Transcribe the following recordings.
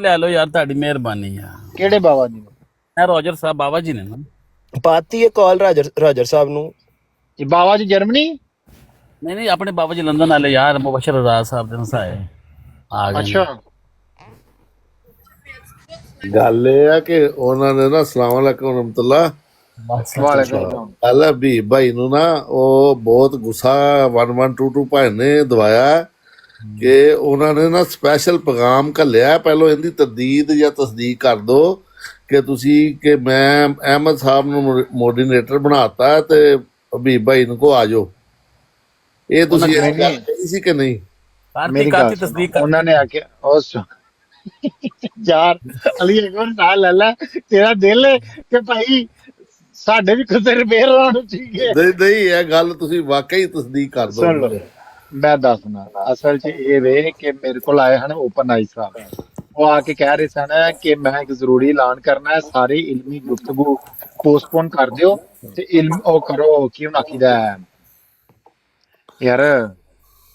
ਲੈ ਲਓ ਯਾਰ, ਤੁਹਾਡੀ ਮਿਹਰਬਾਨੀ ਆ। ਕਿਹੜੇ ਬਾਬਾ ਜੀ ਨੇ? ਇਹ ਰੋਜਰ ਸਾਹਿਬ ਬਾਬਾ ਜੀ ਨੇ ਨਾ। ਪਾਤੀ ਹੈ ਕਾਲ ਰਾਜਰ ਸਾਹਿਬ ਨੂੰ। ਇਹ ਬਾਬਾ ਜੀ ਜਰਮਨੀ? ਨਹੀਂ ਨਹੀਂ, ਆਪਣੇ ਬਾਬਾ ਜੀ ਲੰਦਨ ਵਾਲੇ ਯਾਰ, ਮੁਬਸ਼ਰ ਰਾਜ ਸਾਹਿਬ ਦੇ ਨਸਾਏ ਆ ਗਏ। ਅੱਛਾ, ਗੱਲ ਇਹ ਆ ਕਿ ਉਹਨਾਂ ਨੇ ਨਾ ਅਸਲਾਮ ਵਾਲੇਕੁਮ ਰਹਿਮਤੁल्लाह ਵਾਲੇਕੁਮ ਅੱਲਾ ਵੀ ਭਾਈ ਨੂੰ ਨਾ ਉਹ ਬਹੁਤ ਗੁੱਸਾ 1122 ਭਾਈ ਨੇ ਦਵਾਇਆ ਕਿ ਉਹਨਾਂ ਨੇ ਨਾ ਸਪੈਸ਼ਲ ਪੈਗਾਮ ਘੱਲਿਆ, ਪਹਿਲਾਂ ਇਹਦੀ ਤਰਦੀਦ ਜਾਂ ਤਸਦੀਕ ਕਰ ਦੋ ਕਿ ਤੁਸੀਂ ਕਿ ਮੈਂ ਅਹਿਮਦ ਸਾਹਿਬ ਨੂੰ ਮੋਡੀਨੇਟਰ ਬਣਾਤਾ ਤੇ ਹਬੀਬ ਭਾਈ ਨੂੰ ਕੋ ਆ ਜਾਓ। ਇਹ ਤੁਸੀਂ ਇਹ ਗੱਲ ਕਹੀ ਸੀ ਕਿ ਨਹੀਂ? ਮੇਰੀ ਗੱਲ ਤਸਦੀਕ ਉਹਨਾਂ ਨੇ ਆਖਿਆ ਉਸ ਯਾਰ ਅਲੀ ਇੱਕ ਵਾਰ ਨਾਲ ਲੈ ਲੈ, ਤੇਰਾ ਦਿਲ ਹੈ ਕਿ ਭਾਈ ਸਾਡੇ ਵੀ ਕੁਝ ਰਿਪੇਅਰ ਹੋਣ ਚਾਹੀਏ। ਨਹੀਂ ਨਹੀਂ, ਇਹ ਗੱਲ ਤੁਸੀਂ ਵਾਕਈ ਤਸਦੀਕ ਕਰ ਸੁਣ ਦੋ। ਲਓ, ਮੈਂ ਦੱਸਣਾ ਅਸਲ 'ਚ ਇਹ ਵੇ ਕਿ ਮੇਰੇ ਕੋਲ ਆਏ ਹਨ ਓਪਨ ਆਈ ਸਾਹਿਬ। ਉਹ ਆ ਕੇ ਕਹਿ ਰਹੇ ਸਨ ਕਿ ਮੈਂ ਇੱਕ ਜ਼ਰੂਰੀ ਐਲਾਨ ਕਰਨਾ ਹੈ, ਸਾਰੀ ਇਲਮੀ ਗੁਫ਼ਤਗੂ ਪੋਸਟਪੋਨ ਕਰ ਦਿਓ ਤੇ ਇਲਮ ਉਹ ਕਰੋ ਕੀ ਉਹਨਾਂ ਆਖੀਦਾ ਯਾਰ।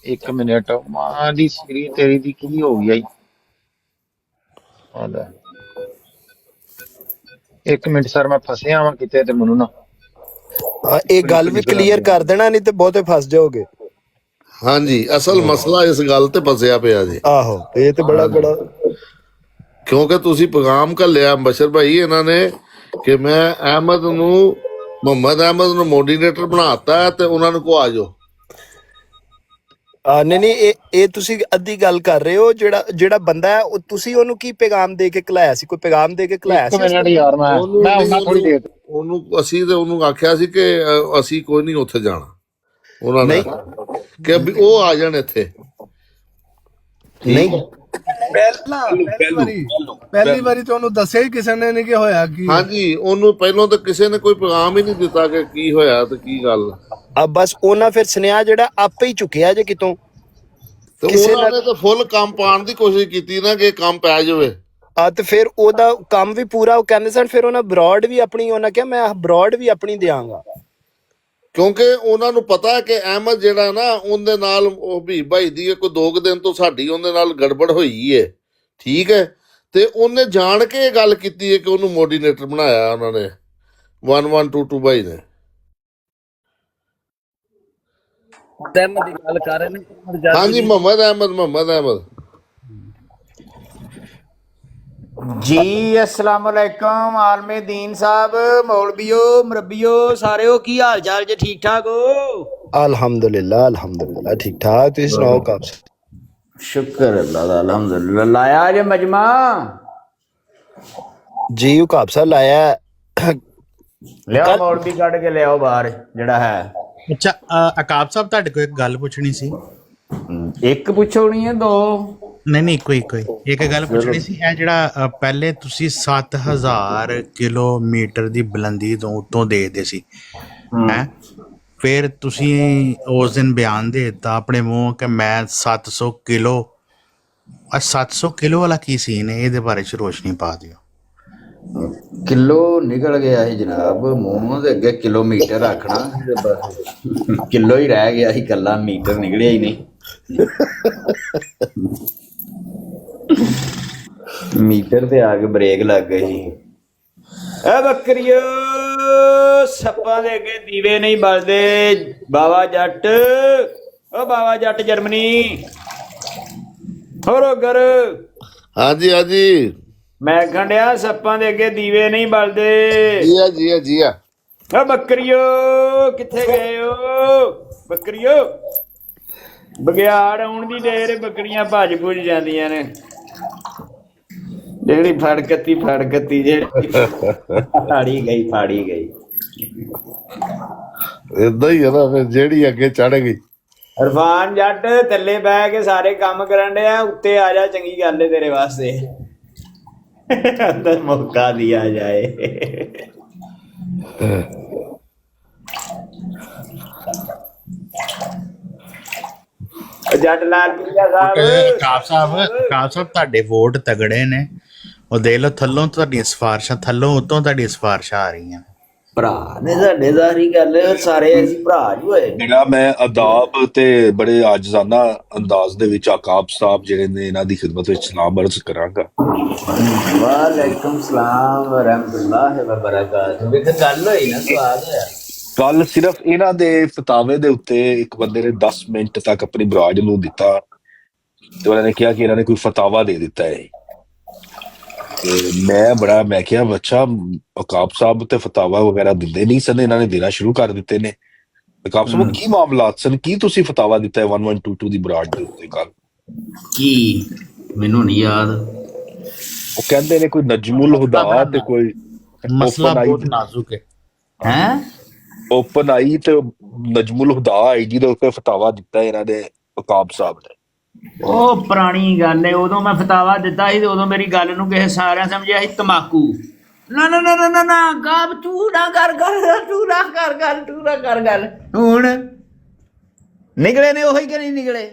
ਇੱਕ ਮਿੰਟ, ਮਾਂ ਦੀ ਸਰੀ ਤੇਰੀ ਦੀ ਕੀ ਹੋ ਗਈ? ਇੱਕ ਮਿੰਟ ਸਰ, ਮੈਂ ਫਸਿਆ ਵਾਂ ਕਿਤੇ ਤੇ ਮੈਨੂੰ ਨਾ ਇਹ ਗੱਲ ਵੀ ਕਲੀਅਰ ਕਰ ਦੇਣਾ, ਨਹੀਂ ਤੇ ਬਹੁਤੇ ਫਸ ਜਾਓਗੇ। ਹਾਂਜੀ, ਅਸਲ ਮਸਲਾ ਇਸ ਗੱਲ ਤੇ ਫਸਿਆ ਪਿਆ ਜੀ। ਆਹੋ, ਇਹ ਤੇ ਬੜਾ ਕਿਉਂਕਿ ਤੁਸੀਂ ਪੈਗਾਮ ਘੱਲਿਆ ਬਸ਼ਰ ਭਾਈ ਇਹਨਾਂ ਨੇ ਕਿ ਮੈਂ ਮੁਹੰਮਦ ਅਹਿਮਦ ਨੂੰ ਮੋਡੀਨੇਟਰ ਬਣਾਤਾ ਤੇ ਉਹਨਾਂ ਨੂੰ ਕੋ ਆ ਜਾਓ। ਨਹੀਂ, ਇਹ ਤੁਸੀਂ ਅੱਧੀ ਗੱਲ ਕਰ ਰਹੇ ਹੋ। ਜਿਹੜਾ ਬੰਦਾ ਹੈ ਉਹ ਤੁਸੀਂ ਉਹਨੂੰ ਕੀ ਪੈਗਾਮ ਦੇ ਕੇ ਘਲਾਇਆ ਸੀ? ਕੋਈ ਪੈਗਾਮ ਦੇ ਕੇ ਘਲਾਇਆ ਸੀ? ਮਿੰਟ ਯਾਰ, ਮੈਂ ਉਹਨਾਂ ਥੋੜੀ ਦੇਰ ਉਹਨੂੰ ਅਸੀਂ ਤੇ ਉਹਨੂੰ ਆਖਿਆ ਸੀ ਕਿ ਅਸੀਂ ਕੋਈ ਨਹੀਂ ਉੱਥੇ ਜਾਣਾ, ਉਹਨਾਂ ਨੇ ਕਿ ਵੀ ਉਹ ਆ ਜਾਣ ਇੱਥੇ। ਨਹੀਂ, ਪਹਿਲੀ ਵਾਰੀ ਤੁਹਾਨੂੰ ਦੱਸਿਆ ਹੀ ਕਿਸੇ ਨੇ ਨਹੀਂ ਕਿ ਹੋਇਆ ਕੀ। ਹਾਂਜੀ, ਉਹਨੂੰ ਪਹਿਲਾਂ ਤਾਂ ਕਿਸੇ ਨੇ ਕੋਈ ਪੈਗਾਮ ਹੀ ਨਹੀਂ ਦਿੱਤਾ ਕਿ ਕੀ ਹੋਇਆ ਤੇ ਕੀ ਗੱਲ। ਬਸ ਉਹਨਾਂ ਫਿਰ ਸੁਨੇਹਾ ਜਿਹੜਾ ਆਪੇ ਹੀ ਚੁੱਕਿਆ ਜੇ ਕਿਤੋਂ। ਤੇ ਉਹਨਾਂ ਨੇ ਤਾਂ ਫੁੱਲ ਕੰਮ ਪਾਉਣ ਦੀ ਕੋਸ਼ਿਸ਼ ਕੀਤੀ ਨਾ ਕਿ ਕੰਮ ਪੈ ਜਾਵੇ। ਤੇ ਫਿਰ ਉਹਦਾ ਕੰਮ ਵੀ ਪੂਰਾ ਉਹ ਕਹਿੰਦੇ ਸਨ। ਫਿਰ ਉਹਨਾਂ ਬਰੋਡ ਵੀ ਆਪਣੀ, ਉਹਨਾਂ ਕਿਹਾ ਮੈਂ ਬਰੋਡ ਵੀ ਆਪਣੀ ਦਿਆਂਗਾ, ਕਿਉਂਕਿ ਉਹਨਾਂ ਨੂੰ ਪਤਾ ਹੈ ਕਿ ਅਹਿਮਦ ਜਿਹੜਾ ਨਾ ਉਹਦੇ ਨਾਲ ਉਹ ਹਬੀਬ ਭਾਈ ਦੀ ਕੋਈ 2 ਦਿਨ ਤੋਂ ਸਾਡੀ ਉਹਦੇ ਨਾਲ ਗੜਬੜ ਹੋਈ ਹੈ, ਠੀਕ ਹੈ। ਤੇ ਉਹਨੇ ਜਾਣ ਕੇ ਇਹ ਗੱਲ ਕੀਤੀ ਹੈ ਕਿ ਉਹਨੂੰ ਮੋਡੀਨੇਟਰ ਬਣਾਇਆ ਉਹਨਾਂ ਨੇ 1122 ਭਾਈ ਨੇ। ਅਹਿਮਦ ਦੀ ਗੱਲ ਕਰ ਰਹੇ ਨੇ। ਹਾਂਜੀ, ਮੁਹੰਮਦ ਅਹਿਮਦ ਜੀ। अस्सलाम वालेकुम आलमे दीन साहब, मौलवियो, मुरब्बियो, सारे हो की हाल चाल जे? ठीक ठाक हो? अल्हम्दुलिल्लाह ठीक ठाक। तुसीं सुनाओ कब? शुक्र अल्लाह दा, अल्हम्दुलिल्लाह। लाया जे मजमा? जी उकाब साहब लाया। लियाओ मौलवी कढ़ के लियाओ बाहर जेड़ा है। ਅੱਛਾ ਅਕਾਬ ਸਾਹਿਬ, ਤੁਹਾਡੇ ਕੋਲ ਇੱਕ ਗੱਲ ਪੁੱਛਣੀ ਸੀ। एक पूछो नहीं है, दो? ਨਹੀਂ ਇੱਕੋ ਇੱਕ ਗੱਲ ਪੁੱਛਣੀ ਸੀ। ਇਹ ਜਿਹੜਾ ਪਹਿਲੇ ਤੁਸੀਂ 7000 ਕਿਲੋਮੀਟਰ ਦੀ ਬੁਲੰਦੀ ਤੋਂ ਉੱਤੋਂ ਦੇਖਦੇ ਸੀ ਹੈ, ਫਿਰ ਤੁਸੀਂ ਉਸ ਦਿਨ ਬਿਆਨ ਦੇ ਦਿੱਤਾ ਆਪਣੇ ਮੂੰਹ ਕਿ ਮੈਂ 700 ਕਿਲੋ। 700 ਕਿਲੋ ਵਾਲਾ ਕੀ ਸੀਨ ਹੈ? ਇਹਦੇ ਬਾਰੇ ਚ ਰੋਸ਼ਨੀ ਪਾ ਦਿਓ। किलो निकल गया है जनाब मुंह दे अगे, किलोमीटर आखना किलो ही रह गया ही, कला मीटर निकलिया ही नहीं। मीटर पे आके ब्रेक लग गई। ए बकरियो, सप्पा दे अगे दीवे नहीं बलदे। बाबा जट, ओ बाबा जट जर्मनी होरो घर। ਹਾਂਜੀ ਹਾਂਜੀ, मैं खंडिया सप्पां दे अगे दीवे नहीं बलदे। ਜੀ ਆ। ओ बकरियो किथे गए हो? बकरियो बगियाड़ आउण दी देर, बकरियां भज भुज जांदियां ने। जेहड़ी फड़कती जेहड़ी फाड़ी गई। ਏਦਾਂ ਹੀ ਆ ਨਾ, ਫਿਰ ਜਿਹੜੀ ਅੱਗੇ ਚੜ ਗਈ। इरफान जट थल्ले बह के सारे काम करन डया, उत्ते आ जा, चंगी गल है तेरे वास्ते। अंदर मौका दिया जाए। जट लाल पिया साहब, ਅਕਾਬ ਸਾਹਿਬ ਤੁਹਾਡੇ ਵੋਟ ਤਗੜੇ ਨੇ। ਉਹ ਦੇਖ ਲਓ, ਥੱਲੋਂ ਤੁਹਾਡੀਆਂ ਸਿਫਾਰਿਸ਼ਾਂ, ਥੱਲੋਂ ਉੱਤੋਂ ਤੁਹਾਡੀਆਂ ਸਿਫਾਰਿਸ਼ਾਂ ਆ ਰਹੀਆਂ। ਭਰਾ ਨੇ ਸਾਡੇ ਸਾਰੀ ਗੱਲ ਸਾਰੇ ਅਸੀਂ ਭਰਾ ਜੀ ਹੋਏ। ਜਿਹੜਾ ਮੈਂ ਅਦਾਬ ਤੇ ਬੜੇ ਆਜਜ਼ਾਨਾ ਅੰਦਾਜ਼ ਦੇ ਵਿੱਚ ਆਕਾਬ ਸਾਹਿਬ ਜਿਹੜੇ ਨੇ ਇਹਨਾਂ ਦੀ ਖਿਦਮਤ ਵਿੱਚ ਸਲਾਮ ਅਰਜ਼ ਕਰਾਂਗਾ। ਵਾਲੇਕੁਮ ਸਲਾਮ ਵਰਹਿਮਤੁਲਾਹ ਵਬਰਕਾਤੁਹ। ਵੇਖ ਗੱਲ ਹੋਈ ਨਾ, ਸਵਾਦ ਹੋਇਆ। ਕੱਲ ਸਿਰਫ ਇਹਨਾਂ ਦੇ ਫਤਾਵੇ ਦੇ ਉੱਤੇ ਇੱਕ ਬੰਦੇ ਨੇ 10 ਮਿੰਟ ਤੱਕ ਆਪਣੀ ਬਰਾਜ ਨੂੰ ਦਿੱਤਾ ਤੇ ਉਹਨਾਂ ਨੇ ਕਿਹਾ ਕਿ ਇਹਨਾਂ ਨੇ ਕੋਈ ਫਤਾਵਾ ਦੇ ਦਿੱਤਾ ਹੈ। ਤੇ ਮੈਂ ਕਿਹਾ ਅੱਛਾ ਅਕਾਬ ਸਾਹਿਬ ਤੇ ਫਤਾਵਾ ਵਗੈਰਾ ਦਿੰਦੇ ਨਹੀਂ ਸਨ, ਇਹਨਾਂ ਨੇ ਦੇਣਾ ਸ਼ੁਰੂ ਕਰ ਦਿੱਤੇ ਨੇ। ਅਕਾਬ ਸਾਹਿਬ ਕੀ ਮਾਮਲਾਤ ਸਨ, ਕੀ ਤੁਸੀਂ ਫਤਾਵਾ ਦਿੱਤਾ ਹੈ 1122 ਦੀ ਬਰਾਜ ਦੇ ਉੱਤੇ ਕੱਲ? ਕੀ ਮੈਨੂੰ ਨਹੀਂ ਯਾਦ। ਉਹ ਕਹਿੰਦੇ ਨੇ ਕੋਈ ਨਜਮੁਲ ਹੁਦਾ ਤੇ ਕੋਈ ਮਸਲਾ ਬਹੁਤ ਨਾਜ਼ੁਕ ਹੈ। ਓਪਨ ਆਈ ਤੇ ਨਜਮੁਲ ਹੁਦਾ ਆਈ ਜੀ ਦੇ ਉੱਤੇ ਫਤਾਵਾ ਦਿੱਤਾ ਇਹਨਾਂ ਦੇ ਅਕਾਬ ਸਾਹਿਬ ਨੇ। ਉਹ ਪੁਰਾਣੀ ਗੱਲ ਹੈ, ਉਦੋਂ ਮੈਂ ਫਤਾਵਾ ਦਿੱਤਾ ਸੀ ਤੇ ਉਦੋਂ ਮੇਰੀ ਗੱਲ ਨੂੰ ਕਿਸੇ ਸਾਰਿਆਂ ਸਮਝਿਆ ਸੀ ਤਮਾਕੂ। ਨਾ ਨਾ ਨਾ ਨਾ ਨਾ ਨਾ ਗਾਬ ਤੂੰ ਨਾ ਕਰ ਗੱਲ। ਹੁਣ ਨਿਕਲੇ ਨੇ ਉਹੀ ਕਿ ਨਹੀਂ ਨਿਕਲੇ?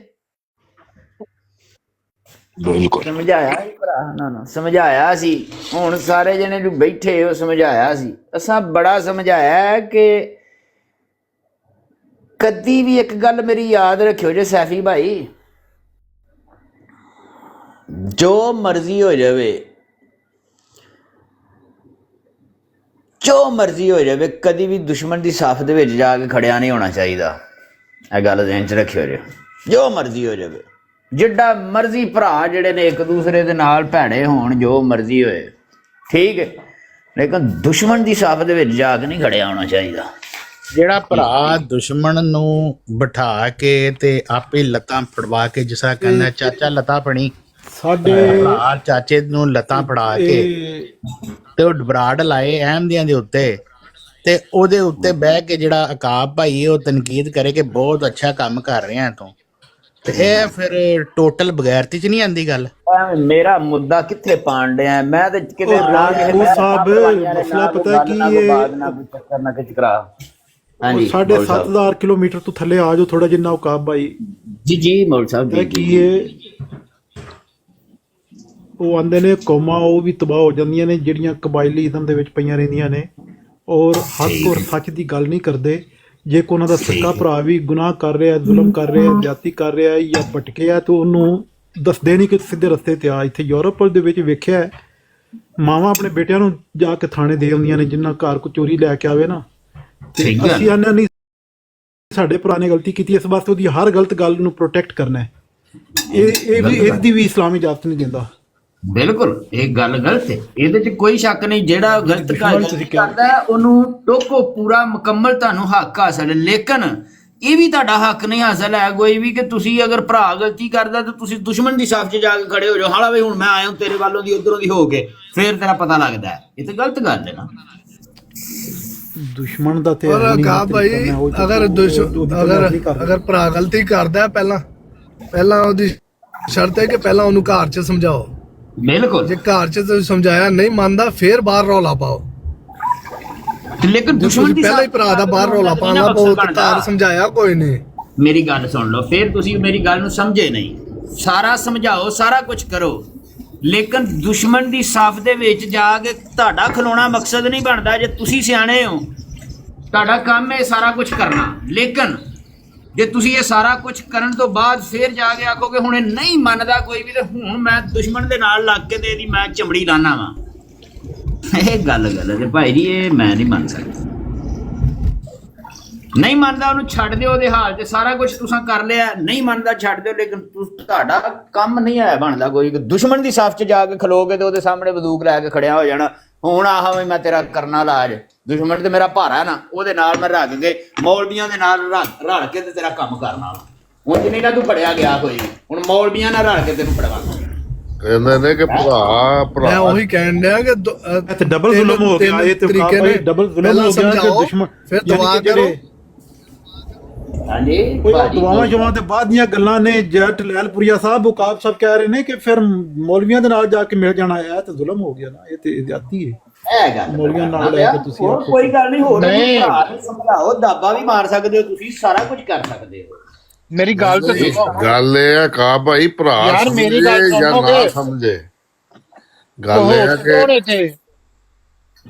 ਬਿਲਕੁਲ ਸਮਝਾਇਆ ਸੀ ਭਰਾ, ਨਾ ਸਮਝਾਇਆ ਸੀ। ਹੁਣ ਸਾਰੇ ਜਣੇ ਜੋ ਬੈਠੇ ਉਹ ਸਮਝਾਇਆ ਸੀ, ਅਸਾਂ ਬੜਾ ਸਮਝਾਇਆ ਕਿ ਕਦੀ ਵੀ ਇੱਕ ਗੱਲ ਮੇਰੀ ਯਾਦ ਰੱਖਿਓ ਜੇ ਸੈਫੀ ਭਾਈ, ਜੋ ਮਰਜ਼ੀ ਹੋ ਜਾਵੇ ਕਦੀ ਵੀ ਦੁਸ਼ਮਣ ਦੀ ਸਾਫ ਦੇ ਵਿੱਚ ਜਾ ਕੇ ਖੜਿਆ ਨਹੀਂ ਹੋਣਾ ਚਾਹੀਦਾ। ਇਹ ਗੱਲ ਜ਼ਿਹਨ 'ਚ ਰੱਖਿਓ ਜੇ, ਜੋ ਮਰਜ਼ੀ ਹੋ ਜਾਵੇ, ਜਿੱਡਾ ਮਰਜ਼ੀ ਭਰਾ ਜਿਹੜੇ ਨੇ ਇੱਕ ਦੂਸਰੇ ਦੇ ਨਾਲ ਭੈੜੇ ਹੋਣ, ਜੋ ਮਰਜ਼ੀ ਹੋਏ, ਠੀਕ ਹੈ, ਲੇਕਿਨ ਦੁਸ਼ਮਣ ਦੀ ਸਾਫ ਦੇ ਵਿੱਚ ਜਾ ਕੇ ਨਹੀਂ ਖੜਿਆ ਹੋਣਾ ਚਾਹੀਦਾ। ਜਿਹੜਾ ਭਰਾ ਦੁਸ਼ਮਣ ਨੂੰ ਬਿਠਾ ਕੇ ਤੇ ਆਪੇ ਲੱਤਾਂ ਫੜਵਾ ਕੇ, ਜਿਸ ਤਰ੍ਹਾਂ ਕਹਿੰਦਾ ਚਾਚਾ ਲੱਤਾਂ ਫੜੀ, ਸਾਡੇ ਭਰਾ ਚਾਚੇ ਨੂੰ ਲੱਤਾਂ ਫੜਾ ਕੇ ਤੇ ਉਹ ਬਰਾੜ ਲਾਏ ਅਹਿਮਦੀਆਂ ਦੇ ਉੱਤੇ ਤੇ ਉਹਦੇ ਉੱਤੇ ਬਹਿ ਕੇ ਜਿਹੜਾ ਅਕਾਬ ਭਾਈ ਉਹ ਤਨਕੀਦ ਕਰੇ ਕਿ ਬਹੁਤ ਅੱਛਾ ਕੰਮ ਕਰ ਰਿਹਾ ਤੂੰ, ਤੇ ਇਹ ਫਿਰ ਟੋਟਲ ਬਗੈਰਤੀ ਚ ਨਹੀਂ ਆਂਦੀ ਗੱਲ। ਮੇਰਾ ਮੁੱਦਾ ਕਿੱਥੇ ਪਾਣ ਡਿਆ ਮੈਂ ਤੇ ਕਿਤੇ ਮਸਲਾ ਪਤਾ ਕੀ ਹਾਂਜੀ 7.5 ਕਿਲੋਮੀਟਰ ਤੋਂ ਥੱਲੇ ਆ ਜਾਓ ਥੋੜਾ ਜਿੰਨਾ ਔਕਾਬ ਭਾਈ ਜੀ ਮੌਲ ਸਾਹਿਬ ਇਹ ਕੀ ਹੈ, ਉਹ ਆਂਦੇ ਨੇ ਕੌਮਾਂ ਉਹ ਵੀ ਤਬਾਹ ਹੋ ਜਾਂਦੀਆਂ ਨੇ ਜਿਹੜੀਆਂ ਕਬਾਇਲੀ ਇਜ਼ਮ ਦੇ ਵਿੱਚ ਪਈਆਂ ਰਹਿੰਦੀਆਂ ਨੇ ਔਰ ਹੱਕ ਔਰ ਸੱਚ ਦੀ ਗੱਲ ਨਹੀਂ ਕਰਦੇ। ਜੇ ਕੋ ਉਹਨਾਂ ਦਾ ਸੱਕਾ ਭਰਾ ਵੀ ਗੁਨਾਹ ਕਰ ਰਿਹਾ, ਜ਼ੁਲਮ ਕਰ ਰਿਹਾ, ਜ਼ਿਆਦਤੀ ਕਰ ਰਿਹਾ ਜਾਂ ਭਟਕਿਆ ਤਾਂ ਉਹਨੂੰ ਦੱਸਦੇ ਨਹੀਂ ਕਿ ਸਿੱਧੇ ਰਸਤੇ ਤੇ ਆ। ਇੱਥੇ ਯੂਰਪ ਦੇ ਵਿੱਚ ਵੇਖਿਆ ਮਾਵਾਂ ਆਪਣੇ ਬੇਟਿਆਂ ਨੂੰ ਜਾ ਕੇ ਥਾਣੇ ਦੇ ਆਉਂਦੀਆਂ ਨੇ ਜਿੰਨਾ ਘਰ ਕੋ ਚੋਰੀ ਲੈ ਕੇ ਆਵੇ ਨਾ, ਤੇ ਅਸੀਂ ਆਨੇ ਨਹੀਂ ਸਾਡੇ ਭਰਾ ਨੇ ਗਲਤੀ ਕੀਤੀ, ਇਸ ਵਾਸਤੇ ਉਹਦੀ ਹਰ ਗਲਤ ਗੱਲ ਨੂੰ ਪ੍ਰੋਟੈਕਟ ਕਰਨਾ ਹੈ। ਇਹ ਵੀ ਇਹਦੀ ਵੀ ਇਸਲਾਮੀ ਇਜਾਜ਼ਤ ਨਹੀਂ ਦਿੰਦਾ। ਬਿਲਕੁਲ ਇਹ ਗੱਲ ਗਲਤ ਹੈ, ਇਹਦੇ 'ਚ ਕੋਈ ਸ਼ੱਕ ਨਹੀਂ। ਜਿਹੜਾ ਗਲਤ ਕਰਦਾ ਉਹਨੂੰ ਟੋਕੋ, ਪੂਰਾ ਮੁਕੰਮਲ ਤੁਹਾਨੂੰ ਹੱਕ ਹਾਸਲ ਹੈ, ਲੇਕਿਨ ਇਹ ਵੀ ਤੁਹਾਡਾ ਹੱਕ ਨਹੀਂ ਹਾਸਲ ਹੈ ਕੋਈ ਵੀ ਕਿ ਤੁਸੀਂ ਅਗਰ ਭਰਾ ਗਲਤੀ ਕਰਦਾ ਤਾਂ ਤੁਸੀਂ ਦੁਸ਼ਮਣ ਦੀ ਸਾਫ 'ਚ ਜਾ ਕੇ ਖੜੇ ਹੋ ਜਾਓ। ਹਾਲਾ ਵੀ ਹੁਣ ਮੈਂ ਆਇਆ ਤੇਰੇ ਵੱਲੋਂ ਦੀ ਉਧਰੋਂ ਦੀ ਹੋ ਕੇ ਫਿਰ ਤੇਰਾ ਪਤਾ ਲੱਗਦਾ ਹੈ, ਇਹ ਤਾਂ ਗਲਤ ਗੱਲ ਹੈ ਨਾ। ਦੁਸ਼ਮਣ ਦਾ ਤੇ ਭਾਈ ਅਗਰ ਭਰਾ ਗਲਤੀ ਕਰਦਾ ਪਹਿਲਾਂ ਉਹਦੀ ਸ਼ਰਤ ਹੈ ਕਿ ਪਹਿਲਾਂ ਉਹਨੂੰ ਘਰ 'ਚ ਸਮਝਾਓ। ਬਿਲਕੁਲ, ਜੇ ਘਰ 'ਚ ਤੁਸੀਂ ਸਮਝਾਇਆ ਨਹੀਂ ਮੰਨਦਾ ਫਿਰ ਬਾਹਰ ਰੌਲਾ ਪਾਓ। ਲੇਕਿਨ ਦੁਸ਼ਮਣ ਦੀ ਪਹਿਲਾਂ ਹੀ ਭਰਾ ਦਾ ਬਾਹਰ ਰੌਲਾ ਪਾਉਣਾ ਬਹੁਤ ਘਰ ਸਮਝਾਇਆ ਕੋਈ ਨਹੀਂ। ਮੇਰੀ ਗੱਲ ਸੁਣ ਲਓ, ਫਿਰ ਤੁਸੀਂ ਮੇਰੀ ਗੱਲ ਨੂੰ ਸਮਝੇ ਨਹੀਂ। ਸਾਰਾ ਸਮਝਾਓ, ਸਾਰਾ ਕੁਝ ਕਰੋ, ਲੇਕਿਨ ਦੁਸ਼ਮਣ ਦੀ ਸਾਫ ਦੇ ਵਿੱਚ ਜਾ ਕੇ ਤੁਹਾਡਾ ਖਲੋਣਾ ਮਕਸਦ ਨਹੀਂ ਬਣਦਾ। ਜੇ ਤੁਸੀਂ ਸਿਆਣੇ ਹੋ ਤੁਹਾਡਾ ਕੰਮ ਹੈ ਸਾਰਾ ਕੁਝ ਕਰਨਾ, ਲੇਕਿਨ ਜੇ ਤੁਸੀਂ ਇਹ ਸਾਰਾ ਕੁਝ ਕਰਨ ਤੋਂ ਬਾਅਦ ਫਿਰ ਜਾ ਕੇ ਆਖੋਗੇ ਹੁਣ ਇਹ ਨਹੀਂ ਮੰਨਦਾ ਕੋਈ ਵੀ, ਤੇ ਹੁਣ ਮੈਂ ਦੁਸ਼ਮਣ ਦੇ ਨਾਲ ਲੱਗ ਕੇ ਤੇ ਇਹਦੀ ਮੈਂ ਚਮੜੀ ਲਾਣਾ ਵਾ, ਇਹ ਗੱਲ ਗਲਤ ਹੈ ਭਾਈ ਜੀ। ਇਹ ਮੈਂ ਨਹੀਂ ਮੰਨ ਸਕਦਾ। ਨਹੀਂ ਮੰਨਦਾ ਉਹਨੂੰ ਛੱਡ ਦਿਓ, ਉਹਦੇ ਹਾਲ 'ਚ ਸਾਰਾ ਕੁਝ ਤੁਸੀਂ ਕਰ ਲਿਆ। ਨਹੀਂ ਮੰਨਦਾ ਛੱਡ ਦਿਓ, ਲੇਕਿਨ ਤੁਹਾਡਾ ਕੰਮ ਨਹੀਂ ਆਇਆ ਬਣਦਾ ਕੋਈ। ਦੁਸ਼ਮਣ ਦੀ ਸਾਫ 'ਚ ਜਾ ਕੇ ਖਲੋਗੇ ਤੇ ਉਹਦੇ ਸਾਹਮਣੇ ਬੰਦੂਕ ਲੈ ਕੇ ਖੜਿਆ ਹੋ ਜਾਣਾ। ਹੁਣ ਆਹ ਮੈਂ ਤੇਰਾ ਕਰਨਾ ਇਲਾਜ, ਦੁਸ਼ਮਣ ਤੇ ਮੇਰਾ ਭਾਰਾ ਨਾ, ਉਹਦੇ ਨਾਲ ਮੈਂ ਰਲ ਕੇ ਮੌਲਵੀਆਂ ਦੇ ਨਾਲ ਰਲ ਕੇ ਤੇ ਤੇਰਾ ਕੰਮ ਕਰਨਾ। ਹੁਣ ਨਹੀਂ ਨਾ ਤੂੰ ਫੜਿਆ ਗਿਆ ਕੋਈ, ਹੁਣ ਮੌਲਵੀਆਂ ਨਾਲ ਰਲ ਕੇ ਤੈਨੂੰ ਫੜਵਾਉਣਾ। ਕਹਿੰਦੇ ਨੇ ਕਿ ਭਰਾ ਮੈਂ ਉਹੀ ਕਹਿਣ ਡਿਆ ਕਿ ਇੱਥੇ ਡਬਲ ਜ਼ੁਲਮ ਹੋ ਗਿਆ। ਇਹ ਤਰੀਕੇ ਨੇ ਡਬਲ ਜ਼ੁਲਮ ਹੋ ਗਿਆ ਕਿ ਦੁਸ਼ਮਣ ਫਿਰ ਦੁਆ ਕਰੋ। ਹਾਂਜੀ ਦੁਆਵਾਂ ਜਮਾਂ ਦੇ ਬਾਅਦ ਦੀਆਂ ਗੱਲਾਂ ਨੇ। ਜੱਟ ਲੈਲਪੁਰੀਆ ਸਾਹਿਬ ਉਕਾਬ ਸਾਹਿਬ ਕਹਿ ਰਹੇ ਨੇ ਕਿ ਫਿਰ ਮੌਲਵੀਆਂ ਦੇ ਨਾਲ ਜਾ ਕੇ ਮਿਲ ਜਾਣਾ ਹੈ ਤਾਂ ਜ਼ੁਲਮ ਹੋ ਗਿਆ ਨਾ। ਇਹ ਤੇ ਜ਼ਿਆਦਤੀ ਹੈ। ਇਹ ਗੱਲ ਮੌਲਵੀਆਂ ਨਾਲ ਲੈ ਕੇ ਤੁਸੀਂ ਕੋਈ ਗੱਲ ਨਹੀਂ, ਹੋਰ ਸਮਝਾਓ, ਦਾਬਾ ਵੀ ਮਾਰ ਸਕਦੇ ਹੋ ਤੁਸੀਂ, ਸਾਰਾ ਕੁਝ ਕਰ ਸਕਦੇ ਹੋ। ਮੇਰੀ ਗੱਲ ਤਾਂ ਸੁਣੋ। ਗੱਲ ਇਹ ਆ ਕਾ ਭਾਈ ਭਰਾ ਯਾਰ ਮੇਰੀ ਗੱਲ ਸਮਝੇ ਜਾਂ ਸੁਣੋਗੇ? ਨਾ ਸਮਝੇ, ਗੱਲ ਇਹ ਆ ਕਿ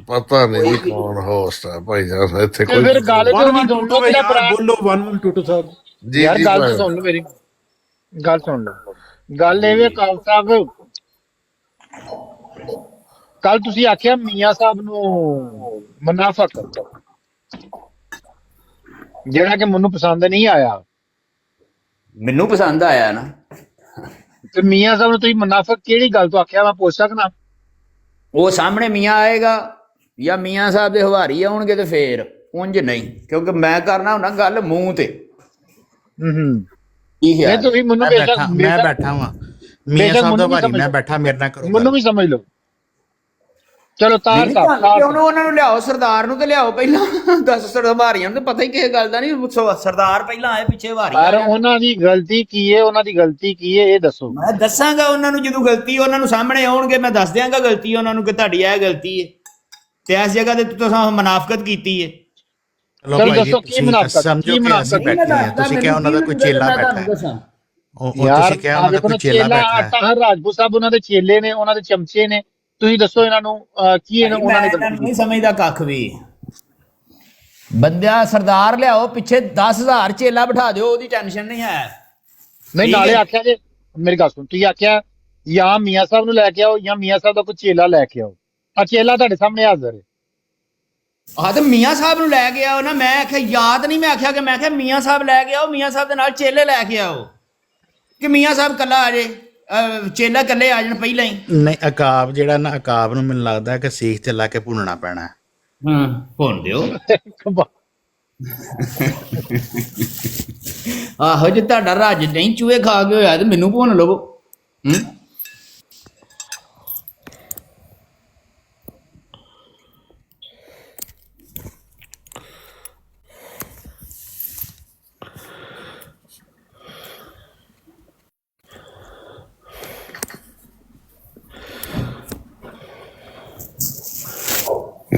ਪਤਾ ਨਹੀਂ ਜੀ ਕੌਣ ਹੋਸਟ ਹੈ ਭਾਈ ਜਾਨ ਇੱਥੇ ਤੇ ਫਿਰ ਕੋਈ ਗੱਲ ਤੇ ਉਹਦੀ ਸੁਣ ਲਓ ਜਿਹੜਾ ਯਾਰ ਭਰਾ ਬੋਲੋ 1122 ਸਾਹਿਬ ਜੀ ਯਾਰ ਜੀ ਗੱਲ ਤਾਂ ਭਾਈ। ਸੁਣ ਲਓ ਮੇਰੀ ਗੱਲ ਸੁਣ ਲਓ ਗੱਲ ਇਹ ਵੇ ਕਾਲ ਸਾਹਿਬ ਕੱਲ ਤੁਸੀਂ ਆਖਿਆ ਮੀਆਂ ਸਾਹਿਬ ਨੂੰ ਮੁਨਾਫਕ ਜਿਹੜਾ ਕਿ ਮੈਨੂੰ ਪਸੰਦ ਨਹੀਂ ਆਇਆ ਮੈਨੂੰ ਪਸੰਦ ਆਇਆ ਨਾ। ਤੇ ਮੀਆਂ ਸਾਹਿਬ ਨੂੰ ਤੁਸੀਂ ਮੁਨਾਫਕ ਕਿਹੜੀ ਗੱਲ ਤੋਂ ਆਖਿਆ ਮੈਂ ਪੁੱਛ ਸਕਦਾ ਉਹ ਸਾਹਮਣੇ ਮੀਆਂ ਆਏਗਾ ਜਾਂ ਮੀਆਂ ਸਾਹਿਬ ਦੇ ਹਵਾਰੀ ਆਉਣਗੇ ਤੇ ਫੇਰ ਉਂਝ ਨਹੀਂ, ਕਿਉਂਕਿ ਮੈਂ ਕਰਨਾ ਹੁੰਦਾ ਗੱਲ ਮੂੰਹ ਤੇ। ਕੀ ਨਹੀਂ ਖਿਆਲ? ਤੁਸੀਂ ਮੈਨੂੰ ਮੈਂ ਬੈਠਾ ਵਾਂ ਮੀਆਂ ਸਾਹਿਬ ਦਾ ਭਾਰੀ ਮੈਂ ਬੈਠਾ ਮੇਰੇ ਨਾਲ ਕਰੋ ਮੈਨੂੰ ਵੀ ਸਮਝ ਲਓ ਚਲੋ ਤਾਰ ਨਹੀਂ, ਸਾਹਿਬ ਕਿਉਂ ਨਾ ਉਹਨਾਂ ਨੂੰ ਲਿਆਓ, ਸਰਦਾਰ ਨੂੰ ਤੇ ਲਿਆਓ ਪਹਿਲਾਂ। 10 ਸਰਦਾਰੀਆਂ ਨੂੰ ਤੇ ਪਤਾ ਹੀ ਕਿਸੇ ਗੱਲ ਦਾ ਨਹੀਂ। ਸਰਦਾਰ ਪਹਿਲਾਂ ਆਏ ਪਿੱਛੇ ਹਵਾਰੀ ਪਰ ਆਏ। ਉਹਨਾਂ ਦੀ ਗਲਤੀ ਕੀ ਹੈ ਉਹਨਾਂ ਦੀ ਗਲਤੀ ਕੀ ਹੈ ਇਹ ਦੱਸੋ ਮੈਂ ਦੱਸਾਂਗਾ ਉਹਨਾਂ ਨੂੰ, ਜਦੋਂ ਗਲਤੀ ਉਹਨਾਂ ਨੂੰ ਸਾਹਮਣੇ ਆਉਣਗੇ ਮੈਂ ਦੱਸ ਦਿਆਂਗਾ ਗਲਤੀ ਉਹਨਾਂ ਨੂੰ ਕਿ ਤੁਹਾਡੀ ਇਹ ਗਲਤੀ ਹੈ ਤੇ ਇਸ ਜਗ੍ਹਾ ਤੇ ਤੁਸੀਂ ਮੁਨਾਫਕਤ ਕੀਤੀ ਹੈ। ਚਲੋ ਚਲੋ ਭਾਈ ਜੀ ਦੱਸੋ ਕੀ ਤੁਸੀਂ ਮੁਨਾਫਕਤ, ਸਮਝੋ ਕੀ ਕਿ ਅਸੀਂ ਮੁਨਾਫਕਤ? ਬੈਠੇ ਹਾਂ ਤੁਸੀਂ ਕਿਹਾ ਉਹਨਾਂ ਦਾ ਕੋਈ ਚੇਲਾ ਬੈਠਾ ਹੈ ਉਹ ਯਾਰ ਤੁਸੀਂ ਕਿਹਾ ਉਹਨਾਂ ਦਾ ਕੋਈ ਚੇਲਾ ਬੈਠਾ ਹੈ ਤਾਹਰ ਰਾਜਪੂਤ ਸਾਹਿਬ ਉਹਨਾਂ ਦੇ ਚੇਲੇ ਨੇ ਉਹਨਾਂ ਦੇ ਚਮਚੇ ਨੇ ਤੁਸੀਂ ਦੱਸੋ ਇਹਨਾਂ ਨੂੰ ਕੀ ਉਹਨਾਂ ਨੇ ਮੈਂ ਨਹੀਂ ਸਮਝਦਾ ਕੱਖ ਵੀ। ਬੰਦਾ ਸਰਦਾਰ ਲਿਆਓ ਪਿੱਛੇ 10,000 ਚੇਲਾ ਬਿਠਾ ਦਿਓ, ਉਹਦੀ ਟੈਨਸ਼ਨ ਨਹੀਂ ਹੈ। ਨਹੀਂ ਠੀਕ ਨਾਲੇ ਹੈ। ਆਖਿਆ ਜੇ ਮੇਰੀ ਗੱਲ ਸੁਣ ਤੁਸੀਂ ਆਖਿਆ ਜਾਂ ਮੀਆਂ ਸਾਹਿਬ ਨੂੰ ਲੈ ਕੇ ਆਓ ਜਾਂ ਮੀਆਂ ਸਾਹਿਬ ਦਾ ਕੋਈ ਚੇਲਾ ਲੈ ਕੇ ਆਓ ਆ ਚੇਲਾ ਤੁਹਾਡੇ ਸਾਹਮਣੇ ਹਾਜ਼ਰ ਹੈ ਹਾਂ ਤੇ ਮੀਆਂ ਸਾਹਿਬ ਨੂੰ ਲੈ ਕੇ ਆਓ ਨਾ। ਮੈਂ ਆਖਿਆ ਯਾਦ ਨਹੀਂ, ਮੈਂ ਆਖਿਆ ਕਿ ਮੈਂ ਆਖਿਆ ਮੀਆਂ ਸਾਹਿਬ ਲੈ ਕੇ ਆਓ, ਮੀਆਂ ਸਾਹਿਬ ਦੇ ਨਾਲ ਚੇਲੇ ਲੈ ਕੇ ਆਓ ਕਿ ਮੀਆਂ ਸਾਹਿਬ ਕੱਲਾ ਆ ਜੇ, ਚੇਲਾ ਕੱਲੇ ਆ ਜਾਣ ਪਹਿਲਾਂ ਹੀ। ਨਹੀਂ ਅਕਾਬ ਜਿਹੜਾ ਨਾ ਅਕਾਬ ਨੂੰ ਮੈਨੂੰ ਲੱਗਦਾ ਕਿ ਸੀਖ ਤੇ ਲਾ ਕੇ ਭੁੰਨਣਾ ਪੈਣਾ ਹਾਂ ਭੁੰਨ ਦਿਓ। ਆਹੋ ਜੇ ਤੁਹਾਡਾ ਰਾਜ ਨਹੀਂ ਚੂਹੇ ਖਾ ਕੇ ਹੋਇਆ ਤੇ ਮੈਨੂੰ ਭੁੰਨ ਲਵੋ।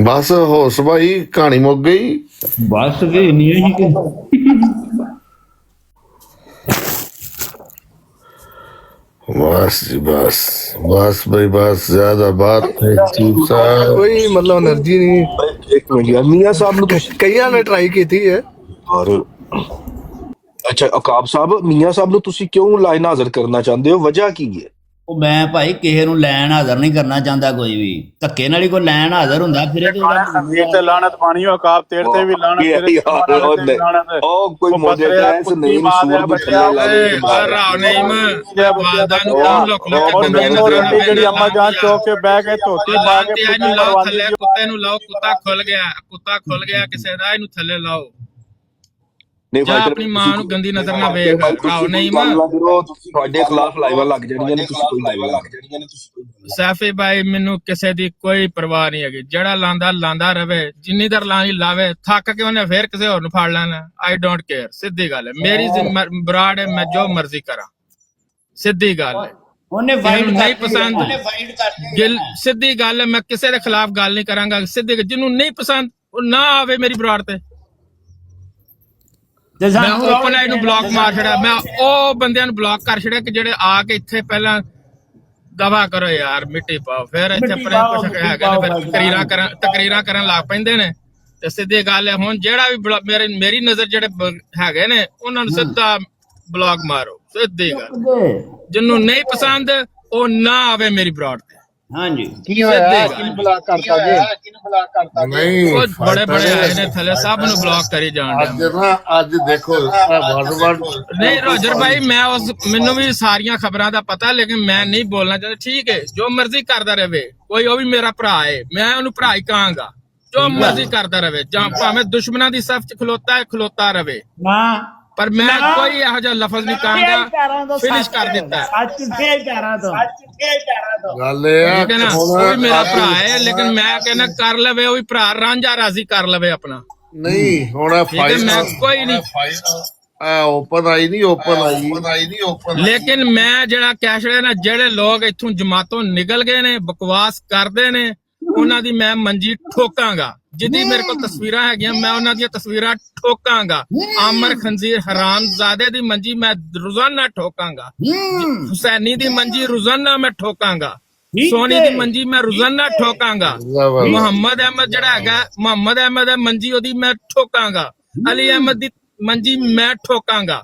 ਬਸ ਹੋਸ ਭਾਈ ਕਹਾਣੀ ਮੁੱਕ ਗਈ। ਬਸ ਵੀ ਨਹੀਂ ਹੀ ਕਿ बस जी बस बस भाई बस ज्यादा बात नहीं चीफ साहब ਕੋਈ ਮਤਲਬ એનર્ਜੀ ਨਹੀਂ ਇੱਕ ਮਿੰਟ ਯਾਰ ਮੀਆਂ ਸਾਹਿਬ ਨੂੰ ਤੁਸੀਂ ਕਈਆਂ ਨੇ ਟਰਾਈ ਕੀਤੀ ਹੈ ਔਰ ਅੱਛਾ ਅਕਾਬ ਸਾਹਿਬ ਮੀਆਂ ਸਾਹਿਬ ਨੂੰ ਤੁਸੀਂ ਕਿਉਂ ਲਾਈਨ ਹਾਜ਼ਰ ਕਰਨਾ ਚਾਹੁੰਦੇ ਹੋ ਵਜ੍ਹਾ ਕੀ ਹੈ ਉਹ ਮੈਂ ਭਾਈ ਕਿਸੇ ਨੂੰ ਲੈਣ ਹਾਜ਼ਰ ਨਹੀਂ ਕਰਨਾ ਚਾਹੁੰਦਾ, ਕੋਈ ਵੀ ਧੱਕੇ ਨਾਲ ਹੀ ਕੋਈ ਲੈਣ ਹਾਜ਼ਰ ਹੁੰਦਾ ਫਿਰ ਤੇ ਲਾਣਤ ਪਾਣੀ ਉਹ ਕਾਬ ਤੇਰੇ ਤੇ ਵੀ ਲਾਣਤ ਤੇਰੇ ਉਹ ਕੋਈ ਮੋਜੇ ਟ੍ਰਾਂਸ ਨਹੀਂ ਸੂਰ ਦੀ ਥੱਲੇ ਲਾ ਦੇ ਰਾਵ ਨਹੀਂ ਵਾਦਾ ਨੂੰ ਕੰਮ ਲੋਕ ਰੋਟੀ ਜਿਹੜੀ ਅੰਮਾ ਜਾਨ ਚੋਕ ਕੇ ਬਹਿ ਕੇ ਧੋਤੀ ਪਾ ਕੇ ਪੁੱਤੀ ਕਰਵਾਉਂਦੀ ਕੁੱਤੇ ਨੂੰ ਲਾਓ, ਕੁੱਤਾ ਖੁੱਲ ਗਿਆ ਕਿਸੇ ਦਾ, ਇਹਨੂੰ ਥੱਲੇ ਲਾਓ। ਜਾਂ ਆਪਣੀ ਮਾਂ ਨੂੰ ਗੰਦੀ ਨਜ਼ਰ ਨਾ ਵੇਖ। ਰਾਵ ਨਹੀਂ ਤੁਹਾਡੇ ਖਿਲਾਫ ਲਾਈਵਾਂ ਲੱਗ ਜਾਣੀਆਂ ਨੇ, ਤੁਸੀਂ ਕੋਈ ਲਾਈਵਾਂ ਲੱਗ ਜਾਣੀਆਂ ਨੇ ਤੁਸੀਂ ਸੈਫੀ ਭਾਈ ਮੈਨੂੰ ਕਿਸੇ ਦੀ ਕੋਈ ਪਰਵਾਹ ਨਹੀਂ ਹੈਗੀ, ਜਿਹੜਾ ਲਾਂਦਾ ਰਵੇ, ਜਿੰਨੀ ਦਰ ਲਾਣੀ ਲਾਵੇ, ਥੱਕ ਕੇ ਉਹਨੇ ਫੇਰ ਕਿਸੇ ਹੋਰ ਨੂੰ ਫੜ ਲੈਣਾ। ਆਈ ਡੋਂਟ ਕੇਅਰ, ਸਿੱਧੀ ਗੱਲ ਹੈ। ਮੇਰੀ ਬਰਾੜ ਹੈ, ਮੈਂ ਜੋ ਮਰਜ਼ੀ ਕਰਾਂ, ਸਿੱਧੀ ਗੱਲ ਹੈ। ਉਹਨੇ ਨਹੀਂ ਪਸੰਦ ਸਿੱਧੀ ਗੱਲ ਹੈ, ਮੈਂ ਕਿਸੇ ਦੇ ਖਿਲਾਫ ਗੱਲ ਨਹੀਂ ਕਰਾਂਗਾ। ਸਿੱਧੀ ਜਿਹਨੂੰ ਨਹੀਂ ਪਸੰਦ ਉਹ ਨਾ ਆਵੇ ਮੇਰੀ ਬਰਾੜ ਤੇ। ਮੈਂ ਓਪਨ ਆਈ ਨੂੰ ਬਲੌਕ ਮਾਰ ਛੜਿਆ, ਮੈਂ ਉਹ ਬੰਦਿਆਂ ਨੂੰ ਬਲੌਕ ਕਰ ਛੜਿਆ ਕਿ ਜਿਹੜੇ ਆ ਕੇ ਇੱਥੇ ਪਹਿਲਾਂ ਦਵਾ ਕਰੋ ਯਾਰ, ਮਿੱਟੀ ਪਾਓ, ਫਿਰ ਇੱਥੇ ਆਪਣੇ ਕੁਛ ਹੈਗੇ ਨੇ ਫਿਰ ਤਕਰੀਰਾਂ ਕਰਨ ਲੱਗ ਪੈਂਦੇ ਨੇ। ਤੇ ਸਿੱਧੀ ਗੱਲ ਹੈ, ਹੁਣ ਜਿਹੜਾ ਵੀ ਮੇਰੀ ਨਜ਼ਰ ਜਿਹੜੇ ਹੈਗੇ ਨੇ ਉਹਨਾਂ ਨੂੰ ਸਿੱਧਾ ਬਲੌਕ ਮਾਰੋ, ਸਿੱਧੀ ਗੱਲ। ਜਿਹਨੂੰ ਨਹੀਂ ਪਸੰਦ ਉਹ ਨਾ ਆਵੇ ਮੇਰੀ ਬਰਾੜ ਤੇ। ਹਾਂਜੀ ਕੀ ਹੋਇਆ ਕਿਹਨੂੰ ਬਲੌਕ ਕਰਤਾ ਜੀ ਨਹੀਂ ਬੜੇ ਆਏ ਨੇ ਥੱਲੇ, ਸਭ ਨੂੰ ਬਲੌਕ ਕਰੀ ਜਾਣ ਅੱਜ ਨਾ ਅੱਜ ਦੇਖੋ ਵਰਡ ਨਹੀਂ ਰੋਜਰ ਭਾਈ, ਮੈਨੂੰ ਵੀ ਸਾਰੀਆਂ ਖਬਰਾਂ ਦਾ ਪਤਾ, ਲੇਕਿਨ ਮੈਂ ਨਹੀਂ ਬੋਲਣਾ ਚਾਹੁੰਦਾ। ਠੀਕ ਹੈ, ਜੋ ਮਰਜ਼ੀ ਕਰਦਾ ਰਹੇ ਕੋਈ, ਉਹ ਵੀ ਮੇਰਾ ਭਰਾ ਹੈ, ਮੈਂ ਉਹਨੂੰ ਭਰਾ ਹੀ ਕਹਾਂਗਾ। ਜੋ ਮਰਜ਼ੀ ਕਰਦਾ ਰਹੇ, ਜਾਂ ਭਾਵੇਂ ਦੁਸ਼ਮਣਾਂ ਦੀ ਸਫ ਚ ਖਲੋਤਾ ਰਹੇ, ਪਰ ਮੈਂ ਕੋਈ ਇਹੋ ਜਿਹਾ ਲਫ਼ਜ਼ ਨਹੀਂ ਕਹਾਂਗਾ। ਫਿਨਿਸ਼ ਕਰ ਦਿੱਤਾ ਗੱਲ ਇਹ ਆ ਠੀਕ ਹੈ ਨਾ, ਉਹ ਵੀ ਮੇਰਾ ਭਰਾ ਹੈ, ਲੇਕਿਨ ਮੈਂ ਕਹਿੰਦਾ ਕਰ ਲਵੇ, ਉਹ ਵੀ ਭਰਾ ਰਾਂਝਾ ਰਾਜ਼ੀ ਕਰ ਲਵੇ ਆਪਣਾ। ਨਹੀਂ ਹੁਣ ਮੈਂ ਕੋਈ ਨਹੀਂ ਓਪਨ ਆਈ ਨਹੀਂ ਲੇਕਿਨ ਮੈਂ ਜਿਹੜਾ ਕਹਿ ਰਿਹਾ ਨਾ, ਜਿਹੜੇ ਲੋਕ ਇੱਥੋਂ ਜਮਾਤੋਂ ਨਿਕਲ ਗਏ ਨੇ, ਬਕਵਾਸ ਕਰਦੇ ਨੇ, ਉਹਨਾਂ ਦੀ ਮੈਂ ਮੰਜੀ ਠੋਕਾਂਗਾ। ਜਿੱਦੀ ਮੇਰੇ ਕੋਲ ਤਸਵੀਰਾਂ ਹੈਗੀਆਂ, ਮੈਂ ਉਹਨਾਂ ਦੀਆਂ ਤਸਵੀਰਾਂ ਠੋਕਾਂਗਾ। ਆਮਰ ਖੰਜ਼ੀਰ ਹਰਾਮਜ਼ਾਦੇ ਦੀ ਮੰਜੀ ਮੈਂ ਰੋਜ਼ਾਨਾ ਠੋਕਾਂਗਾ, ਹੁਸੈਨੀ ਦੀ ਮੰਜੀ ਰੋਜ਼ਾਨਾ ਮੈਂ ਠੋਕਾਂਗਾ। ਸੋਨੀ ਹੈ। ਦੀ ਮੰਜੀ ਮੈਂ ਰੋਜ਼ਾਨਾ ਠੋਕਾਂਗਾ। ਵਾਹ, ਵਾਹ। ਮੁਹੰਮਦ ਅਹਿਮਦ ਜਿਹੜਾ ਹੈਗਾ, ਮੁਹੰਮਦ ਅਹਿਮਦ ਹੈ ਮੰਜੀ ਉਹਦੀ ਮੈਂ ਠੋਕਾਂਗਾ। ਅਲੀ ਅਹਿਮਦ ਦੀ ਮੰਜੀ ਮੈਂ ਠੋਕਾਂਗਾ।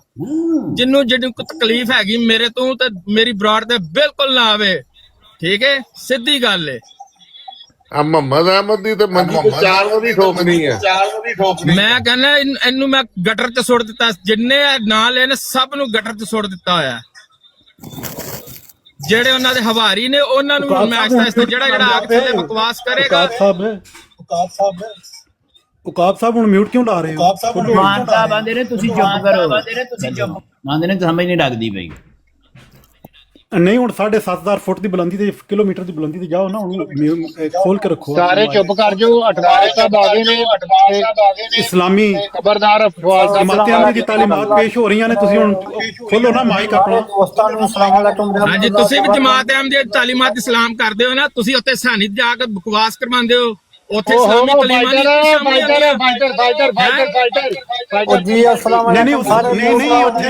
ਜਿਹਨੂੰ ਕੋਈ ਤਕਲੀਫ ਹੈਗੀ ਮੇਰੇ ਤੋਂ ਤੇ ਮੇਰੀ ਬਰਾੜ ਤੇ ਬਿਲਕੁਲ ਨਾ ਆਵੇ। ਠੀਕ ਹੈ, ਸਿੱਧੀ ਗੱਲ ਹੈ। ਆ ਮੁਹੰਮਦ ਅਹਿਮਦ ਦੀ ਤੇ ਮੰਜੀ ਤੇ 4 ਵਾਰੀ ਠੋਕਣੀ ਹੈ। ਮੈਂ ਕਹਿੰਦਾ ਇਹਨੂੰ ਮੈਂ ਗਟਰ 'ਚ ਸੁੱਟ ਦਿੱਤਾ। ਜਿੰਨੇ ਨਾਂ ਲਏ ਨੇ ਸਭ ਨੂੰ ਗਟਰ 'ਚ ਸੁੱਟ ਦਿੱਤਾ ਹੋਇਆ। ਜਿਹੜੇ ਉਹਨਾਂ ਦੇ ਹਵਾਰੀ ਨੇ ਉਹਨਾਂ ਨੂੰ ਮੈਂ ਆਸਤਾ ਜਿਹੜਾ ਆ ਕੇ ਥੱਲੇ ਬਕਵਾਸ ਕਰੇਗਾ। ਉਕਾਬ ਸਾਹਿਬ ਹੁਣ ਮਿਊਟ ਕਿਉਂ ਲਾ ਰਹੇ ਹੋ? ਮਾਨ ਸਾਹਿਬ ਆਂਦੇ ਨੇ ਤੁਸੀਂ ਚੁੱਪ ਕਰੋ। ਆਂਦੇ ਨੇ ਸਮਝ ਨਹੀਂ ਲੱਗਦੀ ਪਈ। ਨਹੀਂ ਹੁਣ 7.5 ਫੁੱਟ ਦੀ ਬੁਲੰਦੀ ਤੇ ਕਿਲੋਮੀਟਰ ਦੀ ਬੁਲੰਦੀ ਤੇ ਜਾਓ ਨਾ, ਹੁਣ ਖੋਲ ਕੇ ਰੱਖੋ। ਸਾਰੇ ਚੁੱਪ ਕਰ ਜਾਓ। ਅਟਵਾਲ ਸਾਹਿਬ ਆ ਗਏ ਨੇ। ਇਸਲਾਮੀ ਖਬਰਦਾਰ ਅਟਵਾਲ ਸਾਹਿਬ ਜਮਾਤਾਂ ਦੀ ਤਾਲੀਮਾਤ ਪੇਸ਼ ਹੋ ਰਹੀਆਂ ਨੇ, ਤੁਸੀਂ ਹੁਣ ਖੋਲੋ ਨਾ ਮਾਈਕ ਆਪਣਾ। ਦੋਸਤਾਂ ਨੂੰ ਅਸਲਾਮ ਅਲੈਕੁਮ। ਹਾਂਜੀ, ਤੁਸੀਂ ਵੀ ਜਮਾਤ ਅਹਿਮਦ ਦੀ ਤਾਲੀਮਾਤ ਇਸਲਾਮ ਕਰਦੇ ਹੋ ਨਾ। ਤੁਸੀਂ ਉੱਥੇ ਸਾਨੀ ਜਾ ਕੇ ਬਕਵਾਸ ਕਰਵਾਉਂਦੇ ਹੋ। ਉੱਥੇ ਇਸਲਾਮੀ ਤਾਲੀਮਾਤ ਜੀ ਅਸਲਾਮ ਨਹੀਂ ਅਲੈਕੁਮ ਸਾਰੇ ਨਹੀਂ ਉੱਥੇ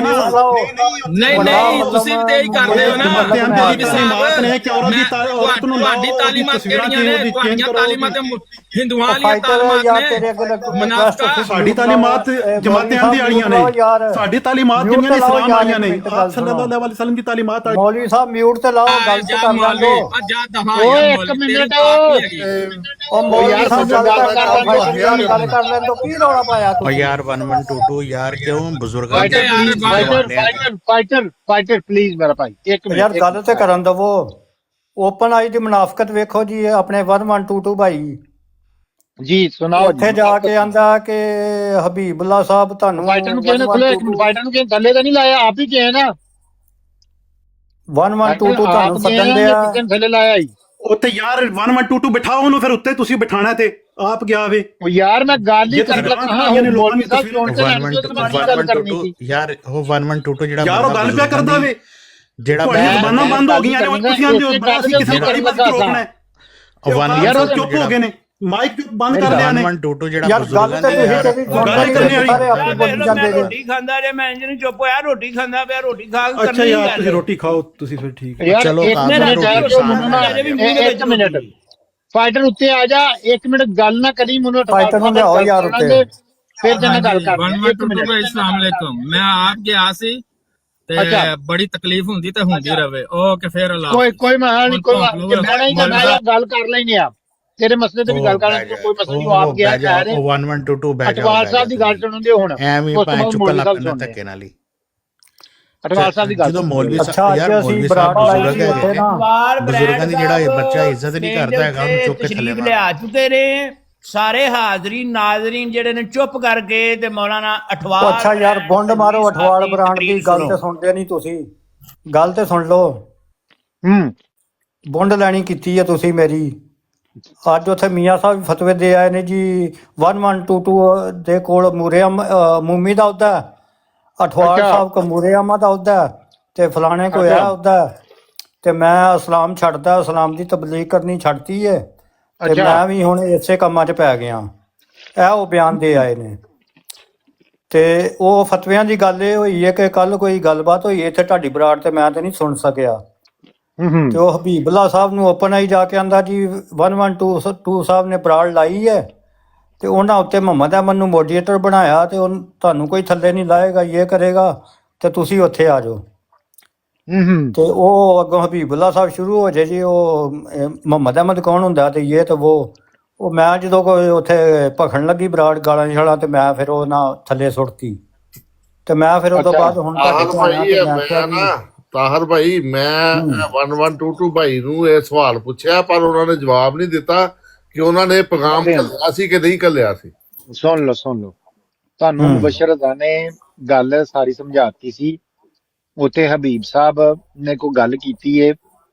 ਨਹੀਂ ਤੁਸੀਂ ਵੀ ਤੇ ਇਹੀ ਕਰਦੇ ਹੋ ਨਾ। ਤੁਹਾਡੀ ਤਾਲੀਮਾਤ ਕਿਹੜੀਆਂ ਨੇ? ਤੁਹਾਡੀਆਂ ਤਾਲੀਮਾਤ ਹਿੰਦੂਆਂ ਵਾਲੀਆਂ ਤਾਲੀਮਾਤ ਨੇ। ਸਾਡੀ ਤਾਲੀਮਾਤ ਜਮਾਤ ਅਹਿਮਦ ਵਾਲੀਆਂ ਨੇ। ਸਾਡੀ ਤਾਲੀਮਾਤ ਜਿਹੜੀਆਂ ਨੇ ਇਸਲਾਮ ਵਾਲੀਆਂ ਨੇ। ਆਪ ਸੱਲੱਲਾਹੁ ਅਲੈਹਿ ਵਸੱਲਮ ਦੀ ਤਾਲੀਮਾਤ। ਮੌਲਵੀ ਸਾਹਿਬ ਮਿਊਟ ਤੇ ਲਾਓ, ਗੱਲ ਤੇ ਕਰ ਲੈਂਦੋ। ਓਏ ਇੱਕ ਮਿੰਟ। ਉਹ ਮੌਲਵੀ ਸਾਹਿਬ ਗੱਲ ਕਰ ਲੈਂਦੋ। ਕੀ ਰੌਲਾ ਪਾਇਆ ਓ ਯਾਰ 1122 ਯਾਰ ਕਿਉਂ ਬਜ਼ੁਰਗਾਂ ਫਾਈਟਰ ਪਲੀਜ਼ ਮੇਰਾ ਭਾਈ ਇੱਕ ਮਿੰਟ ਯਾਰ ਗੱਲ ਤੇ ਕਰਨ ਦਵੋ। ਓਪਨ ਆਈ ਦੀ ਮੁਨਾਫਕਤ ਵੇਖੋ ਜੀ ਆਪਣੇ 1122 ਭਾਈ ਜੀ ਸੁਣਾਓ। ਉੱਥੇ ਜਾ ਕੇ ਆਂਦਾ ਕਿ ਹਬੀਬੁੱਲਾ ਸਾਹਿਬ ਤੁਹਾਨੂੰ ਫਾਈਟਰ ਨੂੰ ਕਿਹਨੇ ਖੁੱਲੇ? ਫਾਈਟਰ ਨੂੰ ਕਿਹਨੇ ਥੱਲੇ ਤਾਂ ਨਹੀਂ ਲਾਇਆ? ਆਪ ਹੀ ਕਿਹਾ ਨਾ 1122 ਤੁਹਾਨੂੰ ਸੱਦਣ ਦੇ ਆ। ਥੱਲੇ ਲਾਇਆ ਹੀ ਉੱਥੇ ਯਾਰ 1122 ਬਿਠਾਓ ਉਹਨੂੰ, ਫਿਰ ਉੱਤੇ ਤੁਸੀਂ ਬਿਠਾਣਾ ਤੇ ਆਪ ਗਿਆ ਵੇ। ਉਹ ਯਾਰ ਮੈਂ ਗੱਲ ਹੀ ਕਰ ਲੱਗਾ ਹਾਂ। ਹੁਣ ਮੌਲਵੀ ਸਾਹਿਬ ਚੋਣ ਤੇ ਗੱਲ ਕਰਨੀ ਸੀ ਯਾਰ। ਉਹ 1122 ਜਿਹੜਾ ਯਾਰ ਉਹ ਗੱਲ ਪਿਆ ਕਰਦਾ ਵੇ। ਜਿਹੜਾ ਤੁਹਾਡੀਆਂ ਜ਼ਬਾਨਾਂ ਬੰਦ ਹੋ ਗਈਆਂ ਨੇ। ਤੁਸੀਂ ਆਂਦੇ ਹੋ ਅਸੀਂ ਕਿਸੇ ਨੂੰ ਗਾਲੀ ਬਾਜ਼ੀ ਰੋਕਣਾ ਹੈ। ਯਾਰ ਉਹ ਚੁੱਪ ਹੋ ਗਏ ਨੇ, ਮਾਈਕ ਬੰਦ ਕਰ ਲਿਆ ਨੇ। 1122 ਜਿਹੜਾ ਯਾਰ ਗੱਲ ਤੇ ਤੁਸੀਂ ਤੇ ਵੀ ਸਾਰੇ ਆਪਣੀ ਬੋਲੀ ਜਾਂਦੇ ਨੇ। ਰੋਟੀ ਖਾਂਦਾ ਜੇ ਮੈਂ ਇੰਜ ਨੂੰ ਚੁੱਪ ਹੋਇਆ। ਰੋਟੀ ਖਾਂਦਾ ਪਿਆ, ਰੋਟੀ ਖਾ ਕੇ ਅੱਛਾ ਯਾਰ ਤੁਸੀਂ ਰੋਟੀ ਖਾਓ ਤੁਸੀਂ, ਫਿਰ ਠੀਕ ਹੈ। ਯਾਰ ਚਲੋ ਇੱਕ ਮਿੰਟ ਫਾਈਟਰ ਉੱਤੇ ਆ ਜਾ। 1 ਮਿੰਟ ਗੱਲ ਨਾ ਕਰੀ ਮੈਨੂੰ। ਫਾਈਟਰ ਨੂੰ ਲਿਆਓ ਯਾਰ ਉੱਤੇ। ਫਿਰ ਤੇ ਮੈਂ ਗੱਲ ਕਰ। अस्सलाम वालेकुम। मैं आप गया सी ਤੇ ਬੜੀ ਤਕਲੀਫ ਹੁੰਦੀ ਤੇ ਹੁੰਦੀ ਰਵੇ। ਓਕੇ ਫਿਰ ਅੱਲਾ ਕੋਈ ਮਹਾਲ ਨਹੀਂ। ਕੋਈ ਮੈਂ ਨਹੀਂ ਕਰਨਾ। ਗੱਲ ਕਰ ਲੈਨੇ ਆ ਤੇਰੇ ਮਸਲੇ ਤੇ ਵੀ ਗੱਲ ਕਰ ਲੈਂਦੇ। ਕੋਈ ਮਸਲਾ ਨਹੀਂ। ਆਪ ਗਿਆ ਕਹਿ ਰਹੇ 1122 ਬੈਠ ਜਾ। ਅਟਵਾਲ ਸਾਹਿਬ ਦੀ ਗੱਲ ਸੁਣਦੇ ਹੁਣ। ਐਵੇਂ ਭਾਵੇਂ ਚੁੱਕ ਲੱਪਣਾ ਧੱਕੇ ਨਾਲ ਹੀ। ਅਟਵਾਲ ਸਾਹਿਬ ਦੀ ਗੱਲ ਜਦੋਂ ਮੌਲਵੀ ਅੱਛਾ ਸਾਹਿਬ ਯਾਰ ਅੱਜ ਅਸੀਂ ਮੌਲਵੀ ਬਰਾੜ ਸਾਹਿਬ ਲਾਈ ਸੀ ਉੱਥੇ ਨਾ। ਬਜ਼ੁਰਗਾਂ ਦੀ ਜਿਹੜਾ ਬੱਚਾ ਇੱਜ਼ਤ ਨਹੀਂ ਕਰਦਾ ਹੈਗਾ ਉਹਨੂੰ ਚੁੱਕ ਕੇ ਥੱਲੇ ਲਿਆ ਚੁੱਕੇ ਨੇ। ਸਾਰੇ ਹਾਜ਼ਰੀਨ ਨਾਜ਼ਰੀਨ ਜਿਹੜੇ ਨੇ ਚੁੱਪ ਕਰਕੇ ਤੇ ਮੌਲਾਨਾ ਅਠਵਾਲ। ਅੱਛਾ ਯਾਰ ਬੁੰਡ ਮਾਰੋ ਅਠਵਾਲ ਬਰਾਂਡ ਦੀ ਗੱਲ ਤੇ ਸੁਣਦੇ ਨਹੀਂ ਤੁਸੀਂ। ਗੱਲ ਤੇ ਸੁਣ ਲਓ। ਬੁੰਡ ਲੈਣੀ ਕੀਤੀ ਹੈ ਤੁਸੀਂ ਮੇਰੀ। ਅੱਜ ਉੱਥੇ ਮੀਆਂ ਸਾਹਿਬ ਫਤਵੇ ਦੇ ਆਏ ਨੇ ਜੀ 1122 ਦੇ ਕੋਲ ਮੂਮੀ ਦਾ ਅਹੁਦਾ, ਅਠਵਾਲ ਸਾਹਿਬ ਕੋ ਮੂਰੇਆਮਾ ਦਾ ਅਹੁਦਾ ਤੇ ਫਲਾਣੇ ਕੋ ਆ ਅਹੁਦਾ। ਤੇ ਮੈਂ ਇਸਲਾਮ ਛੱਡਦਾ, ਇਸਲਾਮ ਦੀ ਤਬਲੀਗ ਕਰਨੀ ਛੱਡਤੀ ਹੈ ਤੇ ਮੈਂ ਵੀ ਹੁਣ ਇਸੇ ਕੰਮਾਂ 'ਚ ਪੈ ਗਿਆ। ਇਹ ਉਹ ਬਿਆਨ ਦੇ ਆਏ ਨੇ। ਤੇ ਉਹ ਫਤਵਿਆਂ ਦੀ ਗੱਲ ਇਹ ਹੋਈ ਹੈ ਕਿ ਕੱਲ ਕੋਈ ਗੱਲਬਾਤ ਹੋਈ ਇੱਥੇ ਢਾਡੀ ਬਰਾੜ ਤੇ ਮੈਂ ਤੇ ਨਹੀਂ ਸੁਣ ਸਕਿਆ। ਤੇ ਉਹ ਹਬੀਬੁੱਲਾ ਸਾਹਿਬ ਨੂੰ ਓਪਨ ਆਈ ਜਾ ਕੇ ਆਂਦਾ ਜੀ 1122 ਸਾਹਿਬ ਨੇ ਬਰਾੜ ਲਾਈ ਹੈ ਤੇ ਉਹਨਾਂ ਉੱਤੇ ਮੁਹੰਮਦ ਅਹਿਮਦ ਨੂੰ ਮੋਡੀਏਟਰ ਬਣਾਇਆ ਤੇ ਤੁਹਾਨੂੰ ਕੋਈ ਥੱਲੇ ਨਹੀਂ ਲਾਏਗਾ, ਇਹ ਕਰੇਗਾ ਤੇ ਤੁਸੀਂ ਉੱਥੇ ਆ ਜਾਓ। ਤੇ ਉਹ ਅੱਗੋਂ ਹਬੀਬੁੱਲਾ ਸਾਹਿਬ ਸ਼ੁਰੂ ਹੋ ਜੇ ਜੀ ਉਹ ਮੁਹੰਮਦ ਅਹਿਮਦ ਕੌਣ ਹੁੰਦਾ ਤੇ ਇਹ ਤੇ ਉਹ ਮੈਂ ਜਦੋਂ ਕੋਈ ਉੱਥੇ ਭਖਣ ਲੱਗੀ ਬਰਾੜ ਗਾਲਾਂ ਛਾਲਾਂ ਤੇ ਮੈਂ ਫਿਰ ਉਹ ਨਾ ਥੱਲੇ ਸੁੱਟਤੀ ਤੇ ਮੈਂ ਫਿਰ ਉਹ ਤੋਂ ਬਾਅਦ ਹੁਣ ਤਾਹਰ ਭਾਈ ਮੈਂ 1122 ਭਾਈ ਨੂੰ ਇਹ ਸਵਾਲ ਪੁੱਛਿਆ ਪਰ ਉਹਨਾਂ ਨੇ ਜਵਾਬ ਨਹੀਂ ਦਿੱਤਾ ਕਿ ਉਹਨਾਂ ਨੇ ਪੈਗਾਮ ਘੱਲਿਆ ਸੀ ਕਿ ਨਹੀਂ ਘੱਲਿਆ ਸੀ। ਸੁਣ ਲਓ ਤੁਹਾਨੂੰ ਮੁਬਸ਼ਰ ਅਜ਼ਾ ਨੇ ਗੱਲ ਸਾਰੀ ਸਮਝਾਤੀ ਸੀ। ਉੱਥੇ ਹਬੀਬ ਸਾਹਿਬ ਨੇ ਕੋਈ ਗੱਲ ਕੀਤੀ ਹੈ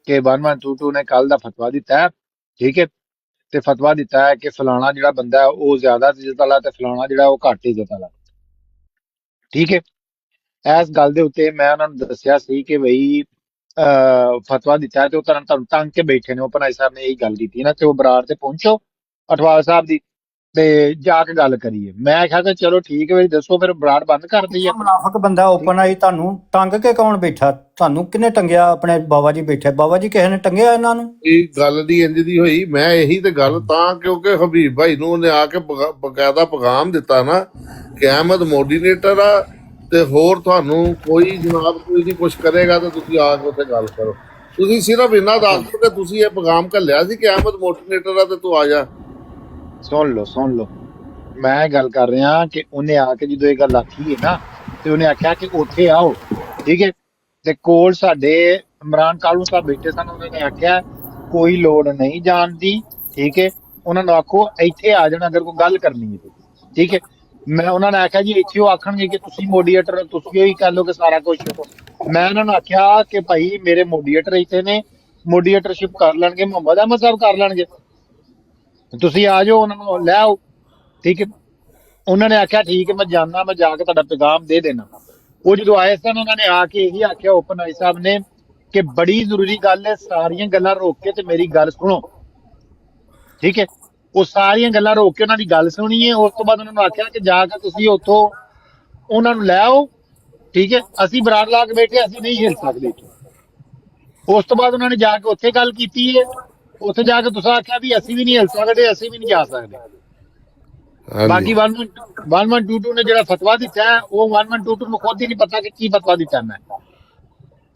ਕਿ 1122 ਨੇ ਕੱਲ ਦਾ ਫਤਵਾ ਦਿੱਤਾ ਹੈ, ਠੀਕ ਹੈ, ਤੇ ਫਤਵਾ ਦਿੱਤਾ ਹੈ ਕਿ ਫਲਾਣਾ ਜਿਹੜਾ ਬੰਦਾ ਉਹ ਜ਼ਿਆਦਾ ਇੱਜ਼ਤ ਵਾਲਾ ਤੇ ਫਲਾਣਾ ਜਿਹੜਾ ਉਹ ਘੱਟ ਇੱਜ਼ਤ ਵਾਲਾ, ਠੀਕ ਹੈ। ਇਸ ਗੱਲ ਦੇ ਉੱਤੇ ਮੈਂ ਉਹਨਾਂ ਨੂੰ ਦੱਸਿਆ ਸੀ ਕਿ ਬਈ ਫਤਵਾ ਦਿੱਤਾ ਹੈ ਤੇ ਉਹ ਤੁਹਾਨੂੰ ਤੰਗ ਕੇ ਬੈਠੇ ਨੇ। ਓਪਨ ਆਈ ਸਾਹਿਬ ਨੇ ਇਹੀ ਗੱਲ ਕੀਤੀ ਨਾ ਤੇ ਉਹ ਬਰਾੜ ਤੇ ਪਹੁੰਚੋ ਅਠਵਾਲ ਸਾਹਿਬ ਦੀ ਤੇ ਜਾ ਕੇ ਗੱਲ ਕਰੀਏ। ਮੈਂ ਕਿਹਾ ਕਿ ਚਲੋ ਠੀਕ ਹੈ ਵੀ ਦੱਸੋ ਫਿਰ ਬਰਾੜ ਬੰਦ ਕਰ ਦਈਏ। ਮੁਨਾਫਕ ਬੰਦਾ ਓਪਨ ਆਈ, ਤੁਹਾਨੂੰ ਟੰਗ ਕੇ ਕੌਣ ਬੈਠਾ? ਤੁਹਾਨੂੰ ਕਿਹਨੇ ਟੰਗਿਆ? ਆਪਣੇ ਬਾਬਾ ਜੀ ਬੈਠੇ, ਬਾਬਾ ਜੀ ਕਿਸੇ ਨੇ ਟੰਗਿਆ ਇਹਨਾਂ ਨੂੰ? ਇਹ ਗੱਲ ਦੀ ਇੰਜ ਦੀ ਹੋਈ, ਮੈਂ ਇਹੀ ਤੇ ਗੱਲ ਤਾਂ ਕਿਉਂਕਿ ਹਬੀਬ ਭਾਈ ਨੂੰ ਉਹਨੇ ਆ ਕੇ ਬਕਾਇਦਾ ਪੈਗਾਮ ਦਿੱਤਾ ਨਾ ਕਿ ਅਹਿਮਦ ਮੋਡੀਨੇਟਰ ਆ ਤੇ ਹੋਰ ਤੁਹਾਨੂੰ ਕੋਈ ਜਨਾਬ ਕੋਈ ਨਹੀਂ ਕੁਛ ਕਰੇਗਾ ਤੇ ਤੁਸੀਂ ਆ ਕੇ ਉੱਥੇ ਗੱਲ ਕਰੋ। ਤੁਸੀਂ ਸਿਰਫ ਇੰਨਾ ਦੱਸ ਦਿਓ ਕਿ ਤੁਸੀਂ ਇਹ ਪੈਗਾਮ ਘੱਲਿਆ ਸੀ ਕਿ ਅਹਿਮਦ ਮੋਡੀਨੇਟਰ ਆ ਤੇ ਤੂੰ ਆ ਜਾ। ਸੁਣ ਲਓ ਮੈਂ ਗੱਲ ਕਰ ਰਿਹਾ ਕਿ ਉਹਨੇ ਆ ਕੇ ਜਦੋਂ ਇਹ ਗੱਲ ਆਖੀ ਹੈ ਨਾ ਤੇ ਉਹਨੇ ਆਖਿਆ ਕਿ ਉੱਥੇ ਆਓ, ਠੀਕ ਹੈ। ਤੇ ਕੋਲ ਸਾਡੇ ਇਮਰਾਨ ਕਾਲੂ ਸਾਹਿਬ ਬੈਠੇ ਸਨ, ਉਹਨਾਂ ਨੇ ਆਖਿਆ ਕੋਈ ਲੋੜ ਨਹੀਂ ਜਾਣ ਦੀ, ਠੀਕ ਹੈ। ਉਹਨਾਂ ਨੂੰ ਆਖੋ ਇੱਥੇ ਆ ਜਾਣਾ ਅਗਰ ਕੋਈ ਗੱਲ ਕਰਨੀ ਹੈ, ਠੀਕ ਹੈ। ਮੈਂ ਉਹਨਾਂ ਨੇ ਆਖਿਆ ਜੀ ਇੱਥੇ ਉਹ ਆਖਣਗੇ ਕਿ ਤੁਸੀਂ ਮੋਡੀਏਟਰ, ਤੁਸੀਂ ਉਹੀ ਕਰ ਲਓਗੇ ਸਾਰਾ ਕੁਝ। ਮੈਂ ਉਹਨਾਂ ਨੂੰ ਆਖਿਆ ਕਿ ਭਾਈ ਮੇਰੇ ਮੋਡੀਏਟਰ ਇੱਥੇ ਨੇ, ਮੋਡੀਏਟਰਸ਼ਿਪ ਕਰ ਲੈਣਗੇ, ਮੁਹੰਮਦ ਅਹਿਮਦ ਸਾਹਿਬ ਕਰ ਲੈਣਗੇ, ਤੁਸੀਂ ਆ ਜਾਓ, ਉਹਨਾਂ ਨੂੰ ਲੈ ਆਓ, ਠੀਕ ਹੈ। ਉਹਨਾਂ ਨੇ ਆਖਿਆ ਠੀਕ ਹੈ ਮੈਂ ਜਾਣਾ, ਮੈਂ ਜਾ ਕੇ ਤੁਹਾਡਾ ਪੈਗਾਮ ਦੇ ਦੇਣਾ। ਉਹ ਜਦੋਂ ਆਏ ਸਨ ਉਹਨਾਂ ਨੇ ਆ ਕੇ ਇਹੀ ਆਖਿਆ ਓਪਨ ਆਈ ਸਾਹਿਬ ਨੇ ਕਿ ਬੜੀ ਜ਼ਰੂਰੀ ਗੱਲ ਹੈ, ਸਾਰੀਆਂ ਗੱਲਾਂ ਰੋਕ ਕੇ ਤੇ ਮੇਰੀ ਗੱਲ ਸੁਣੋ, ਠੀਕ ਹੈ। ਉਹ ਸਾਰੀਆਂ ਗੱਲਾਂ ਰੋਕ ਕੇ ਉਹਨਾਂ ਦੀ ਗੱਲ ਸੁਣੀ ਹੈ। ਉਸ ਤੋਂ ਬਾਅਦ ਉਹਨਾਂ ਨੂੰ ਆਖਿਆ ਕਿ ਜਾ ਕੇ ਤੁਸੀਂ ਉੱਥੋਂ ਉਹਨਾਂ ਨੂੰ ਲੈ ਆਓ, ਠੀਕ ਹੈ। ਅਸੀਂ ਬਰਾੜ ਲਾ ਕੇ ਬੈਠੇ, ਅਸੀਂ ਨਹੀਂ ਹਿੱਲ ਸਕਦੇ। ਉਸ ਤੋਂ ਬਾਅਦ ਉਹਨਾਂ ਨੇ ਜਾ ਕੇ ਉੱਥੇ ਗੱਲ ਕੀਤੀ ਹੈ। ਉੱਥੇ ਜਾ ਕੇ ਤੁਸੀਂ ਆਖਿਆ ਵੀ ਅਸੀਂ ਵੀ ਨਹੀਂ ਹਿੱਲ ਸਕਦੇ, ਅਸੀਂ ਵੀ ਨਹੀਂ ਜਾ ਸਕਦੇ। ਬਾਕੀ 1122 ਨੇ ਜਿਹੜਾ ਫਤਵਾ ਦਿੱਤਾ ਹੈ ਉਹ 1122 ਨੂੰ ਖੁਦ ਹੀ ਨਹੀਂ ਪਤਾ ਕਿ ਕੀ ਫਤਵਾ ਦਿੱਤਾ। ਮੈਂ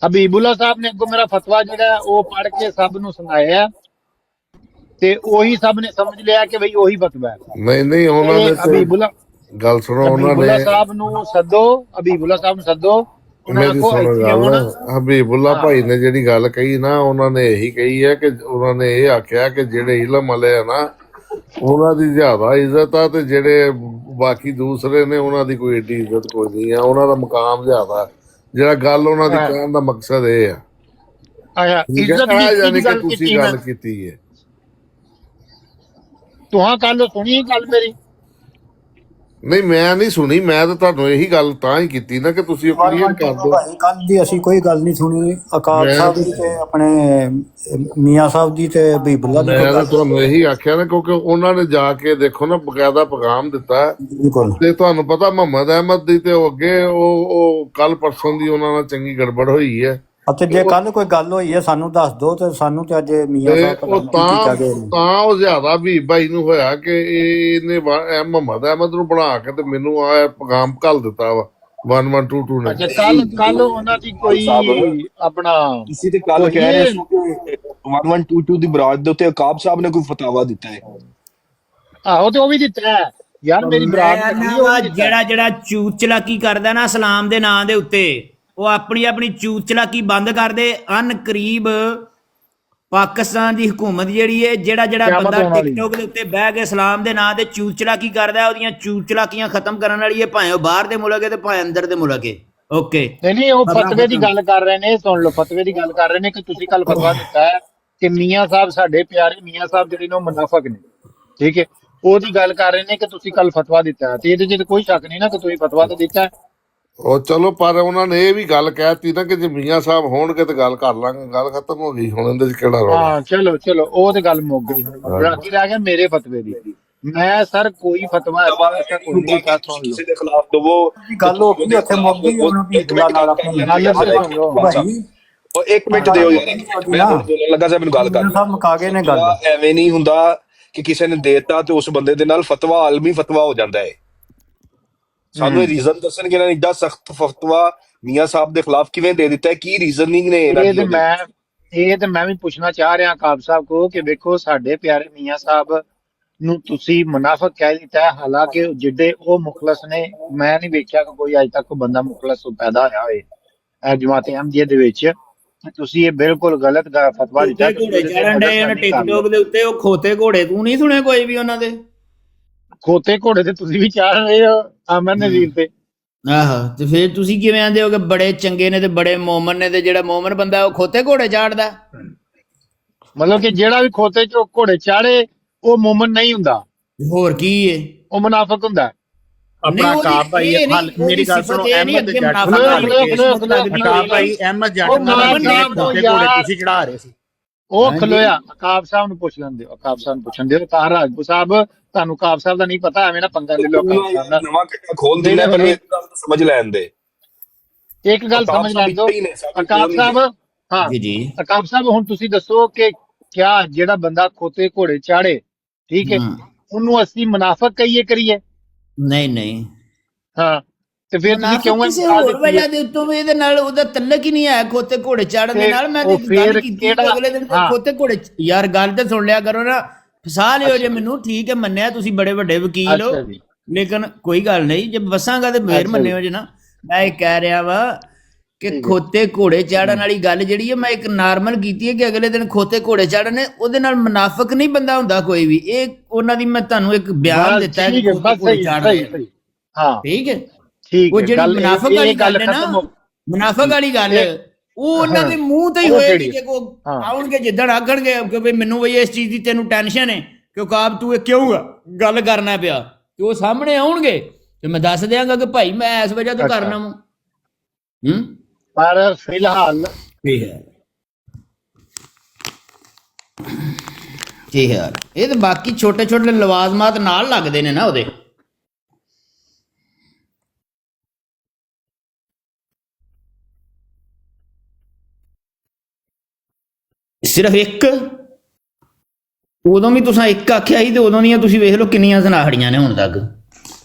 ਹਬੀਬੁੱਲਾ ਸਾਹਿਬ ਨੇ ਅੱਗੋਂ ਮੇਰਾ ਫਤਵਾ ਜਿਹੜਾ ਉਹ ਪੜ੍ਹ ਕੇ ਸਭ ਨੂੰ ਸੁਣਾਇਆ ਤੇ ਉਹੀ ਸਭ ਨੇ ਸਮਝ ਲਿਆ ਕਿ ਬਈ ਉਹੀ ਫਤਵਾ ਹੈ। ਨਹੀਂ ਉਹਨਾਂ ਨੇ ਹਬੀਬੁੱਲਾ ਗੱਲ ਸੁਣੋ, ਉਹਨਾਂ ਹਬੀਬੁੱਲਾ ਨੇ ਸਾਹਿਬ ਨੂੰ ਸੱਦੋ, ਹਬੀਬੁੱਲਾ ਸਾਹਿਬ ਨੂੰ ਸੱਦੋ, ਉਹਨਾਂ ਮੇਰੀ ਨੂੰ ਸੁਣੋ ਇੱਥੇ ਗੱਲ। ਆਉਣ। ਹਬੀਬੁੱਲਾ ਭਾਈ ਨੇ ਜਿਹੜੀ ਗੱਲ ਕਹੀ ਨਾ, ਉਹਨਾਂ ਨੇ ਇਹੀ ਕਹੀ ਹੈ ਕਿ ਉਹਨਾਂ ਨੇ ਇਹ ਆਖਿਆ ਕਿ ਜਿਹੜੇ ਇਲਮ ਵਾਲੇ ਆ ਨਾ ਉਹਨਾਂ ਦੀ ਜ਼ਿਆਦਾ ਇੱਜ਼ਤ ਆ ਤੇ ਜਿਹੜੇ ਬਾਕੀ ਦੂਸਰੇ ਨੇ ਉਹਨਾਂ ਦੀ ਕੋਈ ਏਡੀ ਇੱਜ਼ਤ ਕੋਈ ਨਹੀਂ ਆ, ਉਹਨਾਂ ਦਾ ਮੁਕਾਮ ਜ਼ਿਆਦਾ। ਜਿਹੜਾ ਗੱਲ ਉਹਨਾਂ ਦੀ ਕਹਿਣ ਦਾ ਮਕਸਦ ਇਹ ਆ, ਠੀਕ ਹੈ, ਇਹ ਯਾਨੀ ਕਿ ਤੁਸੀਂ ਗੱਲ ਕੀਤੀ ਹੈ। ਤੁਹਾਂ ਕੱਲ ਸੁਣੀ ਗੱਲ ਮੇਰੀ? ਨਹੀਂ ਮੈਂ ਨਹੀਂ ਸੁਣੀ, ਮੈਂ ਤਾਂ ਤੁਹਾਨੂੰ ਇਹੀ ਗੱਲ ਤਾਂ ਹੀ ਕੀਤੀ ਨਾ ਕਿ ਤੁਸੀਂ ਕਲੀਅਰ ਕਰ ਦਿਓ। ਕੱਲ ਦੀ ਅਸੀਂ ਕੋਈ ਗੱਲ ਨਹੀਂ ਸੁਣੀ ਅਕਾਲ ਸਾਹਿਬ ਦੀ ਤੇ ਆਪਣੇ ਮੀਆਂ ਸਾਹਿਬ ਦੀ ਤੇ ਹਬੀਬੁੱਲਾ ਦੀ। ਮੈਂ ਤਾਂ ਤੁਹਾਨੂੰ ਇਹੀ ਆਖਿਆ ਨਾ ਕਿਉਂਕਿ ਉਹਨਾਂ ਨੇ ਜਾ ਕੇ ਦੇਖੋ ਨਾ ਬਕਾਇਦਾ ਪੈਗਾਮ ਦਿੱਤਾ ਤੇ ਤੁਹਾਨੂੰ ਪਤਾ ਮੁਹੰਮਦ ਅਹਿਮਦ ਦੀ ਤੇ ਉਹ ਅੱਗੇ ਉਹ ਕੱਲ ਪਰਸੋਂ ਦੀ ਉਹਨਾਂ ਨਾਲ ਚੰਗੀ ਗੜਬੜ ਹੋਈ ਹੈ। ਅਤੇ ਜੇ ਕੱਲ ਕੋਈ ਗੱਲ ਹੋਈ ਹੈ ਸਾਨੂੰ ਦੱਸ ਦਿਓ ਤੇ ਸਾਨੂੰ ਤੇ ਅੱਜ ਮੀਆਂ ਸਾਹਿਬ ਉਹ ਤਾਂ ਉਹ ਜ਼ਿਆਦਾ ਵੀ ਭਾਈ ਨੂੰ ਹੋਇਆ ਕਿ ਇਹਨੇ ਮੁਹੰਮਦ ਅਹਿਮਦ ਨੂੰ ਬਣਾ ਕੇ ਤੇ ਮੈਨੂੰ ਆ ਪੈਗਾਮ ਘੱਲ ਦਿੱਤਾ ਵਾ 1122 ਨੇ। ਅੱਛਾ ਕੱਲ ਉਹਨਾਂ ਦੀ ਕੋਈ ਆਪਣਾ ਕਿਸੇ ਤੇ ਕੱਲ ਕਹਿ ਰਹੇ ਸੀ ਕਿ 1122 ਦੀ ਬਰਾਤ ਦੇ ਉੱਤੇ ਅਕਾਬ ਸਾਹਿਬ ਨੇ ਕੋਈ ਫਤਵਾ ਦਿੱਤਾ ਹੈ। ਆਹੋ ਤੇ ਉਹ ਵੀ ਦਿੱਤਾ ਹੈ ਯਾਰ, ਮੇਰੀ ਬਰਾਤ ਜਿਹੜਾ ਚੂਤ ਚਲਾਕੀ ਕਰਦਾ ਨਾ ਇਸਲਾਮ ਦੇ ਨਾਂ ਦੇ ਉੱਤੇ, ਉਹ ਆਪਣੀ ਚੂਤ ਚਲਾਕੀ ਬੰਦ ਕਰ ਦੇ। ਕਰੀਬ ਪਾਕਿਸਤਾਨ ਦੀ ਹਕੂਮਤ ਜਿਹੜੀ ਹੈ, ਜਿਹੜਾ ਬੰਦਾ ਟਿਕਟੋਕ ਦੇ ਉੱਤੇ ਬਹਿ ਕੇ ਇਸਲਾਮ ਦੇ ਨਾਂ ਤੇ ਚੂਤ ਚਲਾਕੀ ਕਰਦਾ, ਉਹਦੀਆਂ ਚੂਤ ਚਲਾਕੀਆਂ ਖਤਮ ਕਰਨ ਵਾਲੀ ਹੈ, ਭਾਵੇਂ ਉਹ ਬਾਹਰ ਦੇ ਮੁਲਕ ਹੈ ਤੇ ਭਾਵੇਂ ਅੰਦਰ ਦੇ ਮੁਲਕ ਹੈ। ਓਕੇ ਨਹੀਂ ਉਹ ਫਤਵੇ ਦੀ ਗੱਲ ਕਰ ਰਹੇ ਨੇ, ਸੁਣ ਲਓ ਫਤਵੇ ਦੀ ਗੱਲ ਕਰ ਰਹੇ ਨੇ ਕਿ ਤੁਸੀਂ ਕੱਲ ਫਤਵਾ ਦਿੱਤਾ ਹੈ ਕਿ ਮੀਆਂ ਸਾਹਿਬ ਸਾਡੇ ਪਿਆਰੇ ਮੀਆਂ ਸਾਹਿਬ ਜਿਹੜੇ ਨੇ ਉਹ ਮੁਨਾਫਿਕ ਨੇ, ਠੀਕ ਹੈ। ਉਹਦੀ ਗੱਲ ਕਰ ਰਹੇ ਨੇ ਕਿ ਤੁਸੀਂ ਕੱਲ ਫਤਵਾ ਦਿੱਤਾ ਤੇ ਇਹਦੇ 'ਚ ਕੋਈ ਸ਼ੱਕ ਨਹੀਂ ਨਾ ਕਿ ਤੁਸੀਂ ਫਤਵਾ ਤਾਂ ਦਿੱਤਾ। ਉਹ ਚਲੋ ਪਰ ਉਹਨਾਂ ਨੇ ਇਹ ਵੀ ਗੱਲ ਕਹਿਤੀ ਨਾ ਕਿ ਜੇ ਮੀਆਂ ਸਾਹਿਬ ਹੋਣਗੇ ਤੇ ਗੱਲ ਕਰ ਲਾਂਗੇ, ਗੱਲ ਖਤਮ ਹੋ ਗਈ। ਹੁਣ ਇਹਦੇ 'ਚ ਕਿਹੜਾ ਰੌਲਾ? ਹਾਂ ਚਲੋ ਉਹ ਤੇ ਗੱਲ ਮੁੱਕ ਗਈ। ਬਾਕੀ ਰਹਿ ਗਿਆ ਮੇਰੇ ਫਤਵੇ ਦੀ। ਮੈਂ ਸਰ ਕੋਈ ਫਤਵਾ ਐਸਾ ਕੋਈ ਨਹੀਂ ਕਰ ਸੁਣ ਲਓ ਕਿਸੇ ਦੇ ਖਿਲਾਫ ਦਵੋ ਗੱਲ ਹੋ ਗਈ ਉੱਥੇ ਮੁੱਕ ਗਈ। ਉਹਨੂੰ ਵੀ ਗੱਲਾਂ ਨਾਲ ਆਪਣੀ ਉਹ 1 ਮਿੰਟ ਦਿਓ ਯਾਰ, ਮੈਂ ਬੋਲਣ ਲੱਗਾ ਸੀ, ਮੈਨੂੰ ਗੱਲ ਕਰ। ਸਭ ਮੁਕਾ ਗਏ ਨੇ ਗੱਲ। ਐਵੇਂ ਨਹੀਂ ਹੁੰਦਾ ਕਿ ਕਿਸੇ ਨੇ ਦੇਤਾ ਤੇ ਉਸ ਬੰਦੇ ਦੇ ਨਾਲ ਫਤਵਾ ਆਲਮੀ ਫਤਵਾ ਹੋ ਜਾਂਦਾ ਹੈ। ਸਾਨੂੰ ਇਹ ਰੀਜ਼ਨ ਦੱਸਣ ਕਿ ਇਹਨਾਂ ਨੇ ਇੱਡਾ ਸਖਤ ਫਤਵਾ ਮੀਆਂ ਸਾਹਿਬ ਦੇ ਖਿਲਾਫ ਕਿਵੇਂ ਦੇ ਦਿੱਤਾ ਹੈ, ਕੀ ਰੀਜ਼ਨਿੰਗ ਨੇ ਇਹਨਾਂ ਦੀ? ਇਹ ਤੇ ਮੈਂ ਵੀ ਪੁੱਛਣਾ ਚਾਹ ਰਿਹਾ ਕਾਬ ਸਾਹਿਬ ਕੋ ਕਿ ਵੇਖੋ ਸਾਡੇ ਪਿਆਰੇ ਮੀਆਂ ਸਾਹਿਬ ਨੂੰ ਤੁਸੀਂ ਮੁਨਾਫਿਕ ਕਹਿ ਦਿੱਤਾ ਹੈ, ਹਾਲਾਂਕਿ ਜਿੱਡੇ ਉਹ ਮੁਖਲਸ ਨੇ, ਮੈਂ ਨਹੀਂ ਵੇਖਿਆ ਕਿ ਕੋਈ ਅੱਜ ਤੱਕ ਕੋਈ ਬੰਦਾ ਮੁਖਲਸ ਪੈਦਾ ਹੋਇਆ ਹੋਏ ਇਹ ਜਮਾਤ ਅਹਿਮਦੀਆ ਦੇ ਵਿੱਚ। ਤੁਸੀਂ ਇਹ ਬਿਲਕੁਲ ਗਲਤ ਫਤਵਾ ਦਿੱਤਾ। ਟਿਕਟੋਕ ਦੇ ਉੱਤੇ ਉਹ ਖੋਤੇ ਘੋੜੇ ਤੂੰ ਨਹੀਂ ਸੁਣੇ ਕੋਈ ਵੀ ਉਹਨਾਂ ਦੇ? ਖੋਤੇ ਘੋੜੇ ਤੇ ਤੁਸੀਂ ਵੀ ਚਾੜ ਰਹੇ ਹੋ ਅਮਨ ਨਜ਼ੀਰ ਤੇ। ਆਹੋ ਤੇ ਫਿਰ ਤੁਸੀਂ ਕਿਵੇਂ ਆਂਦੇ ਹੋ ਕਿ ਬੜੇ ਚੰਗੇ ਨੇ ਤੇ ਬੜੇ ਮੋਮਨ ਨੇ, ਤੇ ਜਿਹੜਾ ਮੋਮਨ ਬੰਦਾ ਉਹ ਖੋਤੇ ਘੋੜੇ ਚਾੜਦਾ? ਮਤਲਬ ਕਿ ਜਿਹੜਾ ਵੀ ਖੋਤੇ ਚ ਘੋੜੇ ਚਾੜੇ ਉਹ ਮੋਮਨ ਨਹੀਂ ਹੁੰਦਾ, ਹੋਰ ਕੀ ਏ, ਉਹ ਮੁਨਾਫਿਕ ਹੁੰਦਾ। ਆਪਣਾ ਕਾਬ ਭਾਈ ਮੇਰੀ ਗੱਲ ਸੁਣੋ, ਅਹਿਮਦ ਜੱਟ ਕਾਬ ਭਾਈ ਅਹਿਮਦ ਜੱਟ ਨਾਲ ਖੋਤੇ ਘੋੜੇ ਤੁਸੀਂ ਚੜਾ ਰਹੇ ਸੀ। ਉਹ ਹਾਂਜੀ। ਖਲੋਇਆ ਅਕਾਬ ਸਾਹਿਬ ਨੂੰ ਪੁੱਛ ਲੈਂਦੇ ਹੋ, ਅਕਾਬ ਸਾਹਿਬ ਨੂੰ ਪੁੱਛਣ ਦਿਓ। ਤਾਂ ਰਾਜਪੂਤ ਸਾਹਿਬ ਤੁਹਾਨੂੰ ਅਕਾਬ ਸਾਹਿਬ ਦਾ ਨਹੀਂ ਪਤਾ, ਐਵੇਂ ਨਾ ਪੰਗਾ ਲੈ ਲਓ ਅਕਾਬ ਸਾਹਿਬ ਨਾਲ। ਨਵਾਂ ਕਿੱਤਾ ਖੋਲ ਦਿੰਦਾ, ਜਿਹੜੇ ਮੈਨੂੰ ਇੱਕ ਗੱਲ ਤਾਂ ਸਮਝ ਲੈਣ ਦੇ। ਇੱਕ ਗੱਲ ਅਕਾਬ ਸਮਝ ਸਾਹਿਬ ਲੈਣ ਦਿਓ ਇੱਥੇ ਹੀ ਨੇ, ਸਾਡੇ ਅਕਾਬ ਕੋਲ ਹੀ ਸਾਹਿਬ। ਹਾਂ ਜੀ ਜੀ ਅਕਾਬ ਸਾਹਿਬ, ਹੁਣ ਤੁਸੀਂ ਦੱਸੋ ਕਿ ਕਿਆ ਜਿਹੜਾ ਬੰਦਾ ਖੋਤੇ ਘੋੜੇ ਚਾੜੇ, ਠੀਕ ਹੈ, ਉਹਨੂੰ ਅਸੀਂ ਮੁਨਾਫਕ ਕਹੀਏ? ਨਹੀਂ ਨਹੀਂ ਹਾਂ, ਤੇ ਫਿਰ ਤੁਸੀਂ ਕਿਉਂ ਕਿਸੇ ਹੋਰ ਵਜ੍ਹਾ ਦੇ ਉੱਤੋਂ ਵੀ ਇਹਦੇ ਨਾਲ ਉਹਦਾ ਤਲਕ ਹੀ ਨਹੀਂ ਹੈ ਖੋਤੇ ਘੋੜੇ ਚਾੜਨ ਦੇ ਨਾਲ। ਮੈਂ ਉਹ ਤੇ ਗੱਲ ਫਿਰ ਕੀਤੀ ਕਿਹੜਾ- ਅਗਲੇ ਦਿਨ ਹਾਂ। ਖੋਤੇ ਘੋੜੇ ਯਾਰ ਗੱਲ ਤੇ ਸੁਣ ਲਿਆ ਕਰੋ ਨਾ, ਫਸਾ ਲਿਓ ਜੇ ਮੈਨੂੰ, ਠੀਕ ਹੈ ਮੰਨਿਆ ਤੁਸੀਂ ਬੜੇ ਵੱਡੇ ਵਕੀਲ ਹੋ, ਅੱਛਾ ਜੀ। ਲੇਕਿਨ ਕੋਈ ਗੱਲ ਨਹੀਂ, ਜੇ ਵਸਾਂਗਾ ਤੇ ਫੇਰ ਅੱਛਾ ਮੰਨਿਓ ਜੇ ਨਾ। ਮੈਂ ਇਹ ਕਹਿ ਰਿਹਾ ਵਾ ਕਿ ਖੋਤੇ ਘੋੜੇ ਚਾੜਨ ਵਾਲੀ ਗੱਲ ਜਿਹੜੀ ਹੈ ਮੈਂ ਇੱਕ ਨਾਰਮਲ ਕੀਤੀ ਹੈ ਕਿ ਅਗਲੇ ਦਿਨ ਖੋਤੇ ਘੋੜੇ ਚਾੜਨ ਨੇ, ਉਹਦੇ ਨਾਲ ਮੁਨਾਫਕ ਨਹੀਂ ਬੰਦਾ ਹੁੰਦਾ ਕੋਈ ਵੀ। ਇਹ ਉਹਨਾਂ ਦੀ ਮੈਂ ਤੁਹਾਨੂੰ ਇੱਕ ਬਿਆਨ ਦਿੱਤਾ ਹੈ ਕਿ ਖੋਤੇ ਘੋੜੇ ਚਾੜ ਰਹੇ ਆ। ਹਾਂ ਠੀਕ ਹੈ, ਠੀਕ ਉਹ ਹੈ, ਜਿਹੜੀ ਗੱਲ ਮੁਨਾਫਕ ਇਹ ਵਾਲੀ ਗੱਲ ਗੱਲ ਹੈ ਨਾ, ਖਤਮ ਹੋ। ਮੁਨਾਫਕ ਵਾਲੀ ਗੱਲ ਉਹ ਉਹਨਾਂ ਦੇ ਮੂੰਹ ਤੇ ਹੀ ਉਹ ਹੋਏਗੀ ਕਿਹੜੀ? ਜੇ ਕੋ ਹਾਂ। ਆਉਣਗੇ ਜਿੱਦਣ ਆਖਣਗੇ ਕਿ ਵੀ ਮੈਨੂੰ ਬਈ ਇਸ ਚੀਜ਼ ਦੀ ਤੈਨੂੰ ਟੈਨਸ਼ਨ ਹੈ ਕਿ ਕਾਬ ਤੂੰ ਇਹ ਕਿਉਂ ਗੱਲ ਕਰਨਾ ਪਿਆ, ਤੇ ਉਹ ਸਾਹਮਣੇ ਆਉਣਗੇ ਤੇ ਮੈਂ ਦੱਸ ਦਿਆਂਗਾ ਕਿ ਭਾਈ ਮੈਂ ਇਸ ਵਜ੍ਹਾ ਤੋਂ ਅੱਛਾ। ਕਰਨਾ ਵਾਂ। ਪਰ ਫਿਲਹਾਲ ਠੀਕ ਹੈ ਇਹ ਤਾਂ ਬਾਕੀ ਛੋਟੇ ਛੋਟੇ ਲਵਾਜ਼ਮਾਤ ਨਾਲ ਲੱਗਦੇ ਨੇ ਨਾ ਉਹਦੇ। ਸਿਰਫ ਇੱਕ, ਉਦੋਂ ਵੀ ਤੁਸੀਂ ਇੱਕ ਆਖਿਆ ਸੀ ਤੇ ਉਦੋਂ ਦੀਆਂ ਤੁਸੀਂ ਵੇਖ ਲਓ ਕਿੰਨੀਆਂ ਸੁਨਾਹੜੀਆਂ ਨੇ ਹੁਣ ਤੱਕ।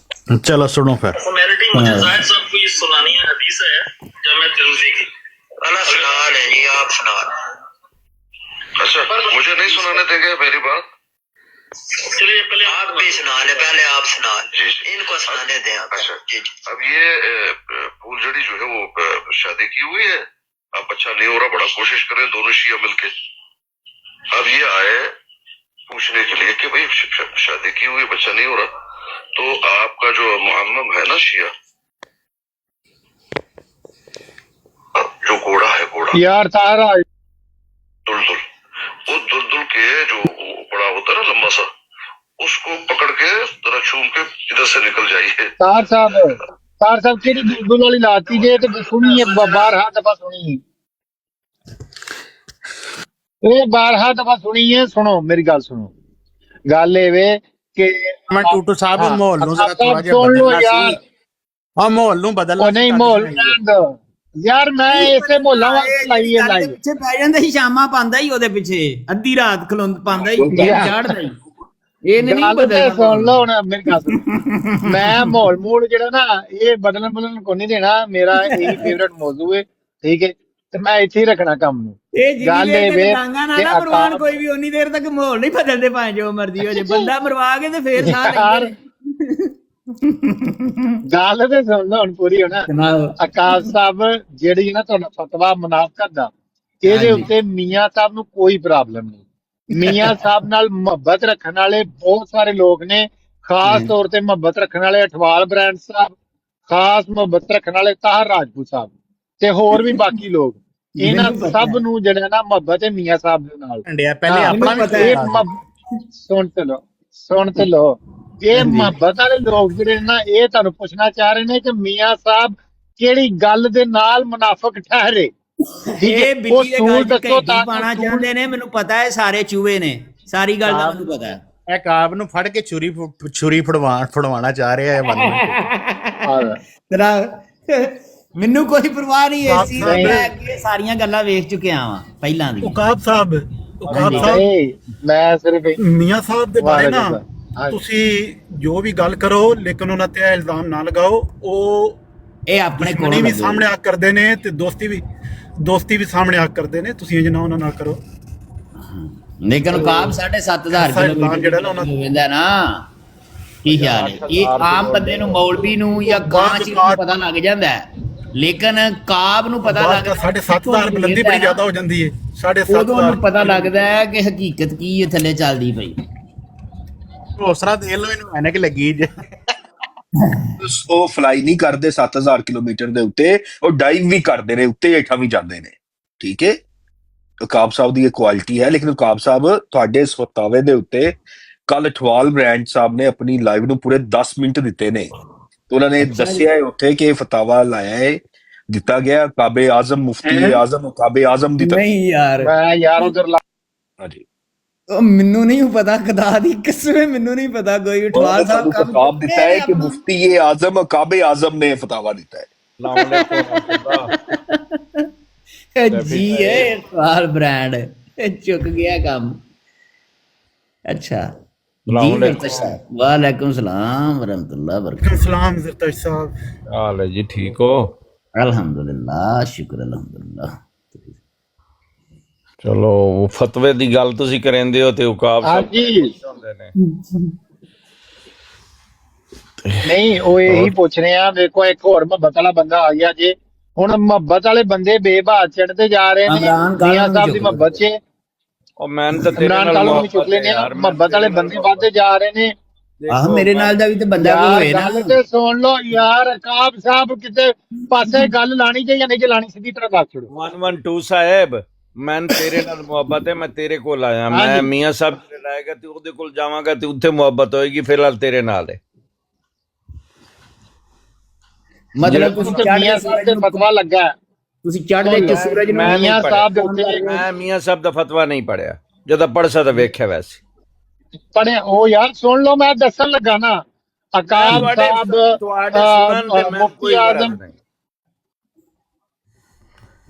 चलो सुनो फिर। मुझे जाहिद साहब को ये सुनानी है, हदीस है जमे तिरमिज़ी की। अला सुनान है जी, आप सुना। अच्छा, मुझे नहीं सुनाने देंगे मेरी बात? चलिए पहले आप भी सुना ले, पहले आप सुना जी जी। इनको सुनाने दें आप। अच्छा, जी जी। अब ये फूलझड़ी जो है वो शादी की हुई है, अब बच्चा नहीं हो रहा, बड़ा कोशिश करें दोनों शिया मिलके। अब ये आए पूछने के लिए कि भाई शादी की हुई, बच्चा नहीं हो रहा, तो आपका जो मुअम्मम है ना शिया, जो घोड़ा है, घोड़ा यार तारा दुलदुल, वो दुलदुल के जो बड़ा होता है ना लंबा सा, उसको पकड़ के जरा चूम के इधर से निकल जाइए। तार साहब केड़ी दुलदुल वाली लाती जे ते सुनी है, 12 दफा सुनी है, ये 12 दफा सुनी है। सुनो मेरी गल सुनो, गल एवे कि मैं टूटू साहब हाँ, माहौल नु जरा थोड़ा जिहा सुन लो बदलना यार। सी। हां माहौल नु बदलना ओ नहीं माहौल रहन दो यार, मैं इसे मोहल्ला वास्ते लाई है लाई। ਪਿੱਛੇ ਪੈ ਜਾਂਦਾ ਸੀ, ਸ਼ਾਮਾਂ ਪਾਉਂਦਾ ਹੀ ਉਹਦੇ ਪਿੱਛੇ, ਅੱਧੀ ਰਾਤ ਖਲੋਂਦ ਪਾਉਂਦਾ ਹੀ, ਚਾੜਦਾ ਹੀ। ਇਹ ਨਹੀਂ ਗੱਲ ਤੇ ਬਦਲਦਾ। ਸੁਣ ਲਓ ਹੁਣ ਮੇਰੀ ਗੱਲ ਸੁਣ। ਮੈਂ ਮਾਹੌਲ ਮੂਡ ਜਿਹੜਾ ਨਾ ਇਹ ਬਦਲਣ ਕੋ ਨਹੀਂ ਦੇਣਾ, ਮੇਰਾ ਇਹੀ ਫੇਵਰਟ ਮੌਜੂ ਹੈ, ਠੀਕ ਹੈ, ਤੇ ਮੈਂ ਇੱਥੇ ਹੀ ਰੱਖਣਾ ਕੰਮ ਨੂੰ। ਇਹ ਗੱਲ ਜਿੰਨੀ ਇਹ ਦੇਰ ਵੇ ਤੱਕ ਡਾਂਗਾ ਨਾ ਕਿ ਨਾ ਮਰਵਾਉਣ ਅਕਾਲ- ਕੋਈ ਵੀ, ਉਨੀ ਦੇਰ ਤੱਕ ਮਾਹੌਲ ਨਹੀਂ ਬਦਲਦੇ, ਭਾਵੇਂ ਜੋ ਮਰਜ਼ੀ ਹੋ ਜੇ। ਬੰਦਾ ਮਰਵਾ ਕੇ ਤੇ ਫੇਰ ਸਾਹ ਯਾਰ, ਲੈਂਦੇ ਨੇ। ਗੱਲ ਤੇ ਸੁਣ ਲਓ ਹੁਣ ਪੂਰੀ ਹੋਣਾ। ਅਕਾਲ ਸਾਹਿਬ ਜਿਹੜੀ ਨਾ ਤੁਹਾਡਾ ਫਤਵਾ ਮੁਨਾਫਕਤ ਦਾ, ਇਹਦੇ ਉੱਤੇ ਮੀਆਂ ਸਾਹਿਬ ਨੂੰ ਕੋਈ ਪ੍ਰੋਬਲਮ ਨਹੀਂ। ਮੀਆਂ ਸਾਹਿਬ ਨਾਲ ਮੁਹੱਬਤ ਰੱਖਣ ਵਾਲੇ ਬਹੁਤ ਸਾਰੇ ਲੋਕ ਨੇ, ਖਾਸ ਤੌਰ ਤੇ ਮੁਹੱਬਤ ਰੱਖਣ ਵਾਲੇ ਅਠਵਾਲ ਬ੍ਰਾਂਡ ਸਾਹਿਬ, ਖਾਸ ਮੁਹੱਬਤ ਰੱਖਣ ਵਾਲੇ ਤਾਹਰ ਰਾਜਪੂਤ ਸਾਹਿਬ, ਤੇ ਹੋਰ ਵੀ ਬਾਕੀ ਲੋਕ। ਇਹਨਾਂ ਸਭ ਨੂੰ ਜਿਹੜਾ ਨਾ ਮੁਹੱਬਤ ਹੈ ਮੀਆਂ ਸਾਹਿਬ ਦੇ ਨਾਲ। ਇੰਡੀਆ ਪਹਿਲੇ ਆਪਣਾ ਵੀ ਇਹ ਸੁਣ ਤੇ ਲੋ ਇਹ ਮੁਹੱਬਤ ਵਾਲੇ ਲੋਕ ਜਿਹੜੇ ਨਾ, ਇਹ ਤੁਹਾਨੂੰ ਪੁੱਛਣਾ ਚਾਹ ਰਹੇ ਨੇ ਕਿ ਮੀਆਂ ਸਾਹਿਬ ਕਿਹੜੀ ਗੱਲ ਦੇ ਨਾਲ ਮੁਨਾਫਕ ਠਹਿਰੇ। ਇਹ ਬਿੱਲੀ ਦੇ ਗੱਲ ਚ ਕੈਦੀ ਪਾਣਾ ਚਾਹੁੰਦੇ ਨੇ, ਮੈਨੂੰ ਪਤਾ ਹੈ ਸਾਰੇ ਚੂਹੇ ਨੇ, ਸਾਰੀ ਗੱਲ ਦਾ ਮੈਨੂੰ ਪਤਾ ਹੈ। ਇਹ ਕਾਬ ਨੂੰ ਫੜ ਕੇ ਛੁਰੀ ਫੜਵਾਣਾ ਚਾਹ ਰਿਹਾ ਹੈ ਮਨ ਤੇਰਾ ਮੈਨੂੰ ਕੋਈ ਪਰਵਾਹ ਨਹੀਂ ਇਸ ਚੀਜ਼ ਦੀ, ਮੈਂ ਅੱਗੇ ਸਾਰੀਆਂ ਗੱਲਾਂ ਵੇਖ ਚੁੱਕਿਆ ਵਾਂ ਪਹਿਲਾਂ ਦੀ। ਉਕਾਬ ਸਾਹਿਬ ਮੈਂ ਸਿਰਫ ਮੀਆਂ ਸਾਹਿਬ ਦੇ ਬਾਰੇ ਨਾ ਤੁਸੀਂ ਜੋ ਵੀ ਗੱਲ ਕਰੋ, ਲੇਕਿਨ ਉਹਨਾਂ ਤੇ ਇਲਜ਼ਾਮ ਨਾ ਲਗਾਓ। ਉਹ ਇਹ ਆਪਣੇ ਕੋਲ ਵੀ ਸਾਹਮਣੇ ਆ ਕਰਦੇ ਨੇ ਤੇ ਦੋਸਤੀ ਵੀ ਸਾਹਮਣੇ ਆ ਕਰਦੇ ਨੇ, ਤੁਸੀਂ ਇੰਜ ਨਾ ਉਹਨਾਂ ਨਾਲ ਕਰੋ। ਲੇਕਿਨ ਕਾਬ 7.5 ਕਿਲੋਮੀਟਰ ਜਿਹੜਾ ਨਾ ਹੁੰਦਾ ਨਾ, ਕੀ ਖਿਆਲ ਹੈ? ਇਹ ਆਮ ਬੰਦੇ ਨੂੰ, ਮੌਲਵੀ ਨੂੰ ਜਾਂ ਕਾਂਚ ਨੂੰ ਪਤਾ ਲੱਗ ਜਾਂਦਾ ਹੈ, ਲੇਕਿਨ ਕਾਬ ਨੂੰ ਪਤਾ ਲੱਗਦਾ 7.5 ਬੁਲੰਦੀ ਬੜੀ ਜ਼ਿਆਦਾ ਹੋ ਜਾਂਦੀ ਹੈ। 7.5 ਉਦੋਂ ਨੂੰ ਪਤਾ ਲੱਗਦਾ ਹੈ ਕਿ ਹਕੀਕਤ ਕੀ ਹੈ ਥੱਲੇ ਚੱਲਦੀ ਪਈ। ਹੌਸਲਾ ਦੇ ਲੋ ਇਹਨੂੰ, ਐਨਕ ਲੱਗੀ ਜੇ। ਉਹ ਫਲਾਈ ਨਹੀਂ ਕਰਦੇ 7000 ਕਿਲੋਮੀਟਰ ਦੇ ਉੱਤੇ, ਉਹ ਡਾਈਵ ਵੀ ਕਰਦੇ ਨੇ, ਉੱਤੇ ਹੇਠਾਂ ਵੀ ਜਾਂਦੇ ਨੇ। ਠੀਕ ਹੈ, ਉਕਾਬ ਸਾਹਿਬ ਦੀ ਇਹ ਕੁਆਲਿਟੀ ਹੈ। ਲੇਕਿਨ ਉਕਾਬ ਸਾਹਿਬ ਤੁਹਾਡੇ ਇਸ ਫਤਾਵੇ ਦੇ ਉੱਤੇ ਕੱਲ ਅਠਵਾਲ ਬ੍ਰਾਂਡ ਸਾਹਿਬ ਨੇ ਆਪਣੀ ਲਾਈਵ ਨੂੰ ਪੂਰੇ 10 ਮਿੰਟ ਦਿੱਤੇ ਨੇ, ਤੇ ਉਹਨਾਂ ਨੇ ਦੱਸਿਆ ਹੈ ਉੱਥੇ ਕਿ ਫਤਾਵਾ ਲਾਇਆ ਹੈ, ਦਿੱਤਾ ਗਿਆ ਕਾਬੇ ਆਜ਼ਮ, ਮੁਫਤੀ ਆਜ਼ਮ, ਕਾਬੇ ਆਜ਼ਮ ਦੀ ਨਹੀਂ ਯਾਰ, ਮੈਂ ਯਾਰ ਉਧਰ ਹਾਂਜੀ ਉਹ ਮੈਨੂੰ ਨਹੀਂ ਪਤਾ, ਖੁਦਾ ਦੀ ਕਸਮ ਮੈਨੂੰ ਨਹੀਂ ਪਤਾ, ਕੋਈ ਉਠਵਾਲ ਸਾਹਿਬ ਕੰਮ ਖਿਤਾਬ ਦਿੱਤਾ ਹੈ ਕਿ ਮੁਫਤੀ ਇਹ ਆਜ਼ਮ ਕਾਬੇ ਆਜ਼ਮ ਨੇ ਫਤਾਵਾ ਦਿੱਤਾ ਹੈ। ਜੀ ਹੈ ਇਕਬਾਲ ਬ੍ਰਾਂਡ ਚੁੱਕ ਗਿਆ ਕੰਮ। ਅੱਛਾ ਜੀ ਜ਼ਰਤਸ਼ ਸਾਹਿਬ, ਵਾਲੇकुम सलाम वरहमतुल्लाह वबरकातुहू। सलाम जरतश साहब, ਹਾਲ ਹੈ ਜੀ, ਠੀਕ ਹੋ? अल्हम्दुलिल्लाह, शुक्र अल्हम्दुलिल्लाह। ਚਲੋ ਫਤਵੇ ਦੀ ਗੱਲ ਤੁਸੀਂ ਕਰਿੰਦੇ ਹੋ ਤੇ ਉਕਾਬ ਹਾਂਜੀ ਹੁੰਦੇ ਨੇ। ਨਹੀਂ ਉਹ ਇਹੀ ਪੁੱਛ ਰਹੇ ਆ। ਵੇਖੋ ਇੱਕ ਹੋਰ ਮੁਹੱਬਤ ਵਾਲਾ ਬੰਦਾ ਆ ਗਿਆ ਜੇ। ਹੁਣ ਮੁਹੱਬਤ ਵਾਲੇ ਬੰਦੇ ਬੇਬਾਹ ਚੜਦੇ ਜਾ ਰਹੇ ਨੇ ਮੀਆਂ ਸਾਹਿਬ ਦੀ ਮੁਹੱਬਤ 'ਚ। ਉਹ ਮੈਂ ਤਾਂ ਤੇਰੇ ਇਮਰਾਨ ਨਾਲ ਕਾਲੂ ਵੀ ਚੁੱਕ ਲੈਨੇ ਆ। ਮੁਹੱਬਤ ਵਾਲੇ ਬੰਦੇ ਵੱਧਦੇ ਜਾ ਰਹੇ ਨੇ। ਆਹ ਮੇਰੇ ਨਾਲ ਦਾ ਵੀ ਤੇ ਬੰਦਾ ਕੋਈ ਹੋਏ ਨਾ। ਗੱਲ ਤੇ ਸੁਣ ਲਓ ਯਾਰ, ਅਕਾਬ ਸਾਹਿਬ ਕਿਤੇ ਪਾਸੇ ਗੱਲ ਲਾਣੀ ਜੇ ਜਾਂ ਨਹੀਂ ਜੇ ਲਾਣੀ, ਸਿੱਧੀ ਤਰ੍ਹਾਂ ਦੱਸ ਛੋੜੋ। 112 ਸਾਹਿਬ, ਮੈਂ ਤੇਰੇ ਨਾਲ ਮੁਹੱਬਤ ਹੈ, ਮੈਂ ਤੇਰੇ ਕੋਲ ਆਇਆ, ਮੈਂ ਮੀਆਂ ਸਾਹਿਬ ਕੋਲ ਆਏਗਾ ਤੇ ਉਹਦੇ ਕੋਲ ਜਾਵਾਂਗਾ ਤੇ ਉੱਥੇ ਮੁਹੱਬਤ ਹੋਏਗੀ, ਫਿਲਹਾਲ ਤੇਰੇ ਨਾਲ ਹੈ। ਮਤਲਬ ਤੁਸੀਂ ਮੀਆਂ ਸਾਹਿਬ ਤੇ ਫਤਵਾ ਲੱਗਾ, ਤੁਸੀਂ ਚੜ੍ਹਦੇ ਚ ਸੂਰਜ ਨੂੰ ਮੀਆਂ ਸਾਹਿਬ ਦੇ ਉੱਤੇ। ਮੈਂ ਮੀਆਂ ਸਾਹਿਬ ਦਾ ਫਤਵਾ ਨਹੀਂ ਪੜਿਆ, ਜਦੋਂ ਪੜ੍ਹ ਸਕਦਾ ਵੇਖਿਆ ਵੈਸੇ ਪੜਿਆ ਉਹ ਯਾਰ ਸੁਣ ਲਓ, ਮੈਂ ਦੱਸਣ ਲੱਗਾ ਨਾ। ਅਕਾਬ ਸਾਹਿਬ ਮੁਫਤੀ ਆਜ਼ਮ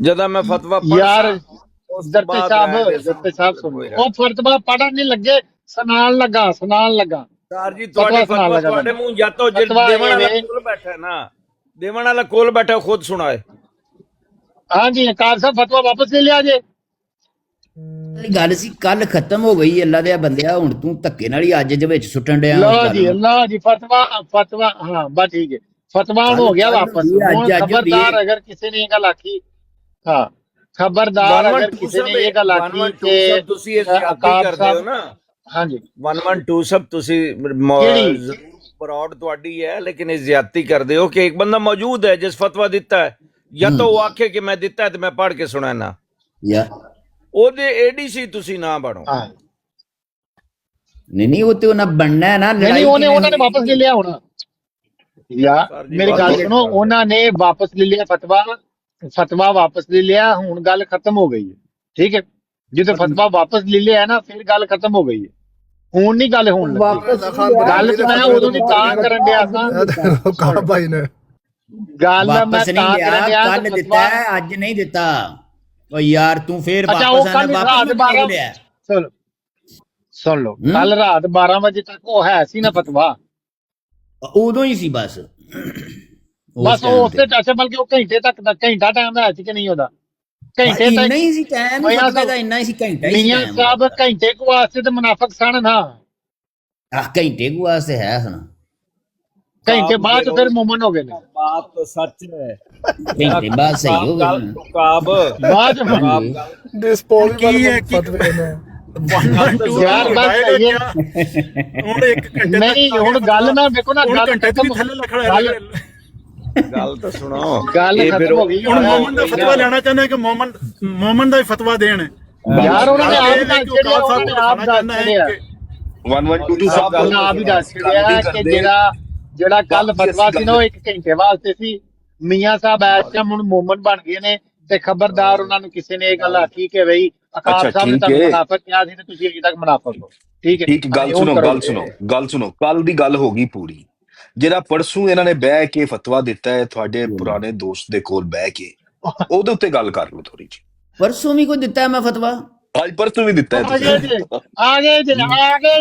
ਜਦੋਂ ਮੈਂ ਫਤਵਾ ਯਾਰ ਦਰਤੇ ਸਾਹਿਬ ਸੁਣੋ, ਉਹ ਫਤਵਾ ਪੜਨ ਨਹੀਂ ਲੱਗੇ, ਸੁਣਾਉਣ ਲੱਗਾ ਸਰ ਜੀ। ਤੁਹਾਡੇ ਮੂੰਹ ਜਾਂ ਤਾਂ ਦੇਵਣ ਵਾਲਾ ਕੋਲ ਬੈਠਾ ਨਾ, ਦੇਵਣ ਵਾਲਾ ਕੋਲ ਬੈਠਾ ਖੁਦ ਸੁਣਾਏ। ਹਾਂਜੀ ਅਕਾਬ ਸਾਹਿਬ ਫਤਵਾ ਵਾਪਸ ਲੈ ਲਿਆ ਜੇ। ਗੱਲ ਸੀ ਕੱਲ ਖਤਮ ਹੋ ਗਈ, ਅੱਲਾ ਦੇ ਬੰਦਿਆ, ਹੁਣ ਤੂੰ ਧੱਕੇ ਨਾਲ ਹੀ ਅੱਜ ਦੇ ਵਿੱਚ ਸੁੱਟਣ ਡਿਆ। ਅੱਲਾ ਜੀ ਫਤਵਾ ਹਾਂ ਬਸ ਠੀਕ ਹੈ, ਫਤਵਾ ਹੁਣ ਹੋ ਗਿਆ ਵਾਪਸ। ਹੁਣ ਖਬਰਦਾਰ ਅਗਰ ਕਿਸੇ ਨੇ ਇਹ ਗੱਲ ਆਖੀ, ਹਾਂ ਖਬਰਦਾਰ ਅਗਰ ਕਿਸੇ ਨੇ ਇਹ ਗੱਲ ਆਖੀ ਕਿ ਤੁਸੀਂ ਇਹ ਜ਼ਿਆਦਤੀ ਕਰਦੇ ਹੋ ਨਾ। ਹਾਂਜੀ 112 ਸਭ ਤੁਸੀਂ ਬਰੌਡ ਤੁਹਾਡੀ ਹੈ, ਲੇਕਿਨ ਇਹ ਜ਼ਿਆਦਤੀ ਕਰਦੇ ਹੋ ਕਿ ਇੱਕ ਬੰਦਾ ਮੌਜੂਦ ਹੈ ਜਿਸ ਫਤਵਾ ਦਿੱਤਾ ਹੈ, ਜਾਂ ਤਾਂ ਉਹ ਆਖੇ ਕਿ ਮੈਂ ਦਿੱਤਾ ਹੈ ਤੇ ਮੈਂ ਪੜ੍ਹ ਕੇ ਸੁਣਾਣਾ, ਉਹਦੇ ਏਡੀਸੀ ਤੁਸੀਂ ਨਾ ਬਣੋ। ਨਹੀਂ ਉਹ ਤੇ ਉਹਨਾਂ ਬਣਨਾ ਹੈ ਨਾ। ਨਹੀਂ ਉਹਨਾਂ ਨੇ ਵਾਪਸ ਲੈ ਲਿਆ ਹੁਣ। ਯਾਰ ਮੇਰੀ ਗੱਲ ਸੁਣੋ, ਉਹਨਾਂ ਨੇ ਵਾਪਸ ਲੈ ਲਿਆ ਫਤਵਾ ਵਾਪਸ ਲੈ ਲਿਆ। ਹੁਣ ਗੱਲ ਖਤਮ ਹੋ ਗਈ ਹੈ, ਠੀਕ ਹੈ। ਜਦੋਂ ਫਤਵਾ ਵਾਪਸ ਲੈ ਲਿਆ ਨਾ ਫਿਰ ਗੱਲ ਖਤਮ ਹੋ ਗਈ ਹੈ। ਹੁਣ ਨਹੀਂ ਗੱਲ ਹੋਣ ਲੱਗੀ। ਗੱਲ ਤੇ ਮੈਂ ਉਦੋਂ ਦੀ ਤਾਂ ਕਰਨ ਡਿਆ ਸਾਂ। ਕਾ ਭਾਈ ਨੇ ਗੱਲ ਮੈਂ ਤਾਂ ਕਰਨ ਡਿਆ, ਕੱਲ ਦਿੱਤਾ ਹੈ, ਅੱਜ ਨਹੀਂ ਦਿੱਤਾ। ਉਹ ਯਾਰ ਤੂੰ ਫੇਰ ਅੱਛਾ ਉਹ ਕੱਲ ਰਾਤ 12 ਸੁਣ ਲਓ, ਕੱਲ ਰਾਤ 12 ਵਜੇ ਤੱਕ ਉਹ ਹੈ ਸੀ ਨਾ ਫਤਵਾ, ਉਦੋਂ ਹੀ ਸੀ ਬਸ ਉਹ ਉਸੇ ਅੱਛਾ ਬਲਕਿ ਉਹ ਘੰਟੇ ਤੱਕ ਦਾ ਘੰਟਾ ਟਾਈਮ ਹੈ ਸੀ ਕਿ ਨਹੀਂ ਉਹਦਾ? ਘੰਟੇ ਤੱਕ ਨਹੀਂ ਸੀ ਟਾਈਮ, ਇੰਨਾ ਹੀ ਸੀ ਘੰਟਾ ਹੀ। ਮੀਆਂ ਸਾਹਿਬ ਘੰਟੇ ਕੁ ਵਾਸਤੇ ਤੇ ਮੁਨਾਫਿਕ ਸਨ ਨਾ। ਘੰਟੇ ਕੁ ਵਾਸਤੇ ਹੈ ਸੁਣਾ, ਘੰਟੇ ਬਾਅਦ ਫਿਰ ਮੁਮਨ ਹੋ ਗਏ ਨੇ। ਬਾਤ ਤਾਂ ਸੱਚ ਹੈ, ਘੰਟੇ ਬਾਅਦ ਸਹੀ ਹੋ ਗਏ। ਕਾਬ ਬਾਅਦ ਡਿਸਪੋਜ਼ੇਬਲ ਫਤਵੇ ਨੇ ਯਾਰ ਬਸ ਨਹੀਂ ਹੁਣ ਗੱਲ ਨਾ ਵੇਖੋ ਨਾ, ਗੱਲ ਗੱਲ ਤਾਂ ਸੁਣੋ। ਗੱਲ ਖਤਮ ਹੋ ਗਈ। ਹੁਣ ਮੋਮਨ ਦਾ ਫਤਵਾ ਲੈਣਾ ਚਾਹੁੰਦੇ ਕਿ ਮੋਮਨ ਦਾ ਹੀ ਫਤਵਾ ਦੇਣ ਯਾਰ। ਉਹਨਾਂ ਨੇ ਆਪ ਦੱਸ ਛੜਿਆ, ਉਹਨਾਂ ਨੇ ਆਪ ਦੱਸ ਛੜਿਆ 112 ਸਾਹਿਬ ਉਹਨਾਂ ਆਪ ਹੀ ਦੱਸ ਛੜਿਆ ਕਿ ਜਿਹੜਾ ਕੱਲ ਫਤਵਾ ਸੀ ਨਾ ਉਹ 1 ਘੰਟੇ ਵਾਸਤੇ ਸੀ। ਮੀਆਂ ਸਾਹਿਬ ਐਸਾ ਹੁਣ ਮੋਮਨ ਬਣ ਗਏ ਨੇ ਤੇ ਖਬਰਦਾਰ ਉਹਨਾਂ ਨੂੰ ਕਿਸੇ ਨੇ ਇਹ ਗੱਲ ਆਖੀ ਕਿ ਬਈ ਅਕਾਬ ਸਾਹਿਬ ਨੇ ਤੁਹਾਨੂੰ ਮੁਨਾਫਿਕ ਕਿਹਾ ਸੀ ਤੇ ਤੁਸੀਂ ਅਜੇ ਤੱਕ ਮੁਨਾਫਿਕ ਹੋ। ਠੀਕ ਹੈ, ਠੀਕ। ਗੱਲ ਸੁਣੋ ਕੱਲ ਦੀ ਗੱਲ ਹੋ ਗਈ ਪੂਰੀ। ਜਿਹੜਾ ਪਰਸੋਂ ਇਹਨਾਂ ਨੇ ਬਹਿ ਕੇ ਫਤਵਾ ਦਿੱਤਾ ਹੈ ਤੁਹਾਡੇ ਪੁਰਾਣੇ ਦੋਸਤ ਦੇ ਕੋਲ ਬਹਿ ਕੇ, ਉਹਦੇ ਉੱਤੇ ਗੱਲ ਕਰ ਲਓ ਥੋੜੀ ਜਿਹੀ। ਪਰਸੋਂ ਵੀ ਕੋਈ ਦਿੱਤਾ ਹੈ ਮੈਂ ਫਤਵਾ? ਅੱਜ ਪਰਸੋਂ ਵੀ ਦਿੱਤਾ ਹੈ ਆ ਗਏ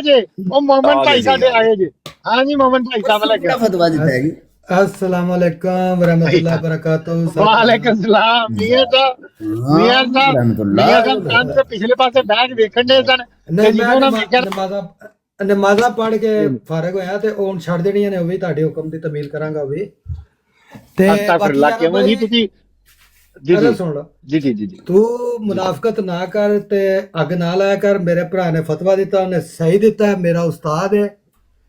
ਜੇ ਉਹ ਮੋਮਨ ਭਾਈ ਸਾਡੇ ਆਏ ਜੇ। ਹਾਂਜੀ ਮੋਮਨ ਭਾਈ ਸਾਹਿਬ ਲੱਗਾ ਫਤਵਾ ਦਿੱਤਾ ਹੈ ਜੀ। अस्सलाम वालेकुम वरहमतुल्लाह बरकातहू। वालेकुम सलाम। मियां साहब पिछले पासे बैग देखण दे सन ਤੇ ਜਦੋਂ ਨਾ ਨਮਾਜ਼ਾਂ ਪੜ੍ਹ ਕੇ ਫਾਰਗ ਹੋਇਆ ਤੇ ਉਹ ਛੱਡ ਦੇਣੀਆਂ ਨੇ, ਉਹ ਵੀ ਤੁਹਾਡੇ ਹੁਕਮ ਦੀ ਤਮੀਲ ਕਰਾਂਗਾ ਉਹ ਵੀ। ਤੇ ਅਸਤਗਫਿਰullah ਕਿਉਂ ਜੀ ਤੁਸੀਂ ਜੀ ਸੁਣ ਲਓ ਜੀ ਤੂੰ ਮੁਨਾਫਕਤ ਨਾ ਕਰ ਤੇ ਅੱਗ ਨਾ ਲਾਇਆ ਕਰ। ਮੇਰੇ ਭਰਾ ਨੇ ਫਤਵਾ ਦਿੱਤਾ, ਉਹਨੇ ਸਹੀ ਦਿੱਤਾ, ਮੇਰਾ ਉਸਤਾਦ ਹੈ।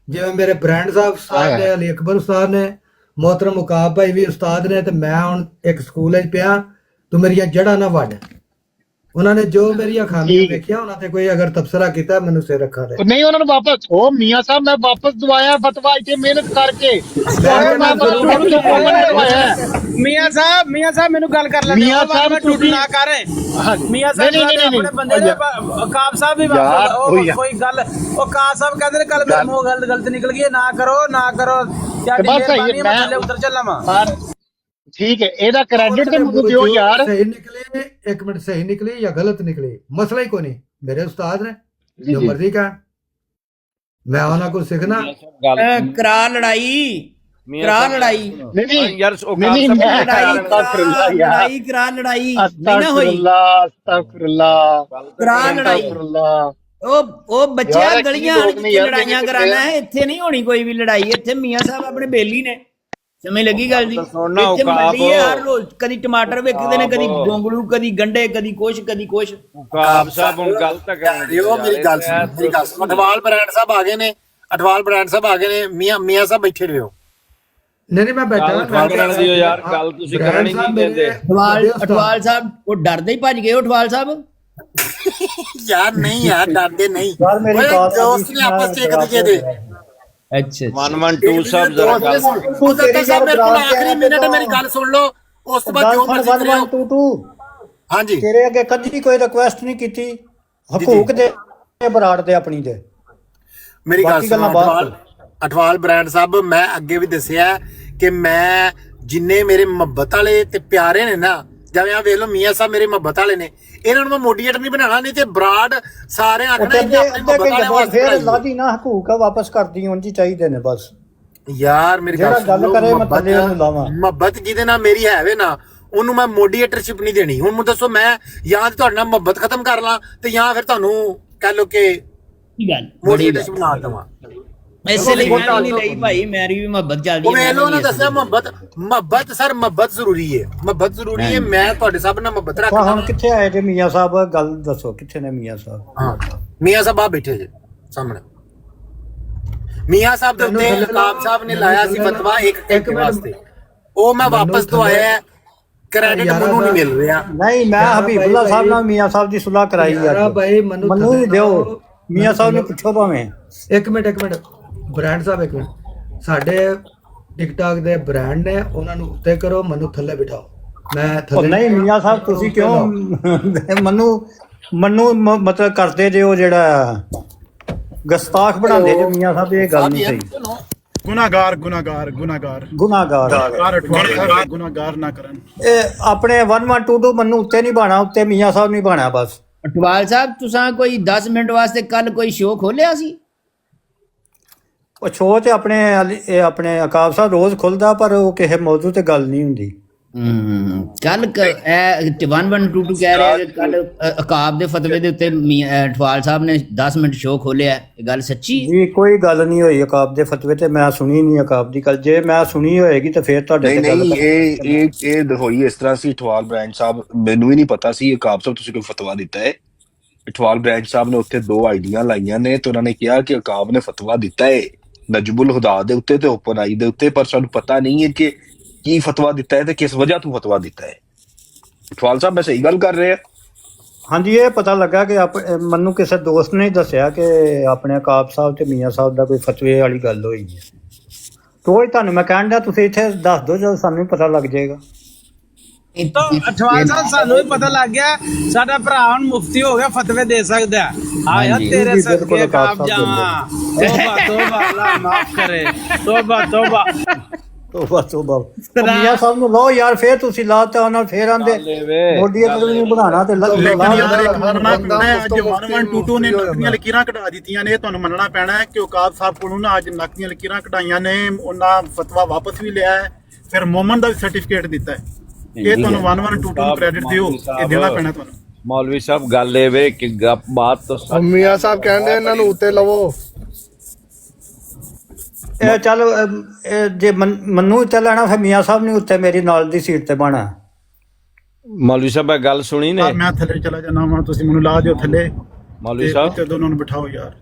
ਜਿਵੇਂ ਮੇਰੇ ਬ੍ਰਾਂਡ ਸਾਹਿਬ ਉਸਤਾਦ ਨੇ, ਅਲੀ ਅਕਬਰ ਉਸਤਾਦ ਨੇ, मोहतरम मुकाब भाई भी उस्ताद ने। तो मैं हूँ एक स्कूल पिया, तू मेरिया जड़ा ना वड, ਉਹਨਾਂ ਨੇ ਜੋ ਮੇਰੀਆਂ ਖਾਮੀਆਂ ਵੇਖਿਆ ਉਹਨਾਂ ਤੇ ਕੋਈ ਅਗਰ ਤਬਸਰਾ ਕੀਤਾ ਮੈਨੂੰ ਸਿਰ ਰੱਖਾ ਦੇ। ਨਹੀਂ ਉਹਨਾਂ ਨੂੰ ਵਾਪਸ ਉਹ ਮੀਆਂ ਸਾਹਿਬ ਮੈਂ ਵਾਪਸ ਦਵਾਇਆ ਫਤਵਾ ਇੱਥੇ ਮਿਹਨਤ ਕਰਕੇ ਮੀਆਂ ਸਾਹਿਬ ਮੈਨੂੰ ਗੱਲ ਕਰ ਲੈਣ ਮੀਆਂ ਸਾਹਿਬ ਤੁਸੀਂ ਨਾ ਕਰ ਮੀਆਂ ਸਾਹਿਬ ਆਪਣੇ ਬੰਦੇ ਨੇ ਕਾਬ ਸਾਹਿਬ ਵੀ ਕੋਈ ਗੱਲ ਉਹ ਕਾਬ ਸਾਹਿਬ ਕਹਿੰਦੇ ਨੇ ਕੱਲ ਮੇਰੇ ਮੂੰਹ ਗਲਤ ਨਿਕਲ ਗਈ ਨਾ ਕਰੋ ਤੁਹਾਡੀ ਮਿਹਰਬਾਨੀ ਮੈਂ ਥੱਲੇ ਉਤਰ ਚੱਲਾਂ ਵਾ। ਠੀਕ ਹੈ ਇਹਦਾ ਕ੍ਰੈਡਿਟ ਤੇ ਮੈਨੂੰ ਦਿਓ ਯਾਰ। ਸਹੀ ਨਿਕਲੇ ਇੱਕ ਮਿੰਟ ਸਹੀ ਨਿਕਲੀ ਜਾਂ ਗਲਤ ਨਿਕਲੀ ਮਸਲਾ ਹੀ ਕੋਈ ਨਹੀਂ ਮੇਰੇ ਉਸਤਾਦ ਨੇ ਜੋ ਮਰਜ਼ੀ ਕਹਿਣ ਮੈਂ ਉਹਨਾਂ ਕੋਲ ਸਿੱਖਣਾ। ਕਰਾ ਲੜਾਈ ਨਹੀਂ ਯਾਰ ਨਹੀਂ ਲੜਾਈ ਕਰਾ ਲੜਾਈ ਨਹੀਂ ਨਾ ਹੋਈ ਕਰਾ ਲੜਾਈ ਉਹ ਬੱਚਿਆਂ ਗਲੀਆਂ ਲੜਾਈਆਂ ਕਰਾਣਾ ਹੈ ਇੱਥੇ ਨਹੀਂ ਹੋਣੀ ਕੋਈ ਵੀ ਲੜਾਈ। ਇੱਥੇ ਮੀਆਂ ਸਾਹਿਬ ਆਪਣੇ ਬੇਲੀ ਨੇ ਸਮਝ ਲੱਗੀ ਗੱਲ ਦੀ। ਇੱਥੇ ਮੰਡੀ ਹੈ ਹਰ ਰੋਜ਼ ਕਦੀ ਟਮਾਟਰ ਵੇਚਦੇ ਨੇ ਕਦੀ ਗੋਂਗਲੂ ਕਦੀ ਗੰਡੇ ਕਦੀ ਕੁਛ ਕਾਬ ਸਾਹਿਬ ਹੁਣ ਗੱਲ ਤਾਂ ਕਰ ਦਿਓ ਮੇਰੀ ਗੱਲ ਸੁਣ। ਅਠਵਾਲ ਬ੍ਰਾਂਡ ਸਾਹਿਬ ਆ ਗਏ ਨੇ ਮੀਆਂ ਸਾਹਿਬ ਬੈਠੇ ਰਹੋ। ਨਹੀਂ ਮੈਂ ਬੈਠਾ ਯਾਰ ਗੱਲ ਤੁਸੀਂ ਕਰਨੀ ਨਹੀਂ ਦਿੰਦੇ। ਅਠਵਾਲ ਸਾਹਿਬ ਉਹ ਡਰਦੇ ਹੀ ਭੱਜ ਗਏ। ਅਠਵਾਲ ਸਾਹਿਬ ਯਾਰ ਨਹੀਂ ਯਾਰ ਡਰਦੇ ਨਹੀਂ ਯਾਰ ਮੇਰੀ ਬਾਤ ਦੋਸਤ ਨੇ ਆਪਸ ਚ ਇੱਕ ਦੂਜੇ ਦੇ। ਅੱਛਾ 112 ਸਾਹਿਬ ਜ਼ਰਾ ਗੱਲ ਸਾਹਿਬ ਮੇਰੇ ਕੋਲ ਆਖਰੀ ਮਿੰਟ ਮੇਰੀ ਗੱਲ ਸੁਣ ਲਓ ਉਸ ਤੋਂ ਬਾਅਦ ਜੋ ਮਰਜ਼ੀ ਕਰਿਓ। ਹਾਂਜੀ ਤੇਰੇ ਅੱਗੇ ਕਦੀ ਕੋਈ ਰਿਕੁਐਸਟ ਨਹੀਂ ਕੀਤੀ ਹਕੂਕ ਦੇ ਬਰਾੜ ਦੇ ਆਪਣੀ ਦੇ। ਮੇਰੀ ਗੱਲ ਸੁਣ ਅਠਵਾਲ ਬ੍ਰਾਂਡ ਸਾਹਿਬ ਮੈਂ ਅੱਗੇ ਵੀ ਦੱਸਿਆ ਕਿ ਮੈਂ ਜਿੰਨੇ ਮੇਰੇ ਮੁਹੱਬਤ ਵਾਲੇ ਤੇ ਪਿਆਰੇ ਨੇ ਨਾ ਜਿਵੇਂ ਆ ਵੇਖ ਲਓ ਮੀਆਂ ਸਾਹਿਬ ਮੇਰੇ ਮੁਹੱਬਤ ਵਾਲੇ ਨੇ ਇਹਨਾਂ ਨੂੰ ਮੈਂ ਮੋਟੀਵੇਟ ਨਹੀਂ ਬਣਾਉਣਾ ਨਹੀਂ ਤੇ ਬਰਾੜ ਸਾਰੇ ਆਖਣਾ ਕਿ ਆਪਣੇ ਮੁਹੱਬਤ ਵਾਲੇ ਫਿਰ ਲਾਦੀ ਨਾ ਹਕੂਕ ਵਾਪਸ ਕਰਦੀ ਉਂਝ ਹੀ ਚਾਹੀਦੇ ਨੇ ਬਸ। ਯਾਰ ਮੇਰੀ ਗੱਲ ਕਰੇ ਮੈਂ ਥੱਲੇ ਉਹਨੂੰ ਲਾਵਾਂ। ਮੁਹੱਬਤ ਜਿਹਦੇ ਨਾਲ ਮੇਰੀ ਹੈ ਵੇ ਨਾ ਉਹਨੂੰ ਮੈਂ ਮੋਡੀਏਟਰਸ਼ਿਪ ਨਹੀਂ ਦੇਣੀ। ਹੁਣ ਮੈਨੂੰ ਦੱਸੋ ਮੈਂ ਜਾਂ ਤੁਹਾਡੇ ਨਾਲ ਮੁਹੱਬਤ ਖਤਮ ਕਰ ਲਾਂ ਤੇ ਜਾਂ ਫਿਰ ਤੁਹਾਨੂੰ ਕਹਿ ਲਓ ਕਿ ਮੋਡੀਏਟਰਸ਼ਿਪ ਨਾ ਦੇਵਾਂ। ਇਸੇ ਲਈ ਮੈਂ ਨਹੀਂ ਲਈ ਭਾਈ ਮੇਰੀ ਵੀ ਮੁਹੱਬਤ ਚੱਲਦੀ ਹੈ। ਉਹ ਵੇਲੋ ਨਾ ਦੱਸਿਆ ਮੁਹੱਬਤ ਸਰ ਮੁਹੱਬਤ ਜ਼ਰੂਰੀ ਹੈ। ਮੈਂ ਤੁਹਾਡੇ ਸਭ ਨਾਲ ਮੁਹੱਬਤ ਰੱਖਦਾ। ਹੁਣ ਕਿੱਥੇ ਆਏ ਜੇ ਮੀਆਂ ਸਾਹਿਬ ਗੱਲ ਦੱਸੋ ਕਿੱਥੇ ਨੇ ਮੀਆਂ ਸਾਹਿਬ? ਹਾਂ ਮੀਆਂ ਸਾਹਿਬ ਆ ਬੈਠੇ ਜੇ ਸਾਹਮਣੇ। ਮੀਆਂ ਸਾਹਿਬ ਦੇ ਉੱਤੇ ਕਾਬ ਸਾਹਿਬ ਨੇ ਲਾਇਆ ਸੀ ਫਤਵਾ ਇੱਕ ਘੰਟੇ ਵਾਸਤੇ ਉਹ ਮੈਂ ਵਾਪਸ ਤੋਂ ਆਇਆ ਕ੍ਰੈਡਿਟ ਮੈਨੂੰ ਨਹੀਂ ਮਿਲ ਰਿਹਾ। ਨਹੀਂ ਮੈਂ ਹਬੀਬੁੱਲਾ ਸਾਹਿਬ ਨਾਲ ਮੀਆਂ ਸਾਹਿਬ ਦੀ ਸੁਲਾਹ ਕਰਾਈ ਯਾਰ ਭਾਈ ਮੈਨੂੰ ਹੀ ਦਿਓ ਮੀਆਂ ਸਾਹਿਬ ਨੂੰ ਪੁੱਛੋ ਭਾਵੇਂ। ਇੱਕ ਮਿੰਟ ਬ੍ਰਾਂਡ ਸਾਹਿਬ ਇੱਕ ਮਿੰਟ ਸਾਡੇ ਟਿਕਟੌਕ ਦੇ ਬ੍ਰਾਂਡ ਨੇ ਉਹਨਾਂ ਨੂੰ ਉੱਤੇ ਕਰੋ ਮੈਨੂੰ ਥੱਲੇ ਬਿਠਾਓ। ਮੈਂ ਥੱਲੇ ਨਹੀਂ ਮੀਆਂ ਸਾਹਿਬ ਤੁਸੀਂ ਕਿਉਂ ਮੈਨੂੰ ਮਤਲਬ ਕਰਦੇ ਜੇ ਉਹ ਜਿਹੜਾ ਗਸਤਾਖ ਬਣਾਉਂਦੇ ਜੇ ਮੀਆਂ ਸਾਹਿਬ ਇਹ ਗੱਲ ਨਹੀਂ ਸਹੀ। ਗੁਨਾਹਗਾਰ ਨਾ ਕਰਨ। ਇਹ ਆਪਣੇ 1122 ਮੈਨੂੰ ਉੱਤੇ ਨਹੀਂ ਬਾਣਾ ਉੱਤੇ ਮੀਆਂ ਸਾਹਿਬ ਨਹੀਂ ਬਾਣਾ ਬਸ। ਅਟਵਾਲ ਸਾਹਿਬ ਤੁਸੀਂ ਕੋਈ 10 ਮਿੰਟ ਵਾਸਤੇ ਕੱਲ ਕੋਈ ਸ਼ੋਅ ਖੋਲਿਆ ਸੀ? ਉਹ ਸ਼ੋਅ ਤੇ ਆਪਣੇ ਅਕਾਬ ਸਾਹਿਬ ਰੋਜ਼ ਖੁੱਲਦਾ ਪਰ ਉਹ ਕਿਸੇ ਮੌਜੂ ਤੇ ਗੱਲ ਨਹੀਂ ਹੁੰਦੀ। ਕੱਲ 1122 ਕਹਿ ਰਿਹਾ ਕੱਲ ਅਕਾਬ ਦੇ ਫਤਵੇ ਦੇ ਉੱਤੇ ਅਟਵਾਲ ਸਾਹਿਬ ਨੇ 10 ਮਿੰਟ ਸ਼ੋਅ ਖੋਲਿਆ। ਇਹ ਗੱਲ ਸੱਚੀ ਜੀ? ਕੋਈ ਗੱਲ ਨਹੀਂ ਹੋਈ ਅਕਾਬ ਦੇ ਫਤਵੇ ਤੇ ਮੈਂ ਸੁਣੀ ਨਹੀਂ ਅਕਾਬ ਦੀ ਗੱਲ। ਜੇ ਮੈਂ ਸੁਣੀ ਹੋਏਗੀ ਤਾਂ ਫੇਰ ਤੁਹਾਡੇ ਤੇ ਗੱਲ ਇਹ ਹੋਈ ਇਸ ਤਰ੍ਹਾਂ ਸੀ। ਅਠਵਾਲ ਬ੍ਰਾਂਡ ਸਾਹਿਬ ਮੈਨੂੰ ਵੀ ਨਹੀਂ ਪਤਾ ਸੀ ਅਕਾਬ ਸਾਹਿਬ ਤੁਸੀਂ ਕੋਈ ਫਤਵਾ ਦਿੱਤਾ ਹੈ। ਅਠਵਾਲ ਬ੍ਰਾਂਡ ਸਾਹਿਬ ਨੇ ਉੱਥੇ 2 ਆਈਡੀਆਂ ਲਾਈਆਂ ਨੇ ਤੇ ਉਹਨਾਂ ਨੇ ਕਿਹਾ ਕਿ ਅਕਾਬ ਨੇ ਫਤਵਾ ਦਿੱਤਾ ਹੈ ਨਜਬੁਲ ਹੁਦਾ ਦੇ ਉੱਤੇ ਤੇ ਓਪਨ ਆਈ ਦੇ ਉੱਤੇ ਪਰ ਸਾਨੂੰ ਪਤਾ ਨਹੀਂ ਹੈ ਕਿ ਕੀ ਫਤਵਾ ਦਿੱਤਾ ਹੈ ਤੇ ਕਿਸ ਵਜ੍ਹਾ ਤੋਂ ਫਤਵਾ ਦਿੱਤਾ ਹੈ। ਅਠਵਾਲ ਸਾਹਿਬ ਮੈਂ ਸਹੀ ਗੱਲ ਕਰ ਰਿਹਾ? ਹਾਂਜੀ ਇਹ ਪਤਾ ਲੱਗਾ ਕਿ ਮੈਨੂੰ ਕਿਸੇ ਦੋਸਤ ਨੇ ਦੱਸਿਆ ਕਿ ਆਪਣੇ ਅਕਾਬ ਸਾਹਿਬ ਤੇ ਮੀਆਂ ਸਾਹਿਬ ਦਾ ਕੋਈ ਫਤਵੇ ਵਾਲੀ ਗੱਲ ਹੋਈ ਹੈ। ਤੋਂ ਤੁਹਾਨੂੰ ਮੈਂ ਕਹਿਣ ਡਿਆ ਤੁਸੀਂ ਇੱਥੇ ਦੱਸ ਦਿਓ ਜਦੋਂ ਸਾਨੂੰ ਵੀ ਪਤਾ ਲੱਗ ਜਾਏਗਾ। ਅਠਵਾਲ ਸਾਹਿਬ ਸਾਨੂੰ ਵੀ ਪਤਾ ਲੱਗ ਗਿਆ ਸਾਡਾ ਭਰਾ ਹੁਣ ਮੁਫਤੀ ਹੋ ਗਿਆ ਫਤਵੇ ਦੇ ਸਕਦਾ। ਆਇਆ ਤੇਰੇ ਸਦਕੇ ਕਾਬ ਜਾਵਾਂ। ਤੋਬਾ ਅੱਲਾਹ ਮਾਫ ਕਰੇ। ਤੋਬਾ ਮੀਆਂ ਸਾਹਿਬ ਨੂੰ ਲਓ ਯਾਰ ਫੇਰ ਤੁਸੀਂ ਲਾਤਾ ਉਹਨਾਂ ਫੇਰ ਆਂਦੇ ਮੋਡੀਏਟਰ ਨਹੀਂ ਬਣਾਣਾ ਤੇ ਅੱਜ 1122 ਨੇ ਨਕਲੀਆਂ ਲਕੀਰਾਂ ਕਢਾ ਦਿੱਤੀਆਂ ਨੇ। ਤੁਹਾਨੂੰ ਮੰਨਣਾ ਪੈਣਾ ਹੈ ਕਿ ਔਕਾਬ ਸਾਹਿਬ ਕੋਲੋਂ ਨਾ ਅੱਜ ਨਕਲੀਆਂ ਲਕੀਰਾਂ ਕਢਾਈਆਂ ਨੇ। ਉਹਨਾਂ ਫਤਵਾ ਵਾਪਸ ਵੀ ਲਿਆ ਹੈ ਫਿਰ ਮੋਮਨ ਦਾ ਵੀ ਸਰਟੀਫਿਕੇਟ ਦਿੱਤਾ ਹੈ। ਇਹ ਤੁਹਾਨੂੰ 1122 ਨੂੰ ਕ੍ਰੈਡਿਟ ਦਿਓ ਇਹ ਦੇਣਾ ਪੈਣਾ ਤੁਹਾਨੂੰ। ਮੌਲਵੀ ਸਾਹਿਬ ਗੱਲ ਇਹ ਵੇ ਕਿ ਗੱਪ ਬਾਤ ਤੋਂ ਮੀਆਂ ਸਾਹਿਬ ਕਹਿੰਦੇ ਇਹਨਾਂ ਨੂੰ ਉੱਤੇ ਲਵੋ। ਇਹ ਚੱਲ ਜੇ ਮੈਨੂੰ ਉੱਤੇ ਲੈਣਾ ਫਿਰ ਮੀਆਂ ਸਾਹਿਬ ਨੇ ਉੱਤੇ ਮੇਰੀ ਨਾਲ ਦੀ ਸੀਟ ਤੇ ਬਾਣਾ। ਮੌਲਵੀ ਸਾਹਿਬ ਇਹ ਗੱਲ ਸੁਣੀ ਨੇ? ਮੈਂ ਥੱਲੇ ਚਲਾ ਜਾਣਾ ਵਾ ਤੁਸੀਂ ਮੈਨੂੰ ਲਾ ਦਿਓ ਥੱਲੇ। ਮੌਲਵੀ ਸਾਹਿਬ ਤੇ ਦੋਨਾਂ ਨੂੰ ਬਿਠਾਓ ਯਾਰ।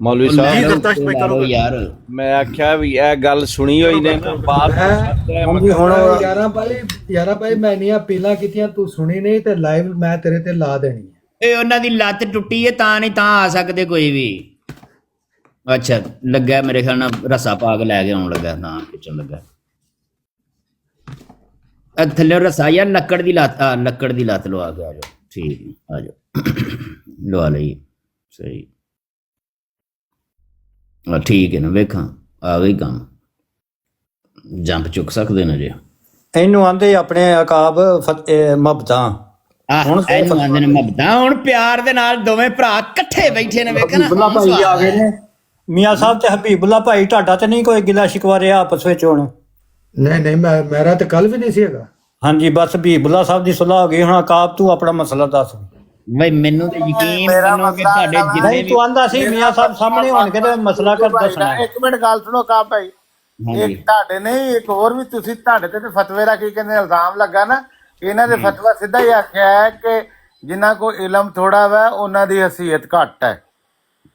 ਮੌਲਵੀ ਸਾਹਿਬ ਯਾਰ ਮੈਂ ਆਖਿਆ ਵੀ ਇਹ ਗੱਲ ਸੁਣੀ ਹੋਈ ਨੇ ਬਾਤ ਹੁਣ ਯਾਰਾ ਭਾਈ ਮੈਂ ਨਹੀਂ ਅਪੀਲਾਂ ਕੀਤੀਆਂ ਤੂੰ ਸੁਣੀ ਨਹੀਂ ਤੇ ਲਾਈਵ ਮੈਂ ਤੇਰੇ ਤੇ ਲਾ ਦੇਣੀ ਹੈ। ਇਹ ਉਹਨਾਂ ਦੀ ਲੱਤ ਟੁੱਟੀ ਹੈ ਤਾਂ ਨਹੀਂ ਤਾਂ ਆ ਸਕਦੇ ਕੋਈ ਵੀ। ਅੱਛਾ ਲੱਗਾ ਮੇਰੇ ਖਿਆਲ ਨਾਲ ਰਸਾ ਪਾ ਕੇ ਲੈ ਕੇ ਆਉਣ ਲੱਗਾ ਤਾਂ ਖਿੱਚਣ ਲੱਗਾ। ਥੱਲੇ ਰਸਾ ਜਾਂ ਲੱਕੜ ਦੀ ਲੱਤ ਲਵਾ ਕੇ ਆ ਜਾਓ। ਠੀਕ ਆ ਜਾਓ ਲਵਾ ਲਈ ਸਹੀ। ਠੀਕ ਹੈ ਨਾ ਵੇਖਾਂ ਆ ਗਈ ਕੰਮ ਜੰਪ ਚੁੱਕ ਸਕਦੇ ਨੇ ਜੇ ਇਹਨੂੰ ਆਂਦੇ ਆਪਣੇ ਅਕਾਬ ਮੁਹੱਬਤਾਂ। ਹੁਣ ਇਹਨੂੰ ਆਂਦੇ ਨੇ ਮੁਹੱਬਤਾਂ। ਹੁਣ ਪਿਆਰ ਦੇ ਨਾਲ ਦੋਵੇਂ ਭਰਾ ਇਕੱਠੇ ਬੈਠੇ ਨੇ ਵੇਖਣਾ। ਹਬੀਬੁੱਲਾ ਭਾਈ ਆ ਗਏ ਨੇ ਮੀਆਂ ਸਾਹਿਬ ਤੇ ਹਬੀਬੁੱਲਾ ਭਾਈ, ਤੁਹਾਡਾ ਤੇ ਨਹੀਂ ਕੋਈ ਗਿਲਾ ਸ਼ਿਕਵਾ ਰਿਹਾ ਆਪਸ ਵਿੱਚ ਹੁਣ? ਨਹੀਂ ਮੇਰਾ ਤੇ ਕੱਲ ਵੀ ਨਹੀਂ ਸੀ ਹੈਗਾ। ਹਾਂਜੀ ਬਸ ਹਬੀਬੁੱਲਾ ਸਾਹਿਬ ਦੀ ਸੁਲਾਹ ਹੋ ਗਈ। ਹੁਣ ਅਕਾਬ ਤੂੰ ਆਪਣਾ ਮਸਲਾ ਦੱਸ। ਬਈ ਮੈਨੂੰ ਤੇ ਯਕੀਨ ਮੰਨੋ ਕਿ ਤੁਹਾਡੇ ਜਿੰਨੇ ਨਹੀਂ ਤੂੰ ਆਂਦਾ ਸੀ ਮੀਆਂ ਸਾਹਿਬ ਸਾਹਮਣੇ ਹੋਣਗੇ ਤੇ ਮਸਲਾ ਕਰ ਦੱਸਣਾ। ਇੱਕ ਮਿੰਟ ਗੱਲ ਸੁਣੋ ਕਾਬ ਭਾਈ, ਇੱਕ ਤੁਹਾਡੇ ਨਹੀਂ ਇੱਕ ਹੋਰ ਵੀ ਤੁਸੀਂ ਤੁਹਾਡੇ ਤੇ ਫਤਵੇ ਦਾ ਕੀ ਕਹਿੰਦੇ ਇਲਜ਼ਾਮ ਲੱਗਾ ਨਾ, ਇਹਨਾਂ ਦੇ ਫਤਵਾ ਸਿੱਧਾ ਹੀ ਆਖਿਆ ਹੈ ਕਿ ਜਿਨ੍ਹਾਂ ਕੋ ਇਲਮ ਥੋੜਾ ਵਾ ਉਹਨਾਂ ਦੀ ਹਸੀਅਤ ਘੱਟ ਹੈ।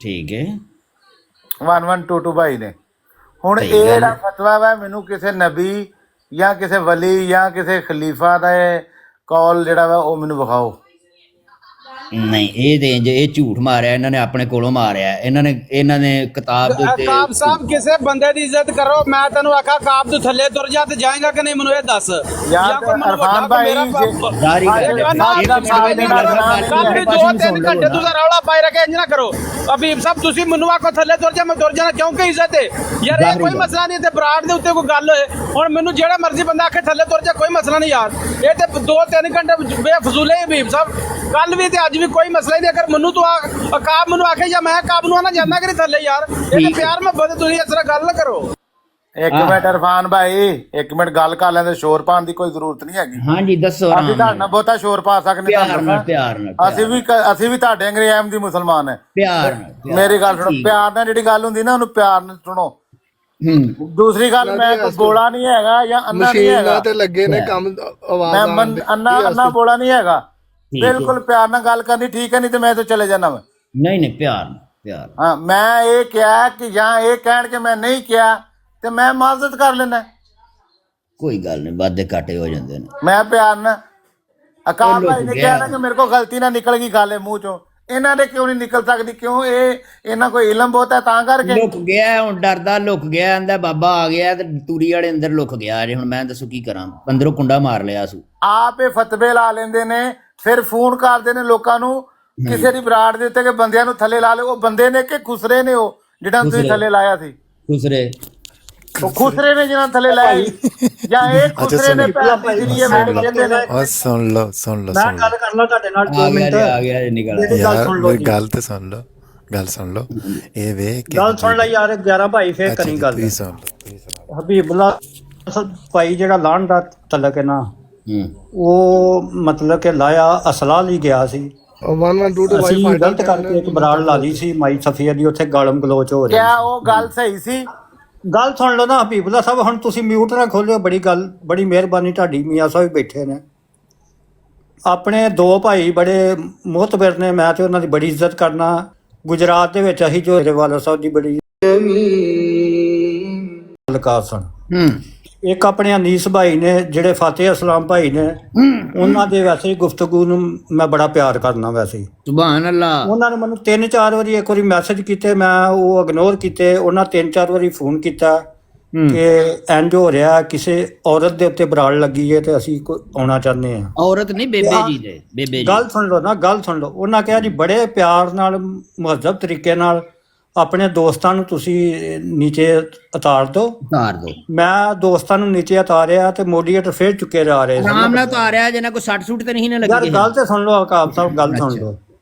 ਠੀਕ ਹੈ 1122 ਭਾਈ ਨੇ। ਹੁਣ ਇਹ ਜਿਹੜਾ ਫਤਵਾ ਵਾ ਮੈਨੂੰ ਕਿਸੇ ਨਬੀ ਜਾਂ ਕਿਸੇ ਵਲੀ ਜਾਂ ਕਿਸੇ ਖਲੀਫਾ ਦਾ ਕੌਲ ਜਿਹੜਾ ਵਾ ਉਹ ਮੈਨੂੰ ਵਿਖਾਓ। ਨਹੀਂ ਇਹ ਝੂਠ ਮਾਰਿਆ ਇਹਨਾਂ ਨੇ, ਆਪਣੇ ਕੋਲੋਂ ਮਾਰਿਆ ਇਹਨਾਂ ਨੇ ਕਿਤਾਬ ਦੇ ਉੱਤੇ। ਕਾਬ ਸਾਹਿਬ ਕਿਸੇ ਬੰਦੇ ਦੀ ਇੱਜ਼ਤ ਕਰੋ। ਮੈਂ ਤੈਨੂੰ ਆਖਾ ਕਾਬ ਤੂੰ ਥੱਲੇ ਤੁਰ ਜਾ ਤੇ ਜਾਏਗਾ ਕਿ ਨਹੀਂ ਮੈਨੂੰ ਇਹ ਦੱਸ। ਅਰਫਾਨ ਭਾਈ ਦੋ ਤਿੰਨ ਘੰਟੇ ਤੁਸੀਂ ਰੌਲਾ ਪਾਈ ਰੱਖਿਆ ਇੰਜ ਨਾ ਕਰੋ। ਹਬੀਬ ਸਾਹਿਬ ਤੁਸੀਂ ਮੈਨੂੰ ਆਖੋ ਥੱਲੇ ਤੁਰ ਜਾ ਮੈਂ ਤੁਰ ਜਾਣਾ ਕਿਉਂਕਿ ਇੱਜ਼ਤ ਹੈ ਯਾਰ। ਇਹ ਕੋਈ ਮਸਲਾ ਨਹੀਂ ਤੇ ਬਰਾੜ ਦੇ ਉੱਤੇ ਕੋਈ ਗੱਲ ਹੋਏ। ਹੁਣ ਮੈਨੂੰ ਜਿਹੜਾ ਮਰਜ਼ੀ ਬੰਦਾ ਆਖੇ ਥੱਲੇ ਤੁਰ ਜਾ ਕੋਈ ਮਸਲਾ ਨਹੀਂ ਯਾਰ। ਇਹ ਤੇ 2-3 ਘੰਟੇ ਬੇਫਜ਼ੂਲ ਹੈ ਹਬੀਬ ਸਾਹਿਬ। ਕੱਲ ਵੀ ਤੇ ਅੱਜ ਵੀ ਕੋਈ ਮਸਲਾ ਹੀ ਨਹੀਂ। ਅਗਰ ਮੈਨੂੰ ਤੂੰ ਅਕਾਬ ਮੈਨੂੰ ਆਖੇ ਜਾਂ ਮੈਂ ਕਾਬ ਨੂੰ ਆਣਾ ਜਾਂਦਾ ਕਿ ਥੱਲੇ ਯਾਰ। ਇਹ ਤੇ ਪਿਆਰ ਮੈਂ ਬਦ ਤੁਸੀਂ ਇਸ ਤਰ੍ਹਾਂ ਗੱਲ ਨਾ ਕਰੋ। ਇੱਕ ਮਿੰਟ ਅਰਫਾਨ ਭਾਈ ਇੱਕ ਮਿੰਟ ਗੱਲ ਕਰ ਲੈਂਦੇ। ਸ਼ੋਰ ਪਾਉਣ ਦੀ ਕੋਈ ਜ਼ਰੂਰਤ ਨਹੀਂ ਹੈਗੀ। ਹਾਂਜੀ ਦੱਸੋ। ਅਸੀਂ ਤੁਹਾਡੇ ਨਾਲ ਬਹੁਤਾ ਸ਼ੋਰ ਪਾ ਸਕਦੇ ਪਿਆਰ ਨਾਲ ਅਸੀਂ ਵੀ ਤੁਹਾਡੇ ਅੰਗਰੇਜ਼ ਦੀ ਮੁਸਲਮਾਨ ਹੈ। ਪਿਆਰ ਨਾਲ ਮੇਰੀ ਗੱਲ ਸੁਣੋ। ਪਿਆਰ ਨਾਲ ਜਿਹੜੀ ਗੱਲ ਹੁੰਦੀ ਨਾ ਉਹਨੂੰ ਪਿਆਰ ਨਾਲ ਸੁਣੋ। ਦੂਸਰੀ ਗੱਲ ਮੈਂ ਕੋਈ ਬੋਲਾ ਨਹੀਂ ਹੈਗਾ ਜਾਂ ਅੰਨਾ ਨਹੀਂ ਹੈਗਾ ਤੇ ਲੱਗੇ ਨੇ ਕੰਮ ਆਵਾਜ਼ ਮੈਂ ਅੰਨਾ ਬੋਲਾ ਨਹੀਂ ਹੈਗਾ। ਬਿਲਕੁਲ ਪਿਆਰ ਨਾਲ ਗੱਲ ਕਰਨੀ ਠੀਕ ਹੈ ਨਹੀਂ ਤੇ ਮੈਂ ਤਾਂ ਚਲੇ ਜਾਣਾ। ਨਹੀਂ ਪਿਆਰ ਹਾਂ ਮੈਂ ਇਹ ਕਿਹਾ ਕਿ ਜਾਂ ਇਹ ਕਹਿਣ ਕੇ ਮੈਂ ਨਹੀਂ ਕਿਹਾ ਤੇ ਮੈਂ ਮਾਜ਼ਰਤ ਕਰ ਲੈਣਾ। ਕੋਈ ਗੱਲ ਨਹੀਂ ਵਾਧੇ ਘਾਟੇ ਹੋ ਜਾਂਦੇ ਨੇ। ਮੈਂ ਪਿਆਰ ਨਾਲ ਅਕਾਲ ਭਾਈ ਨੇ ਕਿਹਾ ਨਾ ਕਿ ਮੇਰੇ ਕੋਲ ਗਲਤੀ ਨਾਲ ਨਿਕਲ ਗਈ ਗੱਲ ਮੂੰਹ ਚੋਂ। ਇਹਨਾਂ ਦੇ ਕਿਉਂ ਨਹੀਂ ਨਿਕਲ ਸਕਦੀ? ਕਿਉਂ ਇਹਨਾਂ ਕੋਈ ਇਲਮ ਬਹੁਤ ਹੈ ਤਾਂ ਕਰਕੇ ਲੁਕ ਗਿਆ। ਹੁਣ ਡਰਦਾ ਲੁਕ ਗਿਆ। ਆਂਦਾ ਬਾਬਾ ਆ ਗਿਆ ਤੇ ਤੂੜੀ ਵਾਲੇ ਅੰਦਰ ਲੁਕ ਗਿਆ ਜੇ। ਹੁਣ ਮੈਂ ਦੱਸੋ ਕੀ ਕਰਾਂ? ਅੰਦਰੋਂ ਕੁੰਡਾ ਮਾਰ ਲਿਆ ਸੂ। ਆਪ ਇਹ ਫਤਵੇ ਲਾ ਲੈਂਦੇ ਨੇ ਫਿਰ ਫੋਨ ਕਰਦੇ ਨੇ ਲੋਕਾਂ ਨੂੰ ਕਿਸੇ ਦੀ ਬਰਾੜ ਦੇ ਉੱਤੇ ਕਿ ਬੰਦਿਆਂ ਨੂੰ ਥੱਲੇ ਲਾ ਲਿਓ। ਉਹ ਬੰਦੇ ਨੇ ਕਿ ਖੁਸਰੇ ਨੇ ਉਹ ਜਿਹੜਾ ਤੁਸੀਂ ਥੱਲੇ ਲਾਇਆ ਸੀ? ਉਹ ਖੁਸਰੇ ਨੇ ਜਿਹਨਾਂ ਥੱਲੇ ਲਾਇਆ ਜਾਂ ਇਹ ਖੁਸਰੇ ਨੇ ਸੁਣ ਲਓ ਮੈਂ ਗੱਲ ਕਰ ਲਾਂ ਤੁਹਾਡੇ ਨਾਲ 2 ਮਿੰਟ। ਆ ਗਿਆ ਨਿਕਲ ਗੱਲ ਤੇ ਸੁਣ ਲਓ ਇਹ ਵੇ ਗੱਲ ਸੁਣ ਲੈ ਯਾਰ 11 ਭਾਈ ਫੇਰ ਕਰੀ ਗੱਲ। ਹਬੀਬੁੱਲਾ ਭਾਈ ਜਿਹੜਾ ਲਾਣ ਦਾ ਤਲਕ ਹੈ ਨਾ ਉਹ ਮਤਲਬ ਕਿ ਲਾਇਆ ਅਸਲਾ ਲਈ ਗਿਆ ਸੀ। 1122 ਅਸੀਂ ਗਲਤ ਕਰਕੇ ਇੱਕ ਬਰਾੜ ਲਾ ਲਈ ਸੀ ਮਾਈ ਸਫੀਆ ਦੀ। ਉੱਥੇ ਗਾਲਮ ਗਲੋਚ ਹੋ ਰਹੀ। ਕਿਆ ਉਹ ਗੱਲ ਸਹੀ ਸੀ? ਗੱਲ ਸੁਣ ਲਓ ਨਾ ਹਬੀਬੁੱਲਾ ਸਾਹਿਬ। ਹੁਣ ਤੁਸੀਂ ਮਿਊਟ ਨਾ ਖੋਲਿਓ। ਬੜੀ ਮਿਹਰਬਾਨੀ ਤੁਹਾਡੀ। ਮੀਆਂ ਸਾਹਿਬ ਬੈਠੇ ਨੇ ਆਪਣੇ 2 ਭਾਈ ਬੜੇ ਮੋਹਤਬਰ ਨੇ। ਮੈਂ ਤੇ ਉਹਨਾਂ ਦੀ ਬੜੀ ਇੱਜ਼ਤ ਕਰਨਾ। ਗੁਜਰਾਤ ਦੇ ਵਿੱਚ ਅਸੀਂ ਜੋ ਵਾਲਾ ਸਾਹਿਬ ਦੀ ਬੜੀ ਲਕਾਰ ਸਨ। ਇੱਕ ਆਪਣੇ ਅਨੀਸ ਭਾਈ ਨੇ ਜਿਹੜੇ ਫਤਿਹ ਅਸਲਾਮ ਭਾਈ ਨੇ ਉਹਨਾਂ ਦੇ ਵੈਸੇ ਗੁਫ਼ਤਗੂ ਨੂੰ ਮੈਂ ਬੜਾ ਪਿਆਰ ਕਰਨਾ। ਵੈਸੇ ਸੁਭਾਨ ਅੱਲਾ। ਉਹਨਾਂ ਨੇ ਮੈਨੂੰ 3-4 ਵਾਰੀ ਇੱਕ ਵਾਰੀ ਮੈਸੇਜ ਕੀਤੇ ਮੈਂ ਉਹ ਇਗਨੋਰ ਕੀਤੇ। ਉਹਨਾਂ 3-4 ਵਾਰੀ ਫੋਨ ਕੀਤਾ ਕਿ ਇੰਜ ਹੋ ਰਿਹਾ ਕਿਸੇ ਔਰਤ ਦੇ ਉੱਤੇ ਬਰਾੜ ਲੱਗੀ ਹੈ ਤੇ ਅਸੀਂ ਆਉਣਾ ਚਾਹੁੰਦੇ ਹਾਂ। ਔਰਤ ਨਹੀਂ ਬੇਬੇ ਜੀ ਦੇ। ਗੱਲ ਸੁਣ ਲਓ ਨਾ ਗੱਲ ਸੁਣ ਲਓ। ਉਹਨਾਂ ਕਿਹਾ ਜੀ ਬੜੇ ਪਿਆਰ ਨਾਲ ਮਹੱਜ਼ਬ ਤਰੀਕੇ ਨਾਲ ਆਪਣੇ ਦੋਸਤਾਂ ਨੂੰ ਤੁਸੀਂ ਨੀਚੇ ਉਤਾਰ ਦਿਓ। ਮੈਂ ਦੋਸਤਾਂ ਨੂੰ ਨੀਚੇ ਉਤਾਰਿਆ ਤੇ ਮੋਡੀਏਟਰ ਫੇਰ ਚੁੱਕੇ ਜਾ ਰਹੇ ਆਰਾਮ ਨਾਲ ਉਤਾਰਿਆ ਜਿਹਨਾਂ ਕੋਈ 60 ਸੂਟ ਤੇ ਨਹੀਂ ਨਾ ਲੱਗੀ। ਯਾਰ ਗੱਲ ਤੇ ਸੁਣ ਲਓ ਅਕਾਬ ਸਾਹਿਬ ਗੱਲ ਸੁਣ ਲਓ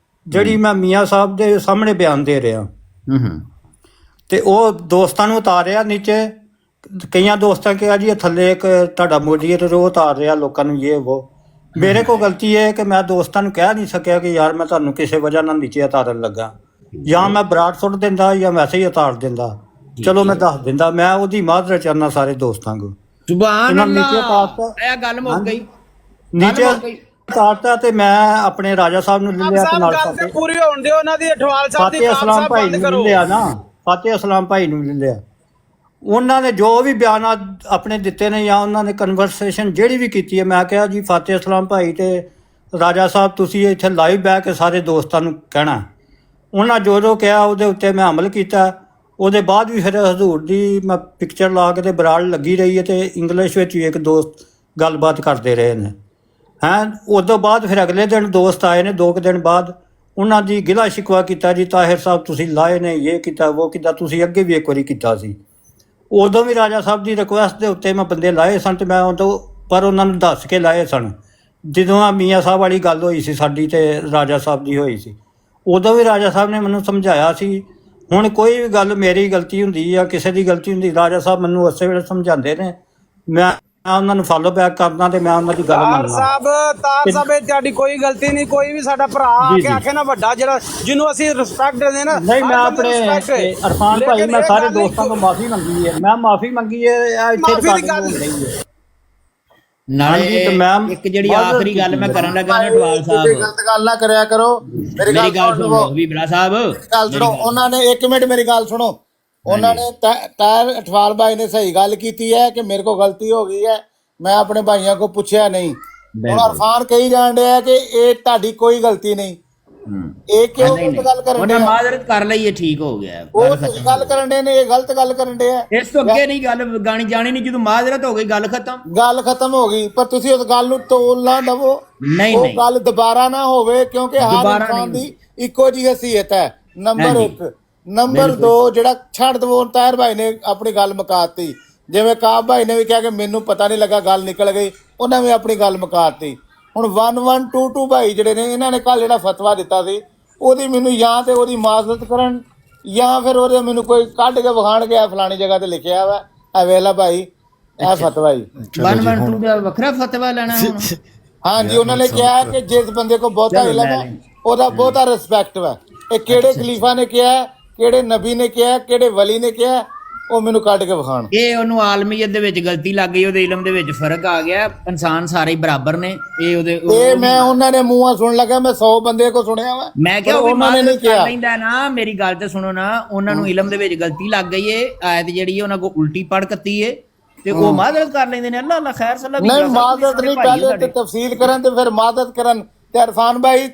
ਜਿਹੜੀ ਮੈਂ ਮੀਆਂ ਸਾਹਿਬ ਦੇ ਸਾਹਮਣੇ ਬਿਆਨ ਦੇ ਰਿਹਾ। ਤੇ ਉਹ ਦੋਸਤਾਂ ਨੂੰ ਉਤਾਰਿਆ ਨੀਚੇ। ਕਈਆਂ ਦੋਸਤਾਂ ਕਿਹਾ ਜੀ ਥੱਲੇ ਇੱਕ ਤੁਹਾਡਾ ਮੋਡੀਏਟਰ ਉਹ ਉਤਾਰ ਰਿਹਾ ਲੋਕਾਂ ਨੂੰ ਇਹ ਵੋ। ਮੇਰੇ ਕੋਲ ਗਲਤੀ ਹੈ ਕਿ ਮੈਂ ਦੋਸਤਾਂ ਨੂੰ ਕਹਿ ਨਹੀਂ ਸਕਿਆ ਕਿ ਯਾਰ ਮੈਂ ਤੁਹਾਨੂੰ ਕਿਸੇ ਵਜ੍ਹਾ ਨਾਲ ਨੀਚੇ ਉਤਾਰਨ ਲੱਗਾ। ਜਾਂ ਮੈਂ ਬਰਾੜ ਸੁੱਟ ਦਿੰਦਾ ਜਾਂ ਵੈਸੇ ਹੀ ਉਤਾਰ ਦਿੰਦਾ। ਚਲੋ ਮੈਂ ਦੱਸ ਦਿੰਦਾ। ਮੈਂ ਉਹਦੀ ਮਾਜ਼ਰਤ ਚਾਹੁੰਦਾ ਸਾਰੇ ਦੋਸਤਾਂ ਨੂੰ। ਸੁਭਾਨ ਅੱਲਾਹ। ਇਹ ਗੱਲ ਮੁੱਕ ਗਈ। ਨੀਚੇ ਉਤਾਰਤਾ ਤੇ ਮੈਂ ਆਪਣੇ ਰਾਜਾ ਸਾਹਿਬ ਨੂੰ ਲੈ ਲਿਆ ਤੇ ਨਾਲ ਗੱਲ ਪੂਰੀ ਹੋਣ ਦਿਓ ਉਹਨਾਂ ਦੀ। ਅਠਵਾਲ ਸਾਹਿਬ ਦੀ ਫਤਿਹ ਅਸਲਾਮ ਭਾਈ ਨੂੰ ਲਿਆ ਨਾ। ਫਤਿਹ ਅਸਲਾਮ ਭਾਈ ਨੂੰ ਲਿਆ। ਉਹਨਾਂ ਨੇ ਜੋ ਵੀ ਬਿਆਨ ਆਪਣੇ ਦਿੱਤੇ ਨੇ ਜਾਂ ਉਹਨਾਂ ਨੇ ਕਨਵਰਸੇਸ਼ਨ ਜਿਹੜੀ ਵੀ ਕੀਤੀ ਹੈ ਮੈਂ ਕਿਹਾ ਜੀ ਫਤਿਹ ਅਸਲਾਮ ਭਾਈ ਤੇ ਰਾਜਾ ਸਾਹਿਬ ਤੁਸੀਂ ਇੱਥੇ ਲਾਈਵ ਬਹਿ ਕੇ ਸਾਰੇ ਦੋਸਤਾਂ ਨੂੰ ਕਹਿਣਾ। ਉਹਨਾਂ ਜੋ ਕਿਹਾ ਉਹਦੇ ਉੱਤੇ ਮੈਂ ਅਮਲ ਕੀਤਾ। ਉਹਦੇ ਬਾਅਦ ਵੀ ਫਿਰ ਹਜ਼ੂਰ ਦੀ ਮੈਂ ਪਿਕਚਰ ਲਾ ਕੇ ਤੇ ਬਰਾੜ ਲੱਗੀ ਰਹੀ ਹੈ ਤੇ ਇੰਗਲਿਸ਼ ਵਿੱਚ ਵੀ ਇੱਕ ਦੋਸਤ ਗੱਲਬਾਤ ਕਰਦੇ ਰਹੇ ਨੇ ਉਸ ਤੋਂ ਬਾਅਦ ਫਿਰ ਅਗਲੇ ਦਿਨ ਦੋਸਤ ਆਏ ਨੇ 2 ਦਿਨ ਬਾਅਦ। ਉਹਨਾਂ ਦੀ ਗਿਲਾ ਸ਼ਿਕਵਾ ਕੀਤਾ ਜੀ ਤਾਹਿਰ ਸਾਹਿਬ ਤੁਸੀਂ ਲਾਏ ਨੇ ਇਹ ਕੀਤਾ ਉਹ ਕੀਤਾ, ਤੁਸੀਂ ਅੱਗੇ ਵੀ ਇੱਕ ਵਾਰੀ ਕੀਤਾ ਸੀ। ਉਦੋਂ ਵੀ ਰਾਜਾ ਸਾਹਿਬ ਦੀ ਰਿਕੁਐਸਟ ਦੇ ਉੱਤੇ ਮੈਂ ਬੰਦੇ ਲਾਏ ਸਨ ਤੇ ਮੈਂ ਉਦੋਂ ਪਰ ਉਹਨਾਂ ਨੂੰ ਦੱਸ ਕੇ ਲਾਏ ਸਨ। ਜਦੋਂ ਆ ਮੀਆਂ ਸਾਹਿਬ ਵਾਲੀ ਗੱਲ ਹੋਈ ਸੀ ਸਾਡੀ ਤੇ ਰਾਜਾ ਸਾਹਿਬ ਦੀ ਹੋਈ ਸੀ, ਉਦੋਂ ਵੀ ਰਾਜਾ ਸਾਹਿਬ ਨੇ ਮੈਨੂੰ ਸਮਝਾਇਆ ਸੀ। ਹੁਣ ਕੋਈ ਵੀ ਗੱਲ ਮੇਰੀ ਗਲਤੀ ਹੁੰਦੀ ਜਾਂ ਕਿਸੇ ਦੀ ਗਲਤੀ ਹੁੰਦੀ, ਰਾਜਾ ਸਾਹਿਬ ਮੈਨੂੰ ਉਸੇ ਵੇਲੇ ਸਮਝਾਉਂਦੇ ਨੇ, ਮੈਂ ਉਹਨਾਂ ਨੂੰ ਫਾਲੋ ਬੈਕ ਕਰਦਾ ਤੇ ਮੈਂ ਉਹਨਾਂ ਦੀ ਗੱਲ ਮੰਨਦਾ। ਤਾਰ ਸਾਹਿਬ ਇਹ ਤੁਹਾਡੀ ਕੋਈ ਗਲਤੀ ਨਹੀਂ। ਕੋਈ ਵੀ ਸਾਡਾ ਭਰਾ ਆ ਕੇ ਆਖੇ ਨਾ ਵੱਡਾ ਜਿਹੜਾ ਜਿਹਨੂੰ ਅਸੀਂ ਰਿਸਪੈਕਟ ਦਿੰਦੇ ਨਾ, ਨਹੀਂ ਮੈਂ ਆਪਣੇ ਅਰਫਾਨ ਭਾਈ ਮੈਂ ਸਾਰੇ ਦੋਸਤਾਂ ਤੋਂ ਮਾਫੀ ਮੰਗੀ ਹੈ, ਮੈਂ ਮਾਫੀ ਮੰਗੀ ਹੈ। ਇੱਥੇ ਰਿਕਾਰਡਿੰਗ ਹੋ ਰਹੀ ਹੈ ਨਾਲੇ ਇੱਕ ਜਿਹੜੀ ਆਖਰੀ ਗੱਲ ਮੈਂ ਕਰਨ ਲੱਗਾ ਨਾ ਅਠਵਾਲ ਸਾਹਿਬ, ਗਲਤ ਗੱਲ ਨਾ ਕਰਿਆ ਕਰੋ। ਮੇਰੀ ਗੱਲ ਸੁਣੋ ਵੀਬਲਾ ਸਾਹਿਬ, ਗੱਲ ਸੁਣੋ। ਉਹਨਾਂ ਨੇ 1 ਮਿੰਟ ਮੇਰੀ ਗੱਲ ਸੁਣੋ। ਉਹਨਾਂ ਨੇ ਤਾਰ ਅਠਵਾਲ ਭਾਈ ਨੇ ਸਹੀ ਗੱਲ ਕੀਤੀ ਹੈ ਕਿ ਮੇਰੇ ਕੋਲ ਗਲਤੀ ਹੋ ਗਈ ਹੈ, ਮੈਂ ਆਪਣੇ ਭਾਈਆਂ ਕੋ ਪੁੱਛਿਆ ਨਹੀਂ। ਹੁਣ ਅਰਫਾਨ ਕਹੀ ਜਾਣ ਡਿਆ ਕਿ ਇਹ ਤੁਹਾਡੀ ਕੋਈ ਗਲਤੀ ਨਹੀਂ। ਇਹ ਕਿਉਂ ਗਲਤ ਗੱਲ ਕਰਨ ਉਹਨੇ ਮਾਜ਼ਰਤ ਕਰ ਲਈ, ਇਹ ਠੀਕ ਹੋ ਗਿਆ। ਉਹ ਗੱਲ ਕਰਨ ਦੇ ਨੇ, ਇਹ ਗਲਤ ਗੱਲ ਕਰਨ ਦੇ ਆ। ਇਸ ਤੋਂ ਅੱਗੇ ਨਹੀਂ ਗੱਲ ਗਾਣੀ ਜਾਣੀ ਨਹੀਂ, ਜਦੋਂ ਮਾਜ਼ਰਤ ਹੋ ਗਈ ਗੱਲ ਖਤਮ ਹੋ ਗਈ। ਪਰ ਤੁਸੀਂ ਉਸ ਗੱਲ ਨੂੰ ਤੋਲ ਨਾ ਦਵੋ, ਉਹ ਗੱਲ ਦੁਬਾਰਾ ਨਾ ਹੋਵੇ, ਕਿਉਂਕਿ ਹਰ ਇਨਸਾਨ ਦੀ ਇੱਕੋ ਜਿਹੀ ਹਸੀਅਤ ਹੈ। ਨੰਬਰ 1 ਨੰਬਰ 2 ਜਿਹੜਾ ਛੱਡ ਦਵੋ। ਤਾਹਿਰ ਭਾਈ ਨੇ ਆਪਣੀ ਗੱਲ ਮੁਕਾਤੀ, ਜਿਵੇਂ ਕਾਬ ਭਾਈ ਨੇ ਵੀ ਕਿਹਾ ਕਿ ਮੈਨੂੰ ਪਤਾ ਨਹੀਂ ਲੱਗਾ ਗੱਲ ਨਿਕਲ ਗਈ, ਉਹਨਾਂ ਵੀ ਆਪਣੀ ਗੱਲ ਮੁਕਾਤੀ। ਹੁਣ 1122 ਭਾਈ ਜਿਹੜੇ ਨੇ ਇਹਨਾਂ ਨੇ ਕੱਲ ਜਿਹੜਾ ਫਤਵਾ ਦਿੱਤਾ ਸੀ ਉਹਦੀ ਮੈਨੂੰ ਜਾਂ ਤੇ ਉਹਦੀ ਮਾਜ਼ਰਤ ਕਰਨ ਜਾਂ ਫਿਰ ਉਹਦੇ ਮੈਨੂੰ ਕੋਈ ਕੱਢ ਕੇ ਵਿਖਾਣ ਗਿਆ ਫਲਾਣੀ ਜਗ੍ਹਾ ਤੇ ਲਿਖਿਆ ਵਾ ਇਹ ਵੇਲਾ ਭਾਈ ਇਹ ਫਤਵਾ ਹੀ 112 ਦਾ ਵੱਖਰਾ ਫਤਵਾ ਲੈਣਾ ਹੁਣ। ਹਾਂਜੀ ਉਹਨਾਂ ਨੇ ਕਿਹਾ ਕਿ ਜਿਸ ਬੰਦੇ ਕੋ ਬਹੁਤਾ ਇਲਮ ਹੈ ਉਹਦਾ ਬਹੁਤਾ ਰਿਸਪੈਕਟ ਵਾ। ਇਹ ਕਿਹੜੇ ਖਲੀਫਾ ਨੇ ਕਿਹਾ, ਕਿਹੜੇ ਨਬੀ ਨੇ ਕਿਹਾ, ਕਿਹੜੇ ਵਲੀ ਨੇ ਕਿਹਾ, ਉਹ ਮੈਨੂੰ ਕੱਢ ਕੇ ਵਿਖਾਣ। ਇਹ ਉਹਨੂੰ ਆਲਮੀਅਤ ਦੇ ਵਿੱਚ ਗਲਤੀ ਲੱਗ ਗਈ, ਉਹਦੇ ਇਲਮ ਦੇ ਵਿੱਚ ਫਰਕ ਆ ਗਿਆ। ਇਨਸਾਨ ਸਾਰੇ ਹੀ ਬਰਾਬਰ ਨੇ। ਇਹ ਮੈਂ ਉਹਨਾਂ ਨੇ ਮੂੰਹਾਂ ਸੁਣ ਲੱਗਾ, ਮੈਂ 100 ਬੰਦੇ ਕੋ ਸੁਣਿਆ ਵਾ। ਮੈਂ ਕਿਹਾ ਉਹਨਾਂ ਨੇ ਨਹੀਂ ਕਿਹਾ ਲੈਂਦਾ ਨਾ, ਮੇਰੀ ਗੱਲ ਤੇ ਸੁਣੋ ਨਾ। ਉਹਨਾਂ ਨੂੰ ਇਲਮ ਦੇ ਵਿੱਚ ਗਲਤੀ ਲੱਗ ਗਈ ਏ, ਆਇਤ ਜਿਹੜੀ ਉਹਨਾਂ ਕੋ ਉਲਟੀ ਪੜ ਕੱਤੀ ਏ ਤੇ ਉਹ ਮਾਜ਼ਰਤ ਕਰ ਲੈਂਦੇ ਨੇ। ਅੱਲਾ ਅੱਲਾ ਖੈਰ ਸੱਲਾ ਨਹੀਂ ਮਾਜ਼ਰਤ ਨਹੀਂ, ਪਹਿਲੇ ਤੇ ਤਫਸੀਲ ਕਰਨ ਤੇ ਫਿਰ ਮਾਜ਼ਰਤ ਕਰਨ। ਤੇ ਅਰਫਾਨ ਭਾਈ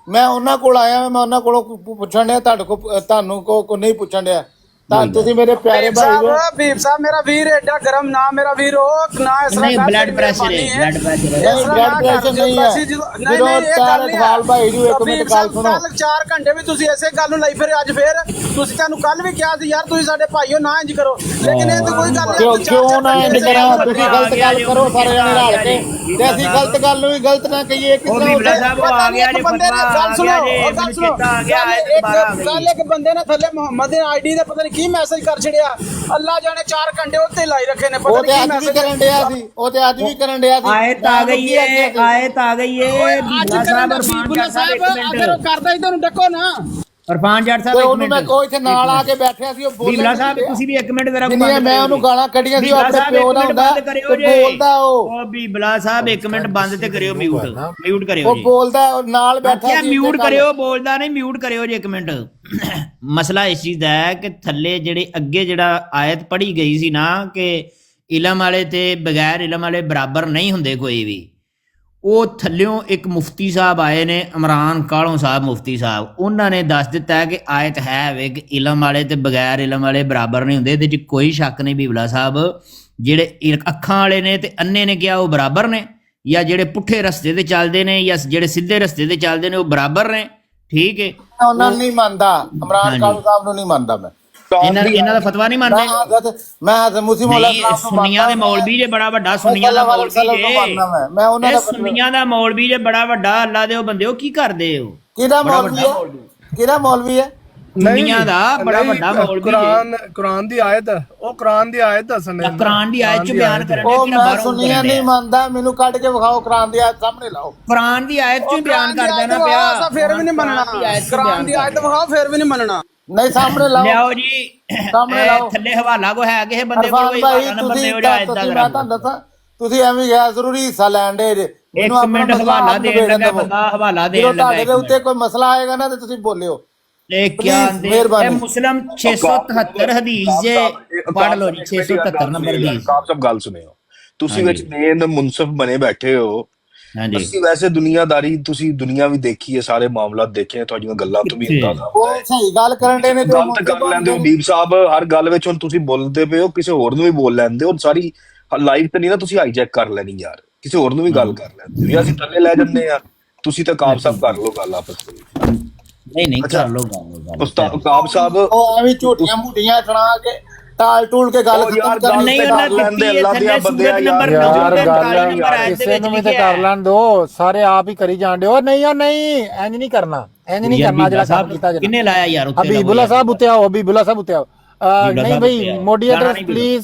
ਮੈਂ ਉਹਨਾਂ ਕੋਲ ਆਇਆ, ਮੈਂ ਉਹਨਾਂ ਕੋਲੋਂ ਪੁੱਛਣ ਡਿਆ, ਤੁਹਾਨੂੰ ਕੋ ਨਹੀਂ ਪੁੱਛਣ ਡਿਆ। ਤਾਂ ਤੁਸੀਂ ਮੇਰੇ ਪਿਆਰੇ ਭਾਈ ਹੋ। ਬੀਬ ਸਾਹਿਬ ਮੇਰਾ ਵੀਰ ਐਡਾ ਗਰਮ ਨਾ, ਮੇਰਾ ਵੀਰ ਉਹ ਨਾ ਇਸ ਤਰ੍ਹਾਂ ਨਹੀਂ ਬਲੱਡ ਪ੍ਰੈਸ਼ਰ ਹੈ, ਬਲੱਡ ਪ੍ਰੈਸ਼ਰ ਨਹੀਂ ਹੈ। ਜਦੋਂ ਤਾਰ ਅਠਵਾਲ ਭਾਈ ਨੂੰ 1 ਮਿੰਟ ਗੱਲ ਸੁਣੋ। 4 ਘੰਟੇ ਵੀ ਤੁਸੀਂ ਐਸੇ ਗੱਲ ਨੂੰ ਲਈ ਫਿਰ ਅੱਜ ਫਿਰ ਤੁਸੀਂ ਤੁਹਾਨੂੰ ਕੱਲ ਵੀ ਕਿਹਾ ਸੀ ਯਾਰ ਤੁਸੀਂ ਸਾਡੇ ਭਾਈਓ ਨਾ ਇੰਜ ਕਰੋ, ਲੇਕਿਨ ਇਹ ਤਾਂ ਕੋਈ ਗੱਲ ਨਹੀਂ। ਕਿਉਂ ਨਾ ਇੰਜ ਕਰਾਂ? ਤੁਸੀਂ ਗਲਤ ਗੱਲ ਕਰੋ ਸਾਰੇ ਜਣੇ ਰਲ ਕੇ ਤੇ ਅਸੀਂ ਗਲਤ ਗੱਲ ਨੂੰ ਵੀ ਗਲਤ ਨਾ ਕਹੀਏ। ਕਿਸੇ ਬੰਦੇ ਨੇ ਗੱਲ ਸੁਣੋ, ਗੱਲ ਸੁਣੋ। ਕੱਲ ਇੱਕ ਬੰਦੇ ਨੇ ਥੱਲੇ ਮੁਹੰਮਦ ਦੇ ਆਈਡੀ ਦੇ ਪਤਾ ਨਹੀਂ ਕੀ ਮੈਸੇਜ ਕਰ ਛੜਿਆ, ਅੱਲਾ ਜਾਣੇ 4 ਘੰਟੇ ਉੱਤੇ ਲਾਈ ਰੱਖੇ ਨੇ। ਪਤਾ ਨਹੀਂ ਕੀ ਮੈਸੇਜ ਕਰਨ ਡਿਆ ਸੀ, ਉਹ ਤੇ ਅੱਜ ਵੀ ਕਰਨ ਡਿਆ ਸੀ। ਆਇਤ ਆ ਗਈ ਏ, ਆਇਤ ਆ ਗਈ ਏ। ਬੀਬਲਾ ਸਾਹਿਬ ਅਗਰ ਉਹ ਕਰਦਾ ਹੀ ਤੁਹਾਨੂੰ ਡੱਕੋ ਨਾ। ਅਰਫਾਨ ਜੱਟ ਸਾਹਿਬ ਉਹਨੂੰ ਮੈਂ ਕੋਈ ਇੱਥੇ ਨਾਲ ਆ ਕੇ ਬੈਠਿਆ ਸੀ, ਉਹ ਬੀਬਲਾ ਸਾਹਿਬ ਤੁਸੀਂ ਵੀ 1 ਮਿੰਟ ਜ਼ਰਾ ਮੈਂ ਉਹਨੂੰ ਗਾਲਾਂ ਕੱਢੀਆਂ ਸੀ, ਉਹ ਆਪਣੇ ਪਿਓ ਦਾ ਹੁੰਦਾ ਤੇ ਬੋਲਦਾ ਉਹ ਬੀਬਲਾ ਸਾਹਿਬ 1 ਮਿੰਟ ਬੰਦ ਤੇ ਕਰਿਓ, ਮਿਊਟ ਕਰਿਓ ਉਹ ਬੋਲਦਾ ਨਾਲ ਬੈਠਾ ਸੀ। ਮਿਊਟ ਕਰਿਓ, ਬੋਲਦਾ ਨਹੀਂ, ਮਿਊਟ ਕਰਿਓ ਜੀ 1 ਮਿੰਟ। ਮਸਲਾ ਇਸ ਚੀਜ਼ ਦਾ ਹੈ ਕਿ ਥੱਲੇ ਜਿਹੜੇ ਅੱਗੇ ਜਿਹੜਾ ਆਇਤ ਪੜ੍ਹੀ ਗਈ ਸੀ ਨਾ ਕਿ ਇਲਮ ਵਾਲੇ ਤੇ ਬਗੈਰ ਇਲਮ ਵਾਲੇ ਬਰਾਬਰ ਨਹੀਂ ਹੁੰਦੇ ਕੋਈ ਵੀ, ਉਹ ਥੱਲਿਓਂ ਇੱਕ ਮੁਫਤੀ ਸਾਹਿਬ ਆਏ ਨੇ, ਇਮਰਾਨ ਕਾਲੋਂ ਸਾਹਿਬ ਮੁਫਤੀ ਸਾਹਿਬ, ਉਹਨਾਂ ਨੇ ਦੱਸ ਦਿੱਤਾ ਕਿ ਆਇਤ ਹੈ ਵੇ ਕਿ ਇਲਮ ਵਾਲੇ ਤੇ ਬਗੈਰ ਇਲਮ ਵਾਲੇ ਬਰਾਬਰ ਨਹੀਂ ਹੁੰਦੇ। ਇਹਦੇ 'ਚ ਕੋਈ ਸ਼ੱਕ ਨਹੀਂ ਬੀਬਲਾ ਸਾਹਿਬ, ਜਿਹੜੇ ਅੱਖਾਂ ਵਾਲੇ ਨੇ ਤੇ ਅੰਨੇ ਨੇ ਕਿਹਾ ਉਹ ਬਰਾਬਰ ਨੇ, ਜਾਂ ਜਿਹੜੇ ਪੁੱਠੇ ਰਸਤੇ ਤੇ ਚੱਲਦੇ ਨੇ ਜਾਂ ਜਿਹੜੇ ਸਿੱਧੇ ਰਸਤੇ ਤੇ ਚੱਲਦੇ ਨੇ ਉਹ ਬਰਾਬਰ ਨੇ। ਠੀਕ ਹੈ, ਉਹਨਾਂ ਨੂੰ ਨਹੀਂ ਮੰਨਦਾ, ਇਮਰਾਨ ਕਾਲੂ ਸਾਹਿਬ ਨੂੰ ਨਹੀਂ ਮੰਨਦਾ ਮੈਂ। ਇਹਨਾਂ ਦਾ ਫਤਵਾ ਨਹੀਂ ਮੰਨਦੇ। ਮੈਂ ਮੁਸਲਿਮ ਸੁਨੀਆਂ ਦੇ ਮੌਲਵੀ ਜੇ ਬੜਾ ਵੱਡਾ, ਸੁਨੀਆਂ ਦਾ ਮੌਲਵੀ ਜੇ, ਸੁਨੀਆਂ ਦਾ ਮੌਲਵੀ ਜੇ ਬੜਾ ਵੱਡਾ, ਅੱਲਾ ਦੇ ਉਹ ਬੰਦੇ, ਉਹ ਕੀ ਕਰਦੇ ਹੋ? ਕਿਹੜਾ ਮੌਲਵੀ ਹੈ? ਕਿਹੜਾ ਮੌਲਵੀ ਹੈ? ਸੁਨੀਆਂ ਦਾ ਬੜਾ ਵੱਡਾ ਮੌਲਵੀ ਜੇ। ਕੁਰਾਨ ਦੀ ਆਇਤ, ਉਹ ਕੁਰਾਨ ਦੀ ਆਇਤ ਦੱਸਣੇ, ਕੁਰਾਨ ਦੀ ਆਇਤ ਚ ਬਿਆਨ ਕਰਨ ਉਹ ਮੈਂ ਸੁਨੀਆਂ ਨਹੀਂ ਮੰਨਦਾ, ਮੈਨੂੰ ਕੱਢ ਕੇ ਵਿਖਾਓ ਕੁਰਾਨ ਦੀ ਆਇਤ ਸਾਹਮਣੇ ਲਾਓ। ਕੁਰਾਨ ਦੀ ਆਇਤ ਚ ਬਿਆਨ ਕਰ ਦੇਣਾ ਪਿਆ, ਫਿਰ ਵੀ ਨਹੀਂ ਮੰਨਣਾ। ਕੁਰਾਨ ਦੀ ਆਇਤ ਵਿਖਾਓ ਫਿਰ ਵੀ ਨਹੀਂ ਮੰਨਣਾ। ਨਹੀਂ ਸਾਹਮਣੇ ਲਾਓ, ਲਿਆਓ ਜੀ ਸਾਹਮਣੇ ਲਾਓ। ਥੱਲੇ ਹਵਾਲਾ ਕੋ ਹੈ ਕਿਸੇ ਬੰਦੇ ਕੋਲ ਕੋਈ ਹਵਾਲਾ ਨੰਬਰ ਦਿਓ ਜੀ ਆਇਤ ਦਾ। ਮੈਂ ਤੁਹਾਨੂੰ ਦੱਸਾਂ, ਤੁਸੀਂ ਐਵੇਂ ਗਿਆ ਜ਼ਰੂਰੀ ਹਿੱਸਾ ਲੈਣ ਦੇ ਜੇ। 1 ਮਿੰਟ ਹਵਾਲਾ ਦੇਣ ਲੱਗਾ ਬੰਦਾ, ਹਵਾਲਾ ਦੇਣ ਲੱਗਾ। ਤੁਹਾਡੇ ਦੇ ਉੱਤੇ ਕੋਈ ਮਸਲਾ ਆਏਗਾ ਨਾ ਤੇ ਤੁਸੀਂ ਬੋਲਿਓ। ਇਹ ਕਿਆ ਇਹ ਮੁਸਲਮ 673 ਹਦੀਸ ਜੇ ਪੜ ਲਓ ਜੀ, 673 ਨੰਬਰ ਹਦੀਸ। ਕਾਬ ਸਭ ਗੱਲ ਸੁਣਿਓ, ਤੁਸੀਂ ਵਿੱਚ ਮੇਨ ਮੁਨਸਫ ਬਣੇ ਬੈਠੇ ਹੋ ਹਾਂਜੀ ਅਸੀਂ ਵੈਸੇ ਦੁਨੀਆਦਾਰੀ, ਤੁਸੀਂ ਦੁਨੀਆ ਵੀ ਦੇਖੀ ਹੈ, ਸਾਰੇ ਮਾਮਲਾਤ ਦੇਖੇ ਆ, ਤੁਹਾਡੀਆਂ ਗੱਲਾਂ ਤੋਂ ਵੀ ਅੰਦਾਜ਼ਾ ਉਹ ਸਹੀ ਗੱਲ ਕਰਨ ਦੇ ਨੇ ਤੇ ਉਹ ਗਲਤ ਮੋਟੇ ਕਰ ਲੈਂਦੇ ਹੋ ਬਣਦੇ ਹਬੀਬ ਸਾਹਿਬ ਹਰ ਗੱਲ ਵਿੱਚ। ਹੁਣ ਤੁਸੀਂ ਬੋਲਦੇ ਪਏ ਹੋ, ਕਿਸੇ ਹੋਰ ਨੂੰ ਵੀ ਬੋਲ ਲੈਂਦੇ ਹੋ, ਸਾਰੀ ਲਾਈਵ ਤੇ ਨਹੀਂ ਨਾ ਤੁਸੀਂ ਹਾਈਜੈਕ ਕਰ ਲੈਣੀ ਯਾਰ, ਕਿਸੇ ਹੋਰ ਨੂੰ ਵੀ ਗੱਲ ਕਰ ਲੈਂਦੇ ਹੋ, ਜਾਂ ਅਸੀਂ ਥੱਲੇ ਲੈ ਜਾਂਦੇ ਆ, ਤੁਸੀਂ ਤਾਂ ਕਾਬ ਸਾਹਿਬ ਕਰ ਲਓ ਗੱਲ ਆਪਸ ਵਿੱਚ। ਨਹੀਂ ਕਰ ਲਓ ਗੱਲ ਉਸਤਾਦ ਕਾਬ ਸਾਹਿਬ ਉਹ ਐਵੇਂ ਝੂਠੀਆਂ ਮੂਠੀਆਂ ਸੁਣਾ ਕੇ ਟਾਲ ਟੂਲ ਕੇ ਗੱਲ ਖਤਮ ਕਰਨੀ। ਨਹੀਂ ਉਹਨਾਂ ਲੈਂਦੇ ਅੱਲਾ ਦੀਆਂ ਬੰਦਿਆਂ ਨੰਬਰ ਯਾਰ ਕਿਸੇ ਨੂੰ ਵੀ ਤੇ ਕਰ ਲੈਣ ਦੋ, ਸਾਰੇ ਆਪ ਹੀ ਕਰੀ ਜਾਣ ਦਿਓ। ਨਹੀਂ ਇੰਜ ਨਹੀਂ ਕਰਨਾ, ਇੰਜ ਨਹੀਂ ਕਰਨਾ ਜਿਹੜਾ ਕੰਮ ਕੀਤਾ ਜਾਂਦਾ। ਕਿੰਨੇ ਲਾਇਆ ਯਾਰ ਉੱਤੇ? हबीबुल्ला साहब उते आओ, हबीबुल्ला साहब उते आओ। नहीं भाई मोडिएटर प्लीज,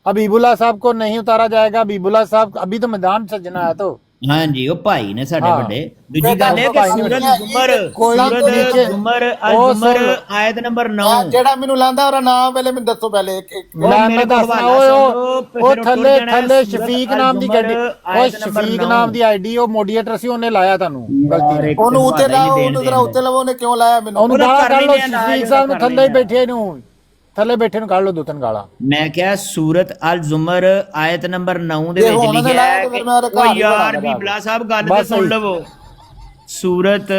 हबीबुल्ला साहब को नहीं उतारा जाएगा। हबीबुल्ला साहब अभी तो मैदान सजना है तो ਹਾਂਜੀ ਉਹ ਭਾਈ ਨੇ ਸਾਡੇ ਵੱਡੇ। ਦੂਜੀ ਗੱਲ ਇਹ ਕਿ ਸੂਰਤ ਜ਼ੁਮਰ ਜ਼ੁਮਰ ਆਇਤ ਨੰਬਰ 9 ਜਿਹੜਾ ਮੈਨੂੰ ਲਾਂਦਾ ਉਹਦਾ ਨਾਮ ਪਹਿਲੇ ਮੈਨੂੰ ਦੱਸੋ। ਪਹਿਲੇ ਮੈਂ ਦੱਸਣਾ ਉਹ ਥੱਲੇ ਸ਼ਫੀਕ ਨਾਮ ਦੀ ਗੱਡੀ, ਉਹ ਸ਼ਫੀਕ ਨਾਮ ਦੀ ਆਈਡੀ, ਉਹ ਮੋਡੀਏਟਰ ਸੀ, ਉਹਨੇ ਲਾਇਆ ਤੁਹਾਨੂੰ ਗਲਤੀ। ਉਹਨੂੰ ਉੱਤੇ ਲਾਓ, ਉਹਨੂੰ ਜ਼ਰਾ ਉੱਤੇ ਲਾਓ। ਉਹਨੇ ਕਿਉਂ ਲਾਇਆ ਮੈਨੂੰ? ਉਹਨੂੰ ਗਾਲਾਂ ਕੱਢ ਲਓ, ਸ਼ਫੀਕ ਸਾਹਿਬ ਨੂੰ ਥੱਲੇ ਬੈਠੇ ਨੂੰ, ਥੱਲੇ ਬੈਠੇ ਨੂੰ ਕੱਢ ਲਓ 2-3 ਗਾਲਾਂ। ਮੈਂ ਕਿਹਾ ਸੂਰਤ ਅਲ ਜ਼ੁਮਰ ਆਇਤ ਨੰਬਰ 9 ਦੇ ਵਿੱਚ ਲਿਖਿਆ ਹੈ ਕਿ ਉਹ ਯਾਰ ਬੀਬਲਾ ਸਾਹਿਬ ਗੱਲ ਤੇ ਸੁਣ ਲਵੋ। ਸੂਰਤ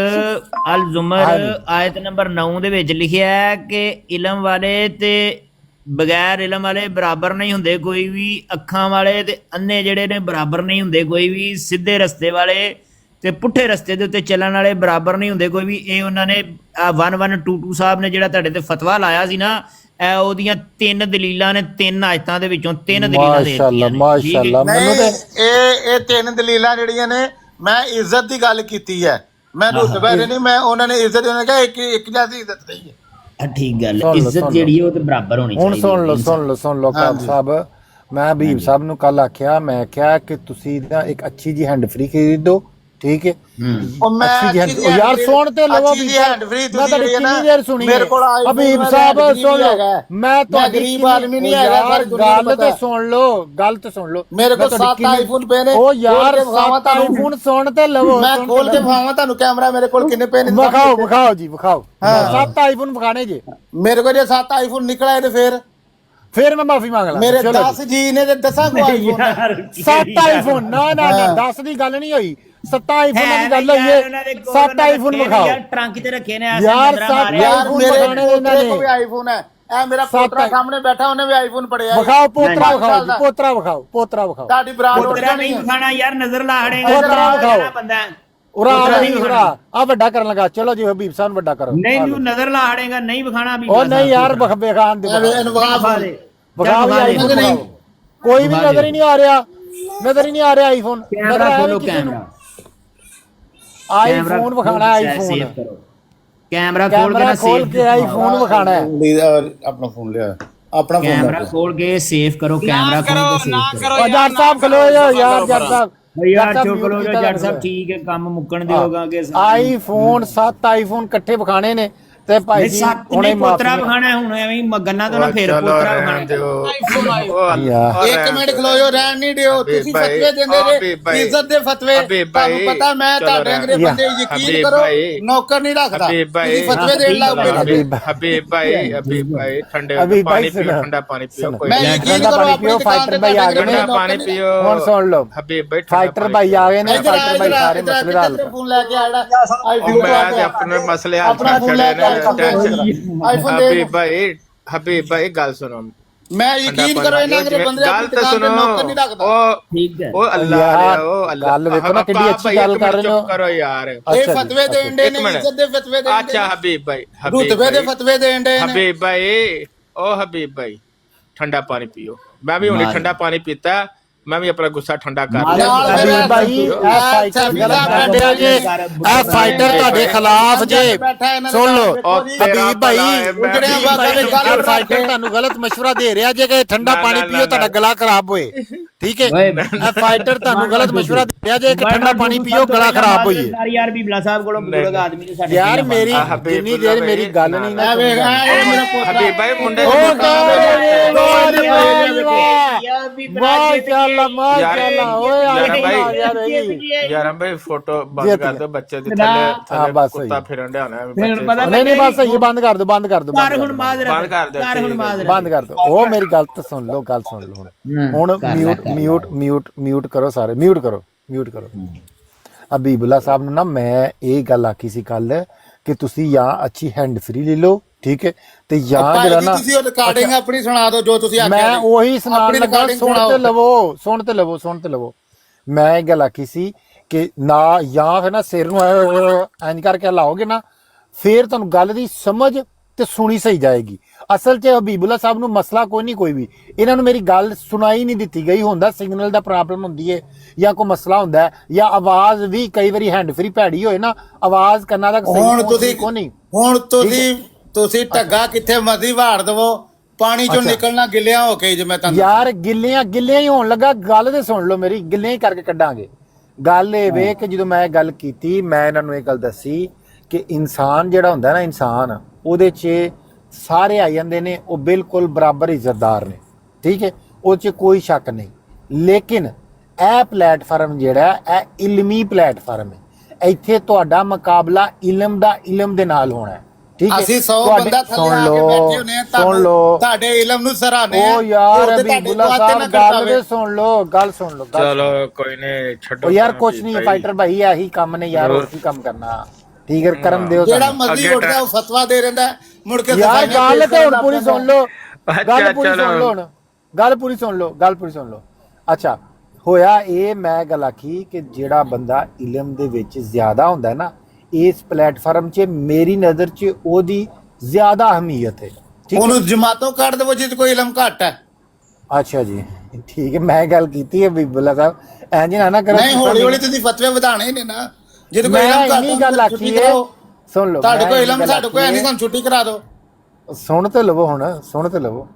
ਅਲ ਜ਼ੁਮਰ ਆਇਤ ਨੰਬਰ 9 ਦੇ ਵਿੱਚ ਲਿਖਿਆ ਹੈ ਕਿ ਇਲਮ ਵਾਲੇ ਤੇ ਬਗੈਰ ਇਲਮ ਵਾਲੇ ਬਰਾਬਰ ਨਹੀਂ ਹੁੰਦੇ ਕੋਈ ਵੀ, ਅੱਖਾਂ ਵਾਲੇ ਤੇ ਅੰਨੇ ਜਿਹੜੇ ਨੇ ਬਰਾਬਰ ਨਹੀਂ ਹੁੰਦੇ ਕੋਈ ਵੀ, ਸਿੱਧੇ ਰਸਤੇ ਵਾਲੇ ਤੇ ਪੁੱਠੇ ਰਸਤੇ ਦੇ ਉੱਤੇ ਚੱਲਣ ਵਾਲੇ ਬਰਾਬਰ ਨਹੀਂ ਹੁੰਦੇ ਕੋਈ ਵੀ। ਇਹ ਉਹਨਾਂ ਨੇ 1122 ਸਾਹਿਬ ਨੇ ਜਿਹੜਾ ਤੁਹਾਡੇ ਤੇ ਫਤਵਾ ਲਾਇਆ ਸੀ ਨਾ, ਇਹ ਉਹਦੀਆਂ 3 ਦਲੀਲਾਂ ਨੇ, 3 ਆਇਤਾਂ ਦੇ ਵਿੱਚੋਂ 3 ਦਲੀਲਾਂ ਦੇ ਦਿੱਤੀਆਂ ਨੇ। ਮਾਸ਼ਾਅੱਲਾ ਮੈਨੂੰ ਤੇ ਇਹ 3 ਦਲੀਲਾਂ ਜਿਹੜੀਆਂ ਨੇ, ਮੈਂ ਇੱਜ਼ਤ ਦੀ ਗੱਲ ਕੀਤੀ ਹੈ, ਮੈਂ ਰੁਤਬੇ ਦੀ ਨਹੀਂ। ਮੈਂ ਉਹਨਾਂ ਨੇ ਇੱਜ਼ਤ, ਉਹਨਾਂ ਨੇ ਕਿਹਾ ਇੱਕ ਜੈਸੀ ਇੱਜ਼ਤ ਨਹੀਂ ਹੈ। ਠੀਕ ਗੱਲ, ਇੱਜ਼ਤ ਜਿਹੜੀ ਉਹ ਤੇ ਬਰਾਬਰ ਹੋਣੀ ਚਾਹੀਦੀ। ਹੁਣ ਸੁਣ ਲਓ ਕਾਬ ਸਾਹਿਬ, ਮੈਂ ਹਬੀਬ ਸਾਹਿਬ ਨੂੰ ਕੱਲ ਆਖਿਆ, ਮੈਂ ਕਿਹਾ ਕਿ ਤੁਸੀਂ ਨਾ ਇੱਕ ਅੱਛੀ ਜੀ ਹੈਂਡ ਫ੍ਰੀ ਖਰੀਦੋ, ਠੀਕ ਹੈ। ਯਾਰ ਸੁਣ ਤੇ ਲਵੋ ਵੀ, ਮੈਂ ਤਾਂ ਕਿੰਨੀ ਦੇਰ ਸੁਣੀ ਹੈ ਹਬੀਬ ਸਾਹਿਬ, ਸੁਣ ਲਓ। ਮੈਂ ਤਾਂ ਗਰੀਬ ਆਦਮੀ ਨਹੀਂ ਹੈਗਾ, ਗੱਲ ਤੇ ਸੁਣ ਲਓ, ਗੱਲ ਤੇ ਸੁਣ ਲਓ। ਮੇਰੇ ਕੋਲ 7 ਆਈਫੋਨ ਪਏ ਨੇ। ਉਹ ਯਾਰ 7 ਆਈਫੋਨ ਸੁਣ ਤੇ ਲਵੋ, ਮੈਂ ਖੋਲ ਕੇ ਵਿਖਾਵਾਂ ਤੁਹਾਨੂੰ ਕੈਮਰਾ ਮੇਰੇ ਕੋਲ ਕਿੰਨੇ ਪਏ ਨੇ। ਵਿਖਾਓ ਜੀ, ਵਿਖਾਓ। 7 ਆਈਫੋਨ ਵਿਖਾਣੇ ਜੇ ਮੇਰੇ ਕੋਲ। ਜੇ 7 ਆਈਫੋਨ ਨਿਕਲਿਆ ਤੇ ਫਿਰ ਮੈਂ ਮਾਫੀ ਮੰਗ ਲਾਂ। ਮੇਰੇ 10 ਜੀ ਨੇ ਤੇ 10 ਕੋ ਆਈਫੋਨ, 7 ਆਈਫੋਨ। ਨਾ 10 ਦੀ ਗੱਲ ਨਹੀਂ ਹੋਈ, 7 ਆਈਫੋਨ ਦੀ ਗੱਲ ਹੋਈ ਹੈ। 7 ਆਈਫੋਨ ਵਿਖਾਓ ਟਰੰਕ 'ਚ ਰੱਖੇ ਨੇ ਯਾਰ। 7 ਆਈਫੋਨ ਵਿਖਾਣੇ ਇਹਨਾਂ ਨੇ। ਕੋਈ ਆਈਫੋਨ ਹੈ, ਇਹ ਮੇਰਾ ਪੋਤਰਾ ਸਾਹਮਣੇ ਬੈਠਾ, ਉਹਨੇ ਵੀ ਆਈਫੋਨ ਪੜਿਆ। ਵਿਖਾਓ ਪੋਤਰਾ, ਵਿਖਾਓ ਜੀ ਪੋਤਰਾ, ਵਿਖਾਓ ਪੋਤਰਾ, ਵਿਖਾਓ। ਤੁਹਾਡੀ ਬਰਾੜ ਪੋਤਰਾ ਨਹੀਂ ਵਿਖਾਣਾ ਯਾਰ, ਨਜ਼ਰ ਲਾ ਹੜੇਗਾ। ਪੋਤਰਾ ਵਿਖਾਓ ਬੰਦਾ ਉਰਾ ਆ ਵੱਡਾ ਕਰਨ ਲਗਾ। ਚਲੋ ਜੀ ਹਬੀਬ ਸਾਹਿਬ ਵੱਡਾ ਕਰੋ। ਨਹੀਂ ਤੂੰ ਨਜ਼ਰ ਲਾ ਹੜੇਗਾ, ਨਹੀਂ ਵਿਖਾਣਾ ਵੀ। ਉਹ ਨਹੀਂ ਯਾਰ ਵਿਖਾਣ ਦੇ, ਵਿਖਾ ਵੀ ਆਈਫੋਨ ਨਹੀਂ, ਕੋਈ ਵੀ ਨਜ਼ਰ ਹੀ ਨਹੀਂ ਆ ਰਿਹਾ, ਨਜ਼ਰ ਹੀ ਨਹੀਂ ਆ ਰਿਹਾ ਆਈਫੋਨ। ਕੈਮਰਾ ਖੋਲੋ, ਕੈਮਰਾ ਆਈਫੋਨ ਵਿਖਾਣਾ, ਆਈਫੋਨ ਕੈਮਰਾ ਖੋਲ ਕੇ ਆਈਫੋਨ ਵਿਖਾਣਾ ਹੈ। ਆਪਣਾ ਫੋਨ ਲਿਆ, ਆਪਣਾ ਕੈਮਰਾ ਖੋਲ ਕੇ ਸੇਵ ਕਰੋ, ਕੈਮਰਾ ਖੋਲ ਕੇ ਸੇਵ ਕਰੋ। ਜੱਟ ਸਾਹਿਬ ਖਲੋ ਯਾਰ, ਜੱਟ ਸਾਹਿਬ ਯਾਰ ਚੁੱਪ ਕਰੋ ਜੱਟ ਸਾਹਿਬ, ਠੀਕ ਹੈ ਕੰਮ ਮੁੱਕਣ ਦਿਓਗਾ ਕਿ ਆਈਫੋਨ 7 ਆਈਫੋਨ ਇਕੱਠੇ ਵਿਖਾਣੇ ਨੇ ਤੇ ਭਾਈ ਜੀ ਹੁਣੇ ਪੋਤਰਾ ਵਿਖਾਣਾ, ਹੁਣ ਐਵੇਂ ਗੱਲਾਂ ਤੋਂ ਨਾ ਫੇਰ ਪੋਤਰਾ ਵਿਖਾਣਾ। ਇੱਕ ਮਿੰਟ ਖਲੋਇਓ, ਰਹਿਣ ਨਹੀਂ ਦਿਓ। ਤੁਸੀਂ ਫਤਵੇ ਦਿੰਦੇ ਜੇ, ਇੱਜ਼ਤ ਦੇ ਫਤਵੇ। ਤੁਹਾਨੂੰ ਪਤਾ ਮੈਂ ਤੁਹਾਡੇ ਅੰਗਰੇ ਬੰਦੇ ਯਕੀਨ ਕਰੋ, ਨੌਕਰ ਨਹੀਂ ਰੱਖਦਾ। ਤੁਸੀਂ ਫਤਵੇ ਦੇਣ ਲੱਗ ਪਏ। ਹਬੀਬ ਭਾਈ ਠੰਡੇ ਪਾਣੀ ਪੀਓ, ਠੰਡਾ ਪਾਣੀ ਪੀਓ। ਮੈਂ ਯਕੀਨ ਕਰੋ ਆਪਣੀ ਫਾਈਟਰ ਭਾਈ ਆ ਗਏ ਨੇ, ਪਾਣੀ ਪੀਓ। ਹੁਣ ਸੁਣ ਲਓ, ਹਬੀਬ ਭਾਈ ਫਾਈਟਰ ਭਾਈ ਆ ਗਏ ਨੇ। ਫਾਈਟਰ ਭਾਈ ਸਾਰੇ ਮਸਲੇ ਦਾ ਹੱਲ ਫੋਨ ਲੈ ਕੇ ਆੜਾ। ਮੈਂ ਤੇ ਆਪਣੇ ਮਸਲੇ ਹੱਲ ਕਰ ਛੱਡੇ ਨੇ। ਹਬੀਬ ਭਾਈ ਗੱਲ ਸੁਣੋ, ਮੈਂ ਯਕੀਨ ਕਰੋ ਇਹਨਾਂ ਦੇ ਬੰਦੇ ਗੱਲ ਤਾਂ ਸੁਣੋ। ਉਹ ਅੱਲਾਹ ਹੈ, ਉਹ ਅੱਲਾਹ। ਗੱਲ ਵੇਖੋ ਨਾ ਕਿੰਨੀ ਅੱਛੀ ਗੱਲ ਕਰ ਰਹੇ ਹੋ। ਕਰੋ ਯਾਰ, ਇਹ ਫਤਵੇ ਦੇਣ ਦੇ ਨੇ, ਇੱਜ਼ਤ ਦੇ ਫਤਵੇ ਦੇਣ ਦੇ। ਅੱਛਾ ਹਬੀਬ ਭਾਈ, ਰੁਤਬੇ ਦੇ ਫਤਵੇ ਦੇਣ ਦੇ ਨੇ। ਹਬੀਬ ਭਾਈ, ਉਹ ਹਬੀਬ ਭਾਈ ਠੰਡਾ ਪਾਣੀ ਪੀਓ। ਮੈਂ ਵੀ ਹੁਣੇ ਠੰਡਾ ਪਾਣੀ ਪੀਤਾ, ਮੈਂ ਵੀ ਆਪਣਾ ਗੁੱਸਾ ਠੰਡਾ ਕਰ ਲਿਆ। ਹਬੀਬ ਭਾਈ ਇਹ ਫਾਈਟਰ ਤੁਹਾਡੇ ਖਿਲਾਫ ਜੇ, ਸੁਣ ਲਓ ਹਬੀਬ ਭਾਈ, ਫਾਈਟਰ ਤੁਹਾਨੂੰ ਗਲਤ ਮਸ਼ਵਰਾ ਦੇ ਰਿਹਾ ਜੇ ਕਿ ਠੰਡਾ ਪਾਣੀ ਪੀਓ ਤੁਹਾਡਾ ਗਲਾ ਖਰਾਬ ਹੋਏ, ਠੀਕ ਹੈ। ਇਹ ਫਾਈਟਰ ਤੁਹਾਨੂੰ ਗਲਤ ਮਸ਼ਵਰਾ ਦੇ ਰਿਹਾ ਜੇ ਕਿ ਠੰਡਾ ਪਾਣੀ ਪੀਓ ਗਲਾ ਖਰਾਬ ਹੋਏ। ਯਾਰ ਬੀਬਲਾ ਸਾਹਿਬ ਕੋਲੋਂ ਬਜ਼ੁਰਗ ਆਦਮੀ ਨੇ ਸਾਡੇ ਯਾਰ ਮੇਰੀ ਜਿੰਨੀ ਦੇਰ ਮੇਰੀ ਗੱਲ ਨਹੀਂ ਨਾ ਹਬੀਬ ਭਾਈ ਮੁੰਡੇ ਮਾਸ਼ਾਅੱਲਾ ਮਾਸ਼ਾਅੱਲਾ। ਓਏ ਯਾਰ ਭਾਈ ਫੋਟੋ ਬੰਦ ਕਰ ਦਿਓ, ਬੱਚੇ ਦੇ ਥੱਲੇ ਕੁੱਤਾ ਫਿਰਨ ਡਿਆ ਹੋਣਾ। ਨਹੀਂ ਬਸ ਸਹੀ, ਬੰਦ ਕਰ ਦਿਓ, ਬੰਦ ਕਰ ਦਿਓ, ਬੰਦ ਕਰ ਦਿਓ। ਉਹ ਮੇਰੀ ਗੱਲ ਤਾਂ ਸੁਣ ਲਓ, ਗੱਲ ਸੁਣ ਲਓ। ਹੁਣ ਮਿਊਟ ਕਰੋ ਸਾਰੇ, ਮਿਊਟ ਕਰੋ। ਹਬੀਬੁੱਲਾ ਸਾਹਿਬ ਨੂੰ ਨਾ ਮੈਂ ਇਹ ਗੱਲ ਆਖੀ ਸੀ ਕੱਲ ਕਿ ਤੁਸੀਂ ਜਾਂ ਅੱਛੀ ਹੈਂਡ ਫ੍ਰੀ ਲੈ ਲਓ, ਠੀਕ ਹੈ, ਤੇ ਜਾਂ ਜਿਹੜਾ ਨਾ ਤੁਸੀਂ ਉਹ ਰਿਕਾਰਡਿੰਗ ਆਪਣੀ ਸੁਣਾ ਦਿਓ ਜੋ ਤੁਸੀਂ ਆਖਿਆ ਮੈਂ ਉਹੀ ਸੁਣਾਉਣ ਲੱਗਾ। ਸੁਣ ਤੇ ਲਵੋ ਮੈਂ ਇਹ ਗੱਲ ਆਖੀ ਸੀ ਕਿ ਨਾ ਜਾਂ ਫਿਰ ਨਾ ਸਿਰ ਨੂੰ ਇੰਜ ਕਰਕੇ ਲਾਓਗੇ ਨਾ, ਫਿਰ ਤੁਹਾਨੂੰ ਗੱਲ ਦੀ ਸਮਝ ਤੇ ਸੁਣੀ ਸਹੀ ਜਾਏਗੀ। ਅਸਲ 'ਚ ਹਬੀਬੁੱਲਾ ਸਾਹਿਬ ਨੂੰ ਮਸਲਾ ਕੋਈ ਨਹੀਂ, ਕੋਈ ਵੀ ਇਹਨਾਂ ਨੂੰ ਮੇਰੀ ਗੱਲ ਸੁਣਾਈ ਨਹੀਂ ਦਿੱਤੀ ਗਈ। ਹੁੰਦਾ ਸਿਗਨਲ ਦਾ ਪ੍ਰੋਬਲਮ ਹੁੰਦੀ ਹੈ ਜਾਂ ਕੋਈ ਮਸਲਾ ਹੁੰਦਾ ਹੈ, ਜਾਂ ਆਵਾਜ਼ ਵੀ ਕਈ ਵਾਰੀ ਹੈਂਡ ਫ੍ਰੀ ਭੈੜੀ ਹੋਏ ਨਾ, ਆਵਾਜ਼ ਕਰਨਾ ਦਾ ਤੁਸੀਂ ਢੱਗਾ ਕਿੱਥੇ ਮਰਜ਼ੀ ਵਾੜ ਦਵੋ, ਪਾਣੀ ਚੋਂ ਨਿਕਲਣਾ ਗਿੱਲਿਆਂ ਹੋ ਕੇ। ਜਿਵੇਂ ਤੁਹਾਨੂੰ ਯਾਰ ਗਿੱਲਿਆਂ ਹੀ ਹੋਣ ਲੱਗਾ। ਗੱਲ ਤੇ ਸੁਣ ਲਓ ਮੇਰੀ, ਗਿੱਲਿਆਂ ਹੀ ਕਰਕੇ ਕੱਢਾਂਗੇ। ਗੱਲ ਇਹ ਵੇ ਕਿ ਜਦੋਂ ਮੈਂ ਗੱਲ ਕੀਤੀ, ਮੈਂ ਇਹਨਾਂ ਨੂੰ ਇਹ ਗੱਲ ਦੱਸੀ ਕਿ ਇਨਸਾਨ ਜਿਹੜਾ ਹੁੰਦਾ ਨਾ, ਇਨਸਾਨ ਉਹਦੇ 'ਚ ਸਾਰੇ ਆ ਜਾਂਦੇ ਨੇ, ਉਹ ਬਿਲਕੁਲ ਬਰਾਬਰ ਇੱਜ਼ਤਦਾਰ ਨੇ, ਠੀਕ ਹੈ, ਉਹ 'ਚ ਕੋਈ ਸ਼ੱਕ ਨਹੀਂ। ਲੇਕਿਨ ਇਹ ਪਲੇਟਫਾਰਮ ਜਿਹੜਾ ਇਹ ਇਲਮੀ ਪਲੇਟਫਾਰਮ ਹੈ। ਇੱਥੇ ਤੁਹਾਡਾ ਮੁਕਾਬਲਾ ਇਲਮ ਦੇ ਨਾਲ ਹੋਣਾ ਹੈ, ਠੀਕ ਹੈ। ਅਸੀਂ 100 ਬੰਦਾ ਥੱਲੇ ਆ ਕੇ ਬੈਠੇ ਹੁੰਨੇ ਆ, ਤੁਹਾਡੇ ਇਲਮ ਨੂੰ ਸਰਾਹਨੇ ਆ। ਉਹ ਯਾਰ ਹਬੀਬੁੱਲਾ ਸਾਹਿਬ ਗੱਲ ਸੁਣ ਲਓ। ਚਲੋ ਕੋਈ ਨਹੀਂ, ਛੱਡੋ ਯਾਰ ਕੁਛ ਨਹੀਂ ਫਾਈਟਰ ਭਾਈ, ਇਹੀ ਕੰਮ ਨੇ ਯਾਰ, ਹੋਰ ਕੀ ਕੰਮ ਕਰਨਾ, ਠੀਕ ਹੈ, ਕਰਮ ਦਿਓ। ਜਿਹੜਾ ਮਰਜ਼ੀ ਉੱਠਦਾ ਉਹ ਫਤਵਾ ਦੇ ਰਹਿੰਦਾ, ਮੁੜ ਕੇ ਯਾਰ ਗੱਲ ਤੇ ਹੁਣ ਪੂਰੀ ਸੁਣ ਲਓ, ਗੱਲ ਪੂਰੀ ਸੁਣ ਲਓ। ਅੱਛਾ ਹੋਇਆ ਇਹ, ਮੈਂ ਗੱਲ ਆਖੀ ਕਿ ਜਿਹੜਾ ਬੰਦਾ ਇਲਮ ਦੇ ਵਿੱਚ ਜ਼ਿਆਦਾ ਹੁੰਦਾ ਨਾ, ਇਸ ਪਲੇਟਫਾਰਮ 'ਚ ਮੇਰੀ ਨਜ਼ਰ 'ਚ ਉਹਦੀ ਜ਼ਿਆਦਾ ਅਹਿਮੀਅਤ ਹੈ। ਉਹਨੂੰ ਜਮਾਤੋਂ ਕੱਢ ਦੇਵੋ ਜਿੱਦ ਕੋਈ ਇਲਮ ਘੱਟ ਹੈ। ਅੱਛਾ ਜੀ, ਠੀਕ ਹੈ, ਮੈਂ ਗੱਲ ਕੀਤੀ ਹੈ ਹਬੀਬੁੱਲਾ ਸਾਹਿਬ, ਇੰਜ ਨਾ ਕਰੋ। ਨਹੀਂ, ਹੌਲੀ ਤੁਸੀਂ ਫਤਵੇ ਵਧਾਣੇ ਨੇ ਨਾ। ਜਿੱਦ ਕੋਈ ਇਲਮ ਘੱਟ ਇੰਨੀ ਗੱਲ ਆਖੀ ਹੈ, ਸੁਣ ਲਓ। ਤੁਹਾਡੇ ਕੋਲ ਇਲਮ ਸਾਡੇ ਕੋਲ ਹੈ ਨਹੀਂ, ਸਾਨੂੰ ਛੁੱਟੀ ਕਰਾ ਦਿਓ। ਸੁਣ ਤੇ ਲਵੋ।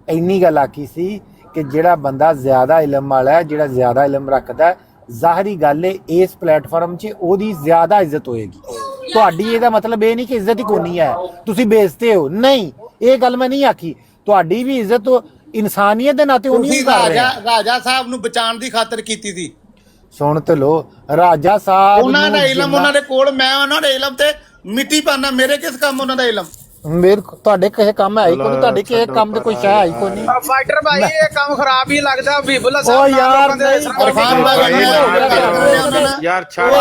ਇੰਨੀ ਗੱਲ ਆਖੀ ਸੀ ਕਿ ਜਿਹੜਾ ਬੰਦਾ ਜ਼ਿਆਦਾ ਇਲਮ ਵਾਲਾ ਹੈ, ਜਿਹੜਾ ਜ਼ਿਆਦਾ ਇਲਮ ਰੱਖਦਾ, ਜ਼ਾਹਰੀ ਗੱਲ ਹੈ ਇਸ ਪਲੇਟਫਾਰਮ 'ਚ ਉਹਦੀ ਜ਼ਿਆਦਾ ਇੱਜ਼ਤ ਹੋਏਗੀ। ਤੁਹਾਡੀ ਇਹਦਾ ਮਤਲਬ ਇਹ ਨਹੀਂ ਕਿ ਇੱਜ਼ਤ ਹੀ ਕੋਨੀ ਹੈ, ਤੁਸੀਂ ਬੇਇੱਜ਼ਤੇ ਹੋ, ਨਹੀਂ, ਇਹ ਗੱਲ ਮੈਂ ਨਹੀਂ ਆਖੀ। ਤੁਹਾਡੀ ਵੀ ਇੱਜ਼ਤ ਇਨਸਾਨੀਅਤ ਦੇ ਨਾਤੇ ਉਨੀ ਕਰ ਰਹੇ। ਰਾਜਾ ਸਾਹਿਬ ਨੂੰ ਬਚਾਉਣ ਦੀ ਖਾਤਰ ਕੀਤੀ ਸੀ। ਸੁਣ ਤੇ ਲੋ, ਰਾਜਾ ਸਾਹਿਬ ਉਹਨਾਂ ਦਾ ਇਲਮ ਉਹਨਾਂ ਦੇ ਕੋਲ, ਮੈਂ ਉਹਨਾਂ ਦੇ ਇਲਮ ਤੇ ਮਿੱਟੀ ਪਾਣਾ, ਮੇਰੇ ਕਿਸ ਕੰਮ ਉਹਨਾਂ ਦਾ ਇਲਮ? ਮੇਰੇ ਤੁਹਾਡੇ ਕਿਸੇ ਕੰਮ ਹੈ ਹੀ ਕੋਈ, ਤੁਹਾਡੇ ਕਿਸੇ ਕੰਮ ਦੇ ਕੋਈ ਸ਼ਾਹ ਹੈ ਹੀ ਕੋਈ ਨਹੀਂ। ਫਾਈਟਰ ਭਾਈ ਇਹ ਕੰਮ ਖਰਾਬ ਹੀ ਲੱਗਦਾ। ਹਬੀਬੁੱਲਾ ਸਾਹਿਬ ਓ ਯਾਰ ਯਾਰ ਛੱਡ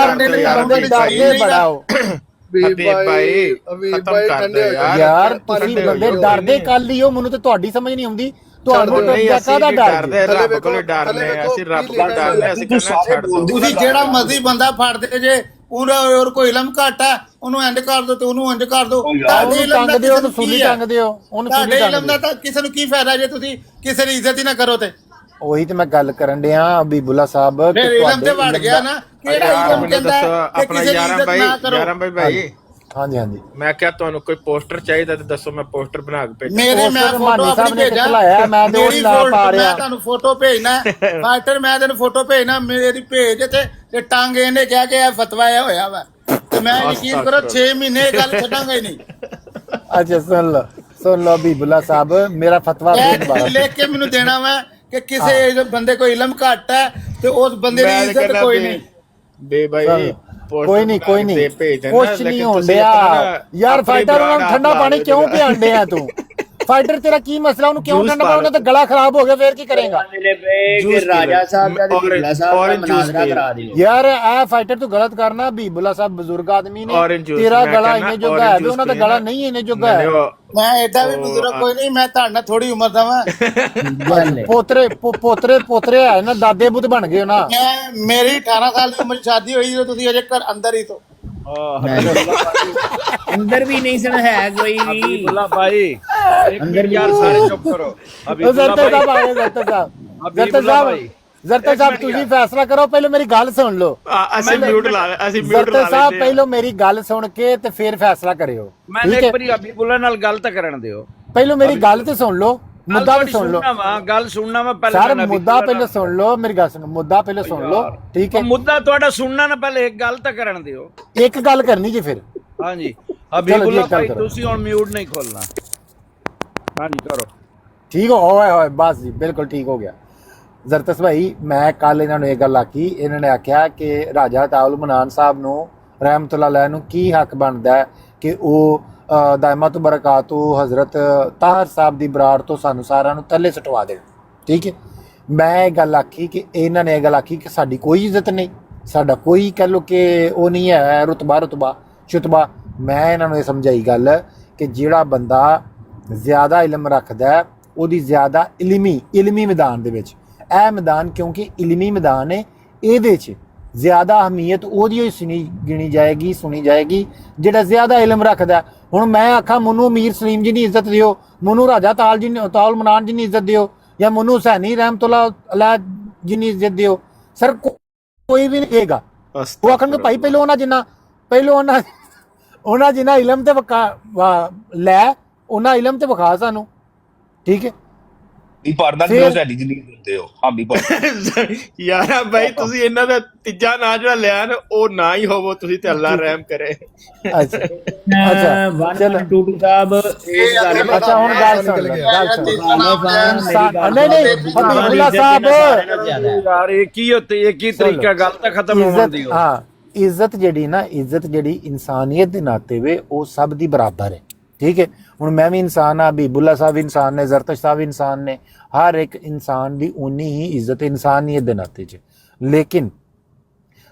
ਡਰਦੇ ਬੜਾਓ ਭਾਈ, ਖਤਮ ਕਰ ਦੇ ਯਾਰ। ਤੁਸੀਂ ਬੰਦੇ ਡਰਦੇ ਕੱਲ ਹੀ ਹੋ, ਮੈਨੂੰ ਤੇ ਤੁਹਾਡੀ ਸਮਝ ਨਹੀਂ ਆਉਂਦੀ। ਤੁਹਾਨੂੰ ਕਾਹਦਾ ਡਰਦੇ? ਰੱਬ ਕੋਲ ਡਰਨੇ, ਅਸੀਂ ਰੱਬ ਕੋਲ ਡਰਨੇ, ਅਸੀਂ ਕਹਿੰਦੇ ਛੱਡ ਦੋ। ਤੁਸੀਂ ਜਿਹੜਾ ਮਰਜ਼ੀ ਬੰਦਾ ਫੜਦੇ ਜੇ, ਹੋਰ ਕੋਈ ਇਲਮ ਘੱਟ ਹੈ, ਉਹਨੂੰ ਇੰਜ ਕਰ ਦੋ ਤੇ ਉਹਨੂੰ ਇੰਜ ਕਰ ਦੋ। ਤੁਹਾਡੇ ਇਲਮ ਦਾ ਉਹਨੂੰ ਸੂਲੀ ਟੰਗ ਦਿਓ, ਉਹਨੂੰ ਸੂਲੀ ਟੰਗ ਇਲਮ ਦਾ ਤਾਂ ਕਿਸੇ ਨੂੰ ਕੀ ਫਾਇਦਾ ਜੇ ਤੁਸੀਂ ਕਿਸੇ ਦੀ ਇੱਜ਼ਤ ਹੀ ਨਾ ਕਰੋ ਤੇ। ਉਹੀ ਤੇ ਮੈਂ ਗੱਲ ਕਰਨ ਡਿਆ ਹਬੀਬੁੱਲਾ ਸਾਹਿਬ, ਫਿਰ ਇਲਮ ਤੇ ਵੜ ਗਿਆ ਨਾ, ਕਿਹੜਾ ਇਲਮ ਕਹਿੰਦਾ ਆਪਣਾ ਯਾਰਾਂ ਭਾਈ। ਹਾਂਜੀ ਮੈਂ ਕਿਹਾ ਤੁਹਾਨੂੰ ਕੋਈ ਪੋਸਟਰ ਚਾਹੀਦਾ ਤੇ ਦੱਸੋ, ਮੈਂ ਪੋਸਟਰ ਬਣਾ ਕੇ ਭੇਜਾਂ। ਮੇਰੇ ਮੈਂ ਫੋਟੋ ਆਪਣੀ ਭੇਜਾਂ, ਮੈਂ ਤੁਹਾਨੂੰ ਫੋਟੋ ਭੇਜਣਾ ਫਾਈਟਰ, ਮੈਂ ਤੈਨੂੰ ਫੋਟੋ ਭੇਜਣਾ, ਮੇਰੀ ਭੇਜ ਤੇ ਟੰਗ ਇਹਨੇ ਕਿਹਾ ਕਿ ਇਹ ਫਤਵਾ ਇਹ ਹੋਇਆ ਵਾ, ਤੇ ਮੈਂ ਯਕੀਨ ਕਰੋ 6 ਮਹੀਨੇ ਇਹ ਗੱਲ ਛੱਡਾਂਗਾ ਹੀ ਨਹੀਂ। ਅੱਛਾ ਸੁਣ ਲਓ ਹਬੀਬੁੱਲਾ ਸਾਹਿਬ, ਮੇਰਾ ਫਤਵਾ ਲਿਖ ਕੇ ਮੈਨੂੰ ਦੇਣਾ ਵਾ ਕਿ ਕਿਸੇ ਬੰਦੇ ਕੋਈ ਇਲਮ ਘੱਟ ਹੈ ਤੇ ਉਸ ਬੰਦੇ ਦੀ ਇੱਜ਼ਤ ਕੋਈ ਨਹੀਂ। ਬੇ ਭਾਈ ਕੋਈ ਨਹੀਂ ਕੁਛ ਨਹੀਂ ਹੁੰਦਿਆ ਯਾਰ। ਫਾਈਟਰ ਉਹਨਾਂ ਨੂੰ ਠੰਡਾ ਪਾਣੀ ਕਿਉਂ ਪਿਆਉਂਦੇ ਆ ਤੂੰ? ਫਾਈਟਰ ਤੇਰਾ ਕੀ ਮਸਲਾ, ਉਹਨੂੰ ਕਿਉਂ ਠੰਡਾ ਪਾਣੀ? ਉਹਨਾਂ ਦਾ ਗਲਾ ਖਰਾਬ ਹੋ ਗਿਆ, ਫੇਰ ਕੀ ਕਰੇਗਾ? ਰਾਜਾ ਸਾਹਿਬ ਦਾ ਹਬੀਬੁੱਲਾ ਸਾਹਿਬ ਦਾ ਮਨਾਜ਼ਰਾ ਕਰਾ ਦਿਓ ਯਾਰ। ਇਹ ਫਾਈਟਰ ਤੂੰ ਗਲਤ ਕਰਨਾ। ਹਬੀਬੁੱਲਾ ਸਾਹਿਬ ਬਜ਼ੁਰਗ ਆਦਮੀ ਨੇ, ਤੇਰਾ ਗਲਾ ਇੰਨੇ ਜੋਗਾ ਹੈ, ਉਹਨਾਂ ਦਾ ਗਲਾ ਨਹੀਂ ਇੰਨੇ ਜੋਗਾ ਹੈ। ਮੈਂ ਏਡਾ ਵੀ ਬਜ਼ੁਰਗ ਕੋਈ ਨਹੀਂ, ਮੈਂ ਤੁਹਾਡੇ ਨਾਲ ਥੋੜੀ ਉਮਰ ਦਾ ਵਾਂ। ਪੋਤਰੇ ਹੈ ਨਾ, ਦਾਦੇ ਬੁੱਧ ਬਣ ਗਏ ਨਾ। ਮੇਰੀ 18 ਸਾਲ ਦੀ ਉਮਰ ਸ਼ਾਦੀ ਹੋਈ ਜਦੋਂ ਤੁਸੀਂ ਅਜੇ ਘਰ ਅੰਦਰ ਹੀ ਤੋਂ ਅੰਦਰ ਵੀ ਨਹੀਂ ਸਨ ਹੈ ਕੋਈ ਵੀ। ਹਬੀਬੁੱਲਾ ਭਾਈ ਅੰਦਰ ਯਾਰ ਸਾਰੇ ਚੁੱਪ ਕਰੋ। ਜ਼ਰਤਾ ਸਾਹਿਬ ਤੁਸੀਂ ਫੈਸਲਾ ਕਰੋ, ਪਹਿਲਾਂ ਮੇਰੀ ਗੱਲ ਸੁਣ ਲਓ। ਅਸੀਂ ਮਿਊਟ ਲਾ ਜ਼ਰਤਾ ਸਾਹਿਬ ਪਹਿਲਾਂ ਮੇਰੀ ਗੱਲ ਸੁਣ ਕੇ ਤੇ ਫਿਰ ਫੈਸਲਾ ਕਰਿਓ। ਮੈਂ ਇੱਕ ਵਾਰੀ ਹਬੀਬੁੱਲਾ ਨਾਲ ਗੱਲ ਤਾਂ ਕਰਨ ਦਿਓ। ਪਹਿਲਾਂ ਮੇਰੀ ਗੱਲ ਤੇ ਸੁਣ ਲਓ, ਮੁੱਦਾ ਵੀ ਸੁਣ ਲਓ। ਗੱਲ ਸੁਣਨਾ ਮੈਂ ਪਹਿਲਾਂ ਸਰ, ਮੁੱਦਾ ਪਹਿਲਾਂ ਸੁਣ ਲਓ, ਮੇਰੀ ਗੱਲ ਸੁਣੋ, ਮੁੱਦਾ ਪਹਿਲਾਂ ਸੁਣ ਲਓ, ਠੀਕ ਹੈ? ਮੁੱਦਾ ਤੁਹਾਡਾ ਸੁਣਨਾ ਨਾ, ਪਹਿਲੇ ਇੱਕ ਗੱਲ ਤਾਂ ਕਰਨ ਦਿਓ। ਇੱਕ ਗੱਲ ਕਰਨੀ ਜੀ ਫਿਰ। ਹਾਂਜੀ ਹਬੀਬੁੱਲਾ ਭਾਈ, ਤੁਸੀਂ ਹੁਣ ਮਿਊਟ ਨਹੀਂ ਖੋਲਣਾ। ਹਾਂਜੀ ਕਰੋ। ਠੀਕ ਹੋਏ ਬਸ ਜੀ, ਬਿਲਕੁਲ ਠੀਕ ਹੋ ਗਿਆ। ਜ਼ਰਤਸ ਭਾਈ, ਮੈਂ ਕੱਲ ਇਹਨਾਂ ਨੂੰ ਇਹ ਗੱਲ ਆਖੀ, ਇਹਨਾਂ ਨੇ ਆਖਿਆ ਕਿ ਰਾਜਾ ਤਾਉਲ ਮਨਾਨ ਸਾਹਿਬ ਨੂੰ ਰਹਿਮਤੁल्लाह अलैह ਨੂੰ ਕੀ ਹੱਕ ਬਣਦਾ ਹੈ ਕਿ ਉਹ ਦਾਇਮਤ ਬਰਕਾਤੂ ਹਜ਼ਰਤ ਤਾਹਰ ਸਾਹਿਬ ਦੀ ਬਰਾੜ ਤੋਂ ਸਾਨੂੰ ਸਾਰਿਆਂ ਨੂੰ ਥੱਲੇ ਸਟਵਾ ਦੇਣ, ਠੀਕ ਹੈ? ਮੈਂ ਇਹ ਗੱਲ ਆਖੀ ਕਿ ਇਹਨਾਂ ਨੇ ਇਹ ਗੱਲ ਆਖੀ ਕਿ ਸਾਡੀ ਕੋਈ ਇੱਜ਼ਤ ਨਹੀਂ, ਸਾਡਾ ਕੋਈ ਕਹਿ ਲਓ ਕਿ ਉਹ ਨਹੀਂ ਹੈ ਰੁਤਬਾ ਸ਼ੁਤਬਾ। ਮੈਂ ਇਹਨਾਂ ਨੂੰ ਇਹ ਸਮਝਾਈ ਗੱਲ ਕਿ ਜਿਹੜਾ ਬੰਦਾ ਜ਼ਿਆਦਾ ਇਲਮ ਰੱਖਦਾ ਹੈ ਉਹਦੀ ਜ਼ਿਆਦਾ ਇਲਮੀ ਮੈਦਾਨ ਦੇ ਵਿੱਚ, ਇਹ ਮੈਦਾਨ ਕਿਉਂਕਿ ਇਲਮੀ ਮੈਦਾਨ ਹੈ, ਇਹਦੇ 'ਚ ਜ਼ਿਆਦਾ ਅਹਿਮੀਅਤ ਉਹਦੀ ਹੀ ਸੁਣੀ ਜਾਏਗੀ ਜਿਹੜਾ ਜ਼ਿਆਦਾ ਇਲਮ ਰੱਖਦਾ। ਹੁਣ ਮੈਂ ਆਖਾਂ ਮੈਨੂੰ ਮੀਰ ਸਲੀਮ ਜੀ ਦੀ ਇੱਜ਼ਤ ਦਿਓ, ਮੈਨੂੰ ਰਾਜਾ ਤਾਲ ਮਨਾਨ ਜੀ ਦੀ ਇੱਜ਼ਤ ਦਿਓ, ਜਾਂ ਮੈਨੂੰ ਹੁਸੈਨੀ ਰਹਿਮਤੁल्लाह ਅਲੈਹ ਜੀ ਦੀ ਇੱਜ਼ਤ ਦਿਓ, ਸਰ ਕੋਈ ਵੀ ਨਹੀਂ ਕਹੇਗਾ। ਉਹ ਆਖਣਗੇ ਭਾਈ ਪਹਿਲੋਂ ਉਹਨਾਂ ਜਿੰਨਾ ਇਲਮ ਤੇ ਲੈ ਉਹਨਾਂ ਇਲਮ ਤੇ ਵਿਖਾ ਸਾਨੂੰ, ਠੀਕ ਹੈ। ਪੜਦਾ ਕਿਉਂ ਸਾਡੀ ਜਿੰਨੀ ਦਿੰਦੇ ਹੋ ਹਾਮੀ ਯਾਰਾ ਭਾਈ ਤੁਸੀਂ ਇਹਨਾਂ ਦਾ ਤੀਜਾ ਨਾਂ ਜਿਹੜਾ ਲਿਆ ਨਾ ਉਹ ਨਾ ਹੀ ਹੋਵੋ ਤੁਸੀਂ ਤੇ ਅੱਲਾ ਰਹਿਮ ਕਰੇ। ਅੱਛਾ ਚਲੋ ਟੂਟੂ ਸਾਹਿਬ ਇਸ ਗੱਲ ਅੱਛਾ ਹੁਣ ਗੱਲ ਸੁਣ ਨਹੀਂ ਹਬੀਬੁੱਲਾ ਸਾਹਿਬ ਯਾਰ ਇੱਕ ਹੀ ਤਰੀਕਾ ਗੱਲ ਤਾਂ ਖਤਮ ਹੋਣ ਦੀ। ਹਾਂ ਇੱਜ਼ਤ ਜਿਹੜੀ ਇਨਸਾਨੀਅਤ ਦੇ ਨਾਤੇ ਵੇ ਉਹ ਸਭ ਦੀ ਬਰਾਬਰ ਹੈ, ਠੀਕ ਹੈ। ਹੁਣ ਮੈਂ ਵੀ ਇਨਸਾਨ ਹਾਂ, ਹਬੀਬੁੱਲਾ ਸਾਹਿਬ ਇਨਸਾਨ ਨੇ, ਜ਼ਰਤਸ਼ ਸਾਹਿਬ ਇਨਸਾਨ ਨੇ, ਹਰ ਇੱਕ ਇਨਸਾਨ ਦੀ ਉਨੀ ਹੀ ਇੱਜ਼ਤ ਇਨਸਾਨੀਅਤ ਦੇ ਨਾਤੇ 'ਚ। ਲੇਕਿਨ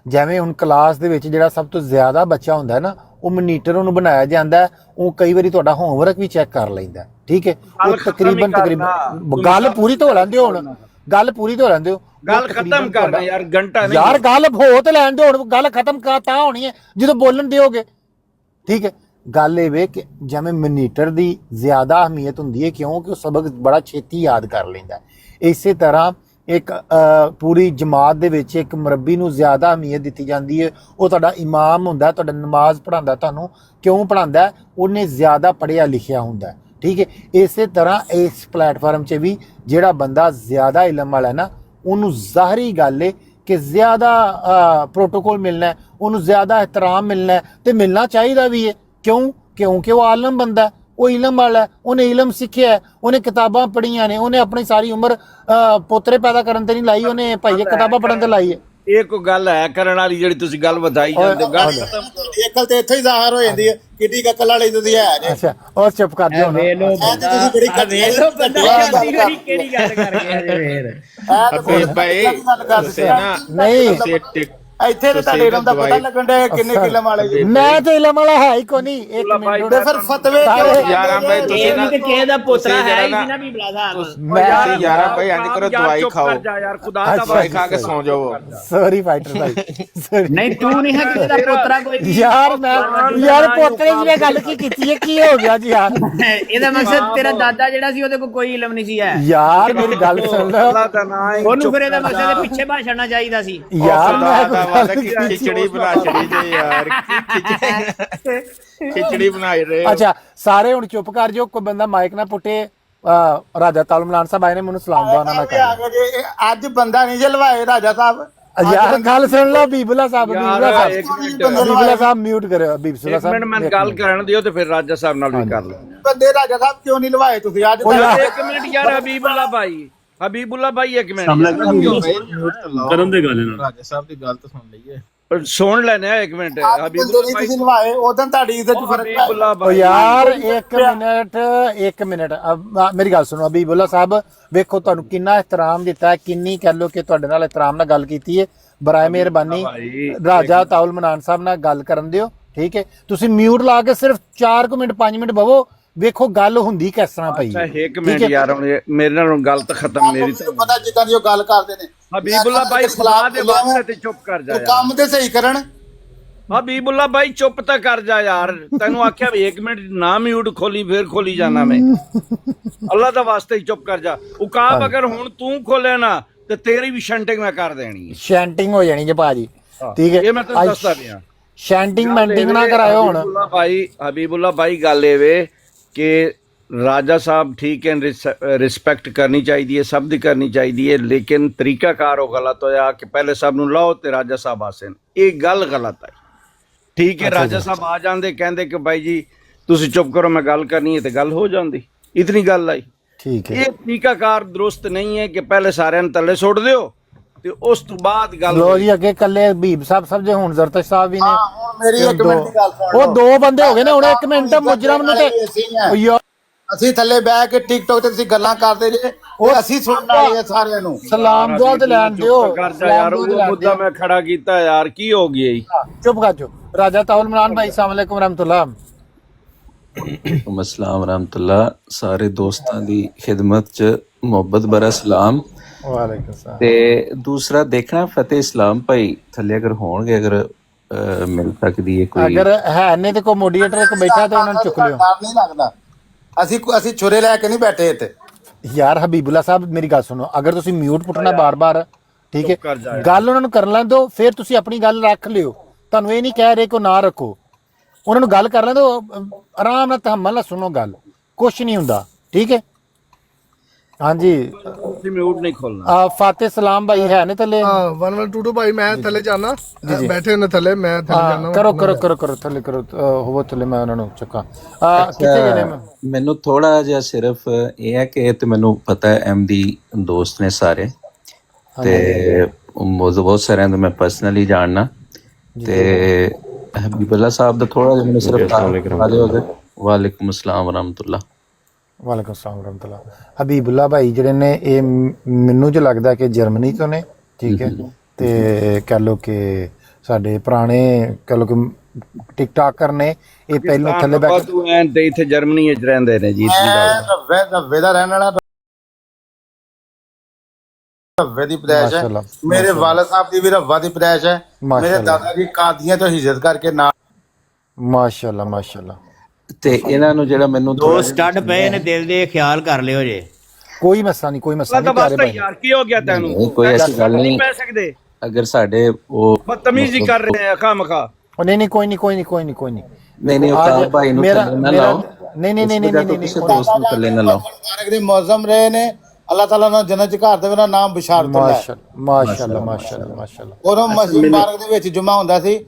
ਜਿਵੇਂ ਹੁਣ ਕਲਾਸ ਦੇ ਵਿੱਚ ਜਿਹੜਾ ਸਭ ਤੋਂ ਜ਼ਿਆਦਾ ਬੱਚਾ ਹੁੰਦਾ ਨਾ ਉਹ ਮਨੀਟਰ ਉਹਨੂੰ ਬਣਾਇਆ ਜਾਂਦਾ, ਉਹ ਕਈ ਵਾਰੀ ਤੁਹਾਡਾ ਹੋਮਵਰਕ ਵੀ ਚੈੱਕ ਕਰ ਲੈਂਦਾ, ਠੀਕ ਹੈ। ਉਹ ਤਕਰੀਬਨ ਗੱਲ ਪੂਰੀ ਤੋਂ ਲੈਂਦੇ ਹੋ, ਗੱਲ ਖਤਮ ਕਰਨਾ ਯਾਰ, ਘੰਟਾ ਨਹੀਂ ਯਾਰ, ਗੱਲ ਹੋ ਤੇ ਲੈਣ ਦਿਓ, ਹੁਣ ਗੱਲ ਖਤਮ ਤਾਂ ਹੋਣੀ ਹੈ ਜਦੋਂ ਬੋਲਣ ਦਿਓਗੇ, ਠੀਕ ਹੈ। ਗੱਲ ਇਹ ਵੇ ਕਿ ਜਿਵੇਂ ਮਨੀਟਰ ਦੀ ਜ਼ਿਆਦਾ ਅਹਿਮੀਅਤ ਹੁੰਦੀ ਹੈ ਕਿਉਂਕਿ ਉਹ ਸਬਕ ਬੜਾ ਛੇਤੀ ਯਾਦ ਕਰ ਲੈਂਦਾ। ਇਸੇ ਤਰ੍ਹਾਂ ਇੱਕ ਪੂਰੀ ਜਮਾਤ ਦੇ ਵਿੱਚ ਇੱਕ ਮੁਰੱਬੀ ਨੂੰ ਜ਼ਿਆਦਾ ਅਹਿਮੀਅਤ ਦਿੱਤੀ ਜਾਂਦੀ ਹੈ। ਉਹ ਤੁਹਾਡਾ ਇਮਾਮ ਹੁੰਦਾ, ਤੁਹਾਡਾ ਨਮਾਜ਼ ਪੜ੍ਹਾਉਂਦਾ, ਤੁਹਾਨੂੰ ਕਿਉਂ ਪੜ੍ਹਾਉਂਦਾ? ਉਹਨੇ ਜ਼ਿਆਦਾ ਪੜ੍ਹਿਆ ਲਿਖਿਆ ਹੁੰਦਾ, ਠੀਕ ਹੈ। ਇਸੇ ਤਰ੍ਹਾਂ ਇਸ ਪਲੇਟਫਾਰਮ 'ਚ ਵੀ ਜਿਹੜਾ ਬੰਦਾ ਜ਼ਿਆਦਾ ਇਲਮ ਵਾਲਾ ਨਾ ਉਹਨੂੰ ਜ਼ਾਹਰੀ ਗੱਲ ਹੈ ਕਿ ਜ਼ਿਆਦਾ ਪ੍ਰੋਟੋਕੋਲ ਮਿਲਣਾ, ਉਹਨੂੰ ਜ਼ਿਆਦਾ ਇਹਤਰਾਮ ਮਿਲਣਾ, ਤੇ ਮਿਲਣਾ ਚਾਹੀਦਾ ਵੀ ਹੈ। ਕਿਉਂਕਿ ਉਹ ਆਲਮ ਬੰਦਾ, ਉਹ ਇਲਮ ਵਾਲਾ, ਉਹਨੇ ਇਲਮ ਸਿੱਖਿਆ, ਉਹਨੇ ਕਿਤਾਬਾਂ ਪੜ੍ਹੀਆਂ ਨੇ, ਉਹਨੇ ਆਪਣੀ ਸਾਰੀ ਉਮਰ ਪੋਤਰੇ ਪੈਦਾ ਕਰਨ ਤੇ ਨਹੀਂ ਲਾਈ, ਉਹਨੇ ਭਾਈ ਕਿਤਾਬਾਂ ਪੜ੍ਹਨ ਤੇ ਲਾਈ ਹੈ। ਇਹ ਕੋਈ ਗੱਲ ਹੈ ਕਰਨ ਵਾਲੀ ਜਿਹੜੀ ਤੁਸੀਂ ਗੱਲ ਵਧਾਈ ਜਾਂਦੇ ਹੋ? ਗੱਲ ਖਤਮ ਅਕਲ ਤੇ ਇੱਥੇ ਹੀ ਜ਼ਾਹਰ ਹੋ ਜਾਂਦੀ ਹੈ ਕਿੱਡੀ ਅਕਲ ਵਾਲੀ ਤੁਸੀਂ ਹੈ ਜੇ। ਅੱਛਾ ਔਰ ਚੁੱਪ ਕਰ ਦਿਓ ਨਾ, ਤੁਸੀਂ ਬੜੀ ਕਿਹੜੀ ਗੱਲ ਕਰ ਗਏ ਨਹੀਂ ਇੱਥੇ ਤੇ ਤੁਹਾਡੇ ਇਲਮ ਦਾ ਪਤਾ ਲੱਗਣ ਡਿਆ ਕਿੰਨੇ ਇਲਮ ਵਾਲੇ ਜੀ। ਮੈਂ ਤੇ ਇਲਮ ਵਾਲਾ ਹੈ ਹੀ ਕੋਈ ਨਹੀਂ। ਇੱਕ ਮਿੰਟ ਤੇ ਫਿਰ ਫਤਵੇ ਯਾਰਾਂ ਭਾਈ ਤੁਸੀਂ ਨਾ ਕਿਸੇ ਦਾ ਪੋਤਰਾ ਹੈ ਹੀ ਨਾ ਵੀ ਬੁਲਾ ਸਾਹਿਬ। ਮੈਂ ਯਾਰਾਂ ਭਾਈ ਇੰਜ ਕਰੋ, ਦਵਾਈ ਖਾਓ ਯਾਰ, ਖੁਦਾ ਦਾ ਦਵਾਈ ਖਾ ਕੇ ਸੌਂ ਜਾਓ। ਸੌਰੀ ਫਾਈਟਰ ਭਾਈ, ਨਹੀਂ ਤੂੰ ਨਹੀਂ ਹੈ ਕਿਸੇ ਦਾ ਪੋਤਰਾ ਕੋਈ ਯਾਰ ਮੈਂ ਯਾਰ ਪੋਤਰੇ ਦੀ ਗੱਲ ਕੀ ਕੀਤੀ ਹੈ, ਕੀ ਹੋ ਗਿਆ ਜੀ ਯਾਰ? ਇਹਦਾ ਮਕਸਦ ਤੇਰਾ ਦਾਦਾ ਜਿਹੜਾ ਸੀ ਉਹਦੇ ਕੋਲ ਕੋਈ ਇਲਮ ਨਹੀਂ ਸੀ ਹੈ ਯਾਰ, ਮੇਰੀ ਗੱਲ ਸੁਣ ਲੈ, ਉਹਨੂੰ ਫਿਰ ਇਹਦਾ ਮਕਸਦ ਪਿੱਛੇ ਭਾਸ਼ਣਾ ਚਾਹੀਦਾ ਸੀ ਯਾਰ। ਮੈਂ ਖਿਚੜੀ ਬਣਾ ਛੜੀ ਜੇ ਯਾਰ, ਖਿਚੜੀ ਬਣਾ ਰਹੇ। ਅੱਛਾ ਸਾਰੇ ਹੁਣ ਚੁੱਪ ਕਰ ਜਾਓ, ਕੋਈ ਬੰਦਾ ਮਾਈਕ ਨਾ ਪੁੱਟੇ। ਰਾਜਾ ਤਾਲ ਮਲਾਨ ਸਾਹਿਬ ਆਏ ਨੇ, ਮੈਨੂੰ ਸਲਾਮ ਦੁਆ ਨਾ ਕਰ। ਅੱਜ ਬੰਦਾ ਨਹੀਂ ਜੇ ਲਵਾਏ ਰਾਜਾ ਸਾਹਿਬ। ਯਾਰ ਗੱਲ ਸੁਣ ਲਓ ਹਬੀਬੁੱਲਾ ਸਾਹਿਬ, ਹਬੀਬੁੱਲਾ ਸਾਹਿਬ ਮਿਊਟ ਕਰਿਓ। ਹਬੀਬੁੱਲਾ ਸਾਹਿਬ ਮੈਂ ਗੱਲ ਕਰਨ ਦਿਓ ਤੇ ਫਿਰ ਰਾਜਾ ਸਾਹਿਬ ਨਾਲ ਵੀ ਕਰ ਲਓ। ਬੰਦੇ ਰਾਜਾ ਸਾਹਿਬ ਕਿਉਂ ਨਹੀਂ ਲਵਾਏ ਤੁਸੀਂ ਅੱਜ? ਇੱਕ ਮਿੰਟ ਯਾਰ, ਹਬੀਬੁੱਲਾ ਭਾਈ ਇੱਕ ਮਿੰਟ ਕਰਨ ਦੇ ਗੱਲ ਨਾਲ ਰਾਜਾ ਸਾਹਿਬ ਦੀ ਗੱਲ ਤਾਂ ਸੁਣ ਲਈਏ, ਸੁਣ ਲੈਣੇ ਆ ਇੱਕ ਮਿੰਟ। ਹਬੀਬੁੱਲਾ ਭਾਈ ਤੁਸੀਂ ਲਵਾਏ ਉਦੋਂ ਤੁਹਾਡੀ ਇੱਜ਼ਤ ਚ ਫਰਕ ਪਿਆ ਯਾਰ। ਇੱਕ ਮਿੰਟ ਮੇਰੀ ਗੱਲ ਸੁਣੋ। ਹਬੀਬੁੱਲਾ ਸਾਹਿਬ ਵੇਖੋ ਤੁਹਾਨੂੰ ਕਿੰਨਾ ਇਹਤਰਾਮ ਦਿੱਤਾ ਹੈ, ਕਿੰਨੀ ਕਹਿ ਲਓ ਕਿ ਤੁਹਾਡੇ ਨਾਲ ਇਹਤਰਾਮ ਨਾਲ ਗੱਲ ਕੀਤੀ ਹੈ। ਬਰਾਏ ਮਿਹਰਬਾਨੀ ਰਾਜਾ ਤਾਉਲ ਮਨਾਨ ਸਾਹਿਬ ਨਾਲ ਗੱਲ ਕਰਨ ਦਿਓ, ਠੀਕ ਹੈ। ਤੁਸੀਂ ਮਿਊਟ ਲਾ ਕੇ ਸਿਰਫ 4 ਮਿੰਟ 5 ਮਿੰਟ ਬਵੋ, ਵੇਖੋ ਗੱਲ ਹੁੰਦੀ ਕਿਸ ਤਰ੍ਹਾਂ ਪਈ। ਇੱਕ ਮਿੰਟ ਯਾਰ, ਮੇਰੇ ਨਾਲ ਗੱਲ ਤਾਂ ਖਤਮ। ਮੇਰੀ ਪਤਾ ਜਿੱਦਾਂ ਦੀ ਉਹ ਗੱਲ ਕਰਦੇ ਨੇ। ਹਬੀਬੁੱਲਾ ਭਾਈ ਖੁਦਾ ਦੇ ਵਾਸਤੇ ਤੇ ਚੁੱਪ ਕਰ ਜਾ, ਕੰਮ ਤੇ ਸਹੀ ਕਰਨ। ਹਬੀਬੁੱਲਾ ਭਾਈ ਚੁੱਪ ਤਾਂ ਕਰ ਜਾ ਯਾਰ, ਤੈਨੂੰ ਆਖਿਆ ਵੀ 1 ਮਿੰਟ ਨਾ ਮਿਊਟ ਖੋਲੀ, ਫੇਰ ਖੋਲੀ ਜਾਣਾ ਮੈਂ। ਅੱਲਾ ਦਾ ਵਾਸਤੇ ਹੀ ਚੁੱਪ ਕਰ ਜਾ। ਉਕਾਬ ਅਗਰ ਹੁਣ ਤੂੰ ਖੋਲਿਆ ਨਾ ਤੇ ਤੇਰੀ ਵੀ ਸ਼ੈਂਟਿੰਗ ਮੈਂ ਕਰ ਦੇਣੀ ਹੈ। ਸ਼ੈਂਟਿੰਗ ਹੋ ਜਾਣੀ ਜੇ ਭਾਜੀ, ਠੀਕ ਹੈ। ਇਹ ਮੈਂ ਤੈਨੂੰ ਦੱਸਦਾ ਪਿਆ, ਸ਼ੈਂਟਿੰਗ ਮੈਂਟਿੰਗ ਨਾ ਕਰਾਇਓ ਹੁਣ। ਹਬੀਬੁੱਲਾ ਭਾਈ ਗੱਲ ਇਹ ਵੇ ਕਿ ਰਾਜਾ ਸਾਹਿਬ ਠੀਕ ਹੈ, ਰਿਸਪੈਕਟ ਕਰਨੀ ਚਾਹੀਦੀ ਹੈ, ਸਭ ਦੀ ਕਰਨੀ ਚਾਹੀਦੀ ਹੈ, ਲੇਕਿਨ ਤਰੀਕਾਕਾਰ ਉਹ ਗਲਤ ਹੋਇਆ ਕਿ ਪਹਿਲੇ ਸਭ ਨੂੰ ਲਾਓ ਤੇ ਰਾਜਾ ਸਾਹਿਬ ਆਸਨ। ਇਹ ਗੱਲ ਗਲਤ ਹੈ, ਠੀਕ ਹੈ। ਰਾਜਾ ਸਾਹਿਬ ਆ ਜਾਂਦੇ, ਕਹਿੰਦੇ ਕਿ ਭਾਈ ਜੀ ਤੁਸੀਂ ਚੁੱਪ ਕਰੋ, ਮੈਂ ਗੱਲ ਕਰਨੀ ਹੈ, ਤੇ ਗੱਲ ਹੋ ਜਾਂਦੀ। ਇਤਨੀ ਗੱਲ ਆਈ, ਠੀਕ ਹੈ। ਇਹ ਤਰੀਕਾਕਾਰ ਦਰੁਸਤ ਨਹੀਂ ਹੈ ਕਿ ਪਹਿਲੇ ਸਾਰਿਆਂ ਨੂੰ ਥੱਲੇ ਸੁੱਟ ਦਿਓ ਤੇ ਉਸ ਤੋਂ ਬਾਅਦ ਗੱਲ। ਲੋ ਜੀ ਅੱਗੇ ਕੱਲੇ ਹਬੀਬ ਸਾਹਿਬ ਸਮਝੇ, ਹੁਣ ਜ਼ਰਤਸ਼ ਸਾਹਿਬ ਵੀ ਨੇ। ਮੇਰੀ 1 ਮਿੰਟ ਦੀ ਗੱਲ ਸੁਣ। ਉਹ 2 ਬੰਦੇ ਹੋ ਗਏ ਨੇ ਹੁਣ। 1 ਮਿੰਟ ਮੁਜਰਮ ਨੂੰ ਤੇ ਅਸੀਂ ਥੱਲੇ ਬਹਿ ਕੇ ਟਿਕਟੋਕ ਤੇ ਤੁਸੀਂ ਗੱਲਾਂ ਕਰਦੇ ਜੇ ਉਹ ਅਸੀਂ ਸੁਣਨ ਵਾਲੇ ਆ ਸਾਰਿਆਂ ਨੂੰ। ਸਲਾਮ ਦੁਆ ਤੇ ਲੈਣ ਦਿਓ। ਯਾਰ ਉਹ ਮੁੱਦਾ ਮੈਂ ਖੜਾ ਕੀਤਾ ਯਾਰ, ਕੀ ਹੋ ਗਿਆ ਜੀ? ਚੁੱਪ ਕਰ ਜੋ। ਰਾਜਾ ਤਾਉਲ ਇਮਰਾਨ ਭਾਈ, अस्सलाम वालेकुम रहमतुल्लाह। ਅਸਲਾਮ ਰਹਿਮਤੁल्लाह। ਸਾਰੇ ਦੋਸਤਾਂ ਦੀ ਖਿਦਮਤ ਚ ਮੁਹੱਬਤ ਭਰਾ ਸਲਾਮ। ਵਾਲੇਕੁਮ ਸਲਾਮ। ਤੇ ਦੂਸਰਾ ਦੇਖਣਾ ਫਤਿਹ ਇਸਲਾਮ ਭਾਈ ਥੱਲੇ ਅਗਰ ਹੋਣਗੇ, ਅਗਰ ਮਿਲ ਸਕਦੀ ਹੈ ਕੋਈ, ਅਗਰ ਹੈ ਨੇ ਤੇ ਕੋਈ ਮੋਡੀਏਟਰ ਇੱਕ ਬੈਠਾ ਤੇ ਉਹਨਾਂ ਨੂੰ ਚੁੱਕ ਲਿਓ। ਡਰ ਨਹੀਂ ਲੱਗਦਾ, ਅਸੀਂ ਛੁਰੇ ਲੈ ਕੇ ਨਹੀਂ ਬੈਠੇ ਇੱਥੇ ਯਾਰ। ਹਬੀਬੁੱਲਾ ਸਾਹਿਬ ਮੇਰੀ ਗੱਲ ਸੁਣੋ, ਅਗਰ ਤੁਸੀਂ ਮਿਊਟ ਪੁੱਟਣਾ ਬਾਰ-ਬਾਰ, ਠੀਕ ਹੈ, ਗੱਲ ਉਹਨਾਂ ਨੂੰ ਕਰਨ ਲੈਣ ਦਿਓ, ਫਿਰ ਤੁਸੀਂ ਆਪਣੀ ਗੱਲ ਰੱਖ ਲਿਓ। ਤੁਹਾਨੂੰ ਇਹ ਨਹੀਂ ਕਹਿ ਰਹੇ ਕਿ ਨਾ ਰੱਖੋ, ਉਹਨਾਂ ਨੂੰ ਗੱਲ ਕਰ ਲੈਣ ਦਿਓ, ਆਰਾਮ ਨਾਲ ਤਹਮਲ ਨਾਲ ਸੁਣੋ ਗੱਲ, ਕੁਛ ਨਹੀਂ ਹੁੰਦਾ, ਠੀਕ ਹੈ। ਹਾਂਜੀ ਤੁਸੀਂ ਮਿਊਟ ਨਹੀਂ ਖੋਲਣਾ। ਫਾਤਿਹ ਸਲਾਮ ਭਾਈ ਹੈ ਨੇ ਥੱਲੇ? ਹਾਂ 1122 ਭਾਈ ਮੈਂ ਥੱਲੇ ਜਾਣਾ, ਬੈਠੇ ਨੇ ਥੱਲੇ, ਮੈਂ ਥੱਲੇ ਜਾਣਾ। ਕਰੋ ਕਰੋ ਕਰੋ ਕਰੋ ਥੱਲੇ ਕਰੋ, ਹੋਵੋ ਥੱਲੇ, ਮੈਂ ਉਹਨਾਂ ਨੂੰ ਚੱਕਾਂ। ਕਿੱਥੇ ਗਏ ਨੇ? ਮੈਨੂੰ ਥੋੜਾ ਜਿਹਾ ਸਿਰਫ ਇਹ ਹੈ ਕਿ ਤੇ ਮੈਨੂੰ ਪਤਾ ਹੈ ਐਮਡੀ ਦੋਸਤ ਨੇ ਸਾਰੇ, ਤੇ ਬਹੁਤ ਸਾਰਿਆਂ ਨੂੰ ਮੈਂ ਪਰਸਨਲੀ ਜਾਣਨਾ, ਤੇ ਹਬੀਬੁੱਲਾ ਸਾਹਿਬ ਦਾ ਥੋੜਾ ਜਿਹਾ ਮੈਨੂੰ ਸਿਰਫ ਵਾਲੇਕੁਮ ਅਸਲਾਮ ਰਹਿਮਤੁल्लाह। ਵਾਲੇਕੁਮ ਸਲਾਮ ਰਹਿਮਤੁल्लाह। ਹਬੀਬੁੱਲਾ ਭਾਈ ਜਿਹੜੇ ਨੇ ਇਹ ਮੈਨੂੰ ਜੋ ਲੱਗਦਾ ਕਿ ਜਰਮਨੀ ਤੋਂ ਨੇ, ਠੀਕ ਹੈ, ਤੇ ਕਹਿ ਲਓ ਕਿ ਸਾਡੇ ਪੁਰਾਣੇ ਕਹਿ ਲਓ ਕਿ ਟਿਕਟਾਕਰ ਨੇ, ਇਹ ਪਹਿਲਾਂ ਥੱਲੇ ਬੈਠ ਤੂੰ ਐਂ ਤੇ ਇੱਥੇ ਜਰਮਨੀ ਵਿੱਚ ਰਹਿੰਦੇ ਨੇ ਜੀ। ਰਵੇ ਦਾ ਰਹਿਣ ਵਾਲਾ, ਰਵੇ ਦੀ ਪੈਦਾਇਸ਼ ਹੈ। ਮੇਰੇ ਵਾਲਦ ਸਾਹਿਬ ਦੀ ਵੀ ਰਵਾ ਦੀ ਪੈਦਾਇਸ਼ ਹੈ। ਮੇਰੇ ਦਾਦਾ ਜੀ ਕਾਦੀਆਂ ਤੋਂ ਹਿਜਰਤ ਕਰਕੇ ਨਾ, ਮਾਸ਼ਾਅੱਲਾ ਮਾਸ਼ਾਅੱਲਾ। ਤੇ ਇਹਨਾਂ ਨੂੰ ਜਿਹੜਾ ਮੈਨੂੰ ਦੋ ਸਟੱਡ ਪਏ ਨੇ, ਦਿਲ ਦੇ ਖਿਆਲ ਕਰ ਲਿਓ ਜੇ। ਕੋਈ ਮਸਲਾ ਨਹੀਂ, ਕੋਈ ਮਸਲਾ ਨਹੀਂ ਪਿਆਰੇ ਭਾਈ। ਯਾਰ ਕੀ ਹੋ ਗਿਆ ਤੈਨੂੰ? ਕੋਈ ਐਸੀ ਗੱਲ ਨਹੀਂ ਪੈ ਸਕਦੇ ਅਗਰ ਸਾਡੇ ਉਹ ਬਦਤਮੀਜ਼ੀ ਕਰ ਰਹੇ ਆ ਖਾਮਖਾ। ਨਹੀਂ ਨਹੀਂ ਕੋਈ ਨਹੀਂ ਕੋਈ ਨਹੀਂ ਕੋਈ ਨਹੀਂ ਕੋਈ ਨਹੀਂ ਨਹੀਂ ਉਹ ਭਾਈ ਨੂੰ ਥੱਲੇ ਨਾ ਲਾਓ। ਨਹੀਂ ਨਹੀਂ ਨਹੀਂ ਨਹੀਂ ਕਿਸੇ ਦੋਸਤ ਨੂੰ ਥੱਲੇ ਨਾ ਲਾਓ। ਮੁਬਾਰਕ ਦੀ ਮੌਸਮ ਰਹੇ ਨੇ, ਅੱਲਾਹ ਤਾਲਾ ਨੂੰ ਜੰਨਤ ਚ ਘਰ ਦੇਵੇ, ਨਾ ਨਾਮ ਬਿਸ਼ਾਰਤ ਹੈ। ਮਾਸ਼ਾਅੱਲਾ ਮਾਸ਼ਾਅੱਲਾ ਮਾਸ਼ਾਅੱਲਾ। ਉਦੋਂ ਮਸਜਿਦ ਮੁਬਾਰਕ ਦੇ ਵਿੱਚ ਜੁਮਾ ਹੁੰਦਾ ਸੀ,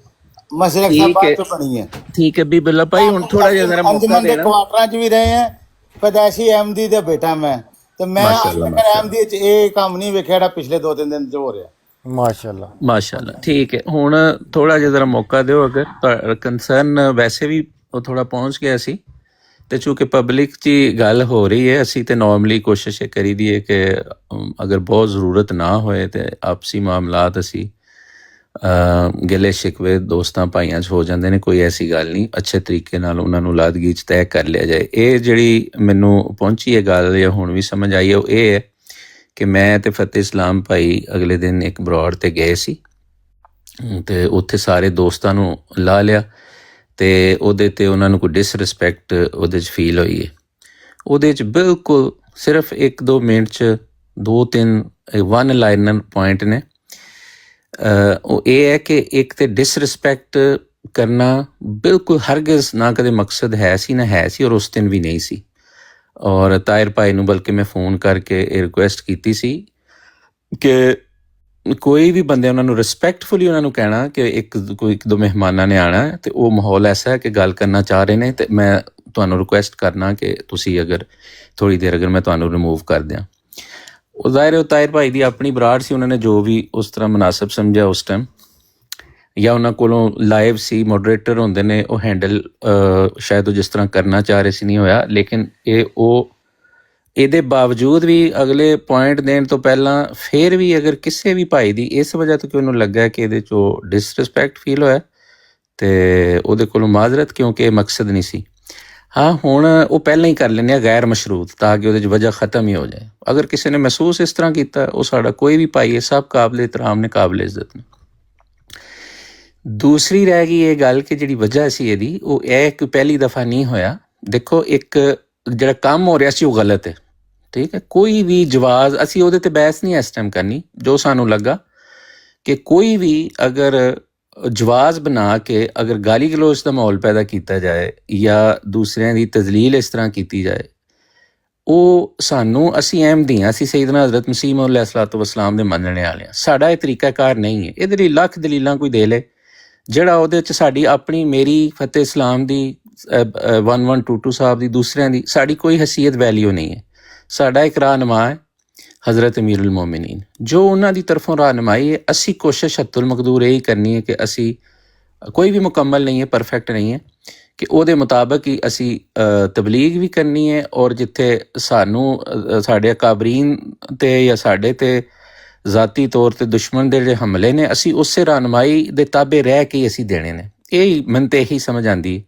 ਮਸਜਿਦ ਸਾਹਿਬ ਬਾਅਦ ਚ ਬਣੀ ਹੈ, ਠੀਕ ਹੈ ਬੀਬੀਲਾ ਭਾਈ। ਹੁਣ ਥੋੜਾ ਜਿਹਾ ਜ਼ਰਾ ਮੌਕਾ ਅੰਜਮਨ ਦੇ ਦੇਣਾ। ਕੁਆਟਰਾਂ ਚ ਵੀ ਰਹੇ ਆ, ਪੈਦਾਇਸ਼ੀ ਅਹਿਮਦੀ ਦੇ ਬੇਟਾ ਮੈਂ, ਤੇ ਮੈਂ ਅਹਿਮਦੀ ਚ ਇਹ ਕੰਮ ਨਹੀਂ ਵੇਖਿਆ ਜਿਹੜਾ ਪਿਛਲੇ 2-3 ਦਿਨ ਚ ਹੋ ਰਿਹਾ। ਮਾਸ਼ਾਅੱਲਾ ਮਾਸ਼ਾਅੱਲਾ ਠੀਕ ਹੈ। ਹੁਣ ਥੋੜਾ ਜਿਹਾ ਜ਼ਰਾ ਮੌਕਾ ਦਿਓ, ਅਗਰ ਕੰਸਰਨ ਵੈਸੇ ਵੀ ਉਹ ਥੋੜਾ ਪਹੁੰਚ ਗਿਆ ਸੀ, ਤੇ ਚੂੰਕਿ ਪਬਲਿਕ 'ਚ ਗੱਲ ਹੋ ਰਹੀ ਹੈ, ਅਸੀਂ ਤੇ ਨਾਰਮਲੀ ਕੋਸ਼ਿਸ਼ ਇਹ ਕਰੀ ਦੀ ਹੈ ਕਿ ਅਗਰ ਬਹੁਤ ਜ਼ਰੂਰਤ ਨਾ ਹੋਏ ਤੇ ਆਪਸੀ ਮਾਮਲਾਤ ਅਸੀਂ ਗਿਲੇ ਸ਼ਿਕਵੇ ਦੋਸਤਾਂ ਭਾਈਆਂ 'ਚ ਹੋ ਜਾਂਦੇ ਨੇ, ਕੋਈ ਐਸੀ ਗੱਲ ਨਹੀਂ, ਅੱਛੇ ਤਰੀਕੇ ਨਾਲ ਉਹਨਾਂ ਨੂੰ ਲਾਦਗੀ 'ਚ ਤੈਅ ਕਰ ਲਿਆ ਜਾਏ। ਇਹ ਜਿਹੜੀ ਮੈਨੂੰ ਪਹੁੰਚੀ ਹੈ ਗੱਲ, ਜਾਂ ਹੁਣ ਵੀ ਸਮਝ ਆਈ ਹੈ, ਉਹ ਇਹ ਹੈ ਕਿ ਮੈਂ ਤੇ ਫਤਿਹ ਇਸਲਾਮ ਭਾਈ ਅਗਲੇ ਦਿਨ ਇੱਕ ਬਰੋਡ ਤੇ ਗਏ ਸੀ, ਤੇ ਉੱਥੇ ਸਾਰੇ ਦੋਸਤਾਂ ਨੂੰ ਲਾ ਲਿਆ, ਤੇ ਉਹਦੇ ਤੇ ਉਹਨਾਂ ਨੂੰ ਕੋਈ ਡਿਸਰਿਸਪੈਕਟ ਉਹਦੇ 'ਚ ਫੀਲ ਹੋਈ ਹੈ। ਉਹਦੇ 'ਚ ਬਿਲਕੁਲ ਸਿਰਫ 1-2 ਮਿੰਟ 'ਚ 2-3 ਵਨ ਲਾਈਨਰ ਪੁਆਇੰਟ ਨੇ। ਉਹ ਇਹ ਹੈ ਕਿ ਇੱਕ ਤੇ ਡਿਸਰਿਸਪੈਕਟ ਕਰਨਾ ਬਿਲਕੁਲ ਹਰਗਿਜ਼ ਨਾ ਕਦੇ ਮਕਸਦ ਹੈ ਸੀ, ਨਾ ਹੈ ਸੀ, ਔਰ ਉਸ ਦਿਨ ਵੀ ਨਹੀਂ ਸੀ। ਔਰ ਤਾਹਿਰ ਭਾਈ ਨੂੰ ਬਲਕਿ ਮੈਂ ਫੋਨ ਕਰਕੇ ਇਹ ਰਿਕੁਐਸਟ ਕੀਤੀ ਸੀ ਕਿ ਕੋਈ ਵੀ ਬੰਦੇ ਉਹਨਾਂ ਨੂੰ ਰਿਸਪੈਕਟਫੁਲੀ ਉਹਨਾਂ ਨੂੰ ਕਹਿਣਾ ਕਿ ਕੋਈ 1-2 ਮਹਿਮਾਨਾਂ ਨੇ ਆਉਣਾ, ਤੇ ਉਹ ਮਾਹੌਲ ਐਸਾ ਹੈ ਕਿ ਗੱਲ ਕਰਨਾ ਚਾਹ ਰਹੇ ਨੇ, ਤੇ ਮੈਂ ਤੁਹਾਨੂੰ ਰਿਕੁਐਸਟ ਕਰਨਾ ਕਿ ਤੁਸੀਂ ਅਗਰ ਥੋੜ੍ਹੀ ਦੇਰ ਅਗਰ ਮੈਂ ਤੁਹਾਨੂੰ ਰਿਮੂਵ ਕਰ ਦਿਆਂ। ਉਹ ਜ਼ਾਹਿਰ ਹੈ ਤਾਹਿਰ ਭਾਈ ਦੀ ਆਪਣੀ ਬਰਾੜ ਸੀ, ਉਹਨਾਂ ਨੇ ਜੋ ਵੀ ਉਸ ਤਰ੍ਹਾਂ ਮੁਨਾਸਬ ਸਮਝਿਆ ਉਸ ਟਾਈਮ, ਜਾਂ ਉਹਨਾਂ ਕੋਲੋਂ ਲਾਈਵ ਸੀ, ਮੋਡਰੇਟਰ ਹੁੰਦੇ ਨੇ, ਉਹ ਹੈਂਡਲ ਸ਼ਾਇਦ ਉਹ ਜਿਸ ਤਰ੍ਹਾਂ ਕਰਨਾ ਚਾਹ ਰਹੇ ਸੀ ਨਹੀਂ ਹੋਇਆ। ਲੇਕਿਨ ਇਹਦੇ ਬਾਵਜੂਦ ਵੀ ਅਗਲੇ ਪੁਆਇੰਟ ਦੇਣ ਤੋਂ ਪਹਿਲਾਂ ਫਿਰ ਵੀ ਅਗਰ ਕਿਸੇ ਵੀ ਭਾਈ ਦੀ ਇਸ ਵਜ੍ਹਾ ਤੋਂ ਕਿ ਉਹਨੂੰ ਲੱਗਾ ਕਿ ਇਹਦੇ 'ਚੋਂ ਡਿਸਰਿਸਪੈਕਟ ਫੀਲ ਹੋਇਆ, ਤੇ ਉਹਦੇ ਕੋਲੋਂ ਮਾਜ਼ਰਤ, ਕਿਉਂਕਿ ਇਹ ਮਕਸਦ ਨਹੀਂ ਸੀ। ਹਾਂ ਹੁਣ ਉਹ ਪਹਿਲਾਂ ਹੀ ਕਰ ਲੈਂਦੇ ਆ ਗੈਰ ਮਸ਼ਰੂਤ, ਤਾਂ ਕਿ ਉਹਦੇ 'ਚ ਵਜ੍ਹਾ ਖ਼ਤਮ ਹੀ ਹੋ ਜਾਏ। ਅਗਰ ਕਿਸੇ ਨੇ ਮਹਿਸੂਸ ਇਸ ਤਰ੍ਹਾਂ ਕੀਤਾ, ਉਹ ਸਾਡਾ ਕੋਈ ਵੀ ਭਾਈ ਹੈ, ਸਭ ਕਾਬਲੇ ਇਤਰਾਮ ਨੇ, ਕਾਬਲੇ ਇੱਜ਼ਤ ਨੇ। ਦੂਸਰੀ ਰਹਿ ਗਈ ਇਹ ਗੱਲ ਕਿ ਜਿਹੜੀ ਵਜ੍ਹਾ ਸੀ ਇਹਦੀ, ਉਹ ਇਹ ਕਿ ਪਹਿਲੀ ਦਫਾ ਨਹੀਂ ਹੋਇਆ। ਦੇਖੋ ਇੱਕ ਜਿਹੜਾ ਕੰਮ ਹੋ ਰਿਹਾ ਸੀ ਉਹ ਗਲਤ ਹੈ, ਠੀਕ ਹੈ। ਕੋਈ ਵੀ ਜਵਾਜ਼, ਅਸੀਂ ਉਹਦੇ ਤੇ ਬਹਿਸ ਨਹੀਂ ਇਸ ਟਾਈਮ ਕਰਨੀ। ਜੋ ਸਾਨੂੰ ਲੱਗਾ ਕਿ ਕੋਈ ਵੀ ਅਗਰ ਜਵਾਜ਼ ਬਣਾ ਕੇ ਅਗਰ ਗਾਲੀ ਗਲੋਚ ਦਾ ਮਾਹੌਲ ਪੈਦਾ ਕੀਤਾ ਜਾਏ, ਜਾਂ ਦੂਸਰਿਆਂ ਦੀ ਤਜ਼ਲੀਲ ਇਸ ਤਰ੍ਹਾਂ ਕੀਤੀ ਜਾਏ, ਉਹ ਸਾਨੂੰ, ਅਸੀਂ ਅਹਿਮਦੀ ਹਾਂ, ਅਸੀਂ ਸੈਯਦਨਾ ਹਜ਼ਰਤ ਮਸੀਹ ਮੌਊਦ अलैहिस्सलातु वस्सलाम ਦੇ ਮੰਨਣੇ ਵਾਲੇ ਹਾਂ। ਸਾਡਾ ਇਹ ਤਰੀਕਾਕਾਰ ਨਹੀਂ ਹੈ। ਇਹਦੇ ਲਈ ਲੱਖ ਦਲੀਲਾਂ ਕੋਈ ਦੇ ਲੇ, ਜਿਹੜਾ ਉਹਦੇ 'ਚ ਸਾਡੀ ਆਪਣੀ, ਮੇਰੀ, ਫਤਿਹ ਇਸਲਾਮ ਦੀ, 1122 ਸਾਹਿਬ ਦੀ, ਦੂਸਰਿਆਂ ਦੀ, ਸਾਡੀ ਕੋਈ ਹਸੀਅਤ ਵੈਲਿਊ ਨਹੀਂ ਹੈ। ਸਾਡਾ ਇੱਕ ਰਾਹਨੁਮਾ ਹੈ ਹਜ਼ਰਤ ਅਮੀਰੁਲ ਮੋਮਿਨੀਨ, ਜੋ ਉਹਨਾਂ ਦੀ ਤਰਫੋਂ ਰਾਹਨੁਮਾਈ ਹੈ। ਅਸੀਂ ਕੋਸ਼ਿਸ਼ ਹੱਤੁਲ ਮਕਦੂਰ ਇਹੀ ਕਰਨੀ ਹੈ ਕਿ ਅਸੀਂ, ਕੋਈ ਵੀ ਮੁਕੰਮਲ ਨਹੀਂ ਹੈ, ਪਰਫੈਕਟ ਨਹੀਂ ਹੈ, ਕਿ ਉਹਦੇ ਮੁਤਾਬਕ ਹੀ ਅਸੀਂ ਤਬਲੀਗ ਵੀ ਕਰਨੀ ਹੈ, ਔਰ ਜਿੱਥੇ ਸਾਨੂੰ ਸਾਡੇ ਅਕਾਬਰੀਨ ਤੇ ਜਾਂ ਸਾਡੇ ਤੇ ਜ਼ਾਤੀ ਤੌਰ ਤੇ ਦੁਸ਼ਮਣ ਦੇ ਜਿਹੜੇ ਹਮਲੇ ਨੇ, ਅਸੀਂ ਉਸੇ ਰਹਿਨੁਮਾਈ ਦੇ ਤਾਬੇ ਰਹਿ ਕੇ ਅਸੀਂ ਦੇਣੇ ਨੇ। ਇਹ ਮੈਨੂੰ ਤੇ ਇਹੀ ਸਮਝ ਆਉਂਦੀ।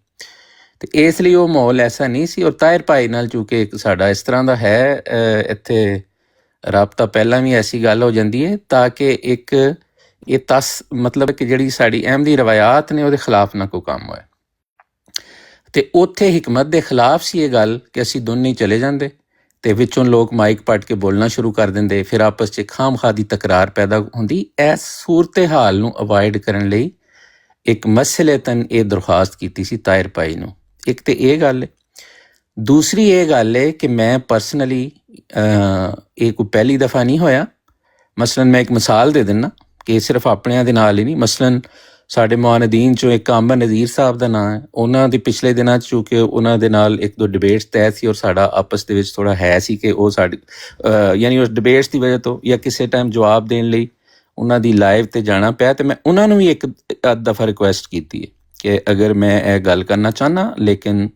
ਤੇ ਇਸ ਲਈ ਉਹ ਮਾਹੌਲ ਐਸਾ ਨਹੀਂ ਸੀ। ਔਰ ਤਾਹਿਰ ਭਾਈ ਨਾਲ ਚੂੰਕਿ ਸਾਡਾ ਇਸ ਤਰ੍ਹਾਂ ਦਾ ਹੈ ਇੱਥੇ ਰਾਬਤਾ, ਪਹਿਲਾਂ ਵੀ ਐਸੀ ਗੱਲ ਹੋ ਜਾਂਦੀ ਹੈ ਤਾਂ ਕਿ ਇੱਕ ਇਹ ਮਤਲਬ ਕਿ ਜਿਹੜੀ ਸਾਡੀ ਅਹਿਮਦੀ ਰਵਾਇਤ ਨੇ ਉਹਦੇ ਖਿਲਾਫ ਨਾ ਕੋਈ ਕੰਮ ਹੋਏ। ਤੇ ਉੱਥੇ ਹਕਮਤ ਦੇ ਖਿਲਾਫ ਸੀ ਇਹ ਗੱਲ ਕਿ ਅਸੀਂ ਦੋਨੇ ਚਲੇ ਜਾਂਦੇ ਤੇ ਵਿੱਚੋਂ ਲੋਕ ਮਾਈਕ ਪੱਟ ਕੇ ਬੋਲਣਾ ਸ਼ੁਰੂ ਕਰ ਦਿੰਦੇ, ਫਿਰ ਆਪਸ 'ਚ ਖਾਮਖਾਹ ਦੀ ਤਕਰਾਰ ਪੈਦਾ ਹੁੰਦੀ। ਇਸ ਸੂਰਤ ਹਾਲ ਨੂੰ ਅਵਾਇਡ ਕਰਨ ਲਈ ਇੱਕ ਮਸਲਤਨ ਇਹ ਦਰਖਾਸਤ ਕੀਤੀ ਸੀ ਤਾਹਿਰ ਭਾਈ ਨੂੰ। ਇੱਕ ਤੇ ਇਹ ਗੱਲ ਹੈ। ਦੂਸਰੀ ਇਹ ਗੱਲ ਹੈ ਕਿ ਮੈਂ ਪਰਸਨਲੀ ਇਹ ਕੋਈ ਪਹਿਲੀ ਦਫਾ ਨਹੀਂ ਹੋਇਆ। ਮਸਲਨ ਮੈਂ ਇੱਕ ਮਿਸਾਲ ਦੇ ਦਿੰਦਾ ਕਿ ਸਿਰਫ ਆਪਣਿਆਂ ਦੇ ਨਾਲ ਹੀ ਨਹੀਂ, ਮਸਲਨ ਸਾਡੇ ਮੁਆਨਦੀਨ 'ਚੋਂ ਇੱਕ ਅੰਬਰ ਨਜ਼ੀਰ ਸਾਹਿਬ ਦਾ ਨਾਂ ਹੈ। ਉਹਨਾਂ ਦੇ ਪਿਛਲੇ ਦਿਨਾਂ 'ਚ ਚੂੰਕਿ ਉਹਨਾਂ ਦੇ ਨਾਲ ਇੱਕ ਦੋ ਡਿਬੇਟਸ ਤੈਅ ਸੀ ਔਰ ਸਾਡਾ ਆਪਸ ਦੇ ਵਿੱਚ ਥੋੜ੍ਹਾ ਹੈ ਸੀ ਕਿ ਉਹ ਸਾਡੀ ਯਾਨੀ ਉਸ ਡਿਬੇਟਸ ਦੀ ਵਜ੍ਹਾ ਤੋਂ ਜਾਂ ਕਿਸੇ ਟਾਈਮ ਜਵਾਬ ਦੇਣ ਲਈ ਉਹਨਾਂ ਦੀ ਲਾਈਵ 'ਤੇ ਜਾਣਾ ਪਿਆ। ਤੇ ਮੈਂ ਉਹਨਾਂ ਨੂੰ ਵੀ ਇੱਕ ਦਫਾ ਰਿਕੁਐਸਟ ਕੀਤੀ ਹੈ ਕਿ ਅਗਰ ਮੈਂ ਇਹ ਗੱਲ ਕਰਨਾ ਚਾਹੁੰਦਾ, ਲੇਕਿਨ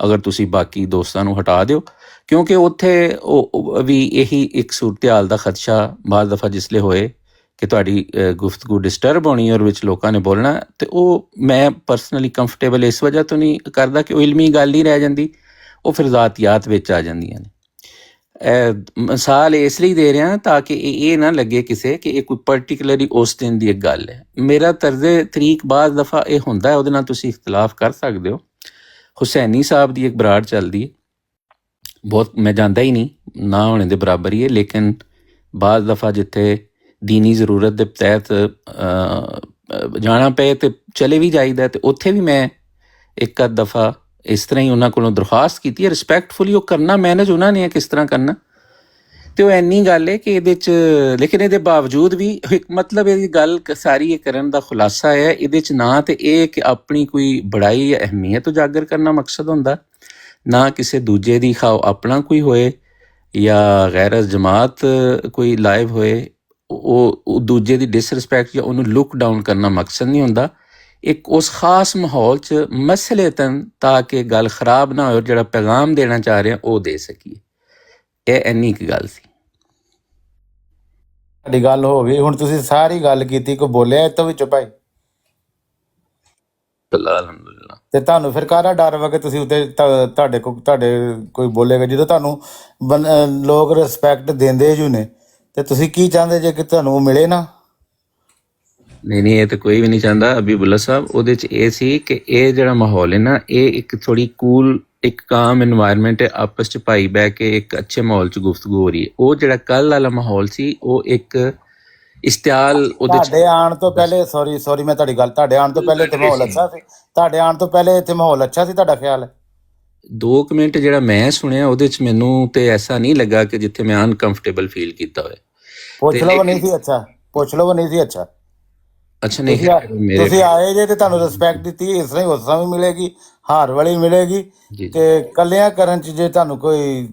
ਅਗਰ ਤੁਸੀਂ ਬਾਕੀ ਦੋਸਤਾਂ ਨੂੰ ਹਟਾ ਦਿਓ, ਕਿਉਂਕਿ ਉੱਥੇ ਉਹ ਵੀ ਇਹੀ ਇੱਕ ਸੂਰਤ ਹਾਲ ਦਾ ਖਦਸ਼ਾ ਬਾਜ਼ ਦਫਾ ਜਿਸਲੇ ਹੋਏ ਕਿ ਤੁਹਾਡੀ ਗੁਫ਼ਤਗੂ ਡਿਸਟਰਬ ਹੋਣੀ ਔਰ ਵਿੱਚ ਲੋਕਾਂ ਨੇ ਬੋਲਣਾ। ਤੇ ਉਹ ਮੈਂ ਪਰਸਨਲੀ ਕੰਫਰਟੇਬਲ ਇਸ ਵਜ੍ਹਾ ਤੋਂ ਨਹੀਂ ਕਰਦਾ ਕਿ ਉਹ ਇਲਮੀ ਗੱਲ ਨਹੀਂ ਰਹਿ ਜਾਂਦੀ, ਉਹ ਫਿਰ ਜ਼ਾਤੀਆਤ ਵਿੱਚ ਆ ਜਾਂਦੀਆਂ ਨੇ। ਮਿਸਾਲ ਇਸ ਲਈ ਦੇ ਰਿਹਾ ਤਾਂ ਕਿ ਇਹ ਨਾ ਲੱਗੇ ਕਿਸੇ ਕਿ ਇਹ ਕੋਈ ਪਰਟੀਕੂਲਰਲੀ ਉਸ ਦਿਨ ਦੀ ਇੱਕ ਗੱਲ ਹੈ। ਮੇਰਾ ਤਰਜ਼ੇ ਤਰੀਕ ਬਾਜ਼ ਦਫਾ ਇਹ ਹੁੰਦਾ, ਉਹਦੇ ਨਾਲ ਤੁਸੀਂ ਇਖਤਲਾਫ ਕਰ ਸਕਦੇ ਹੋ। ਹੁਸੈਨੀ ਸਾਹਿਬ ਦੀ ਇੱਕ ਬਰਾੜ ਚੱਲਦੀ ਹੈ, ਬਹੁਤ ਮੈਂ ਜਾਂਦਾ ਹੀ ਨਹੀਂ, ਨਾ ਹੋਣੇ ਦੇ ਬਰਾਬਰ ਹੀ ਹੈ, ਲੇਕਿਨ ਬਾਜ਼ ਦਫਾ ਜਿੱਥੇ ਦੀਨੀ ਜ਼ਰੂਰਤ ਦੇ ਤਹਿਤ ਜਾਣਾ ਪਏ ਤੇ ਚਲੇ ਵੀ ਜਾਈਦਾ। ਤੇ ਉੱਥੇ ਵੀ ਮੈਂ ਇੱਕ ਅੱਧ ਦਫਾ ਇਸ ਤਰ੍ਹਾਂ ਹੀ ਉਹਨਾਂ ਕੋਲੋਂ ਦਰਖਾਸਤ ਕੀਤੀ ਹੈ, ਰਿਸਪੈਕਟਫੁਲੀ। ਉਹ ਕਰਨਾ ਮੈਨੇਜ ਉਹਨਾਂ ਨੇ ਕਿਸ ਤਰ੍ਹਾਂ ਕਰਨਾ, ਤੇ ਉਹ ਇੰਨੀ ਗੱਲ ਹੈ ਕਿ ਇਹਦੇ 'ਚ, ਲੇਕਿਨ ਇਹਦੇ ਬਾਵਜੂਦ ਵੀ ਮਤਲਬ ਇਹਦੀ ਗੱਲ ਸਾਰੀ ਇਹ ਕਰਨ ਦਾ ਖੁਲਾਸਾ ਹੈ ਇਹਦੇ 'ਚ ਨਾ ਤੇ ਇਹ ਕਿ ਆਪਣੀ ਕੋਈ ਬੜਾਈ ਜਾਂ ਅਹਿਮੀਅਤ ਉਜਾਗਰ ਕਰਨਾ ਮਕਸਦ ਹੁੰਦਾ, ਨਾ ਕਿਸੇ ਦੂਜੇ ਦੀ ਖਾਓ ਆਪਣਾ ਕੋਈ ਹੋਏ ਜਾਂ ਗੈਰਤ ਜਮਾਤ ਕੋਈ ਲਾਈਵ ਹੋਏ, ਉਹ ਦੂਜੇ ਦੀ ਡਿਸਰਿਸਪੈਕਟ ਜਾਂ ਉਹਨੂੰ ਲੁੱਕ ਡਾਊਨ ਕਰਨਾ ਮਕਸਦ ਨਹੀਂ ਹੁੰਦਾ। ਇੱਕ ਉਸ ਖਾਸ ਮਾਹੌਲ 'ਚ ਮਸਲਤਨ ਤਾਂ ਕਿ ਗੱਲ ਖਰਾਬ ਨਾ ਹੋਏ, ਜਿਹੜਾ ਪੈਗਾਮ ਦੇਣਾ ਚਾਹ ਰਿਹਾ ਉਹ ਦੇ ਸਕੀਏ। ਇਹ ਇੰਨੀ ਕੁ ਗੱਲ ਸੀ। ਸਾਡੀ ਗੱਲ ਹੋ ਗਈ, ਹੁਣ ਤੁਸੀਂ ਸਾਰੀ ਗੱਲ ਕੀਤੀ, ਕੋਈ ਬੋਲਿਆ ਇਹ ਤੋਂ ਵਿੱਚੋਂ ਭਾਈ? ਅਲਹਮਦੁਲਿਲਾ। ਤੇ ਤੁਹਾਨੂੰ ਫਿਰ ਕਾਹਦਾ ਡਰ ਵਾ ਕਿ ਤੁਸੀਂ ਉੱਤੇ ਤੁਹਾਡੇ ਕੋਈ ਬੋਲੇਗਾ? ਜਦੋਂ ਤੁਹਾਨੂੰ ਲੋਕ ਰਿਸਪੈਕਟ ਦਿੰਦੇ ਜੂ ਨੇ, ਤੇ ਤੁਸੀਂ ਕੀ ਚਾਹੁੰਦੇ ਜੇ ਕਿ ਤੁਹਾਨੂੰ ਉਹ ਮਿਲੇ ਨਾ? ਨਹੀਂ, ਇਹ ਤਾਂ ਕੋਈ ਵੀ ਨਹੀਂ ਚਾਹੁੰਦਾ ਅਬੀਬੁੱਲਾ ਸਾਹਿਬ। ਉਹਦੇ 'ਚ ਇਹ ਸੀ ਕਿ ਇਹ ਜਿਹੜਾ ਮਾਹੌਲ ਹੈ ਨਾ, ਇਹ ਇੱਕ ਥੋੜੀ ਕੂਲ, ਇੱਕ ਕਾਮ ਇਨਵਾਇਰਨਮੈਂਟ ਹੈ, ਆਪਸ 'ਚ ਭਾਈ ਬਹਿ ਕੇ ਇੱਕ ਅੱਛੇ ਮਾਹੌਲ 'ਚ ਗੁਫ਼ਤਗੂ ਹੋ ਰਹੀ ਹੈ। ਉਹ ਜਿਹੜਾ ਕੱਲ੍ਹ ਵਾਲਾ ਮਾਹੌਲ ਸੀ ਉਹ ਇੱਕ ਇਸ਼ਤਿਆਲ ਉਹਦੇ 'ਚ। ਤੁਹਾਡੇ ਆਉਣ ਤੋਂ ਪਹਿਲੇ ਸੌਰੀ ਮੈਂ ਤੁਹਾਡੀ ਗੱਲ, ਤੁਹਾਡੇ ਆਉਣ ਤੋਂ ਪਹਿਲੇ ਇੱਥੇ ਮਾਹੌਲ ਅੱਛਾ ਸੀ? ਤੁਹਾਡੇ ਆਉਣ ਤੋਂ ਪਹਿਲੇ ਇੱਥੇ ਮਾਹੌਲ ਅੱਛਾ ਸੀ, ਤੁਹਾਡਾ ਖਿਆਲ ਹੈ? 2 ਮਿੰਟ ਜਿਹੜਾ ਮੈਂ ਸੁਣਿਆ ਉਹਦੇ 'ਚ ਮੈਨੂੰ ਤੇ ਐਸਾ ਨਹੀਂ ਲੱਗਾ ਕਿ ਜਿੱਥੇ ਮੈਂ ਅਨਕੰਫਰਟੇਬਲ ਫੀਲ ਕੀਤਾ ਹੋਵੇ। ਪੁੱਛ ਲਓ ਨਹੀਂ ਸੀ ਅੱਛਾ, ਪੁੱਛ ਲਓ ਨਹੀਂ ਸੀ ਅੱਛਾ। ਅੱਛਾ ਨਹੀਂ, ਤੁਸੀਂ ਆਏ ਜੇ ਤੇ ਤੁਹਾਨੂੰ ਰਿਸਪੈਕਟ ਦਿੱਤੀ, ਇਸ ਤਰ੍ਹਾਂ ਹੀ ਉਸ ਤਰ੍ਹਾਂ ਵੀ ਮਿਲੇਗੀ, ਹਾਰ ਵਾਲੀ ਮਿਲੇਗੀ। ਤੇ ਕੱਲਿਆਂ ਕਰਨ 'ਚ ਜੇ ਤੁਹਾਨੂੰ ਕੋਈ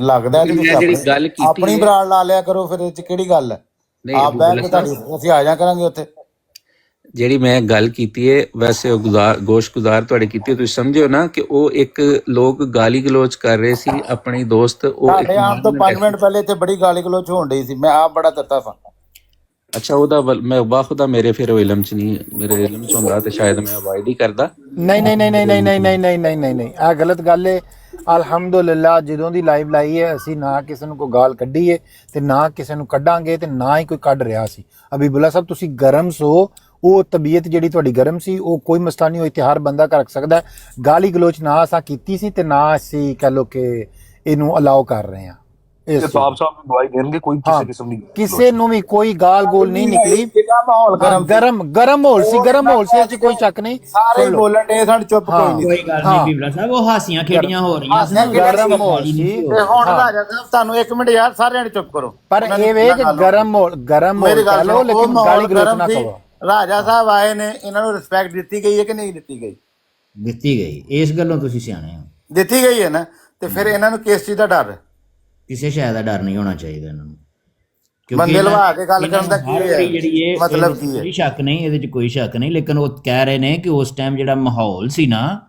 ਲੱਗਦਾ ਤੇ ਤੁਸੀਂ ਆਪਣੀ ਬਰਾੜ ਲਾ ਲਿਆ ਕਰੋ, ਫਿਰ ਇਹ 'ਚ ਕਿਹੜੀ ਗੱਲ ਹੈ? ਆਪ ਬਹਿ ਕੇ ਤੁਹਾਡੀ ਅਸੀਂ ਆ ਜਾ ਕਰਾਂਗੇ ਉੱਥੇ। ਜਿਹੜੀ ਮੈਂ ਗੱਲ ਕੀਤੀ ਹੈ ਵੈਸੇ ਉਹ ਗੋਸ਼ਗੁਜ਼ਾਰ ਤੁਹਾਡੇ ਕੀਤੀ, ਤੁਸੀਂ ਸਮਝਿਓ ਨਾ ਕਿ ਉਹ ਇੱਕ ਲੋਕ ਗਾਲੀ ਗਲੋਚ ਕਰ ਰਹੇ ਸੀ ਆਪਣੇ ਦੋਸਤ। ਉਹ ਤੁਹਾਡੇ ਆਉਣ ਤੋਂ 5 ਮਿੰਟ ਪਹਿਲੇ ਇੱਥੇ ਬੜੀ ਗਾਲੀ ਗਲੋਚ ਹੋਣ ਡਈ ਸੀ, ਮੈਂ ਆਪ ਬੜਾ ਤੱਤਾ ਸਾਂ। ਅੱਛਾ, ਉਹਦਾ ਮੈਂ ਬਾਖੁਦਾ ਮੇਰੇ ਫਿਰ ਉਹ ਇਲਮ 'ਚ ਨਹੀਂ, ਮੇਰੇ ਇਲਮ 'ਚ ਹੁੰਦਾ ਤੇ ਸ਼ਾਇਦ ਮੈਂ ਅਵਾਇਡ ਹੀ ਕਰਦਾ। ਨਹੀਂ, ਇਹ ਗਲਤ ਗੱਲ ਹੈ। ਅਲਹਮਦੁਲਿਲਾ ਜਦੋਂ ਦੀ ਲਾਈਵ ਲਾਈ ਹੈ ਅਸੀਂ ਨਾ ਕਿਸੇ ਨੂੰ ਕੋਈ ਗਾਲ ਕੱਢੀ ਹੈ ਤੇ ਨਾ ਕਿਸੇ ਨੂੰ ਕੱਢਾਂਗੇ ਤੇ ਨਾ ਹੀ ਕੋਈ ਕੱਢ ਰਿਹਾ ਸੀ। ਅਬੀਬੁੱਲਾ ਸਾਹਿਬ ਤੁਸੀਂ ਗਰਮ ਸੋ, ਉਹ ਤਬੀਅਤ ਜਿਹੜੀ ਤੁਹਾਡੀ ਗਰਮ ਸੀ ਉਹ ਕੋਈ ਮਸਲਾ ਨਹੀਂ, ਉਹ ਇੱਥੇ ਹਰ ਬੰਦਾ ਕਰ ਸਕਦਾ। ਗਾਲੀ ਗਲੋਚ ਨਾ ਅਸਾਂ ਕੀਤੀ ਸੀ ਤੇ ਨਾ ਅਸੀਂ ਕਹਿ ਲਓ ਕਿ ਇਹਨੂੰ ਅਲਾਓ ਕਰ ਰਹੇ ਹਾਂ। ਸਾਹਿਬ ਨੂੰ ਦਵਾਈ ਦੇਣਗੇ, ਕੋਈ ਕਿਸੇ ਕਿਸਮ ਦੀ ਕਿਸੇ ਨੂੰ ਵੀ ਕੋਈ ਗਾਲ ਗੋਲ ਨਹੀਂ ਨਿਕਲੀ। ਗਰਮ ਮਾਹੌਲ ਸੀ, ਕੋਈ ਸ਼ੱਕ ਨਹੀਂ। ਸਾਰੇ ਬੋਲਣ ਦੇ ਸਾਡੇ ਚੁੱਪ ਕੋਈ ਨਹੀਂ। ਕੋਈ ਗੱਲ ਨਹੀਂ ਬੀਬਲਾ ਸਾਹਿਬ, ਉਹ ਹਾਸੀਆਂ ਖੇਡੀਆਂ ਹੋ ਰਹੀਆਂ ਸੀ। ਗਰਮ ਮਾਹੌਲ ਸੀ। ਤੇ ਹੁਣ ਰਾਜਾ ਸਾਹਿਬ ਤੁਹਾਨੂੰ 1 ਮਿੰਟ ਯਾਰ, ਸਾਰਿਆਂ ਨੇ ਚੁੱਪ ਕਰੋ। ਪਰ ਇਹ ਵੇ ਕਿ ਗਰਮ ਮਾਹੌਲ ਕਹ ਲਓ, ਲੇਕਿਨ ਗਾਲੀ ਗਲੋਚ ਨਾ ਕਰੋ। ਰਾਜਾ ਸਾਹਿਬ ਆਏ ਨੇ, ਇਹਨਾਂ ਨੂੰ ਰਿਸਪੈਕਟ ਦਿੱਤੀ ਗਈ ਹੈ ਕਿ ਨਹੀਂ ਦਿੱਤੀ ਗਈ? ਦਿੱਤੀ ਗਈ। ਇਸ ਗੱਲੋਂ ਤੁਸੀਂ ਸਿਆਣੇ ਹੋ। ਦਿੱਤੀ ਗਈ ਹੈ ਨਾ, ਤੇ ਫਿਰ ਇਹਨਾਂ ਨੂੰ ਕਿਸ ਚੀਜ਼ ਦਾ ਡਰ ਹੈ? ਕਿਸੇ ਸ਼ਾਇਦ ਦਾ ਡਰ ਨਹੀਂ ਹੋਣਾ ਚਾਹੀਦਾ ਇਹਨਾਂ ਨੂੰ। ਬੰਦੇ ਲਵਾ ਕੇ ਗੱਲ ਕਰਨ ਦਾ ਕੀ ਹੈ ਮਤਲਬ? ਕੀ ਹੈ? ਕੋਈ ਸ਼ੱਕ ਨਹੀਂ, ਇਹਦੇ 'ਚ ਕੋਈ ਸ਼ੱਕ ਨਹੀਂ, ਲੇਕਿਨ ਉਹ ਕਹਿ ਰਹੇ ਨੇ ਕਿ ਉਸ ਟਾਈਮ ਜਿਹੜਾ ਮਾਹੌਲ ਸੀ ਨਾ,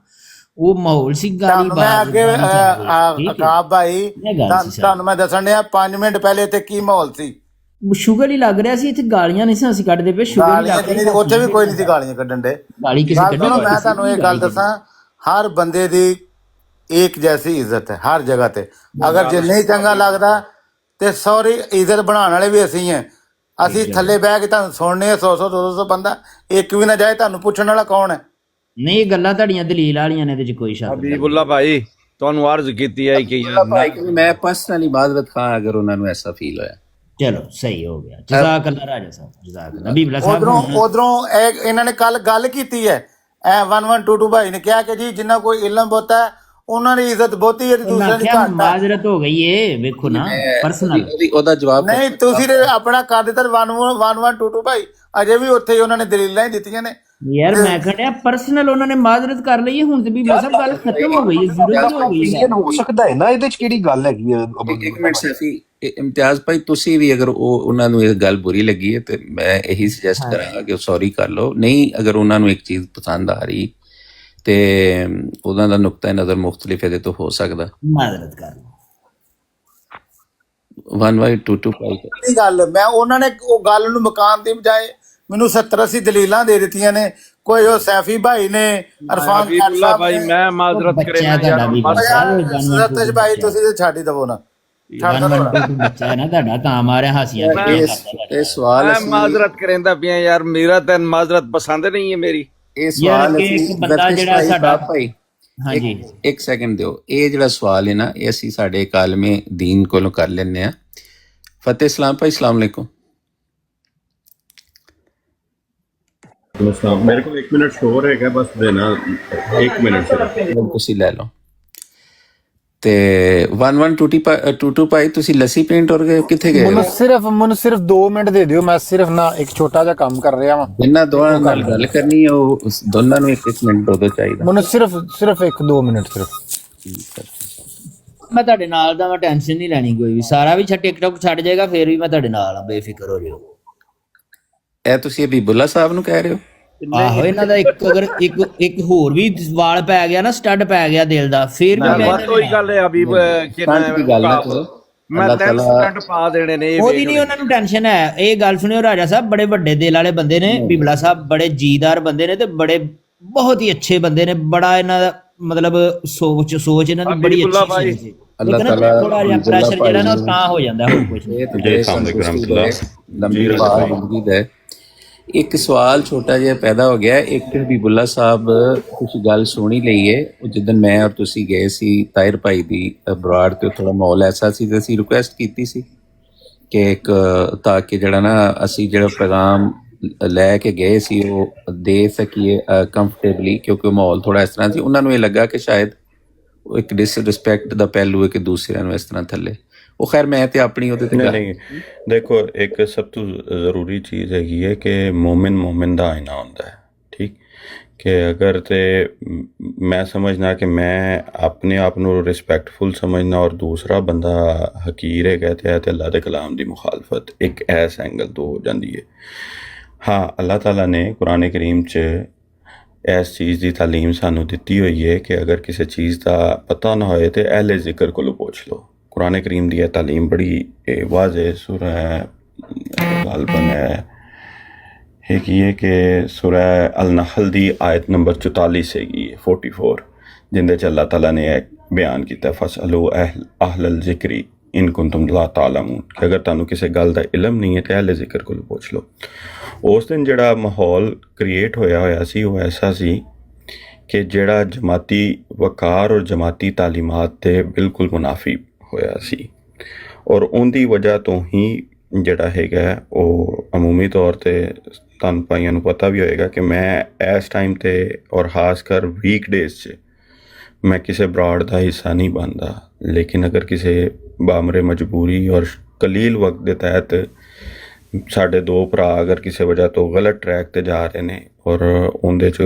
ਉਹ ਮਾਹੌਲ ਸੀ ਗਾਲੀ ਤੁਹਾਨੂੰ ਮੈਂ ਅੱਗੇ ਆਕਾਬ ਭਾਈ ਤੁਹਾਨੂੰ ਮੈਂ ਦੱਸਣ ਡਿਆ 5 ਮਿੰਟ ਪਹਿਲੇ ਤੇ ਕੀ ਮਾਹੌਲ ਸੀ। ਸ਼ੂਗਰ ਹੀ ਲੱਗ ਰਿਹਾ ਸੀ, ਇੱਥੇ ਗਾਲੀਆਂ ਨਹੀਂ ਸੀ ਅਸੀਂ ਕੱਢਦੇ ਪਏ, ਸ਼ੂਗਰ ਹੀ ਲੱਗ ਰਿਹਾ। ਉੱਥੇ ਵੀ ਕੋਈ ਨਹੀਂ ਸੀ ਗਾਲੀਆਂ ਕੱਢਣ ਦੇ। ਗਾਲੀ ਕਿਸੇ ਕੱਢੀ। ਮੈਂ ਤੁਹਾਨੂੰ ਇਹ ਗੱਲ ਦੱਸਾਂ, ਹਰ ਬੰਦੇ ਦੀ ਇੱਕ ਜੈਸੀ ਇੱਜ਼ਤ ਹੈ ਹਰ ਜਗ੍ਹਾ ਤੇ। ਅਗਰ ਜੇ ਨਹੀਂ ਚੰਗਾ ਲੱਗਦਾ ਤੇ ਸੌਰੀ, ਇੱਜ਼ਤ ਬਣਾਉਣ ਵਾਲੇ ਵੀ ਅਸੀਂ ਹੈ। ਅਸੀਂ ਥੱਲੇ ਬਹਿ ਕੇ ਤੁਹਾਨੂੰ ਸੁਣਨੇ 100 200 ਬੰਦਾ, ਇੱਕ ਵੀ ਨਾ ਜਾਏ, ਤੁਹਾਨੂੰ ਪੁੱਛਣ ਵਾਲਾ ਕੌਣ ਹੈ? ਨਹੀਂ, ਇਹ ਗੱਲਾਂ ਤੁਹਾਡੀਆਂ ਦਲੀਲ ਵਾਲੀਆਂ ਨੇ, ਇਹਦੇ ਚ ਕੋਈ ਸ਼ੱਕ ਨਹੀਂ। ਹਬੀਬੁੱਲਾ ਭਾਈ ਤੁਹਾਨੂੰ ਅਰਜ਼ ਕੀਤੀ ਹੈ ਕਿ ਮੈਂ ਪਰਸਨਲੀ ਮਾਜ਼ਰਤ ਖਾਂ ਅਗਰ ਉਹਨਾਂ ਨੂੰ ਐਸਾ ਫੀਲ ਹੋਇਆ। ਚਲੋ ਸਹੀ ਹੋ ਗਿਆ, ਜਜ਼ਾਕ ਅੱਲਾ ਰਾਜਾ ਸਾਹਿਬ, ਜਜ਼ਾਕ ਅੱਲਾ। ਬੀਬਲਾ ਸਾਹਿਬ ਉਧਰੋਂ ਇਹਨਾਂ ਨੇ ਕੱਲ ਗੱਲ ਕੀਤੀ ਹੈ, 1122 ਭਾਈ ਨੇ ਕਿਹਾ ਕਿ ਜੀ ਜਿੰਨਾ ਕੋਈ ਇਲਮ ਬਹੁਤਾ ਹੈ ਉਹਨਾਂ ਦੀ ਇੱਜ਼ਤ ਬਹੁਤੀ ਹੈ, ਦੂਸਰੇ ਦੀ ਘੱਟ ਹੈ। ਮਾਜ਼ਰਤ ਹੋ ਗਈ ਏ, ਵੇਖੋ ਨਾ ਪਰਸਨਲ ਉਹਦਾ ਜਵਾਬ ਨਹੀਂ, ਤੁਸੀਂ ਤੇ ਆਪਣਾ ਕਰ ਦਿੱਤਾ 1122 ਭਾਈ, ਅਜੇ ਵੀ ਉੱਥੇ ਹੀ ਉਹਨਾਂ ਨੇ ਦਲੀਲਾਂ ਹੀ ਦਿੱਤੀਆਂ ਨੇ ਯਾਰ। ਮੈਂ ਕਹਿੰਦਾ ਪਰਸਨਲ ਉਹਨਾਂ ਨੇ ਮਾਜ਼ਰਤ ਕਰ ਲਈ, ਹੁਣ ਤੇ ਵੀ ਮਸਲ ਗੱਲ ਖਤਮ ਹੋ ਗਈ, ਜ਼ਰੂਰਤ ਹੋ ਗਈ ਹੈ। ਹੋ ਸਕਦਾ ਹੈ ਨਾ, ਇਹਦੇ ਚ ਕਿਹੜੀ ਗੱਲ ਹੈਗੀ ਹੈ? ਇੱਕ ਮਿੰਟ ਸੈਫੀ, ਇਮਤਿਆਜ਼ ਭਾਈ ਤੁਸੀਂ ਵੀ ਅਗਰ ਉਹਨਾਂ ਨੂੰ ਇਹ ਗੱਲ ਬੁਰੀ ਲੱਗੀ ਹੈ ਤੇ ਮੈਂ ਇਹੀ ਸੁਜੈਸਟ ਕਰਾਂਗਾ ਕਿ ਉਹ ਸੌਰੀ ਕਰ ਲਓ। ਨਹੀਂ, ਅਗਰ ਉਹਨਾਂ ਨੂੰ ਇੱਕ ਚੀਜ਼ ਪਸੰਦ ਆ ਰਹੀ ਤੇ ਉਹਨਾਂ ਦਾ ਨੁਕਤਾ ਨਜ਼ਰ ਮੁਖਤਲਿਫ ਇਹਦੇ ਤੋਂ ਹੋ ਸਕਦਾ, ਮਾਜ਼ਰਤ ਕਰ ਲਓ। 1122 ਭਾਈ ਗੱਲ ਮੈਂ ਉਹਨਾਂ ਨੇ ਉਹ ਗੱਲ ਨੂੰ ਮਕਾਨ ਦੀ ਬਜਾਏ ਮੈਨੂੰ 70 80 ਦਲੀਲਾਂ ਦੇ ਦਿੱਤੀਆਂ ਨੇ। ਕੋਈ ਉਹ ਸੈਫੀ ਭਾਈ ਨੇ, ਅਰਫਾਨ ਹਬੀਬੁੱਲਾ ਭਾਈ ਮੈਂ ਮਾਜ਼ਰਤ ਕਰੇ ਨਾ ਸਤਿਸ਼ ਭਾਈ ਤੁਸੀਂ ਤੇ ਛੱਡ ਹੀ ਦਵੋ ਨਾ। ਬੱਚਾ ਹੈ ਨਾ ਤੁਹਾਡਾ, ਤਾਂ ਮਾਰਿਆ ਹਾਸੀਆਂ। ਇਹ ਸਵਾਲ ਮੈਂ ਮਾਜ਼ਰਤ ਕਰੇਂਦਾ ਪਿਆ ਯਾਰ, ਮੇਰਾ ਤਾਂ ਮਾਜ਼ਰਤ ਪਸੰਦ ਨਹੀਂ ਹੈ ਮੇਰੀ। ਇਹ ਸਵਾਲ ਇੱਕ ਬੰਦਾ ਜਿਹੜਾ ਸਾਡਾ ਭਾਈ, ਹਾਂਜੀ ਇੱਕ ਸੈਕਿੰਡ ਦਿਓ। ਇਹ ਜਿਹੜਾ ਸਵਾਲ ਹੈ ਨਾ, ਇਹ ਅਸੀਂ ਸਾਡੇ ਕਾਲਮੇ ਦੀਨ ਕੋਲੋਂ ਕਰ ਲੈਂਦੇ ਆ। ਫਤਿਹ ਇਸਲਾਮ ਭਾਈ, ਅਸਲਾਮ ਅਲੈਕੁਮ। ਮੇਰੇ ਕੋਲ 1 ਮਿੰਟ ਸ਼ੋਰ ਹੈਗਾ, ਬਸ ਦੇਣਾ 1 ਮਿੰਟ ਤੁਸੀਂ ਲੈ ਲਓ। ਤੇ 1122 ਭਾਈ ਤੁਸੀਂ ਲੱਸੀ ਪੇਂਟ ਹੋਰ ਗਏ ਕਿੱਥੇ ਗਏ? ਮੈਨੂੰ ਸਿਰਫ 2 ਮਿੰਟ ਦੇ ਦਿਓ, ਮੈਂ ਸਿਰਫ ਨਾ ਇੱਕ ਛੋਟਾ ਜਿਹਾ ਕੰਮ ਕਰ ਰਿਹਾ ਵਾਂ। ਇਹਨਾਂ ਦੋਵਾਂ ਨਾਲ ਗੱਲ ਕਰਨੀ ਹੈ, ਉਹ ਦੋਨਾਂ ਨੂੰ 1 ਮਿੰਟ ਦੋ ਚਾਹੀਦਾ। ਮੈਨੂੰ ਸਿਰਫ 1-2 ਮਿੰਟ ਸਿਰਫ। ਮੈਂ ਤੁਹਾਡੇ ਨਾਲ ਦਾ, ਮੈਂ ਟੈਨਸ਼ਨ ਨਹੀਂ ਲੈਣੀ ਕੋਈ ਵੀ। ਸਾਰਾ ਵੀ ਟਿਕਟੌਕ ਛੱਡ ਜਾਏਗਾ, ਫੇਰ ਵੀ ਮੈਂ ਤੁਹਾਡੇ ਨਾਲ ਆ, ਬੇਫਿਕਰ ਹੋ ਜਿਓ। ਇਹ ਤੁਸੀਂ ਹਬੀਬੁੱਲਾ ਸਾਹਿਬ ਨੂੰ ਕਹਿ ਰਹੇ ਹੋ? ਆਹੋ, ਇਹਨਾਂ ਦਾ ਇੱਕ ਹੋਰ ਵੀ ਵਾਲ ਪੈ ਗਿਆ ਨਾ, ਸਟੱਡ ਪੈ ਗਿਆ ਦਿਲ ਦਾ, ਫੇਰ ਵੀ ਕੋਈ ਗੱਲ ਹੈ ਹਬੀਬ, ਮੈਂ 10 ਸਟੰਟ ਪਾ ਦੇਣੇ ਨੇ। ਉਹਦੀ ਨਹੀਂ ਉਹਨਾਂ ਨੂੰ ਟੈਨਸ਼ਨ ਹੈ। ਇਹ ਗੱਲ ਸੁਣਿਓ ਰਾਜਾ ਸਾਹਿਬ, ਬੜੇ ਵੱਡੇ ਦਿਲ ਵਾਲੇ ਬੰਦੇ ਨੇ ਬੀਬਲਾ ਸਾਹਿਬ, ਬੜੇ ਜੀਦਾਰ ਬੰਦੇ ਨੇ ਤੇ ਬੜੇ ਬਹੁਤ ਹੀ ਅੱਛੇ ਬੰਦੇ ਨੇ। ਬੜਾ ਇਹਨਾਂ ਦਾ ਮਤਲਬ ਸੋਚ ਇਹਨਾਂ ਦੀ ਬੜੀ ਅੱਛੀ ਸੀ। ਅੱਲਾਹ ਤਾਲਾ ਥੋੜਾ ਜਿਹਾ ਪ੍ਰੈਸ਼ਰ ਜਿਹੜਾ ਨਾ ਤਾਂ ਹੋ ਜਾਂਦਾ, ਹੋਰ ਕੁਝ ਲੰਬੀ ਜ਼ਿੰਦਗੀ ਦਾ। ਇੱਕ ਸਵਾਲ ਛੋਟਾ ਜਿਹਾ ਪੈਦਾ ਹੋ ਗਿਆ। ਇੱਕ ਹਬੀਬੁੱਲਾ ਸਾਹਿਬ ਕੁਝ ਗੱਲ ਸੁਣੀ ਲਈ ਹੈ, ਉਹ ਜਿੱਦਣ ਮੈਂ ਔਰ ਤੁਸੀਂ ਗਏ ਸੀ ਤਾਹਿਰ ਭਾਈ ਦੀ ਬਰਾੜ ਤੇ, ਥੋੜਾ ਮਾਹੌਲ ਐਸਾ ਸੀ ਤੇ ਅਸੀਂ ਰਿਕੁਐਸਟ ਕੀਤੀ ਸੀ ਕਿ ਇੱਕ ਤਾਂ ਕਿ ਜਿਹੜਾ ਨਾ ਅਸੀਂ ਜਿਹੜਾ ਪੈਗਾਮ ਲੈ ਕੇ ਗਏ ਸੀ ਉਹ ਦੇ ਸਕੀਏ ਕੰਫਰਟੇਬਲੀ, ਕਿਉਂਕਿ ਮਾਹੌਲ ਥੋੜਾ ਇਸ ਤਰ੍ਹਾਂ ਸੀ। ਉਹਨਾਂ ਨੂੰ ਇਹ ਲੱਗਾ ਕਿ ਸ਼ਾਇਦ ਉਹ ਇੱਕ ਡਿਸਰਿਸਪੈਕਟ ਦਾ ਪਹਿਲੂ ਹੈ ਕਿ ਦੂਸਰਿਆਂ ਨੂੰ ਇਸ ਤਰ੍ਹਾਂ ਥੱਲੇ। ਉਹ ਖੈਰ ਮੈਂ ਤੇ ਆਪਣੀ ਉਹਦੇ ਤੇ ਨਹੀਂ। ਦੇਖੋ, ਇੱਕ ਸਭ ਤੋਂ ਜ਼ਰੂਰੀ ਚੀਜ਼ ਹੈਗੀ ਹੈ ਕਿ ਮੋਮਿਨ ਦਾ ਆਇਨਾ ਹੁੰਦਾ ਹੈ, ਠੀਕ ਕਿ ਅਗਰ ਤੇ ਮੈਂ ਸਮਝਣਾ ਕਿ ਮੈਂ ਆਪਣੇ ਆਪ ਨੂੰ ਰਿਸਪੈਕਟਫੁਲ ਸਮਝਣਾ ਔਰ ਦੂਸਰਾ ਬੰਦਾ ਹਕੀਰ ਹੈਗਾ ਤੇ ਅੱਲਾਹ ਦੇ ਕਲਾਮ ਦੀ ਮੁਖਾਲਫਤ, ਇੱਕ ਐਸ ਐਂਗਲ ਤੋਂ ਹੋ ਜਾਂਦੀ ਹੈ। ਹਾਂ, ਅੱਲਾਹ ਤਾਲਾ ਨੇ ਕੁਰਾਨ ਕਰੀਮ 'ਚ ਇਸ ਚੀਜ਼ ਦੀ ਤਾਲੀਮ ਸਾਨੂੰ ਦਿੱਤੀ ਹੋਈ ਹੈ ਕਿ ਅਗਰ ਕਿਸੇ ਚੀਜ਼ ਦਾ ਪਤਾ ਨਾ ਹੋਏ ਤੇ ਅਹਿਲੇ ਜ਼ਿਕਰ ਕੋਲੋਂ ਪੁੱਛ ਲਓ। ਕੁਰਾਨ ਕਰੀਮ ਦੀ ਇਹ ਤਾਲੀਮ ਬੜੀ ਵਾਜ਼ਿਹ ਸੂਰਾ ਗਾਲਬਨ ਹੈਗੀ ਹੈ ਕਿ ਸੂਰਾ ਅਲ-ਨਹਲ ਦੀ ਆਇਤ ਨੰਬਰ 44 ਹੈਗੀ ਹੈ 44, ਜਿੰਦੇ 'ਚ ਅੱਲਾਹ ਤਾਲਾ ਨੇ ਇਹ ਬਿਆਨ ਕੀਤਾ ਫਸਅਲੂ ਅਹਲਲ ਜ਼ਿਕਰੀ ਇਨ ਕੁੰਤੁਮ ਲਾ ਤਾਲਮੂਨ, ਕਿ ਅਗਰ ਤੁਹਾਨੂੰ ਕਿਸੇ ਗੱਲ ਦਾ ਇਲਮ ਨਹੀਂ ਹੈ ਤੇ ਅਹਿਲੇ ਜ਼ਿਕਰ ਕੋਲੋਂ ਪੁੱਛ ਲਓ। ਉਸ ਦਿਨ ਜਿਹੜਾ ਮਾਹੌਲ ਕ੍ਰੀਏਟ ਹੋਇਆ ਸੀ ਉਹ ਐਸਾ ਸੀ ਕਿ ਜਿਹੜਾ ਜਮਾਤੀ ਵਕਾਰ ਔਰ ਜਮਾਤੀ ਤਾਲੀਮਾਤ ਦੇ ਬਿਲਕੁਲ ਮੁਨਾਫੀ ਹੋਇਆ ਸੀ, ਔਰ ਉਹਦੀ ਵਜ੍ਹਾ ਤੋਂ ਹੀ ਜਿਹੜਾ ਹੈਗਾ ਉਹ ਅਮੂਮੀ ਤੌਰ 'ਤੇ ਤੁਹਾਨੂੰ ਭਾਈਆਂ ਨੂੰ ਪਤਾ ਵੀ ਹੋਏਗਾ ਕਿ ਮੈਂ ਇਸ ਟਾਈਮ 'ਤੇ ਔਰ ਖਾਸ ਕਰ ਵੀਕਡੇਜ਼ 'ਚ ਮੈਂ ਕਿਸੇ ਬਰਾੜ ਦਾ ਹਿੱਸਾ ਨਹੀਂ ਬਣਦਾ। ਲੇਕਿਨ ਅਗਰ ਕਿਸੇ ਬਾਮਰੇ ਮਜਬੂਰੀ ਔਰ ਕਲੀਲ ਵਕਤ ਦੇ ਤਹਿਤ ਸਾਡੇ 2 ਭਰਾ ਅਗਰ ਕਿਸੇ ਵਜ੍ਹਾ ਤੋਂ ਗਲਤ ਟਰੈਕ 'ਤੇ ਜਾ ਰਹੇ ਨੇ ਔਰ ਉਹਦੇ 'ਚ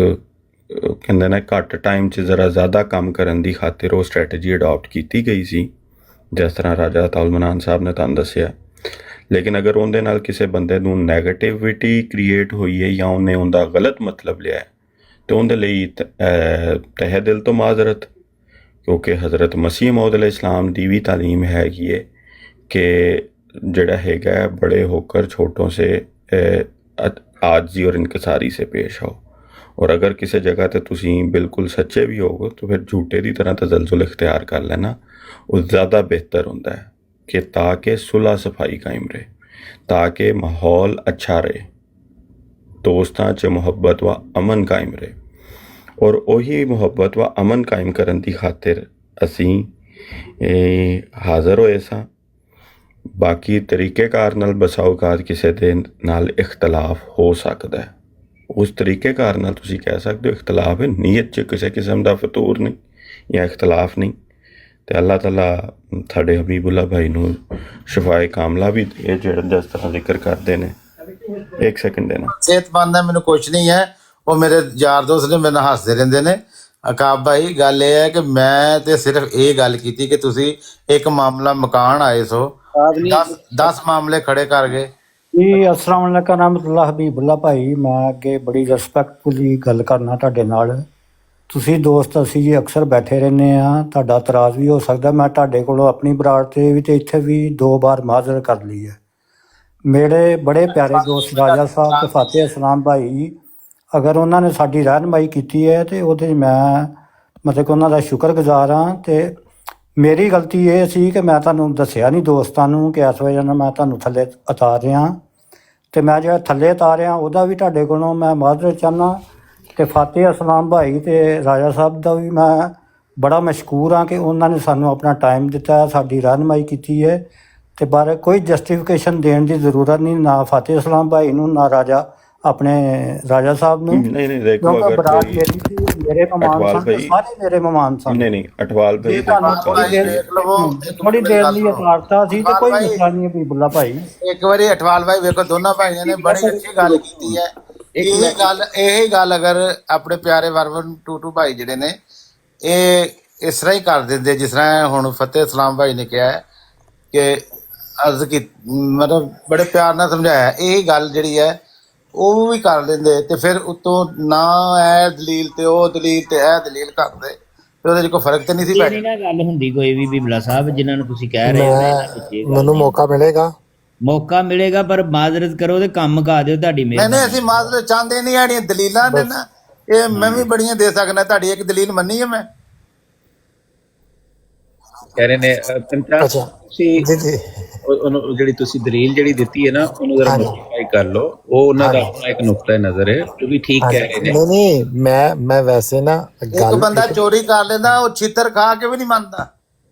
ਕਹਿੰਦੇ ਨੇ ਘੱਟ ਟਾਈਮ 'ਚ ਜ਼ਰਾ ਜ਼ਿਆਦਾ ਕੰਮ ਕਰਨ ਦੀ ਖਾਤਰ ਉਹ ਸਟ੍ਰੈਟਜੀ ਅਡਾਪਟ ਕੀਤੀ ਗਈ ਸੀ, ਜਿਸ ਤਰ੍ਹਾਂ ਰਾਜਾ ਅਤਾਉਲ ਮਨਾਨ ਸਾਹਿਬ ਨੇ ਤੁਹਾਨੂੰ ਦੱਸਿਆ। ਲੇਕਿਨ ਅਗਰ ਉਹਦੇ ਨਾਲ ਕਿਸੇ ਬੰਦੇ ਨੂੰ ਨੈਗੇਟਿਵਿਟੀ ਕ੍ਰੀਏਟ ਹੋਈ ਹੈ ਜਾਂ ਉਹਨੇ ਉਹਦਾ ਗਲਤ ਮਤਲਬ ਲਿਆ ਹੈ ਤੇ ਉਹਦੇ ਲਈ ਤਹਿ ਦਿਲ ਤੋਂ ਮਾਜ਼ਰਤ, ਕਿਉਂਕਿ ਹਜ਼ਰਤ ਮਸੀਹ ਮੌਦ ਇਸਲਾਮ ਦੀ ਵੀ ਤਾਲੀਮ ਹੈਗੀ ਹੈ ਕਿ ਜਿਹੜਾ ਹੈਗਾ बड़े होकर छोटों से आजी और इनकसारी से पेश आओ। और अगर किसी जगह ते तुसी बिल्कुल सच्चे भी होगो तो फिर झूठे की तरह तजलजुल इख्तियार कर लेना, वो ज़्यादा बेहतर होता है कि ताकि सुलह सफाई कायम रहे, ताकि माहौल अच्छा रहे, दोस्तां च मुहब्बत व अमन कायम रहे। और वही मुहब्बत व अमन कायम करन दी खातिर असी हाज़र होए सां। बाकी तरीक़ेकार नाल बसा औकात किसी दे नाल इख्तलाफ हो सकता है, उस तरीक़ेकार नाल तुसी कह सकते हो इख्तलाफ है, नीयत च किसी किस्म का फतूर नहीं या इख्तलाफ नहीं। तो अल्लाह ताला साडे हबीबुल्ला भाई नूं शफाए कामला भी दे जिहड़ा जिस तरह जिक्र करते हैं। एक सेकंड देना, सेहतमंद है मैनूं कुछ नहीं है, वो मेरे यार दोस्त ने मेरे नाल हੱਸਦੇ ਰਹਿੰਦੇ ਨੇ। अकाब भाई गल ये है कि मैं तो सिर्फ ये गल की कि तुसी एक मामला मकान आए सो 10 मामले खड़े कर गए जी। अस्सलाम वालेकुम रहमतुल्लाह हबीबुल्ला भाई, मैं अगे बड़ी रिस्पैक्टफुली गल करना ਤੁਹਾਡੇ ਨਾਲ। ਤੁਸੀਂ ਦੋਸਤ ਅਸੀਂ ਜੀ ਅਕਸਰ ਬੈਠੇ ਰਹਿੰਦੇ ਆ, ਤੁਹਾਡਾ ਇਤਰਾਜ਼ ਵੀ ਹੋ ਸਕਦਾ। ਮੈਂ ਤੁਹਾਡੇ ਕੋਲੋਂ ਆਪਣੀ ਬਰਾੜ ਤੇ ਵੀ ਤੇ ਇੱਥੇ ਵੀ 2 ਵਾਰ ਮਾਜ਼ਰ ਕਰ ਲਈ ਹੈ। ਮੇਰੇ ਬੜੇ ਪਿਆਰੇ ਦੋਸਤ ਰਾਜਾ ਸਾਹਿਬ ਤੇ ਫਤਿਹ ਇਸਲਾਮ ਭਾਈ, ਅਗਰ ਉਹਨਾਂ ਨੇ ਸਾਡੀ ਰਹਿਨਮਾਈ ਕੀਤੀ ਹੈ ਤੇ ਉਹਦੇ 'ਚ ਮੈਂ ਮਤਲਬ ਕਿ ਉਹਨਾਂ ਦਾ ਸ਼ੁਕਰਗੁਜ਼ਾਰ ਹਾਂ। ਤੇ ਮੇਰੀ ਗਲਤੀ ਇਹ ਸੀ ਕਿ ਮੈਂ ਤੁਹਾਨੂੰ ਦੱਸਿਆ ਨਹੀਂ ਦੋਸਤਾਂ ਨੂੰ ਕਿ ਇਸ ਵਜ੍ਹਾ ਨਾਲ ਮੈਂ ਤੁਹਾਨੂੰ ਥੱਲੇ ਉਤਾਰ ਰਿਹਾ, ਤੇ ਮੈਂ ਜਿਹੜਾ ਥੱਲੇ ਉਤਾਰਿਆ ਉਹਦਾ ਵੀ ਤੁਹਾਡੇ ਕੋਲੋਂ ਮੈਂ ਮਾਜ਼ਰਤ ਚਾਹੁੰਦਾ। ਤੇ ਫਤਿਹ ਇਸਲਾਮ ਭਾਈ ਤੇ ਰਾਜਾ ਸਾਹਿਬ ਦਾ ਵੀ ਮੈਂ ਬੜਾ ਮਸ਼ਕੂਰ ਹਾਂ ਕਿ ਉਹਨਾਂ ਨੇ ਸਾਨੂੰ ਆਪਣਾ ਟਾਈਮ ਦਿੱਤਾ, ਸਾਡੀ ਰਹਿਨਮਾਈ ਕੀਤੀ ਹੈ। ਤੇ ਪਰ ਕੋਈ ਜਸਟੀਫਿਕੇਸ਼ਨ ਦੇਣ ਦੀ ਜ਼ਰੂਰਤ ਨਹੀਂ, ਨਾ ਫਤਿਹ ਇਸਲਾਮ ਭਾਈ ਨੂੰ ਨਾ ਆਪਣੇ ਰਾਜਾ ਸਾਹਿਬ ਨੂੰ। नहीं देखो, ਕਿਉਂਕਿ अगर ਬਰਾਤ कोई ਮੇਰੀ ਸੀ, ਮੇਰੇ ਮਹਿਮਾਨ अटवाल ਸਨ ਤੇ भाई, ਸਾਰੇ ਮੇਰੇ ਮਹਿਮਾਨ ਸਨ। नहीं अटवाल भाई ਜੇ ਤੁਹਾਨੂੰ ਥੋੜੀ ਦੇਰ ਲਈ ਇਤਾਰਤਾ ਸੀ ਤੇ ਕੋਈ ਮਸਲਾ ਨਹੀਂ ਹਬੀਬੁੱਲਾ ਭਾਈ। ਇੱਕ ਵਾਰੀ ਅਠਵਾਲ ਭਾਈ ਵੇਖੋ ਦੋਨਾਂ ਭਾਈਆਂ ਨੇ ਬੜੀ ਅੱਛੀ ਗੱਲ ਕੀਤੀ ਹੈ। ਇਹ ਗੱਲ ਅਗਰ ਆਪਣੇ ਪਿਆਰੇ ਵਰਵਨ ਟੂਟੂ ਭਾਈ ਜਿਹੜੇ ਨੇ ਇਹ ਇਸ ਤਰ੍ਹਾਂ ਹੀ ਕਰ ਦਿੰਦੇ ਜਿਸ ਤਰ੍ਹਾਂ ਹੁਣ ਫਤਿਹ ਇਸਲਾਮ ਭਾਈ ਨੇ ਕਿਹਾ ਹੈ ਕਿ ਅਰਜ਼ ਕੀ ਮਤਲਬ ਬੜੇ ਪਿਆਰ ਨਾਲ ਸਮਝਾਇਆ, ਇਹ ਗੱਲ ਜਿਹੜੀ ਹੈ ਉਹ ਵੀ ਕਰ ਲੈਂਦੇ ਤੇ ਫਿਰ ਉਤੋਂ ਨਾ ਇਹ ਦਲੀਲ ਤੇ ਉਹ ਦਲੀਲ ਤੇ ਇਹ ਦਲੀਲ ਕਰਦੇ, ਫਿਰ ਉਹਦੇ 'ਚ ਕੋਈ ਫਰਕ ਤੇ ਨਹੀਂ ਸੀ ਪੈ ਇਹ ਨਾ ਗੱਲ ਹੁੰਦੀ ਕੋਈ ਵੀ ਬਿਬਲਾ ਸਾਹਿਬ ਜਿਨ੍ਹਾਂ ਨੂੰ ਤੁਸੀਂ ਕਹਿ ਰਹੇ ਹੋ। ਮੈਨੂੰ ਮੌਕਾ ਮਿਲੇਗਾ ਪਰ ਮਾਜ਼ਰਤ ਕਰੋ ਤੇ ਕੰਮ ਕਾ ਦਿਓ ਤੁਹਾਡੀ ਨਹੀਂ ਨਹੀਂ ਅਸੀਂ ਮਾਜ਼ਰਤ ਚਾਹੁੰਦੇ ਨਹੀਂ, ਜਿਹੜੀਆਂ ਦਲੀਲਾਂ ਨੇ ਨਾ ਇਹ ਮੈਂ ਵੀ ਬੜੀਆਂ ਦੇ ਸਕਦਾ। ਤੁਹਾਡੀ ਇੱਕ ਦਲੀਲ ਮੰਨੀ ਹੈ ਮੈਂ ਕਹਿ ਰਹੇ ਨੇ ਤੁਸੀਂ ਉਹਨੂੰ ਜਿਹੜੀ ਤੁਸੀਂ ਦਲੀਲ ਜਿਹੜੀ ਦਿੱਤੀ ਹੈ ਨਾ ਉਹਨੂੰ ਜ਼ਰਾ ਮੋਡੀਫਾਈ ਕਰ ਲਓ, ਉਹ ਉਹਨਾਂ ਦਾ ਆਪਣਾ ਇੱਕ ਨੁਕਤਾ ਨਜ਼ਰ ਹੈ, ਉਹ ਵੀ ਠੀਕ ਕਹਿ ਰਹੇ ਨੇ। ਨਹੀਂ ਮੈਂ ਵੈਸੇ ਨਾ ਇੱਕ ਬੰਦਾ ਚੋਰੀ ਕਰ ਲੈਂਦਾ, ਉਹ ਛਿੱਤਰ ਖਾ ਕੇ ਵੀ ਨਹੀਂ ਮੰਨਦਾ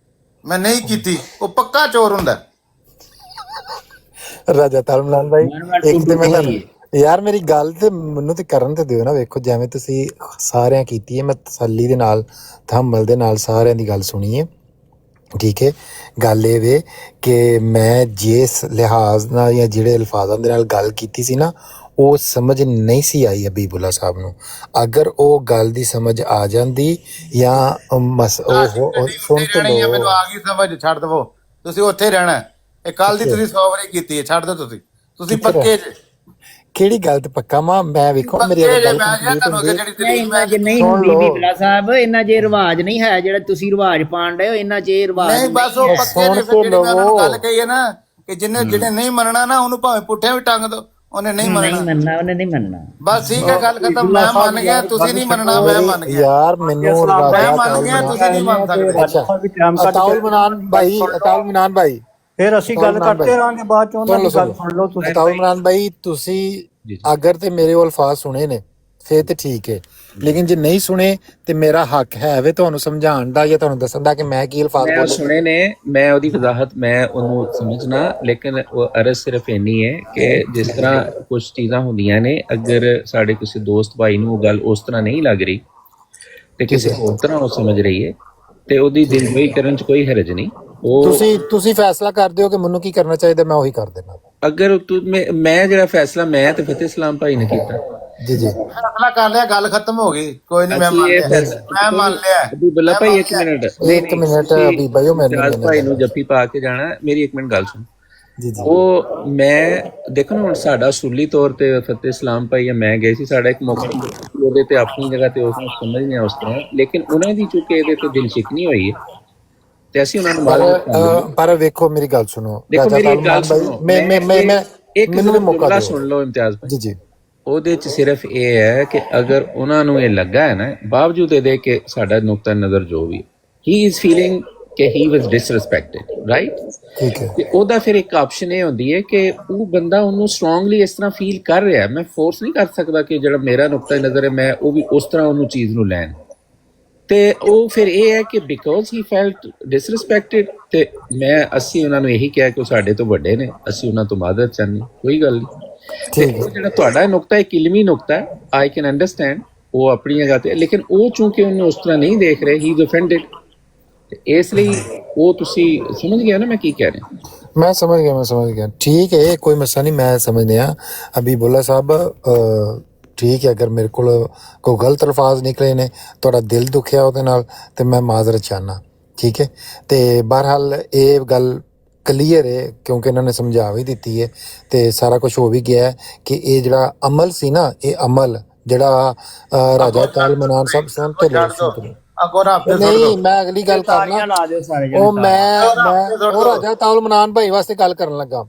ਮੈਂ ਨਹੀਂ ਕੀਤੀ, ਉਹ ਪੱਕਾ ਚੋਰ ਹੁੰਦਾ। ਰਾਜਾ ਤਾਲਮਲਾਨ ਭਾਈ ਇੱਕ ਤੇ ਮੈਂ ਯਾਰ ਮੇਰੀ ਗੱਲ ਤੇ ਮੈਨੂੰ ਤੇ ਕਰਨ ਤੇ ਦਿਓ ਨਾ। ਵੇਖੋ ਜਿਵੇਂ ਤੁਸੀਂ ਸਾਰਿਆਂ ਕੀਤੀ ਹੈ, ਮੈਂ ਤਸੱਲੀ ਦੇ ਨਾਲ ਤਹਮਲ ਦੇ ਨਾਲ ਸਾਰਿਆਂ ਦੀ ਗੱਲ ਸੁਣੀ ਹੈ, ਠੀਕ ਹੈ। ਗੱਲ ਇਹ ਵੇ ਕਿ ਮੈਂ ਜਿਸ ਲਿਹਾਜ਼ ਨਾਲ ਜਾਂ ਜਿਹੜੇ ਅਲਫਾਜ਼ਾਂ ਦੇ ਨਾਲ ਗੱਲ ਕੀਤੀ ਸੀ ਨਾ ਉਹ ਸਮਝ ਨਹੀਂ ਸੀ ਆਈ ਹਬੀਬੁੱਲਾ ਸਾਹਿਬ ਨੂੰ। ਅਗਰ ਉਹ ਗੱਲ ਦੀ ਸਮਝ ਆ ਜਾਂਦੀ ਜਾਂ ਉਹ ਸੁਣ ਤੇ ਲਓ, ਮੈਨੂੰ ਆ ਗਈ ਸਮਝ, ਛੱਡ ਦਵੋ ਤੁਸੀਂ ਉੱਥੇ ਰਹਿਣਾ। ਇਹ ਕੱਲ ਦੀ ਤੁਸੀਂ 100 ਵਾਰੀ ਕੀਤੀ ਹੈ, ਛੱਡ ਦਿਓ ਤੁਸੀਂ ਪੱਕੇ ਜੇ। ਕਿਹੜੀ ਗੱਲ ਤੇ ਪੱਕਾ ਮੈਂ ਵੇਖੋ ਮੇਰੀ ਗੱਲ ਨਹੀਂ ਹੁੰਦੀ ਬਿਬਲਾ ਸਾਹਿਬ, ਇੰਨਾ ਜੇ ਰਿਵਾਜ ਨਹੀਂ ਹੈ ਜਿਹੜਾ ਤੁਸੀਂ ਰਿਵਾਜ ਪਾਣ ਡਏ ਹੋ, ਇੰਨਾ ਜੇ ਰਿਵਾਜ ਨਹੀਂ ਬਸ ਉਹ ਪੱਕੇ ਨੇ। ਫਿਰ ਜਿਹੜੀ ਮੈਂ ਉਹਨੂੰ ਗੱਲ ਕਹੀ ਹੈ ਨਾ ਕਿ ਜਿਹੜੇ ਨਹੀਂ ਮੰਨਣਾ ਨਾ ਉਹਨੂੰ ਭਾਵੇਂ ਪੁੱਠਿਆਂ ਵੀ ਟੰਗ ਦੋ, ਉਹਨੇ ਨਹੀਂ ਮੰਨਣਾ ਉਹਨੇ ਨਹੀਂ ਮੰਨਣਾ। ਬਸ ਠੀਕ ਹੈ, ਗੱਲ ਖਤਮ। ਮੈਂ ਮੰਨ ਗਿਆ, ਤੁਸੀਂ ਨਹੀਂ ਮੰਨਣਾ, ਮੈਂ ਮੰਨ ਗਿਆ ਯਾਰ। ਮੈਨੂੰ ਮੈਂ ਮੰਨ ਗਿਆ, ਤੁਸੀਂ ਨਹੀਂ ਮੰਨ ਸਕਦੇ। ਅਤਾਉਲ ਮਨਾਨ ਭਾਈ ਫਿਰ ਅਸੀਂ ਗੱਲ ਕਰਦੇ ਰਹਾਂਗੇ ਬਾਅਦ ਚ, ਉਹਨਾਂ ਦੀ ਗੱਲ ਸੁਣ ਲਓ ਤੁਸੀਂ। ਅਤਾਉਲ ਮਨਾਨ ਭਾਈ ਤੁਸੀਂ ਅਗਰ ਤੇ ਮੇਰੇ ਉਹ ਅਲਫਾਜ਼ ਸੁਣੇ ਨੇ ਫੇਰ ਤੇ ਠੀਕ ਹੈ, ਲੇਕਿਨ ਜੇ ਨਹੀਂ ਸੁਣੇ ਤੇ ਮੇਰਾ ਹੱਕ ਹੈ ਵੇ ਤੁਹਾਨੂੰ ਸਮਝਾਉਣ ਦਾ ਜਾਂ ਤੁਹਾਨੂੰ ਦੱਸਣ ਦਾ ਕਿ ਮੈਂ ਕੀ ਅਲਫਾਜ਼ ਬੋਲੇ। ਸੁਣੇ ਨੇ, ਮੈਂ ਉਹਦੀ ਵਜ਼ਾਹਤ ਮੈਂ ਉਹਨੂੰ ਸਮਝਣਾ, ਲੇਕਿਨ ਉਹ ਅਰਜ਼ ਸਿਰਫ ਇੰਨੀ ਹੈ ਕਿ ਜਿਸ ਤਰ੍ਹਾਂ ਕੁਝ ਚੀਜ਼ਾਂ ਹੁੰਦੀਆਂ ਨੇ, ਅਗਰ ਸਾਡੇ ਕਿਸੇ ਦੋਸਤ ਭਾਈ ਨੂੰ ਉਹ ਗੱਲ ਉਸ ਤਰ੍ਹਾਂ ਨਹੀਂ ਲੱਗ ਰਹੀ ਤੇ ਕਿਸੇ ਹੋਰ ਤਰ੍ਹਾਂ ਉਹ ਸਮਝ ਰਹੀ ਹੈ ਤੇ ਉਹਦੀ ਦਿਲਜੋਈ ਕਰਨ 'ਚ ਕੋਈ ਹਰਜ ਨਹੀਂ। ਤੁਸੀਂ ਫੈਸਲਾ ਕਰ ਦਿਓ ਕਿ ਮੈਨੂੰ ਕੀ ਕਰਨਾ ਚਾਹੀਦਾ, ਮੈਂ ਉਹੀ ਕਰ ਦੇਣਾ। ਅਗਰ ਮੈਂ ਜਿਹੜਾ ਫੈਸਲਾ ਮੈਂ ਤੇ ਫਤਿਹ ਇਸਲਾਮ ਭਾਈ ਨੇ ਕੀਤਾ ਜੀ ਫੈਸਲਾ ਕਰ ਲਿਆ, ਗੱਲ ਖਤਮ ਹੋ ਗਈ। ਕੋਈ ਨਹੀਂ, ਮੈਂ ਮੰਨ ਲਿਆ। ਅਬਦੁੱਲਾ ਭਾਈ ਇੱਕ ਮਿੰਟ ਅਬੀ ਭਾਈ ਮੈਨੂੰ ਭਾਈ ਨੂੰ ਜੱਫੀ ਪਾ ਕੇ ਜਾਣਾ, ਮੇਰੀ ਇੱਕ ਮਿੰਟ ਗੱਲ ਸੁਣ। ਜੀ ਜੀ ਉਹ ਮੈਂ ਦੇਖੋ ਨਾ, ਹੁਣ ਸਾਡਾ ਅਸੂਲੀ ਤੌਰ ਤੇ ਫਤਿਹ ਇਸਲਾਮ ਭਾਈ ਜਾਂ ਮੈਂ ਗਏ ਸੀ, ਸਾਡਾ ਇੱਕ ਮੌਕਾ ਉਹਦੇ ਤੇ ਆਪਣੀ ਜਗ੍ਹਾ ਤੇ ਉਸ ਨੂੰ ਸਮਝਦੇ ਹਾਂ ਉਸ ਤਰ੍ਹਾਂ, ਲੇਕਿਨ ਉਹਨਾਂ ਦੀ ਚੁੱਕੇ ਇਹਦੇ ਤੇ ਦਿਲ ਸ਼ਿਕਨੀ ਹੋਈ ਹੈ ਤੇ ਅਸੀਂ ਉਹਨਾਂ ਨੂੰ ਪਰ ਵੇਖੋ ਮੇਰੀ ਗੱਲ ਸੁਣੋ, ਦੇਖੋ ਰਾਜਾ ਮੇਰੀ ਗੱਲ ਤਾਲਮਾਨ ਸੁਣੋ, ਮੈਂ ਇੱਕ ਮੈਨੂੰ ਵੀ ਮੌਕਾ ਜੁਮਲਾ ਦਿਓ। ਸੁਣ ਲਓ ਇਮਤਿਆਜ਼ ਭਾਈ। ਜੀ ਜੀ ਉਹਦੇ ਚ ਸਿਰਫ ਇਹ ਹੈ ਕਿ ਅਗਰ ਉਹਨਾਂ ਨੂੰ ਇਹ ਲੱਗਾ ਹੈ ਨਾ, ਬਾਵਜੂਦ ਇਹਦੇ ਕਿ ਸਾਡਾ ਨੁਕਤਾ ਨਜ਼ਰ ਜੋ ਵੀ, ਹੀ ਇਜ਼ ਫੀਲਿੰਗ ਕਿ ਹੀ ਵਾਸ ਡਿਸਰਿਸਪੈਕਟਡ, ਰਾਈਟ? ਠੀਕ ਹੈ। ਤੇ ਉਹਦਾ ਫਿਰ ਇੱਕ ਆਪਸ਼ਨ ਇਹ ਹੁੰਦੀ ਹੈ ਕਿ ਉਹ ਬੰਦਾ ਉਹਨੂੰ ਸਟਰੋਂਗਲੀ ਇਸ ਤਰ੍ਹਾਂ ਫੀਲ ਕਰ ਰਿਹਾ, ਮੈਂ ਫੋਰਸ ਨਹੀਂ ਕਰ ਸਕਦਾ ਕਿ ਜਿਹੜਾ ਮੇਰਾ ਨੁਕਤਾ ਨਜ਼ਰ ਹੈ ਮੈਂ ਉਹ ਵੀ ਉਸ ਤਰ੍ਹਾਂ ਉਹਨੂੰ ਚੀਜ਼ ਨੂੰ ਲੈਣ, ਤੇ ਉਹ ਫਿਰ ਇਹ ਹੈ ਕਿ ਬਿਕੋਜ਼ ਹੀ ਫੈਲਟ ਡਿਸਰਿਸਪੈਕਟਡ, ਤੇ ਅਸੀਂ ਉਹਨਾਂ ਨੂੰ ਇਹੀ ਕਿਹਾ ਕਿ ਉਹ ਸਾਡੇ ਤੋਂ ਵੱਡੇ ਨੇ, ਅਸੀਂ ਉਹਨਾਂ ਤੋਂ ਮਦਦ ਚਾਹੁੰਦੇ, ਕੋਈ ਗੱਲ ਨਹੀਂ। ਤੇ ਉਹ ਜਿਹੜਾ ਤੁਹਾਡਾ ਨੁਕਤਾ ਇੱਕ ਇਲਮੀ ਨੁਕਤਾ ਹੈ, ਆਈ ਕੈਨ ਅੰਡਰਸਟੈਂਡ, ਉਹ ਆਪਣੀ ਜਗ੍ਹਾ ਤੇ, ਲੇਕਿਨ ਉਹ ਚੂੰਕਿ ਉਹਨੂੰ ਉਸ ਤਰ੍ਹਾਂ ਨਹੀਂ ਦੇਖ ਰਹੇ, ਹੀ ਇਜ਼ ਅਫੈਂਡਡ, ਇਸ ਲਈ ਉਹ ਤੁਸੀਂ ਸਮਝ ਗਏ ਨਾ ਮੈਂ ਕੀ ਕਹਿ ਰਿਹਾ? ਮੈਂ ਸਮਝ ਗਿਆ ਠੀਕ ਹੈ, ਕੋਈ ਮਸਲਾ ਨਹੀਂ, ਮੈਂ ਸਮਝਦੇ ਆ ਹਬੀਬੁੱਲਾ ਸਾਹਿਬ। ਠੀਕ ਹੈ, ਅਗਰ ਮੇਰੇ ਕੋਲ ਕੋਈ ਗਲਤ ਅਲਫਾਜ਼ ਨਿਕਲੇ ਨੇ, ਤੁਹਾਡਾ ਦਿਲ ਦੁਖਿਆ ਉਹਦੇ ਨਾਲ, ਤੇ ਮੈਂ ਮਾਜ਼ਰਤ ਚਾਹਨਾ, ਠੀਕ ਹੈ। ਤੇ ਬਹਰਹਾਲ ਇਹ ਗੱਲ ਕਲੀਅਰ ਹੈ ਕਿਉਂਕਿ ਇਹਨਾਂ ਨੇ ਸਮਝਾ ਵੀ ਦਿੱਤੀ ਹੈ ਤੇ ਸਾਰਾ ਕੁਝ ਹੋ ਵੀ ਗਿਆ ਹੈ ਕਿ ਇਹ ਜਿਹੜਾ ਅਮਲ ਸੀ ਨਾ, ਇਹ ਅਮਲ ਜਿਹੜਾ ਰਾਜਾ ਤਾਲ ਮਨਾਨ ਸਾਹਿਬ ਸੁਣਤੇ ਨਹੀਂ, ਮੈਂ ਅਗਲੀ ਗੱਲ ਕਰਨਾ, ਉਹ ਰਾਜਾ ਤਾਲ ਮਨਾਨ ਭਾਈ ਵਾਸਤੇ ਗੱਲ ਕਰਨ ਲੱਗਾ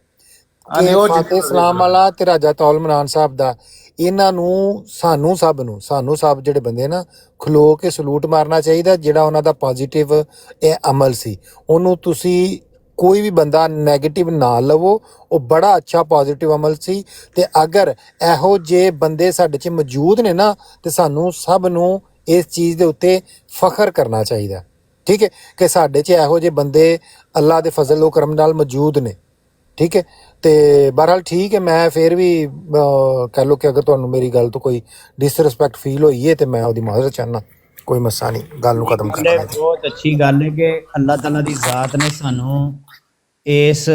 ਕਿ ਫਤਿਹ ਇਸਲਾਮ ਵਾਲਾ ਤੇ ਰਾਜਾ ਤਾਲ ਮਨਾਨ ਸਾਹਿਬ ਦਾ, ਇਹਨਾਂ ਨੂੰ ਸਾਨੂੰ ਸਭ ਜਿਹੜੇ ਬੰਦੇ ਨਾ ਖਲੋ ਕੇ ਸਲੂਟ ਮਾਰਨਾ ਚਾਹੀਦਾ, ਜਿਹੜਾ ਉਹਨਾਂ ਦਾ ਪੋਜ਼ਿਟਿਵ ਇਹ ਅਮਲ ਸੀ। ਉਹਨੂੰ ਤੁਸੀਂ ਕੋਈ ਵੀ ਬੰਦਾ ਨੈਗੇਟਿਵ ਨਾ ਲਵੋ, ਉਹ ਬੜਾ ਅੱਛਾ ਪੋਜ਼ਿਟਿਵ ਅਮਲ ਸੀ। ਤੇ ਅਗਰ ਇਹੋ ਜਿਹੇ ਬੰਦੇ ਸਾਡੇ 'ਚ ਮੌਜੂਦ ਨੇ ਨਾ, ਤੇ ਸਾਨੂੰ ਸਭ ਨੂੰ ਇਸ ਚੀਜ਼ ਦੇ ਉੱਤੇ ਫਖਰ ਕਰਨਾ ਚਾਹੀਦਾ, ਠੀਕ ਹੈ, ਕਿ ਸਾਡੇ 'ਚ ਇਹੋ ਜਿਹੇ ਬੰਦੇ ਅੱਲਾ ਦੇ ਫਜ਼ਲ ਉਹ ਕਰਮ ਨਾਲ ਮੌਜੂਦ ਨੇ, ਠੀਕ ਹੈ। ਤੇ ਬਹਰਹਾਲ ਠੀਕ ਹੈ, ਮੈਂ ਫਿਰ ਵੀ ਕਹਿ ਲਓ ਕਿ ਅਗਰ ਤੁਹਾਨੂੰ ਮੇਰੀ ਗੱਲ ਤੋਂ ਕੋਈ ਡਿਸਰਿਸਪੈਕਟ ਫੀਲ ਹੋਈ ਹੈ ਤੇ ਮੈਂ ਉਹਦੀ ਮਾਜ਼ਰਤ ਚਾਹਨਾ, ਕੋਈ ਮਸਲਾ ਨਹੀਂ, ਗੱਲ ਨੂੰ ਖਤਮ ਕਰਨਾ। ਬਹੁਤ ਅੱਛੀ ਗੱਲ ਹੈ ਕਿ ਅੱਲਾਹ ਤਾਲਾ ਦੀ ਜ਼ਾਤ ਨੇ ਸਾਨੂੰ ਇਸ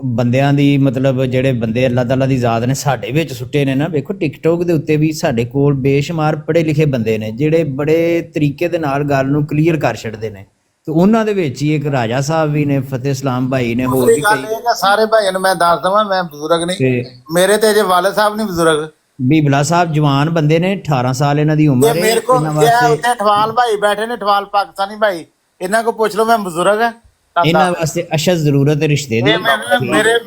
ਬੰਦਿਆਂ ਦੀ, ਮਤਲਬ ਜਿਹੜੇ ਬੰਦੇ ਅੱਲਾਹ ਤਾਲਾ ਦੀ ਜ਼ਾਤ ਨੇ ਸਾਡੇ ਵਿੱਚ ਸੁੱਟੇ ਨੇ ਨਾ। ਵੇਖੋ ਟਿਕਟੋਕ ਦੇ ਉੱਤੇ ਵੀ ਸਾਡੇ ਕੋਲ ਬੇਸ਼ੁਮਾਰ ਪੜ੍ਹੇ ਲਿਖੇ ਬੰਦੇ ਨੇ ਜਿਹੜੇ ਬੜੇ ਤਰੀਕੇ ਦੇ ਨਾਲ ਗੱਲ ਨੂੰ ਕਲੀਅਰ ਕਰ ਛੱਡਦੇ ਨੇ, ਤੇ ਉਹਨਾਂ ਦੇ ਵਿੱਚ ਹੀ ਇੱਕ ਰਾਜਾ ਸਾਹਿਬ ਵੀ ਨੇ, ਫਤਿਹ ਇਸਲਾਮ ਭਾਈ ਨੇ, ਹੋਰ ਵੀ ਗੱਲ ਇਹ ਕਿ ਸਾਰੇ ਭਾਈਆਂ ਨੂੰ ਮੈਂ ਦੱਸ ਦਵਾਂ, ਮੈਂ ਬਜ਼ੁਰਗ ਨਹੀਂ, ਮੇਰੇ ਤੇ ਅਜੇ ਵਾਲਿਦ ਸਾਹਿਬ ਨਹੀਂ ਬਜ਼ੁਰਗ, ਬੀਬਲਾ ਸਾਹਿਬ ਜਵਾਨ ਬੰਦੇ ਨੇ, 18 ਸਾਲ ਇਹਨਾਂ ਦੀ ਉਮਰ ਹੈ। ਮੇਰੇ ਕੋਲ ਉੱਥੇ ਠਵਾਲ ਭਾਈ ਬੈਠੇ ਨੇ, ਠਵਾਲ ਪਾਕਿਸਤਾਨੀ ਭਾਈ, ਇਹਨਾਂ ਕੋ ਪੁੱਛ ਲਓ, ਮੈਂ ਬਜ਼ੁਰਗ ਹਾਂ, ਇਹਨਾਂ ਵਾਸਤੇ ਅਸ਼ਦ ਜ਼ਰੂਰਤ ਹੈ ਰਿਸ਼ਤੇ ਦੀ,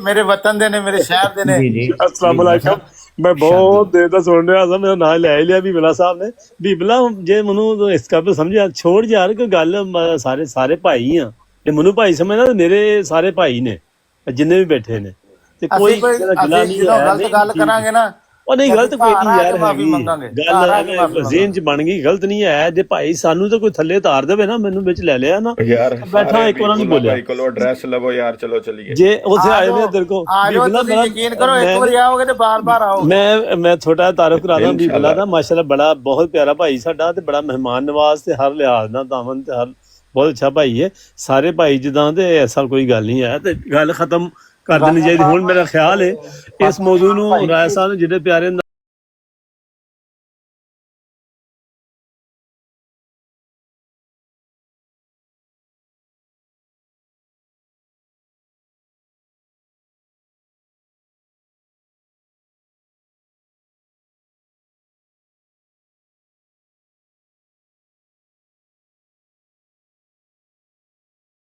ਮੇਰੇ ਵਤਨ ਦੇ ਨੇ, ਮੇਰੇ ਸ਼ਹਿਰ ਦੇ ਨੇ। अस्सलाम वालेकुम। मैं बहुत देर तक सुन रहा था, मेरा नाम ले लिया बीबला साहब ने। बीबला जे मनु इस काबिल समझिया, छोड़ यार कोई गल, सारे भाई हाँ, जे मनु भाई समझना तो मेरे सारे भाई ने जिन्ने भी बैठे ने, ते कोई गिला नहीं है। गलत गल करांगे ना, ਉਹ ਨਹੀਂ ਗਲਤ ਕੋਈ ਨਹੀਂ ਯਾਰ, ਗੱਲ ਜ਼ੇਨ ਚ ਬਣ ਗਈ, ਗਲਤ ਨਹੀਂ ਹੈ। ਜੇ ਭਾਈ ਸਾਨੂੰ ਤਾਂ ਕੋਈ ਥੱਲੇ ਤਾਰ ਦੇਵੇ ਨਾ, ਮੈਨੂੰ ਵਿੱਚ ਲੈ ਲਿਆ ਨਾ ਯਾਰ, ਬੈਠਾ ਇੱਕ ਵਾਰ ਨਹੀਂ ਬੋਲਿਆ, ਭਾਈ ਕੋਲੋਂ ਐਡਰੈਸ ਲਵੋ ਯਾਰ, ਚਲੋ ਚਲੀਏ। ਜੇ ਉੱਥੇ ਆਏ ਨੇ ਤੇਰੇ ਕੋ, ਯਕੀਨ ਕਰੋ, ਇੱਕ ਵਾਰੀ ਆਓਗੇ ਤੇ ਬਾਰ-ਬਾਰ ਆਓ। ਮੈਂ ਛੋਟਾ ਤਾਰਫ ਕਰਾ ਦਾਂ ਬੀਬਲਾ ਦਾ, ਮਾਸ਼ਾਅੱਲਾ ਬੜਾ ਬਹੁਤ ਪਿਆਰਾ ਭਾਈ ਸਾਡਾ, ਤੇ ਬੜਾ ਮਹਿਮਾਨ ਨਵਾਜ਼, ਤੇ ਹਰ ਲਿਹਾਜ਼ ਨਾਲ ਦਾਮਨ, ਤੇ ਹਰ ਬਹੁਤ ਅੱਛਾ ਭਾਈ ਹੈ। ਸਾਰੇ ਭਾਈ ਜਿੱਦਾਂ, ਤੇ ਐਸਾ ਕੋਈ ਗੱਲ ਨਹੀਂ ਹੈ, ਤੇ ਗੱਲ ਖਤਮ ਕਰ ਦੇਣੀ ਚਾਹੀਦੀ। ਹੁਣ ਮੇਰਾ ਖਿਆਲ ਹੈ ਇਸ ਮੌਜੂ ਨੂੰ ਰਾਏ ਸਾਹਿਬ ਜਿਹੜੇ ਪਿਆਰੇ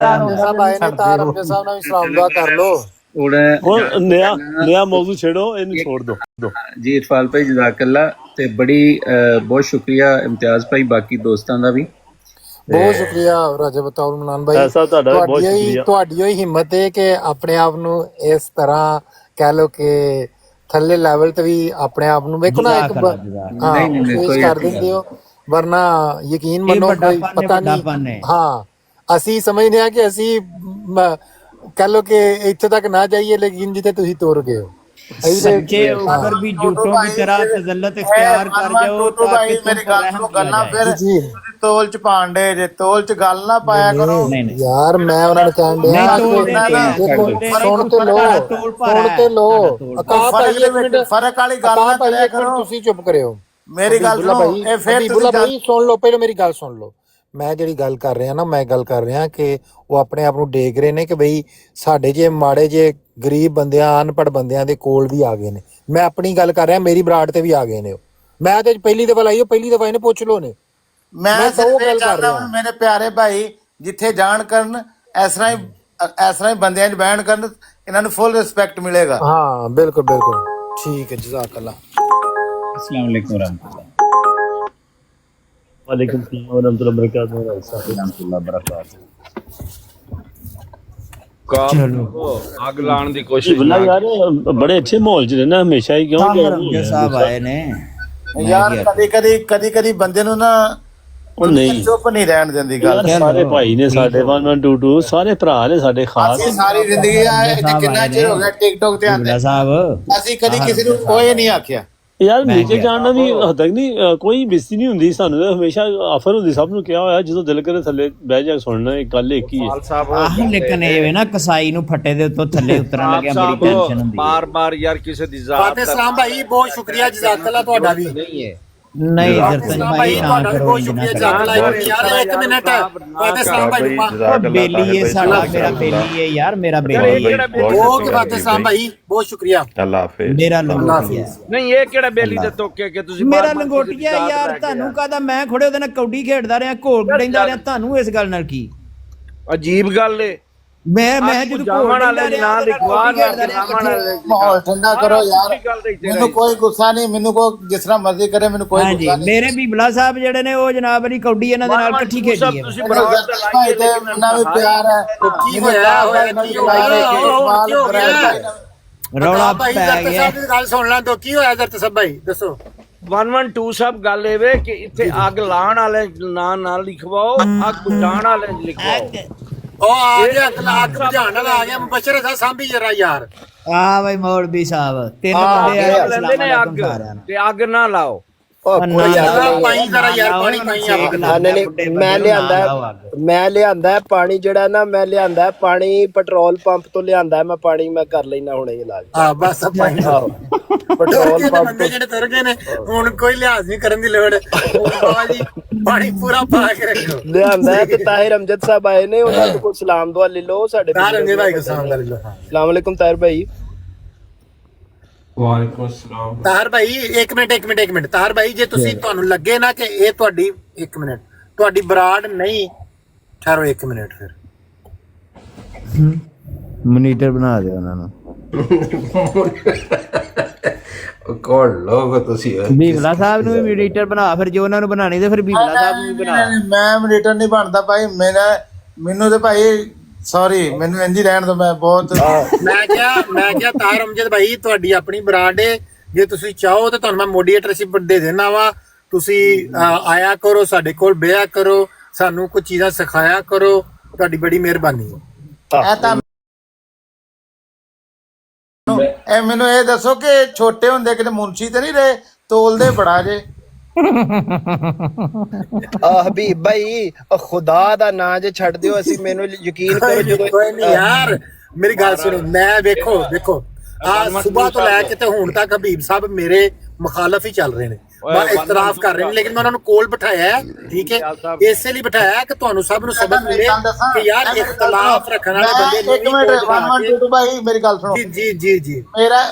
ਸਾਹਿਬ ਆਏ ਨੇ, ਤਾਂ ਰਮਜਾ ਸਾਹਿਬ ਨਾਲ ਵੀ ਸਲਾਮ ਦੁਆ ਕਰ ਲੋ। ਹੁਣ ਨया ਮੌਜੂ ਛੇੜੋ, ਇਹਨੂੰ ਛੋੜ ਦੋ ਜੀ। ਇਰਫਾਨ ਭਾਈ ਜਜ਼ਾਕੱਲਾ, ਤੇ ਬੜੀ ਬਹੁਤ ਸ਼ੁਕਰੀਆ ਇਮਤਿਆਜ਼ ਭਾਈ, ਬਾਕੀ ਦੋਸਤਾਂ ਦਾ ਵੀ ਬਹੁਤ ਸ਼ੁਕਰੀਆ ਰਾਜਾ ਬਤਾਉਲ ਮਨਾਨ ਭਾਈ, ਤੁਹਾਡੀ ਹੀ ਹਿੰਮਤ ਹੈ ਕਿ ਆਪਣੇ ਆਪ ਨੂੰ ਇਸ ਤਰ੍ਹਾਂ ਕਹਿ ਲੋ ਕਿ ਥੱਲੇ ਲੈਵਲ ਤੇ ਵੀ ਆਪਣੇ ਆਪ ਨੂੰ ਵੇਖੋ ਨਾ, ਇੱਕ ਪੇਸ਼ ਕਰ ਦਿੰਦੇ ਹੋ, ਵਰਨਾ ਯਕੀਨ ਮੰਨੋ ਕੋਈ ਪਤਾ ਨਹੀਂ। ਹਾਂ, ਅਸੀਂ ਸਮਝਦੇ ਹਾਂ ਕਿ ਅਸੀਂ कह लो कि इत्थे तक ना जाइए, लेकिन जिथे तुसी तोड़ गए हो, सच्चे ऊपर भी झूठों की तरह तजल्लत इख्तियार कर जाओ, ताकि मेरी गल सुनो, गल्ला फिर तोल च पांडे जे तोल च गल ना पाया करो यार। मैं उन्हां नूं कहण दिया सुन ते लो अकाब भाई, फर्क वाली गल ना करिया करो, तुसी चुप करियो। मेरी गल सुनो, ए फिर बुला भाई सुन लो, पहले मेरी गल सुन लो। ਮੈਂ ਜਿਹੜੀ ਗੱਲ ਕਰ ਰਿਹਾ ਨਾ, ਮੈਂ ਗੱਲ ਕਰ ਰਿਹਾ ਕਿ ਉਹ ਆਪਣੇ ਆਪ ਨੂੰ ਡੇਗ ਰਹੇ ਨੇ ਕਿ ਬਈ ਸਾਡੇ ਜੇ ਮਾੜੇ ਜੇ ਗਰੀਬ ਬੰਦਿਆਂ ਅਨਪੜ੍ਹ ਬੰਦਿਆਂ ਦੇ ਕੋਲ ਵੀ ਆ ਗਏ ਨੇ। ਮੈਂ ਆਪਣੀ ਗੱਲ ਕਰ ਰਿਹਾ, ਮੇਰੀ ਬਰਾੜ ਤੇ ਵੀ ਆ ਗਏ ਨੇ ਉਹ। ਮੈਂ ਤੇ ਪਹਿਲੀ ਦਫਾ ਲਾਈ, ਉਹ ਪਹਿਲੀ ਦਫਾ ਇਹਨੇ ਪੁੱਛ ਲੋ ਨੇ। ਮੈਂ ਤਾਂ ਸਿਰਫ ਉਹ ਇਹ ਗੱਲ ਕਰ ਚਾਹੁੰਦਾ ਰਿਹਾ। ਹਾਂ ਮੇਰੇ ਪਿਆਰੇ ਭਾਈ ਜਿੱਥੇ ਜਾਣ ਕਰਨ ਇਸ ਤਰ੍ਹਾਂ ਹੀ ਬੰਦਿਆਂ 'ਚ ਬਹਿਣ ਕਰਨ, ਇਹਨਾਂ ਨੂੰ ਫੁੱਲ ਰਿਸਪੈਕਟ ਮਿਲੇਗਾ। ਹਾਂ ਬਿਲਕੁਲ ਬਿਲकुल ਠੀਕ ਹੈ। ਜਜ਼ਾਕੱਲਾ। अस्सलाम वालेकुम रहमतुल्लाह। वालेकुम सलाम व रहमतुल्लाहि व बरकातहू। रहमतुल्लाह बरकातहू। चलो आग लाने की कोशिश बिल्ला यार बड़े अच्छे माहौल च रहना हमेशा ही, क्यों साहब आए ने ਯਾਰ ਕਦੀ ਬੰਦੇ ਨੂੰ ਨਾ ਉਹ ਨਹੀਂ ਚੁੱਪ ਨਹੀਂ ਰਹਿਣ ਦਿੰਦੀ ਗੱਲ। ਸਾਰੇ ਭਾਈ ਨੇ ਸਾਡੇ 1122 ਸਾਰੇ ਭਰਾ ਨੇ ਸਾਡੇ ਖਾਸ। ਅਸੀਂ ਸਾਰੀ ਜ਼ਿੰਦਗੀ ਕਿੰਨਾ ਚਿਰ ਹੋ ਗਿਆ ਟਿਕਟੋਕ ਤੇ ਆਂਦੇ ਅਸੀਂ ਕਦੀ ਕਿਸੇ ਨੂੰ ਕੋਈ ਨਹੀਂ ਆਖਿਆ। ਯਾਰ ਨੀਚੇ ਜਾਣ ਦਾ ਵੀ ਹੱਦ ਤੱਕ ਨਹੀਂ, ਕੋਈ ਬੇਇੱਜ਼ਤੀ ਨਹੀਂ ਹੁੰਦੀ ਸਾਨੂੰ ਤਾਂ ਹਮੇਸ਼ਾ ਆਫਰ ਹੁੰਦੀ ਸਭ ਨੂੰ। ਕਿਹਾ ਹੋਇਆ ਜਦੋਂ ਦਿਲ ਕਰੇ ਥੱਲੇ ਬਹਿ ਜਾ ਸੁਣਨਾ, ਇੱਕ ਗੱਲ ਇੱਕ ਹੀ ਹੈ। ਆਹ ਲੇਕਿਨ ਇਹ ਵੇ ਨਾ ਕਸਾਈ ਨੂੰ ਫੱਟੇ ਦੇ ਉੱਤੋਂ ਥੱਲੇ ਉਤਰਨ ਲੱਗਿਆ ਬੜੀ ਟੈਨਸ਼ਨ ਹੁੰਦੀ ਹੈ। ਬਾਰ-ਬਾਰ ਯਾਰ ਕਿਸੇ ਦੀ ਜ਼ਾਤ ਫਾਤਿਹ ਸਲਾਮ ਭਾਈ ਬਹੁਤ ਸ਼ੁਕਰੀਆ ਜਜ਼ਾਕੱਲਾ ਤੁਹਾਡਾ ਵੀ। ਨਹੀਂ ਜਰਤਨ ਭਾਈ ਨਾ ਕਰੋ ਯਾਰ ਇੱਕ ਮਿੰਟ ਫਾਤਿਹ ਸਲਾਮ ਭਾਈ ਬੇਲੀ ਹੈ ਸਾਡਾ, ਮੇਰਾ ਬੇਲੀ ਹੈ ਯਾਰ, ਮੇਰਾ ਬੇਲੀ ਹੈ। ਓਕੇ ਫਾਤਿਹ ਸਲਾਮ ਭਾਈ ਬਹੁਤ ਸ਼ੁਕਰੀਆ। ਅੱਲਾ ਹਾਫਿਜ਼। ਮੇਰਾ ਲੰਗੋਟੀਆ ਨਹੀਂ ਇਹ ਕਿਹੜਾ ਬੇਲੀ ਦੇ ਤੋਕੇ ਕਿ ਤੁਸੀਂ ਮੇਰਾ ਲੰਗੋਟੀਆ ਯਾਰ, ਤੁਹਾਨੂੰ ਕਾਹਦਾ ਮੈਂ ਖੜੇ ਉਹਦੇ ਨਾਲ ਕੌਡੀ ਖੇਡਦਾ ਰਿਹਾ, ਘੋਲ ਲੈਂਦਾ ਰਿਹਾ, ਤੁਹਾਨੂੰ ਇਸ ਗੱਲ ਨਾਲ ਕੀ ਅਜੀਬ ਗੱਲ ਏ। ਮੈਂ ਜਦੋਂ ਜਾਵਣ ਵਾਲੇ ਨਾ ਲਿਖਵਾ ਮਾਹੌਲ ਠੰਡਾ ਕਰੋ ਯਾਰ, ਮੈਨੂੰ ਕੋਈ ਗੁੱਸਾ ਨਹੀਂ, ਮੈਨੂੰ ਕੋਈ ਜਿਸ ਤਰ੍ਹਾਂ ਮਰਜ਼ੀ ਕਰੇ, ਮੈਨੂੰ ਕੋਈ ਗੁੱਸਾ ਨਹੀਂ। ਮੇਰੇ ਬੀਬਲਾ ਸਾਹਿਬ ਜਿਹੜੇ ਨੇ ਉਹ ਜਨਾਬ ਵਾਲੀ ਕੌਡੀ ਇਹਨਾਂ ਦੇ ਨਾਲ ਇਕੱਠੀ ਖੇਡੀ ਹੈ। ਭਾਈ ਤੇ ਉਹਨਾਂ ਵੀ ਪਿਆਰ ਹੈ। ਕੀ ਹੋਇਆ ਰੌਲਾ ਪੈ ਗਿਆ। ਗੱਲ ਸੁਣ ਲਾਂ ਤੋਂ ਕੀ ਹੋਇਆ ਜਰਤ ਸਭ ਭਾਈ ਦੱਸੋ। 112 ਸਭ ਗੱਲ ਇਹ ਵੇ ਕਿ ਇੱਥੇ ਅੱਗ ਲਾਣ ਵਾਲੇ ਨਾਂ ਨਾ ਲਿਖਵਾਓ, ਅੱਗ ਬੁਝਾਉਣ ਵਾਲੇ ਲਿਖਵਾਓ। ਉਹ ਆ ਗਿਆ ਅੱਗ ਬੁਝਾਉਣ ਵਾਲਾ ਆ ਗਿਆ। ਮੁਬਸ਼ਰ ਸਾਹਿਬ ਸਾਂਭੀ ਜਰਾ ਯਾਰ। ਆ ਭਾਈ ਮੌਲਵੀ ਸਾਹਿਬ ਤਿੰਨ ਬੰਦੇ ਆ ਲੈਂਦੇ ਨੇ ਅੱਗ ਤੇ ਅੱਗ ਨਾ ਲਾਓ। ਪਾਣੀ ਜਰਾ ਯਾਰ, ਪਾਣੀ ਮੈਂ ਲਿਆਂਦਾ ਪਾਣੀ ਜਿਹੜਾ ਨਾ, ਮੈਂ ਲਿਆਂਦਾ ਪਾਣੀ ਪੈਟਰੋਲ ਪੰਪ ਤੋਂ ਲਿਆਂਦਾ ਮੈਂ ਪਾਣੀ। ਮੈਂ ਕਰ ਲੈਣਾ ਹੁਣੇ ਇਲਾਜ। ਹਾਂ ਬਸ ਪਾਣੀ ਪੈਟਰੋਲ ਪੰਪ ਜਿਹੜੇ ਤੁਰ ਗਏ ਨੇ ਹੁਣ ਕੋਈ ਲਿਹਾਜ਼ ਨਹੀਂ ਕਰਨ ਦੀ ਲੋੜ। ਪਾਣੀ ਪੂਰਾ ਪਾ ਕੇ ਰੱਖੋ। ਲਿਆਂਦਾ ਤੇ ਤਾਹਿਰ ਅਮਜਦ ਸਾਹਿਬ ਆਏ ਨੇ, ਉਹਨਾਂ ਤੋਂ ਕੁਝ ਸਲਾਮ ਦੁਆ ਲੈ ਲਓ ਸਾਡੇ। ਤਾਹਿਰ ਅਮਜਦ ਭਾਈ ਕੋ ਸਲਾਮ ਲੈ ਲਓ। अस्सलाम वालेकुम ताहिर भाई। ਵਾਲੇਕੁਮ ਸਲਾਮ। ਤਾਹਿਰ ਭਾਈ ਇੱਕ ਮਿੰਟ ਤਾਹਿਰ ਭਾਈ, ਜੇ ਤੁਸੀਂ ਤੁਹਾਨੂੰ ਲੱਗੇ ਨਾ ਕਿ ਇਹ ਤੁਹਾਡੀ ਇੱਕ ਮਿੰਟ ਤੁਹਾਡੀ ਬਰਾੜ ਨਹੀਂ, ਠਹਿਰੋ ਇੱਕ ਮਿੰਟ ਫਿਰ ਮੋਨੀਟਰ ਬਣਾ ਦਿਓ ਉਹਨਾਂ ਨੂੰ। ਕੋਲ ਲੋਗ ਤੁਸੀਂ ਬੀਬਲਾ ਸਾਹਿਬ ਨੂੰ ਵੀ ਮੋਨੀਟਰ ਬਣਾ, ਫਿਰ ਜੋ ਉਹਨਾਂ ਨੂੰ ਬਣਾਣੀ ਤੇ ਫਿਰ ਬੀਬਲਾ ਸਾਹਿਬ ਨੂੰ ਵੀ ਬਣਾ। ਮੈਂ ਮੋਨੀਟਰ ਨਹੀਂ ਬਣਦਾ ਭਾਈ, ਮੈਨੂੰ ਤੇ ਭਾਈ ਸੌਰੀ, ਮੈਨੂੰ ਇੰਝ ਹੀ ਰਹਿਣ ਦੋ। ਮੈਂ ਬਹੁਤ ਮੈਂ ਕਿਹਾ ਤਾਹਿਰ ਅਮਜਦ ਭਾਈ ਤੁਹਾਡੀ ਆਪਣੀ ਬਰਾਂਡ ਏ, ਜੇ ਤੁਸੀਂ ਚਾਹੋ ਤਾਂ ਤੁਹਾਨੂੰ ਮੈਂ ਮੋਡੀਏਟਰਸ਼ਿਪ ਦੇ ਦੇਣਾ ਵਾ। ਤੁਸੀਂ ਆਇਆ ਕਰੋ ਸਾਡੇ ਕੋਲ, ਬਿਆ ਕਰੋ, ਸਾਨੂੰ ਕੁਝ ਚੀਜ਼ਾਂ ਸਿਖਾਇਆ ਕਰੋ, ਤੁਹਾਡੀ ਬੜੀ ਮਿਹਰਬਾਨੀ ਹੈ। ਇਹ ਮੈਨੂੰ ਇਹ ਦੱਸੋ ਕਿ ਛੋਟੇ ਹੁੰਦੇ ਕਿਤੇ ਮੁਨਸ਼ੀ ਤੇ ਨਹੀਂ ਰਹੇ, ਤੋਲਦੇ ਬੜਾ ਜੇ। ਹਬੀਬ ਭਾਈ ਖੁਦਾ ਦਾ ਨਾਂ ਜੇ ਛੱਡ ਦਿਓ, ਅਸੀਂ ਮੈਨੂੰ ਯਕੀਨ ਕਰੋ ਜਦੋਂ ਕੋਈ ਨਹੀਂ ਯਾਰ ਮੇਰੀ ਗੱਲ ਸੁਣੋ। ਮੈਂ ਵੇਖੋ ਆ ਸਵੇਰ ਤੋਂ ਲੈ ਕੇ ਤੇ ਹੁਣ ਤੱਕ ਹਬੀਬ ਸਾਹਿਬ ਮੇਰੇ ਮੁਖਾਲਫ ਹੀ ਚੱਲ ਰਹੇ ਨੇ, ਮੈਂ ਇਤਰਾਫ ਕਰ ਰਹੇ ਨੇ, ਲੇਕਿਨ ਮੈਂ ਉਹਨਾਂ ਨੂੰ ਕੋਲ ਬਿਠਾਇਆ ਹੈ। ਠੀਕ ਹੈ, ਇਸੇ ਲਈ ਬਿਠਾਇਆ ਕਿ ਤੁਹਾਨੂੰ ਸਭ ਨੂੰ ਸਬਕ ਮਿਲੇ ਕਿ ਯਾਰ ਇਖਤਲਾਫ ਰੱਖਣ ਵਾਲੇ ਬੰਦੇ ਨੂੰ। ਇੱਕ ਮਿੰਟ 112 ਭਾਈ ਮੇਰੀ ਗੱਲ ਸੁਣੋ। ਜੀ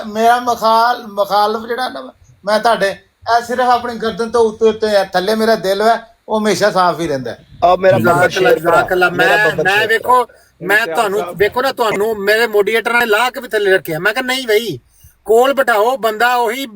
ਮੇਰਾ ਮੁਖਾਲਫ ਜਿਹੜਾ ਨਾ, ਮੈਂ ਤੁਹਾਡੇ ਇਹ ਸਿਰਫ ਆਪਣੀ ਗਰਦਨ ਤੋਂ ਉੱਤੇ ਥੱਲੇ ਮੇਰਾ ਦਿਲ ਹੈ, ਉਹ ਹਮੇਸ਼ਾ ਸਾਫ਼ ਹੀ ਰਹਿੰਦਾ। ਮੈਂ ਵੇਖੋ, ਮੈਂ ਤੁਹਾਨੂੰ ਵੇਖੋ ਨਾ, ਤੁਹਾਨੂੰ ਮੇਰੇ ਮੋਡੀਏਟਰਾਂ ਨੇ ਲਾ ਕੇ ਵੀ ਥੱਲੇ ਰੱਖਿਆ। ਮੈਂ ਕਿਹਾ ਨਹੀਂ ਬਈ ਕੋਲ ਬਿਠਾਓ, ਬੰਦਾ ਉਹੀ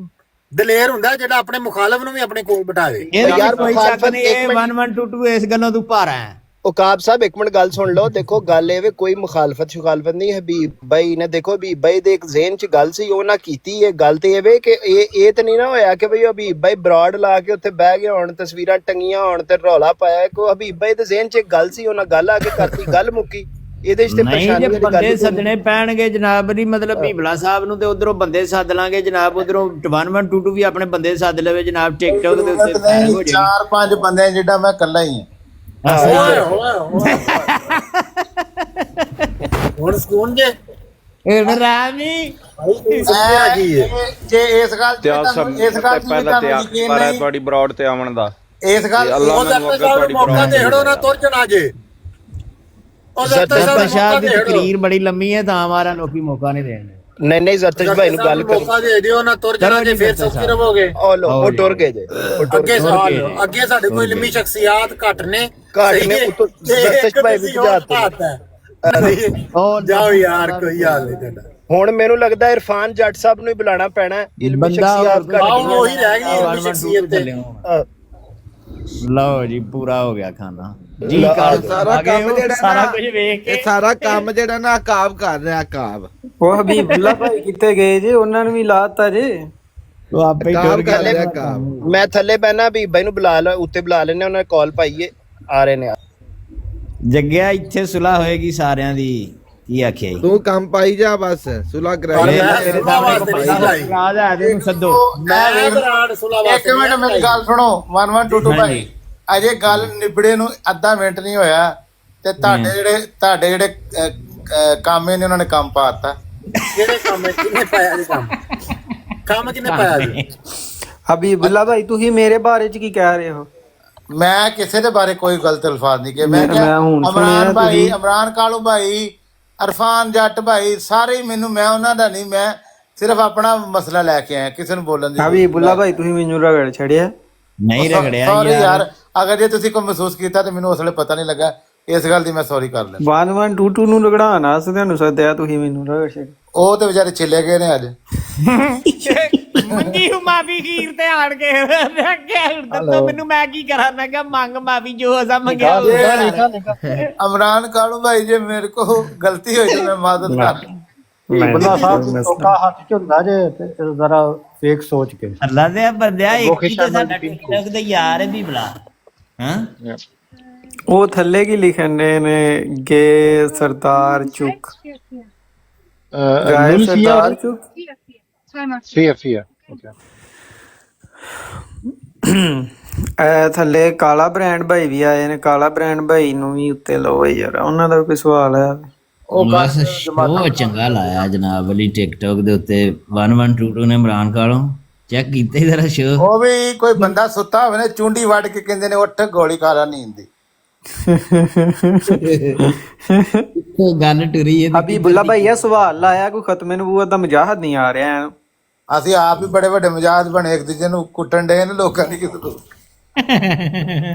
ਦਲੇਰ ਹੁੰਦਾ ਜਿਹੜਾ ਆਪਣੇ ਮੁਖਾਲਫ ਨੂੰ ਵੀ ਆਪਣੇ ਕੋਲ ਬਿਠਾਵੇ। ਯਾਰ ਕੋਈ ਸ਼ੱਕ ਨਹੀਂ, ਇਹ 1122 ਇਸ ਗੱਲੋਂ ਤੂੰ ਭਾਰਾ ਹੈ। ਉਕਾਬ ਸਾਹਿਬ ਇੱਕ ਮਿੰਟ ਗੱਲ ਸੁਣ ਲਓ। ਦੇਖੋ ਗੱਲ ਇਹ ਵੇ ਕੋਈ ਮੁਖਾਲਫਤ ਨਹੀਂ। ਹਬੀਬ ਭਾਈ ਨੇ ਦੇਖੋ ਹਬੀਬ ਭਾਈ ਦੇ ਇੱਕ ਜ਼ਹਿਨ ਚ ਗੱਲ ਸੀ, ਉਹ ਨਾ ਕੀਤੀ। ਇਹ ਗੱਲ ਤੇ ਇਹ ਵੇ ਕਿ ਇਹ ਤਾਂ ਨਹੀਂ ਨਾ ਹੋਇਆ ਕਿ ਬਈ ਹਬੀਬ ਭਾਈ ਬਰਾਡ ਲਾ ਕੇ ਉੱਥੇ ਬਹਿ ਗਏ ਹੋਣ, ਤਸਵੀਰਾਂ ਟੰਗੀਆਂ ਹੋਣ ਤੇ ਰੌਲਾ ਪਾਇਆ। ਕੋ ਹਬੀਬ ਭਾਈ ਦੇ ਜ਼ਹਿਨ ਚ ਇੱਕ ਗੱਲ ਸੀ, ਉਹਨਾਂ ਗੱਲ ਆ ਕੇ ਕਰਤੀ, ਗੱਲ ਮੁੱਕੀ। ਇਹਦੇ ਚ ਤੇ ਪਰੇਸ਼ਾਨੀ ਦੀ ਗੱਲ ਬੰਦੇ ਸੱਦਣੇ ਪੈਣਗੇ ਜਨਾਬ ਦੀ, ਮਤਲਬ ਬੀਬਲਾ ਸਾਹਿਬ ਨੂੰ ਤੇ ਉਧਰੋਂ ਬੰਦੇ ਸੱਦ ਲਾਂਗੇ ਜਨਾਬ, ਉਧਰੋਂ 1122 ਵੀ ਆਪਣੇ ਬੰਦੇ ਸੱਦ ਲਵੇ ਜਨਾਬ। ਟਿਕਟੋਕ ਦੇ ਉੱਤੇ 4-5 ਬੰਦੇ ਜਿਹੜਾ ਮੈਂ ਇਕੱਲਾ ਹੀ ਹਾਂ। ਹੁਣ ਸਕੂਨ ਜੇ ਰਾਮੀ ਜੇ ਇਸ ਗੱਲ ਪਹਿਲਾਂ ਤਿਆਰ ਹੈ ਤੁਹਾਡੀ ਬਰਾਡ ਤੇ ਆਉਣ ਦਾ। ਇਸ ਗੱਲ ਮੌਕਾ ਦੇੜੋ ਨਾ ਤੁਰ ਜਣਾ ਜੇ। ਜ਼ਰਤਸ਼ ਸਾਹਿਬ ਦੀ ਤਕਰੀਰ ਬੜੀ ਲੰਮੀ ਹੈ ਤਾਂ ਹਮਾਰਾ ਲੋਕੀ ਮੌਕਾ ਨਹੀਂ ਦੇਣ ਨਹੀਂ ਜ਼ਰਤਸ਼ ਭਾਈ ਨੂੰ ਗੱਲ ਕਰ ਮੌਕਾ ਦੇ ਦਿਓ ਨਾ, ਤੁਰ ਜਾਣਾ ਜੇ ਫੇਰ ਸੌਖੀ ਰਹੋਗੇ। ਉਹ ਟੁਰ ਗਏ ਜੇ ਅੱਗੇ ਸਾਡੇ ਕੋਈ ਇਲਮੀ ਸ਼ਖਸੀਅਤ ਘੱਟ ਨੇ ਜ਼ਰਤਸ਼ ਭਾਈ ਵੀ ਬੁਝਾਤੇ ਜਾਓ ਯਾਰ, ਕੋਈ ਹਾਲ ਨਹੀਂ ਤੁਹਾਡਾ। ਹੁਣ ਮੈਨੂੰ ਲੱਗਦਾ ਇਰਫਾਨ ਜੱਟ ਸਾਹਿਬ ਨੂੰ ਹੀ ਬੁਲਾਣਾ ਪੈਣਾ, ਇਲਮੀ ਸ਼ਖਸੀਅਤ ਉਹੀ ਰਹਿ ਗਈ ਇਲਮੀ ਸ਼ਖਸੀਅਤ ਤੇ। ਲਓ ਜੀ ਪੂਰਾ ਹੋ ਗਿਆ ਖਾਣਾ ਜੀ। ਸਾਰਾ ਕੰਮ ਜਿਹੜਾ ਸਾਰਾ ਕੁਝ ਵੇਖ ਕੇ ਸਾਰਾ ਕੰਮ ਜਿਹੜਾ ਨਾ ਕਾਬ ਕਰ ਰਿਹਾ ਕਾਬ। ਉਹ ਹਬੀਬੁੱਲਾ ਭਾਈ ਕਿੱਥੇ ਗਏ ਜੇ? ਉਹਨਾਂ ਨੂੰ ਵੀ ਲਾਤਾ ਜੇ। ਉਹ ਆਪੇ ਕਾਬ ਕਰ ਰਿਹਾ ਕਾਬ। ਮੈਂ ਥੱਲੇ ਬਹਿਣਾ ਵੀ ਬਾਈ ਨੂੰ ਬੁਲਾ ਲਾ, ਉੱਤੇ ਬੁਲਾ ਲੈਣੇ, ਉਹਨਾਂ ਨੇ ਕਾਲ ਪਾਈਏ, ਆ ਰਹੇ ਨੇ। ਜੱਗਿਆ ਇੱਥੇ ਸੁਲਾ ਹੋਏਗੀ ਸਾਰਿਆਂ ਦੀ, ਕੀ ਆਖਿਆ ਜੀ? ਤੂੰ ਕੰਮ ਪਾਈ ਜਾ ਬਸ, ਸੁਲਾ ਕਰਾਈ ਤੇਰੇ ਸਾਹਮਣੇ ਰਾਜ ਆ ਦੇ ਨੂੰ ਸੱਦੋ। ਇੱਕ ਮਿੰਟ ਮੇਰੀ ਗੱਲ ਸੁਣੋ 1122 ਭਾਈ, ਅਜੇ ਗੱਲ ਨਿਬੜੇ ਨੂੰ ਅੱਧਾ ਮਿੰਟ ਨਹੀਂ ਹੋਇਆ ਤੇ ਤੁਹਾਡੇ ਜਿਹੜੇ ਕਾਮੇ ਨੇ ਉਹਨਾਂ ਨੇ ਕੰਮ ਪਾਤਾ। ਕਿਹੜੇ ਕਾਮੇ? ਕਿਹਨੇ ਪਾਇਆ ਜੀ ਕੰਮ ਕਿਹਨੇ ਪਾਇਆ ਜੀ? ਹਬੀਬੁੱਲਾ ਭਾਈ ਤੁਸੀਂ ਮੇਰੇ ਬਾਰੇ ਚ ਕੀ ਕਹਿ ਰਹੇ ਹੋ? ਮੈਂ ਕਿਸੇ ਦੇ ਬਾਰੇ ਕੋਈ ਗਲਤ ਅਲਫਾਜ਼ ਨਹੀਂ ਕਿ ਮੈਂ ਇਮਰਾਨ ਭਾਈ, ਇਮਰਾਨ ਕਾਲੂ ਭਾਈ, ਇਰਫਾਨ ਜੱਟ ਭਾਈ ਸਾਰੇ ਹੀ ਮੈਨੂੰ, ਮੈਂ ਉਹਨਾਂ ਦਾ ਨਹੀਂ, ਮੈਂ ਸਿਰਫ ਆਪਣਾ ਮਸਲਾ ਲੈ ਕੇ ਆਇਆ, ਕਿਸੇ ਨੂੰ ਬੋਲਣ ਦੀ। ਹਬੀਬੁੱਲਾ ਭਾਈ ਤੁਸੀਂ ਮੈਨੂੰ ਰਗੜ ਛੜਿਆ? ਨਹੀਂ ਰਗੜਿਆ ਸੌਰੀ ਯਾਰ, ਅਗਰ ਜੇ ਤੁਸੀਂ ਕੋਈ ਮਹਿਸੂਸ ਕੀਤਾ ਤੇ ਮੈਨੂੰ ਉਸ ਵੇਲੇ ਪਤਾ ਨਹੀਂ ਲੱਗਾ, ਇਸ ਗੱਲ ਦੀ ਮੈਂ ਸੌਰੀ ਕਰ ਲੈਂਦਾ। 1122 ਨੂੰ ਰਗੜਾਣਾ ਅਸੀਂ ਤੁਹਾਨੂੰ ਸੱਦਿਆ, ਤੁਸੀਂ ਮੈਨੂੰ ਰਗੜ ਛੜਿਆ। ਉਹ ਤੇ ਵਿਚਾਰੇ ਛਿੱਲੇ ਗਏ ਨੇ ਅੱਜ। ਮੰਗੀ ਮਾਫੀ ਖੀਰ ਤੇ ਆਣ ਕੇ ਦੱਸੋ ਮੈਨੂੰ ਮੈਂ ਕੀ ਕਰਾਂ? ਮੈਂ ਕਿਹਾ ਮੰਗ ਮਾਫੀ, ਜੋ ਅਸਾਂ ਮੰਗਿਆ। ਇਮਰਾਨ ਕਾਲੂ ਭਾਈ ਜੇ ਮੇਰੇ ਕੋ ਗਲਤੀ ਹੋਈ ਤਾਂ ਮੈਂ ਮਾਦਤ ਕਰ। ਬੰਦਾ ਸਾਹਿਬ ਲੋਕਾਂ ਹੱਥ ਚ ਹੁੰਦਾ ਜੇ ਤੇ ਜ਼ਰਾ ਫੇਕ ਸੋਚ ਕੇ। ਅੱਲਾ ਦੇ ਬੰਦਿਆ, ਇੱਕ ਹੀ ਤਾਂ ਸਾਡਾ ਟਿਕਟੌਕ ਦੇ ਯਾਰ ਹੈ ਵੀ ਬਲਾ। ਹਾਂ ਉਹ ਥੱਲੇ ਕੀ ਲਿਖਣ ਨੇ? ਗੇ ਸਰਦਾਰ ਚੁੱਕ ਗਾਇ ਸਰਦਾਰ ਚੁੱਕ ਫੀਆ ਓਕੇ। ਥੱਲੇ ਕਾਲਾ ਬ੍ਰਾਂਡ ਭਾਈ ਵੀ ਆਏ ਨੇ, ਕਾਲਾ ਬ੍ਰਾਂਡ ਭਾਈ ਨੂੰ ਵੀ ਉੱਤੇ ਲਓ ਯਾਰ, ਉਹਨਾਂ ਦਾ ਕੋਈ ਸਵਾਲ ਹੈ? ਬਸ ਸ਼ੋਅ ਚੰਗਾ ਲਾਇਆ ਜਨਾਬ ਅਲੀ ਟਿਕਟੌਕ ਦੇ ਉੱਤੇ। 1122 ਨੇ ਇਮਰਾਨ ਕਾਲੋਂ ਚੈੱਕ ਕੀਤਾ ਜਰਾ ਸ਼ੋਅ। ਉਹ ਵੀ ਕੋਈ ਬੰਦਾ ਸੁੱਤਾ ਹੋਵੇ ਨਾ, ਚੁੰਡੀ ਵੱਢ ਕੇ ਕਹਿੰਦੇ ਨੇ ਉੱਠ ਗੋਲੀ ਖਾ ਨੀਂਦ ਦੀ। ਗੱਲ ਟੁਰੀ ਹੈ। ਹਬੀਬੁੱਲਾ ਭਾਈ ਇਹ ਸਵਾਲ ਲਾਇਆ, ਕੋਈ ਖਤਮੇ ਨਬੂਵਤ ਦਾ ਮੁਜਾਹਦ ਨਹੀਂ ਆ ਰਿਹਾ। ਅਸੀਂ ਆਪ ਹੀ ਬੜੇ ਵੱਡੇ ਮੁਜਾਹਦ ਬਣੇ, ਇੱਕ ਦੂਜੇ ਨੂੰ ਕੁੱਟਣ ਡੇ ਨੇ ਲੋਕਾਂ ਦੀ ਕਿਸੇ ਤੋਂ।